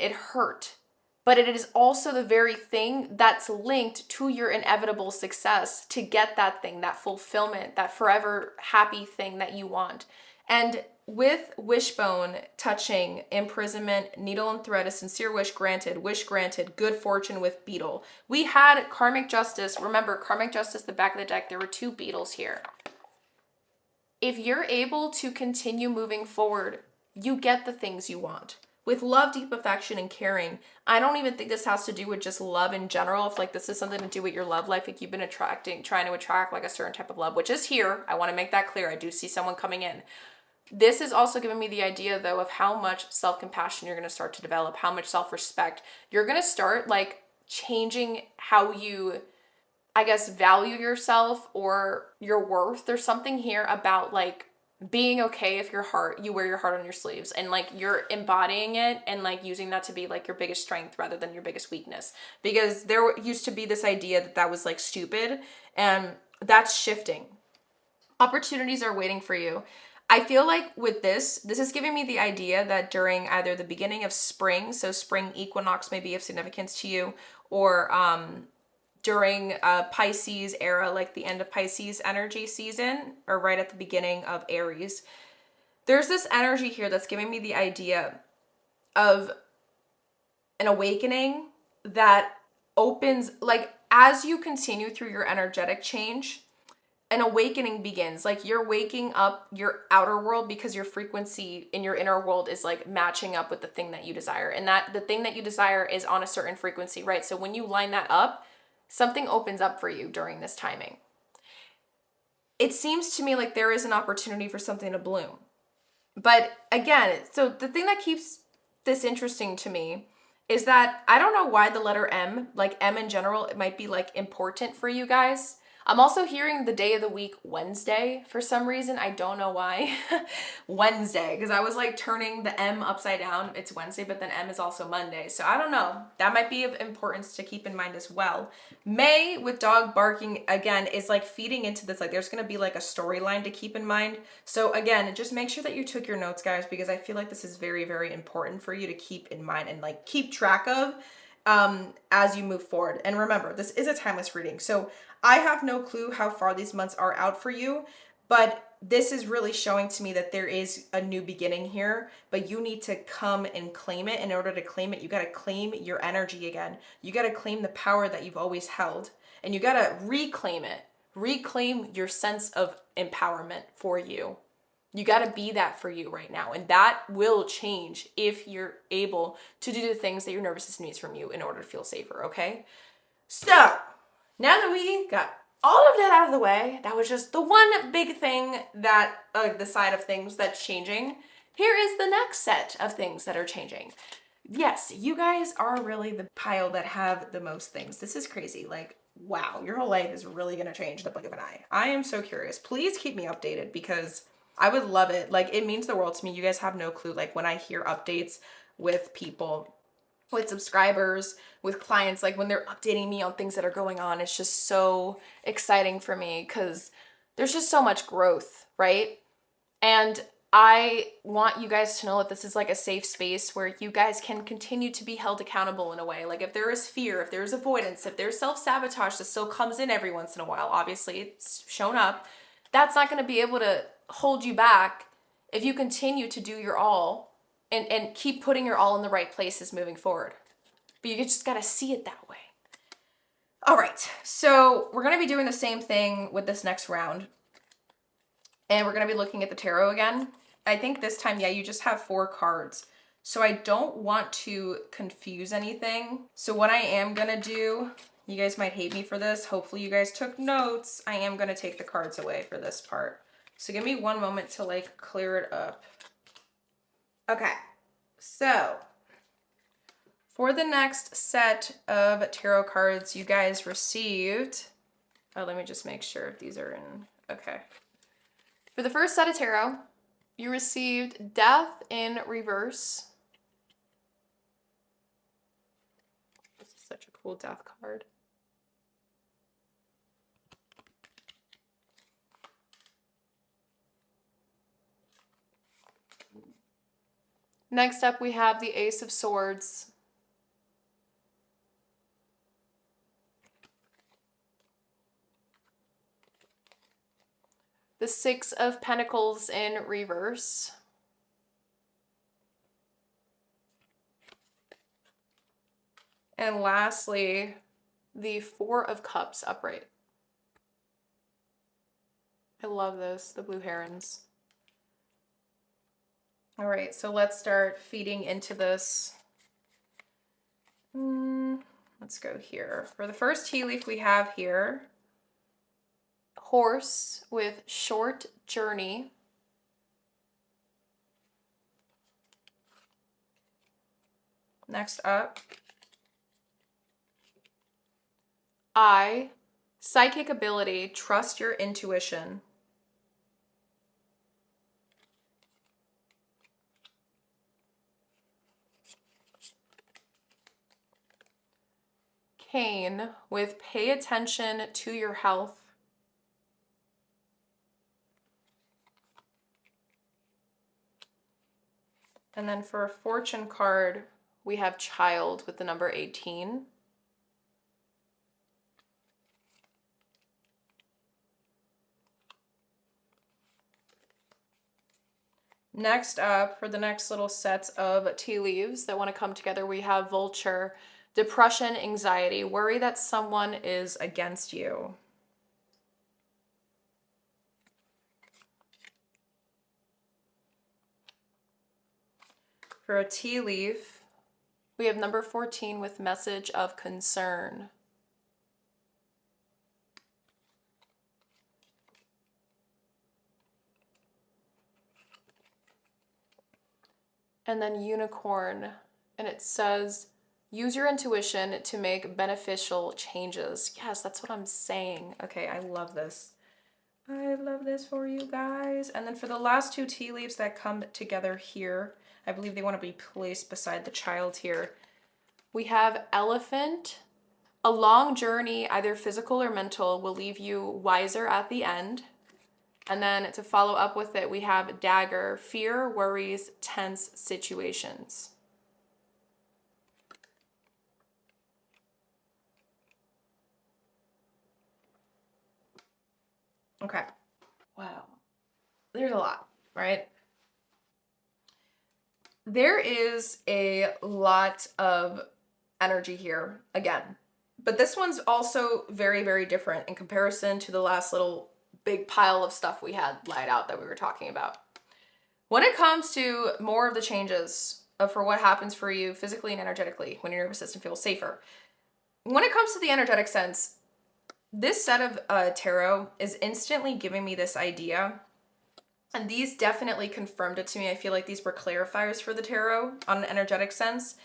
it hurt. But it is also the very thing that's linked to your inevitable success to get that thing, that fulfillment, that forever happy thing that you want. And with Wishbone touching imprisonment, needle and thread, a sincere wish granted, good fortune with beetle. We had karmic justice. Remember, karmic justice, the back of the deck, there were 2 beetles here. If you're able to continue moving forward, you get the things you want. With love, deep affection, and caring, I don't even think this has to do with just love in general. If like this is something to do with your love life, like you've been trying to attract like a certain type of love, which is here. I want to make that clear. I do see someone coming in. This is also giving me the idea, though, of how much self-compassion you're going to start to develop, how much self-respect. You're going to start, like, changing how you, I guess, value yourself or your worth. There's something here about, like, being okay if you wear your heart on your sleeves and, like, you're embodying it and, like, using that to be, like, your biggest strength rather than your biggest weakness. Because there used to be this idea that was, like, stupid, and that's shifting. Opportunities are waiting for you. I feel like with this is giving me the idea that during either the beginning of spring, so spring equinox may be of significance to you, or during Pisces era, like the end of Pisces energy season, or right at the beginning of Aries, there's this energy here that's giving me the idea of an awakening that opens, like as you continue through your energetic change, an awakening begins. Like you're waking up your outer world because your frequency in your inner world is like matching up with the thing that you desire. And that the thing that you desire is on a certain frequency, right? So when you line that up, something opens up for you during this timing. It seems to me like there is an opportunity for something to bloom. But again, so the thing that keeps this interesting to me is that I don't know why the letter M, like M in general, it might be like important for you guys. I'm also hearing the day of the week Wednesday for some reason. I don't know why. Wednesday, because I was like turning the M upside down. It's Wednesday, but then M is also Monday. So I don't know. That might be of importance to keep in mind as well. May with dog barking again is like feeding into this. Like there's going to be like a storyline to keep in mind. So again, just make sure that you took your notes, guys, because I feel like this is very, very important for you to keep in mind and like keep track of as you move forward. And remember, this is a timeless reading. So I have no clue how far these months are out for you, but this is really showing to me that there is a new beginning here, but you need to come and claim it. In order to claim it, you got to claim your energy again. You got to claim the power that you've always held, and you got to reclaim it. Reclaim your sense of empowerment for you. You got to be that for you right now. And that will change if you're able to do the things that your nervous system needs from you in order to feel safer, okay? So, now that we got all of that out of the way, that was just the one big thing that, the side of things that's changing. Here is the next set of things that are changing. Yes, you guys are really the pile that have the most things. This is crazy. Like, wow, your whole life is really going to change the blink of an eye. I am so curious. Please keep me updated because I would love it. Like, it means the world to me. You guys have no clue. Like, when I hear updates with people, with subscribers, with clients, like when they're updating me on things that are going on, it's just so exciting for me because there's just so much growth, right? And I want you guys to know that this is like a safe space where you guys can continue to be held accountable in a way. Like if there is fear, if there's avoidance, if there's self-sabotage that still comes in every once in a while, obviously it's shown up, that's not going to be able to hold you back if you continue to do your all and keep putting your all in the right places moving forward. But you just got to see it that way. All right, so we're going to be doing the same thing with this next round. And we're going to be looking at the tarot again. I think this time, yeah, you just have 4 cards. So I don't want to confuse anything. So what I am going to do, you guys might hate me for this. Hopefully you guys took notes. I am going to take the cards away for this part. So give me one moment to like clear it up. Okay, so for the next set of tarot cards you guys received, let me just make sure if these are in, okay. For the first set of tarot, you received Death in Reverse. This is such a cool death card. Next up, we have the Ace of Swords. The Six of Pentacles in Reverse. And lastly, the Four of Cups upright. I love this, the blue herons. All right, so let's start feeding into this. Let's go here. For the first tea leaf we have here, Horse with Short Journey. Next up, I, Psychic Ability, Trust Your Intuition. Cane with Pay Attention to Your Health. And then for a fortune card, we have Child with the number 18. Next up, for the next little sets of tea leaves that want to come together, we have Vulture, Depression, Anxiety, Worry that someone is against you. For a tea leaf, we have number 14 with Message of Concern. And then Unicorn, and it says, Use your intuition to make beneficial changes. Yes, that's what I'm saying. Okay, I love this. I love this for you guys. And then for the last two tea leaves that come together here, I believe they want to be placed beside the child here. We have elephant. A long journey, either physical or mental, will leave you wiser at the end. And then to follow up with it, we have dagger. Fear, worries, tense situations. Okay. Wow. There's a lot, right? There is a lot of energy here again, but this one's also very, very different in comparison to the last little big pile of stuff we had laid out that we were talking about. When it comes to more of the changes for what happens for you physically and energetically when your nervous system feels safer, when it comes to the energetic sense, this set of tarot is instantly giving me this idea. And these definitely confirmed it to me. I feel like these were clarifiers for the tarot on an energetic sense.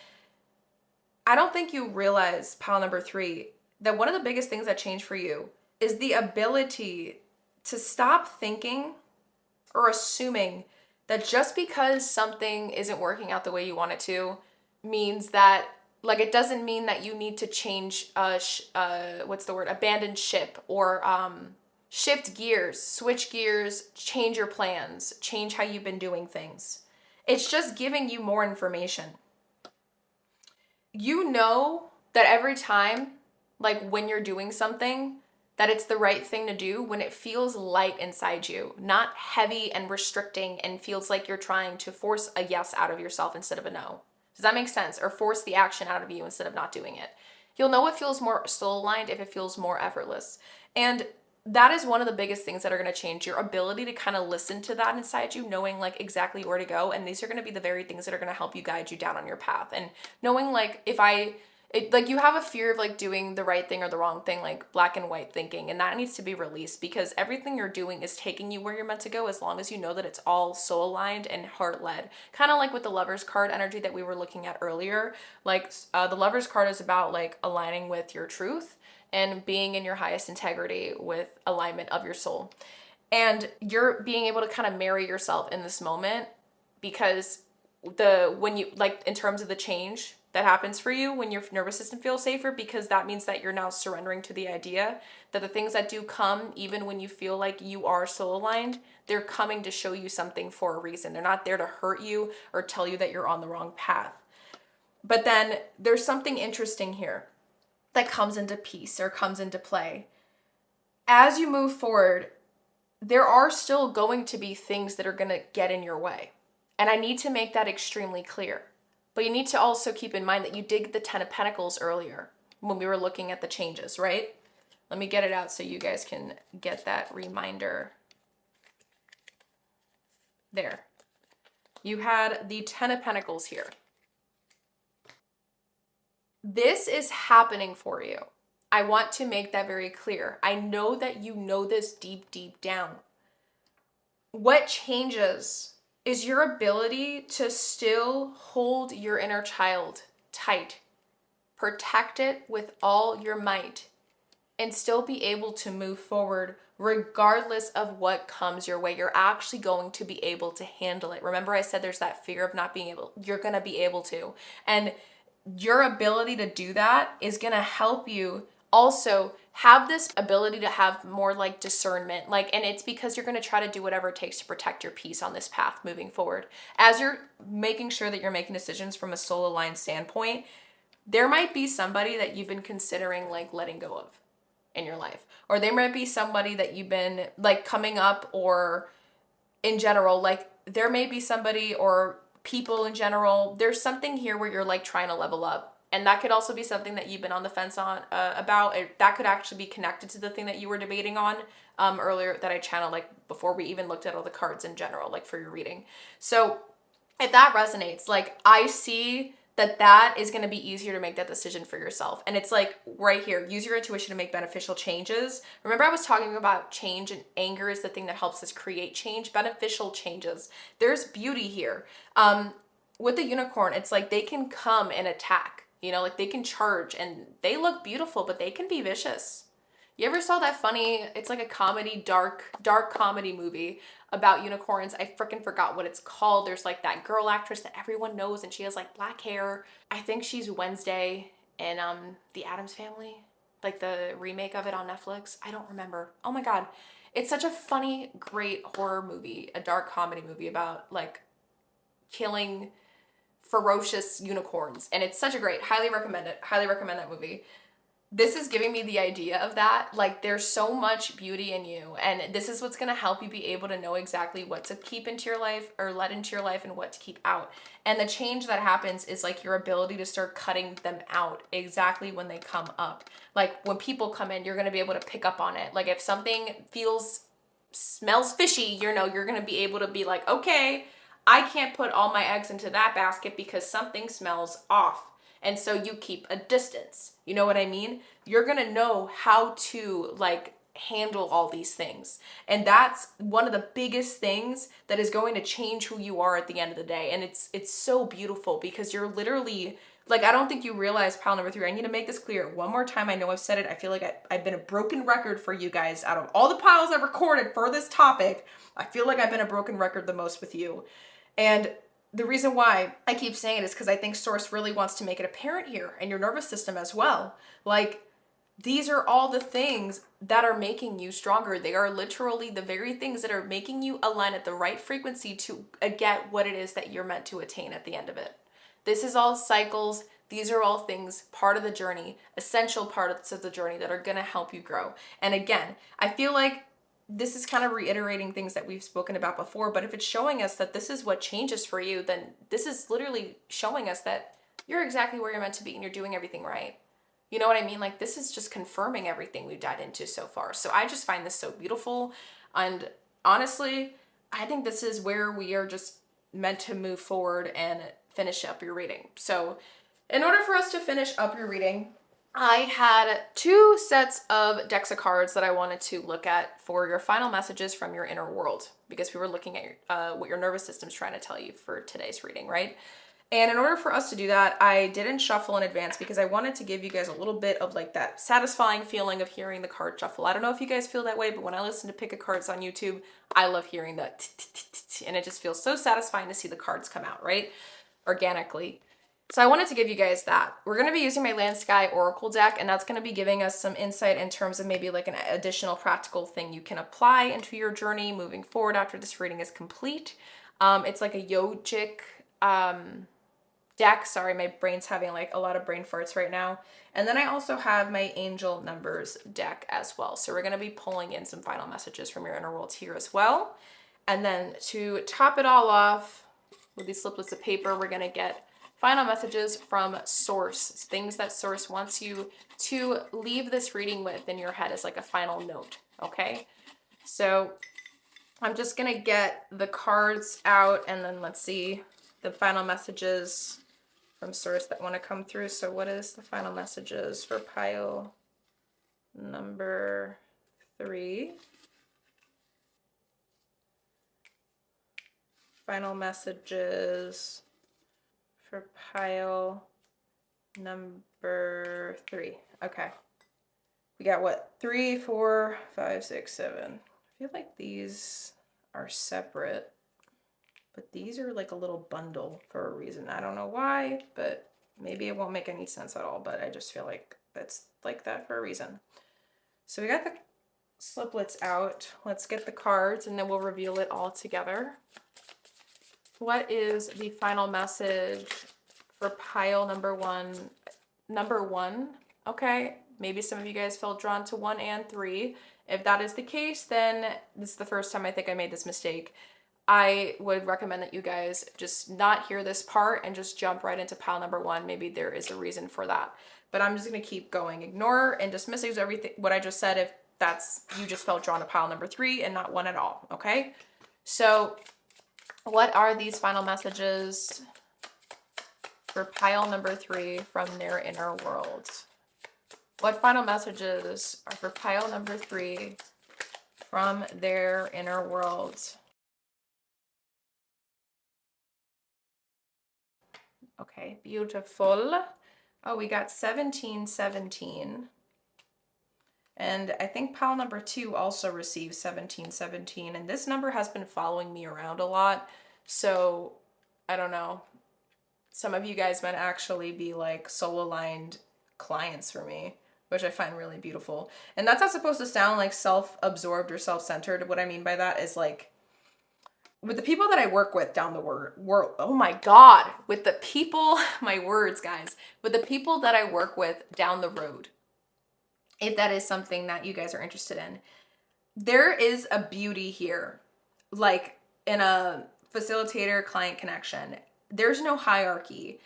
I don't think you realize, pile number 3, that one of the biggest things that changed for you is the ability to stop thinking or assuming that just because something isn't working out the way you want it to means that, like, it doesn't mean that you need to change, abandon ship or shift gears, switch gears, change your plans, change how you've been doing things. It's just giving you more information. You know that every time, like when you're doing something, that it's the right thing to do when it feels light inside you, not heavy and restricting and feels like you're trying to force a yes out of yourself instead of a no. Does that make sense? Or force the action out of you instead of not doing it. You'll know it feels more soul aligned if it feels more effortless. And that is one of the biggest things that are going to change your ability to kind of listen to that inside you, knowing like exactly where to go. And these are going to be the very things that are going to help you guide you down on your path. And knowing like like you have a fear of like doing the right thing or the wrong thing, like black and white thinking, and that needs to be released because everything you're doing is taking you where you're meant to go as long as you know that it's all soul aligned and heart led. Kind of like with the Lover's card energy that we were looking at earlier. Like the Lover's card is about like aligning with your truth and being in your highest integrity with alignment of your soul. And you're being able to kind of marry yourself in this moment because when you like in terms of the change that happens for you when your nervous system feels safer, because that means that you're now surrendering to the idea that the things that do come, even when you feel like you are soul aligned, they're coming to show you something for a reason. They're not there to hurt you or tell you that you're on the wrong path. But then there's something interesting here that comes into piece or comes into play. As you move forward, there are still going to be things that are going to get in your way. And I need to make that extremely clear. But you need to also keep in mind that you did the 10 of Pentacles earlier when we were looking at the changes, right? Let me get it out so you guys can get that reminder. There. You had the 10 of Pentacles here. This is happening for you. I want to make that very clear. I know that you know this deep, deep down. What changes is your ability to still hold your inner child tight, protect it with all your might, and still be able to move forward regardless of what comes your way. You're actually going to be able to handle it. Remember I said there's that fear of not being able, you're going to be able to. And your ability to do that is going to help you also have this ability to have more like discernment, and it's because you're going to try to do whatever it takes to protect your peace on this path moving forward. As you're making sure that you're making decisions from a soul aligned standpoint, there might be somebody that you've been considering like letting go of in your life, or there might be somebody that you've been like coming up, or in general, like there may be somebody or people in general. There's something here where you're like trying to level up, and that could also be something that you've been on the fence on about. That could actually be connected to the thing that you were debating on earlier that I channeled, like before we even looked at all the cards in general, like for your reading. So if that resonates, like I see that is going to be easier to make that decision for yourself. And it's like right here, use your intuition to make beneficial changes. Remember I was talking about change, and anger is the thing that helps us create change, beneficial changes. There's beauty here. With the unicorn, it's like they can come and attack. You know, like they can charge and they look beautiful, but they can be vicious. You ever saw that funny, it's like a comedy, dark comedy movie about unicorns. I freaking forgot what it's called. There's like that girl actress that everyone knows and she has like black hair. I think she's Wednesday in The Addams Family, like the remake of it on Netflix. I don't remember. Oh my God. It's such a funny, great horror movie, a dark comedy movie about like killing ferocious unicorns. And it's such a great, highly recommend it. Highly recommend that movie. This is giving me the idea of that. Like there's so much beauty in you, and this is what's going to help you be able to know exactly what to keep into your life or let into your life and what to keep out. And the change that happens is like your ability to start cutting them out exactly when they come up. Like when people come in, you're going to be able to pick up on it. Like if something smells fishy, you know, you're going to be able to be like, okay, I can't put all my eggs into that basket because something smells off. And so you keep a distance. You know what I mean? You're going to know how to like handle all these things. And that's one of the biggest things that is going to change who you are at the end of the day. And it's so beautiful because you're literally like, I don't think you realize pile number 3. I need to make this clear one more time. I know I've said it. I feel like I've been a broken record for you guys out of all the piles I've recorded for this topic. I feel like I've been a broken record the most with you. And the reason why I keep saying it is because I think Source really wants to make it apparent here, and your nervous system as well. Like, these are all the things that are making you stronger. They are literally the very things that are making you align at the right frequency to get what it is that you're meant to attain at the end of it. This is all cycles. These are all things, part of the journey, essential parts of the journey that are going to help you grow. And again, I feel like this is kind of reiterating things that we've spoken about before, but if it's showing us that this is what changes for you, then this is literally showing us that you're exactly where you're meant to be and you're doing everything right. You know what I mean? Like this is just confirming everything we've dived into so far. So I just find this so beautiful. And honestly, I think this is where we are just meant to move forward and finish up your reading. So in order for us to finish up your reading, I had 2 sets of decks of cards that I wanted to look at for your final messages from your inner world, because we were looking at what your nervous system's trying to tell you for today's reading, right? And in order for us to do that, I didn't shuffle in advance because I wanted to give you guys a little bit of like that satisfying feeling of hearing the card shuffle. I don't know if you guys feel that way, but when I listen to pick a cards on YouTube, I love hearing that, and it just feels so satisfying to see the cards come out, right? Organically. So I wanted to give you guys that. We're going to be using my Land Sky Oracle deck, and that's going to be giving us some insight in terms of maybe like an additional practical thing you can apply into your journey moving forward after this reading is complete. It's like a yogic deck. Sorry, my brain's having like a lot of brain farts right now. And then I also have my Angel Numbers deck as well. So we're going to be pulling in some final messages from your inner world here as well. And then to top it all off with these sliplets of paper, we're going to get final messages from Source, things that Source wants you to leave this reading with in your head as like a final note, okay? So I'm just gonna get the cards out and then let's see the final messages from Source that want to come through. So what is the final messages for pile number 3? Final messages for pile number 3. Okay. We got what? 3, 4, 5, 6, 7. I feel like these are separate, but these are like a little bundle for a reason. I don't know why, but maybe it won't make any sense at all, but I just feel like that's like that for a reason. So we got the sliplets out. Let's get the cards and then we'll reveal it all together. What is the final message for pile number 1? Number 1, okay. Maybe some of you guys felt drawn to 1 and 3. If that is the case, then this is the first time I think I made this mistake. I would recommend that you guys just not hear this part and just jump right into pile number 1. Maybe there is a reason for that. But I'm just going to keep going. Ignore and dismiss everything what I just said if that's you just felt drawn to pile number 3 and not 1 at all, okay? So what are these final messages for pile number 3 from their inner world? What final messages are for pile number 3 from their inner world? Okay, beautiful. Oh, we got 1717. And I think pile number 2 also received 1717. And this number has been following me around a lot. So, I don't know. Some of you guys might actually be like soul-aligned clients for me, which I find really beautiful. And that's not supposed to sound like self-absorbed or self-centered. What I mean by that is like, with the people that I work with down the world, oh my God, with the people, my words, guys, with the people that I work with down the road, if that is something that you guys are interested in, there is a beauty here, like in a facilitator client connection. There's no hierarchy.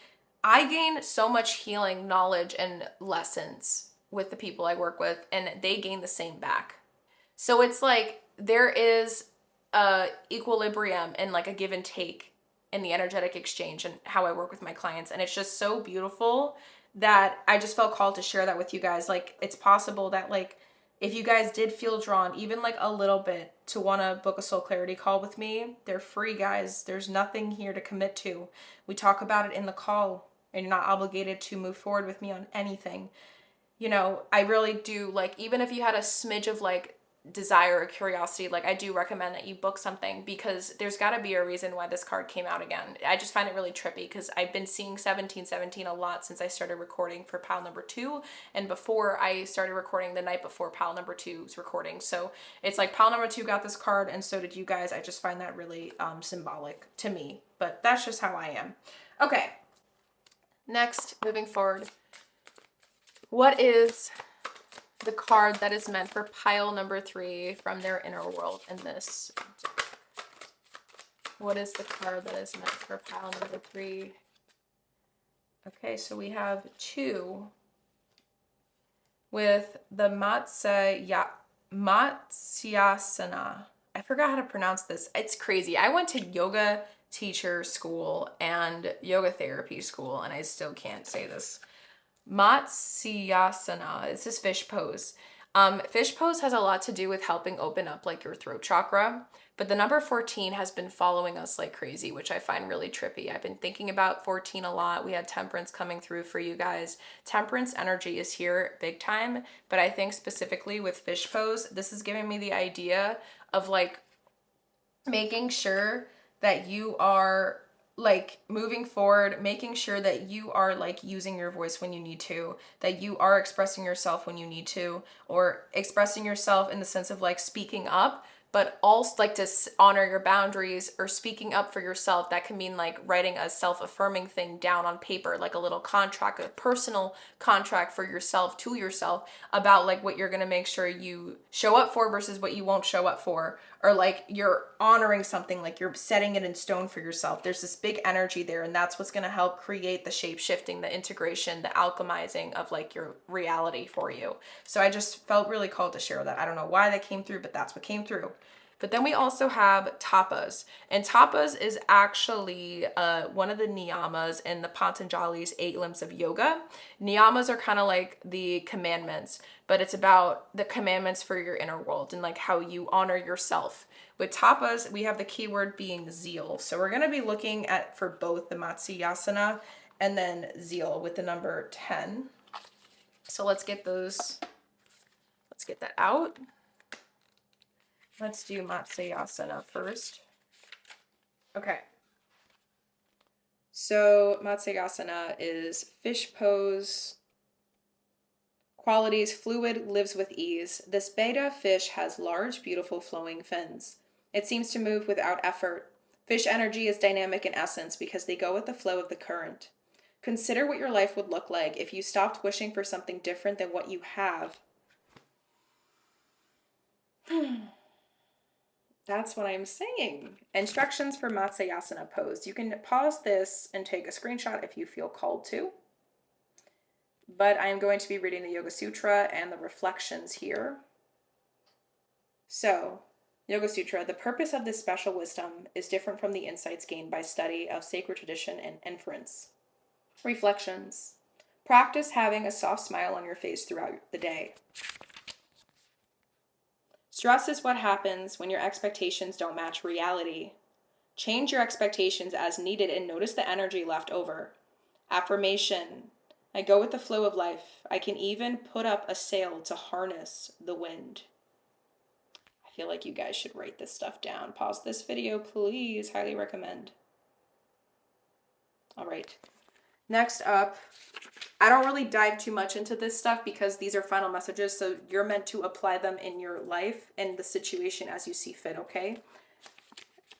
I gain so much healing knowledge and lessons with the people I work with, and they gain the same back. So it's like there is a equilibrium and like a give and take in the energetic exchange and how I work with my clients. And it's just so beautiful that I just felt called to share that with you guys. Like, it's possible that like if you guys did feel drawn even like a little bit to want to book a soul clarity call with me, they're free, guys. There's nothing here to commit to. We talk about it in the call, and you're not obligated to move forward with me on anything. You know, I really do, like, even if you had a smidge of like desire or curiosity, like I do recommend that you book something, because there's got to be a reason why this card came out again. I just find it really trippy because I've been seeing 1717 a lot since I started recording for pile number 2, and before I started recording the night before pile number 2's recording. So it's like pile number 2 got this card and so did you guys. I just find that really symbolic to me, but that's just how I am. Okay, next, moving forward, what is the card that is meant for pile number 3 from their inner world in this? What is the card that is meant for pile number 3? Okay, so we have 2 with the Matsyasana. I forgot how to pronounce this. It's crazy. I went to yoga teacher school and yoga therapy school, and I still can't say this. Matsyasana. This is fish pose. Fish pose has a lot to do with helping open up like your throat chakra, but the number 14 has been following us like crazy, which I find really trippy. I've been thinking about 14 a lot. We had temperance coming through for you guys. Temperance energy is here big time, but I think specifically with fish pose, this is giving me the idea of like making sure that you are like moving forward, making sure that you are like using your voice when you need to, that you are expressing yourself when you need to, or expressing yourself in the sense of like speaking up, but also like to honor your boundaries, or speaking up for yourself. That can mean like writing a self-affirming thing down on paper, like a little contract, a personal contract for yourself, to yourself, about like what you're going to make sure you show up for versus what you won't show up for, or like you're honoring something, like you're setting it in stone for yourself. There's this big energy there, and that's what's going to help create the shape shifting, the integration, the alchemizing of like your reality for you. So I just felt really called to share that. I don't know why that came through, but that's what came through. But then we also have tapas, and tapas is actually one of the niyamas in the Patanjali's 8 limbs of yoga. Niyamas are kind of like the commandments, but it's about the commandments for your inner world and like how you honor yourself. With tapas, we have the keyword being zeal. So we're going to be looking at for both the Matsyasana and then zeal with the number 10. So let's get that out. Let's do Matsyasana first. Okay. So Matsyasana is fish pose. Qualities: fluid, lives with ease. This betta fish has large, beautiful flowing fins. It seems to move without effort. Fish energy is dynamic in essence because they go with the flow of the current. Consider what your life would look like if you stopped wishing for something different than what you have. That's what I'm saying. Instructions for Matsyasana pose. You can pause this and take a screenshot if you feel called to. But I am going to be reading the Yoga Sutra and the reflections here. So, Yoga Sutra, the purpose of this special wisdom is different from the insights gained by study of sacred tradition and inference. Reflections. Practice having a soft smile on your face throughout the day. Stress is what happens when your expectations don't match reality. Change your expectations as needed and notice the energy left over. Affirmation. I go with the flow of life. I can even put up a sail to harness the wind. I feel like you guys should write this stuff down. Pause this video, please. Highly recommend. All right. Next up, I don't really dive too much into this stuff because these are final messages, so you're meant to apply them in your life and the situation as you see fit, okay?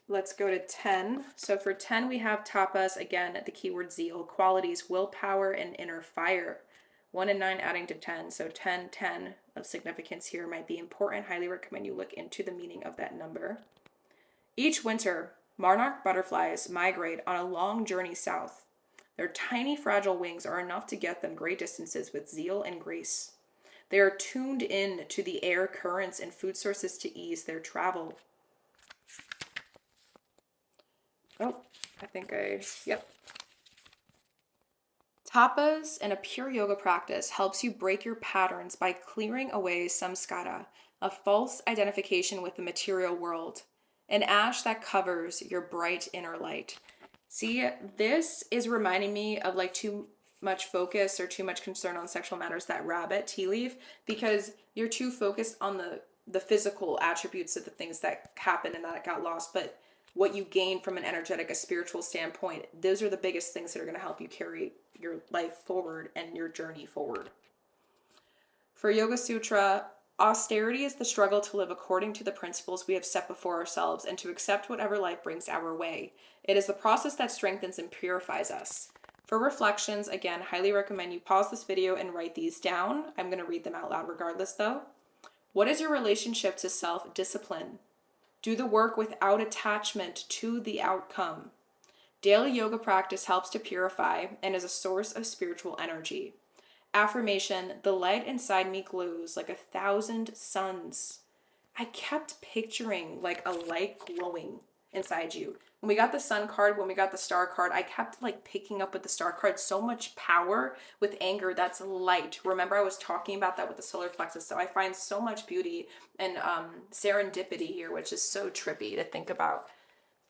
Let's go to 10. So for 10, we have tapas, again, the keyword zeal, qualities, willpower, and inner fire. 1 and 9 adding to 10. So 10, 10 of significance here might be important. Highly recommend you look into the meaning of that number. Each winter, monarch butterflies migrate on a long journey south. Their tiny, fragile wings are enough to get them great distances with zeal and grace. They are tuned in to the air currents and food sources to ease their travel. Oh, yep. Tapas and a pure yoga practice helps you break your patterns by clearing away samskara, a false identification with the material world, an ash that covers your bright inner light. See, this is reminding me of like too much focus or too much concern on sexual matters, that rabbit tea leaf, because you're too focused on the physical attributes of the things that happened and that got lost, but what you gain from an energetic, a spiritual standpoint, those are the biggest things that are going to help you carry your life forward and your journey forward. For Yoga Sutra, austerity is the struggle to live according to the principles we have set before ourselves and to accept whatever life brings our way. It is the process that strengthens and purifies us. For reflections, again, highly recommend you pause this video and write these down. I'm going to read them out loud regardless though. What is your relationship to self-discipline? Do the work without attachment to the outcome. Daily yoga practice helps to purify and is a source of spiritual energy. Affirmation, the light inside me glows like 1,000 suns. I kept picturing like a light glowing inside you. When we got the sun card, when we got the star card, I kept like picking up with the star card so much power with anger. That's light. Remember, I was talking about that with the solar plexus. So I find so much beauty and serendipity here, which is so trippy to think about.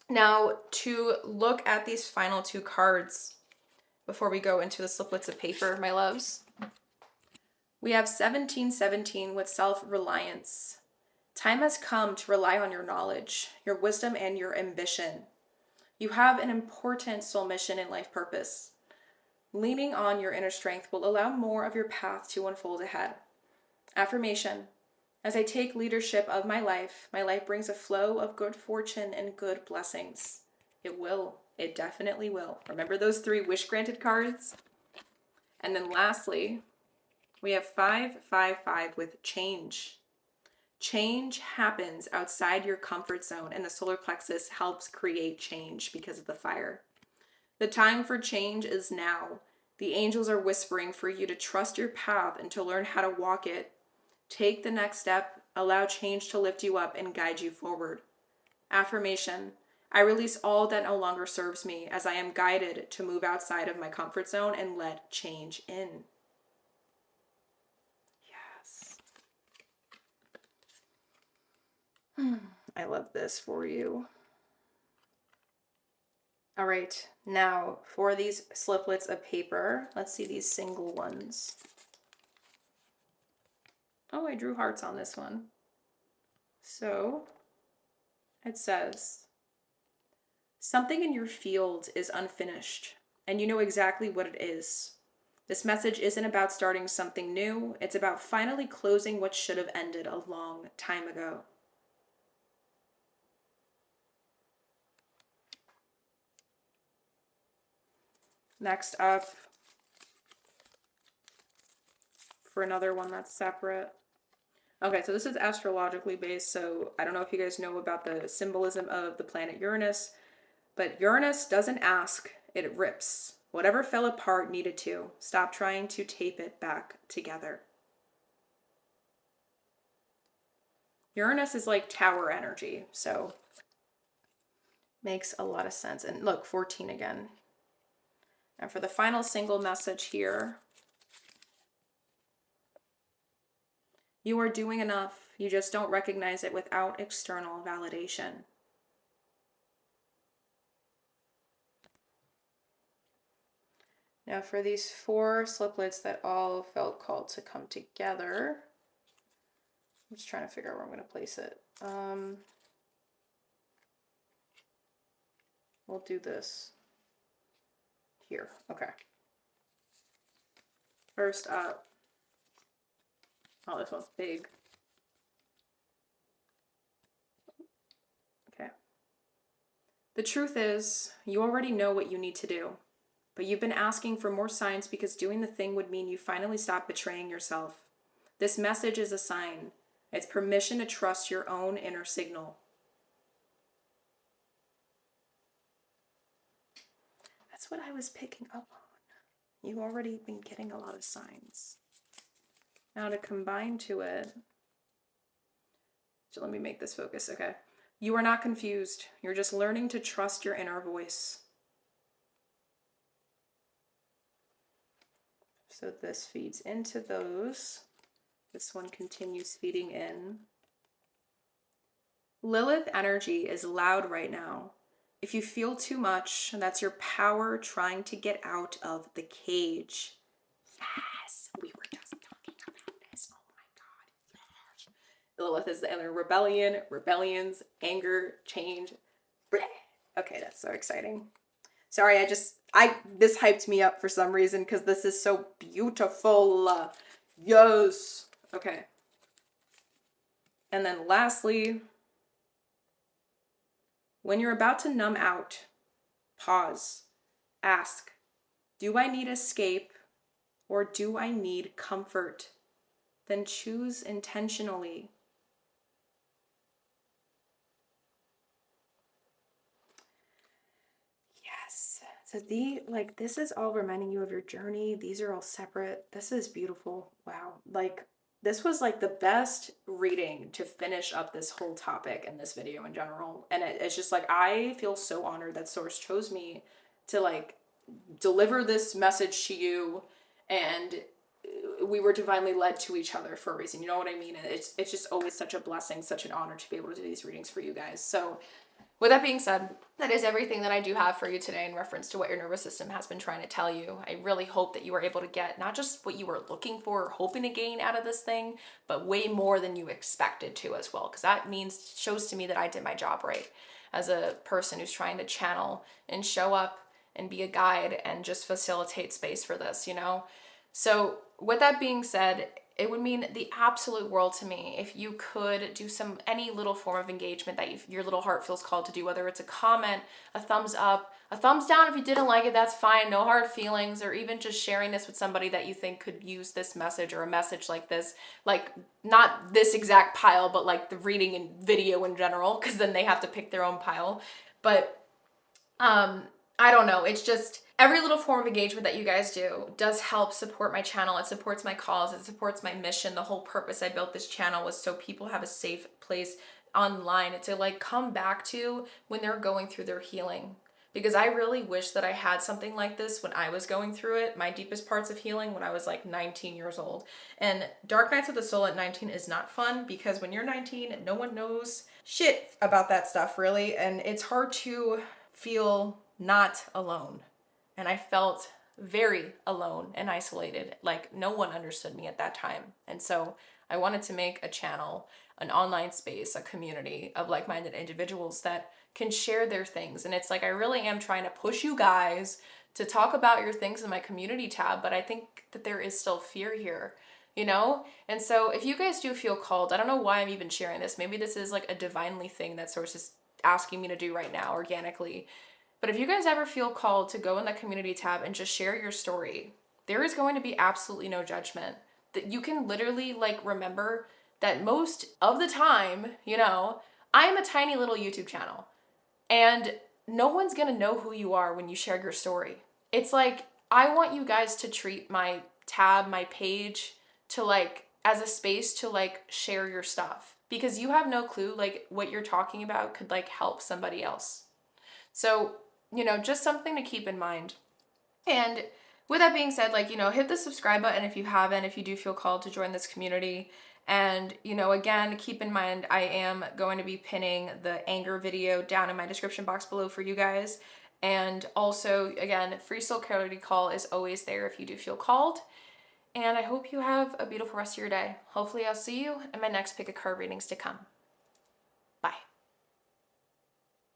Now, to look at these final two cards before we go into the sliplets of paper, my loves, we have 1717 with self-reliance. Time has come to rely on your knowledge, your wisdom, and your ambition. You have an important soul mission and life purpose. Leaning on your inner strength will allow more of your path to unfold ahead. Affirmation. As I take leadership of my life brings a flow of good fortune and good blessings. It will. It definitely will. Remember those 3 wish-granted cards? And then lastly, we have 555 with change. Change happens outside your comfort zone, and the solar plexus helps create change because of the fire. The time for change is now. The angels are whispering for you to trust your path and to learn how to walk it. Take the next step, allow change to lift you up and guide you forward. Affirmation, I release all that no longer serves me as I am guided to move outside of my comfort zone and let change in. Yes. I love this for you. All right, now for these sliplets of paper, let's see these single ones. Oh, I drew hearts on this one. So it says, something in your field is unfinished, and you know exactly what it is. This message isn't about starting something new. It's about finally closing what should have ended a long time ago. Next up, for another one that's separate. Okay, so this is astrologically based, so I don't know if you guys know about the symbolism of the planet Uranus, but Uranus doesn't ask, it rips. Whatever fell apart needed to. Stop trying to tape it back together. Uranus is like tower energy, so makes a lot of sense. And look, 14 again. And for the final single message here, you are doing enough. You just don't recognize it without external validation. Now for these 4 sliplets that all felt called to come together, I'm just trying to figure out where I'm going to place it. We'll do this here. Okay. First up, oh, this one's big. Okay. The truth is, you already know what you need to do, but you've been asking for more signs because doing the thing would mean you finally stop betraying yourself. This message is a sign. It's permission to trust your own inner signal. That's what I was picking up on. You've already been getting a lot of signs. Now to combine to it, so let me make this focus, okay? You are not confused. You're just learning to trust your inner voice. So this feeds into those. This one continues feeding in. Lilith energy is loud right now. If you feel too much, that's your power trying to get out of the cage. Yes, we were just talking about this. Oh my God. Yes. Lilith is the inner rebellion, rebellions, anger, change. Okay, that's so exciting. Sorry, this hyped me up for some reason because this is so beautiful. Yes. Okay. And then lastly, when you're about to numb out, pause. Ask, do I need escape or do I need comfort? Then choose intentionally. Yes. So this is all reminding you of your journey. These are all separate. This is beautiful. Wow. This was the best reading to finish up this whole topic and this video in general. And it's just I feel so honored that Source chose me to deliver this message to you, and we were divinely led to each other for a reason. You know what I mean? It's just always such a blessing, such an honor to be able to do these readings for you guys. So with that being said, that is everything that I do have for you today in reference to what your nervous system has been trying to tell you. I really hope that you were able to get not just what you were looking for or hoping to gain out of this thing, but way more than you expected to as well. Because that shows to me that I did my job right as a person who's trying to channel and show up and be a guide and just facilitate space for this, you know? So with that being said, it would mean the absolute world to me if you could do any little form of engagement that your little heart feels called to do, whether it's a comment, a thumbs up, a thumbs down if you didn't like it, that's fine, no hard feelings, or even just sharing this with somebody that you think could use this message or a message like this, not this exact pile, but the reading and video in general, because then they have to pick their own pile. But I don't know, it's just every little form of engagement that you guys do does help support my channel. It supports my cause. It supports my mission. The whole purpose I built this channel was so people have a safe place online to come back to when they're going through their healing. Because I really wish that I had something like this when I was going through it, my deepest parts of healing when I was 19 years old. And Dark Nights of the Soul at 19 is not fun because when you're 19, no one knows shit about that stuff really. And it's hard to feel not alone. And I felt very alone and isolated. No one understood me at that time. And so I wanted to make a channel, an online space, a community of like-minded individuals that can share their things. And it's I really am trying to push you guys to talk about your things in my community tab, but I think that there is still fear here, you know? And so if you guys do feel called, I don't know why I'm even sharing this. Maybe this is a divinely thing that Source is asking me to do right now organically. But if you guys ever feel called to go in the community tab and just share your story, there is going to be absolutely no judgment. That you can literally remember that most of the time, I am a tiny little YouTube channel and no one's going to know who you are when you share your story. It's I want you guys to treat my tab, my page to as a space to share your stuff, because you have no clue what you're talking about could help somebody else. So, just something to keep in mind. And with that being said, hit the subscribe button if you haven't, if you do feel called to join this community. And, again, keep in mind, I am going to be pinning the anger video down in my description box below for you guys. And also, again, free soul clarity call is always there if you do feel called. And I hope you have a beautiful rest of your day. Hopefully I'll see you in my next pick a card readings to come.